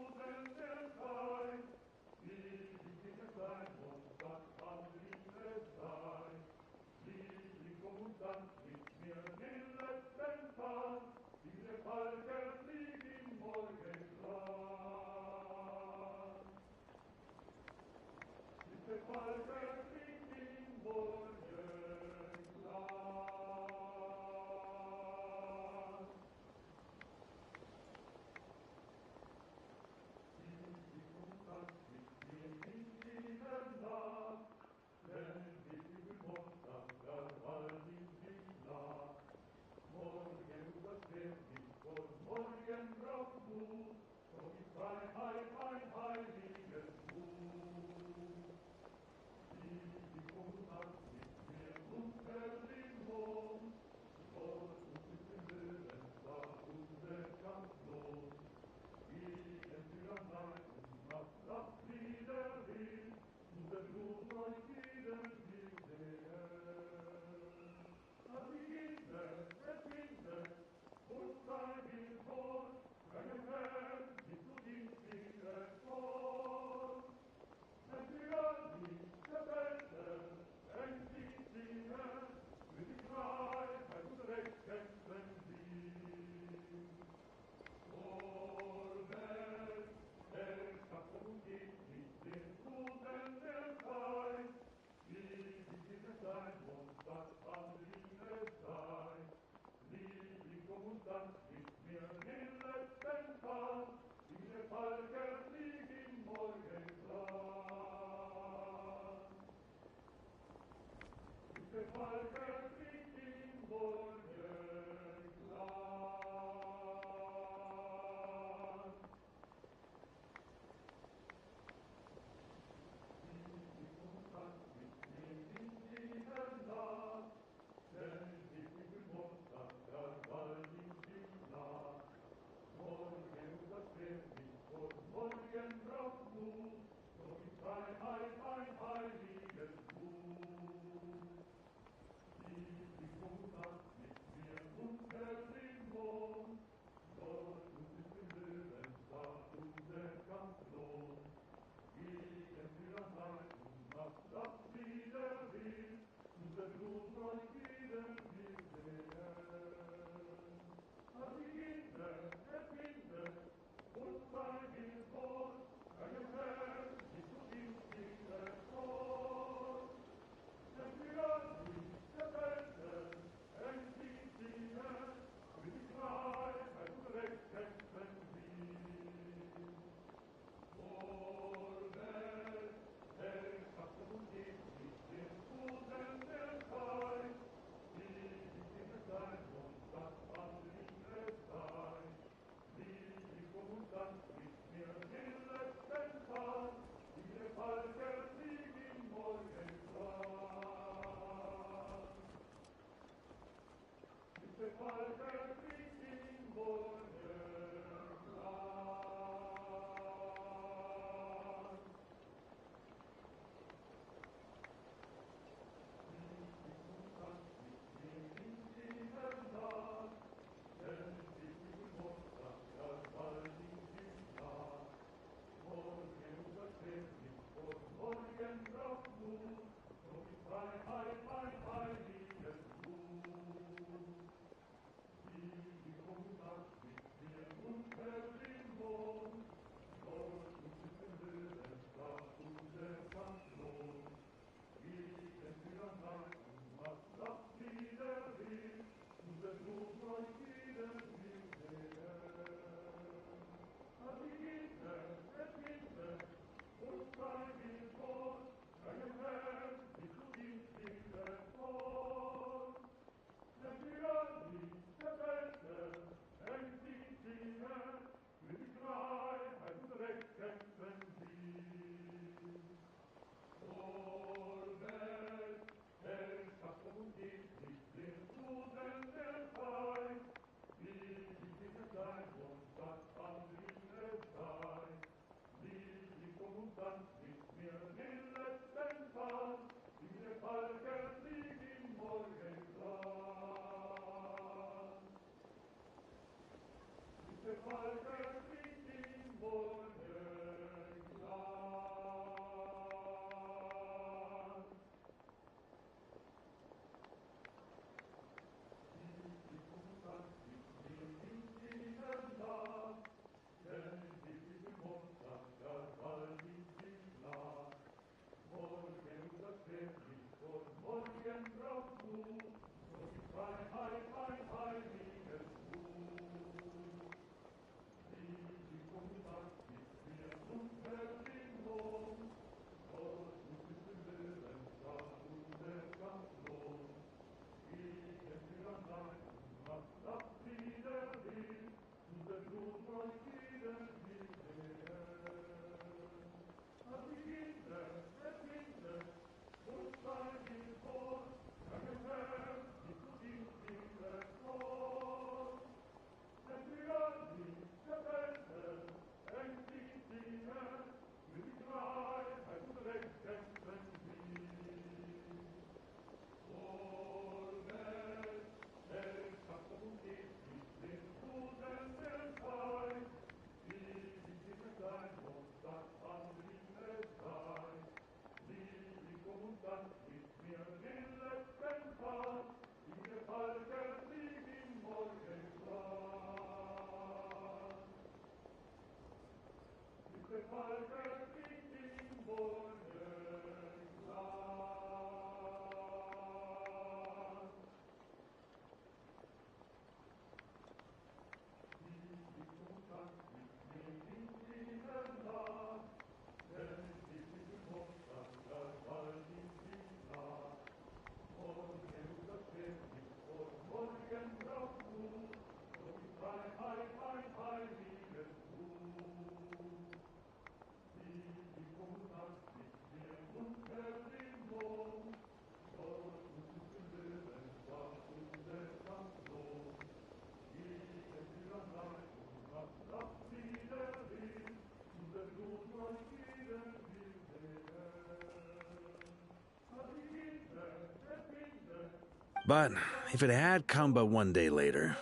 But if it had come but one day later,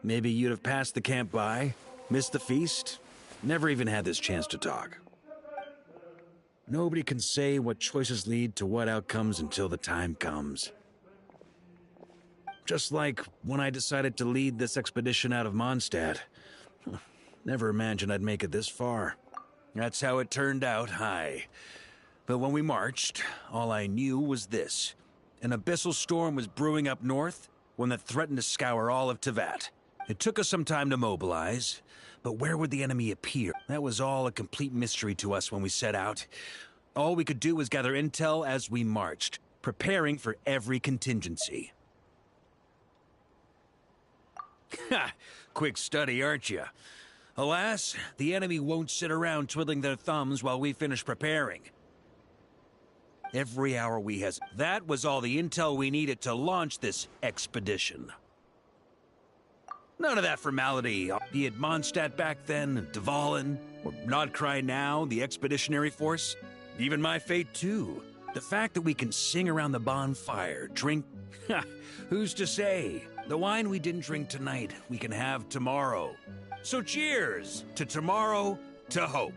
maybe you'd have passed the camp by, missed the feast, never even had this chance to talk. Nobody can say what choices lead to what outcomes until the time comes. Just like when I decided to lead this expedition out of Mondstadt. Never imagined I'd make it this far. That's how it turned out, aye. But when we marched, all I knew was this. An abyssal storm was brewing up north, one that threatened to scour all of Tevat. It took us some time to mobilize, but where would the enemy appear? That was all a complete mystery to us when we set out. All we could do was gather intel as we marched, preparing for every contingency. Ha! Quick study, aren't you? Alas, the enemy won't sit around twiddling their thumbs while we finish preparing. Every hour we has. That was all the intel we needed to launch this expedition. None of that formality. Be it Mondstadt back then, Dvalin, or Nodcry now, the expeditionary force. Even my fate, too. The fact that we can sing around the bonfire, drink... Who's to say? The wine we didn't drink tonight, we can have tomorrow. So cheers to tomorrow, to hope.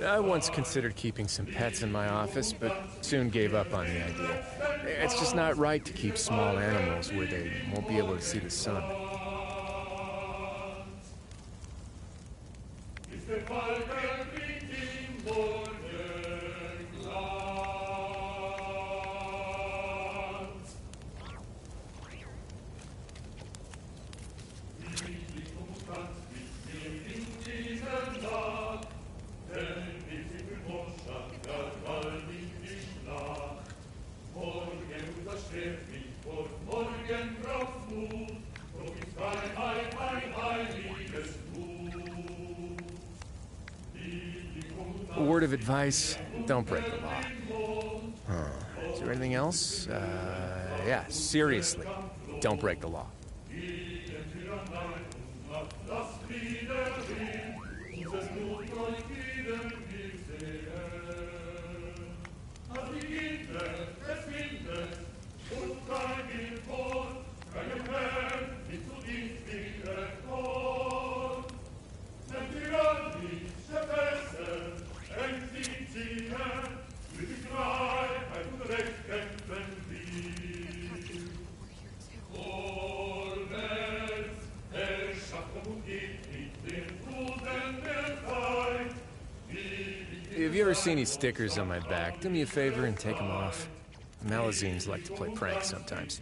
I once considered keeping some pets in my office, but soon gave up on the idea. It's just not right to keep small animals where they won't be able to see the sun. A word of advice, don't break the law. Is there anything else? Yeah, seriously, don't break the law. If you ever see any stickers on my back, do me a favor and take them off. Malazines like to play pranks sometimes.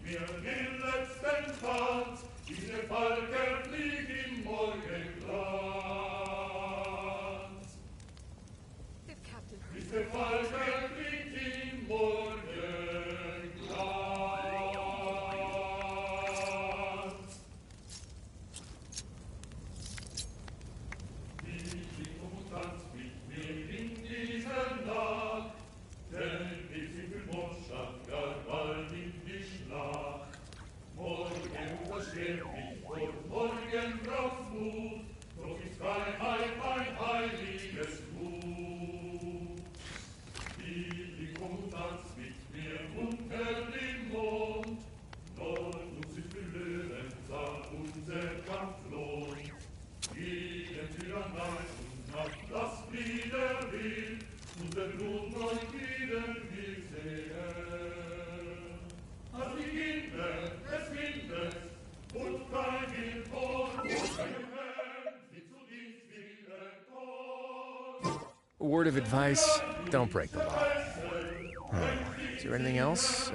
A word of advice, don't break the law. Is there anything else?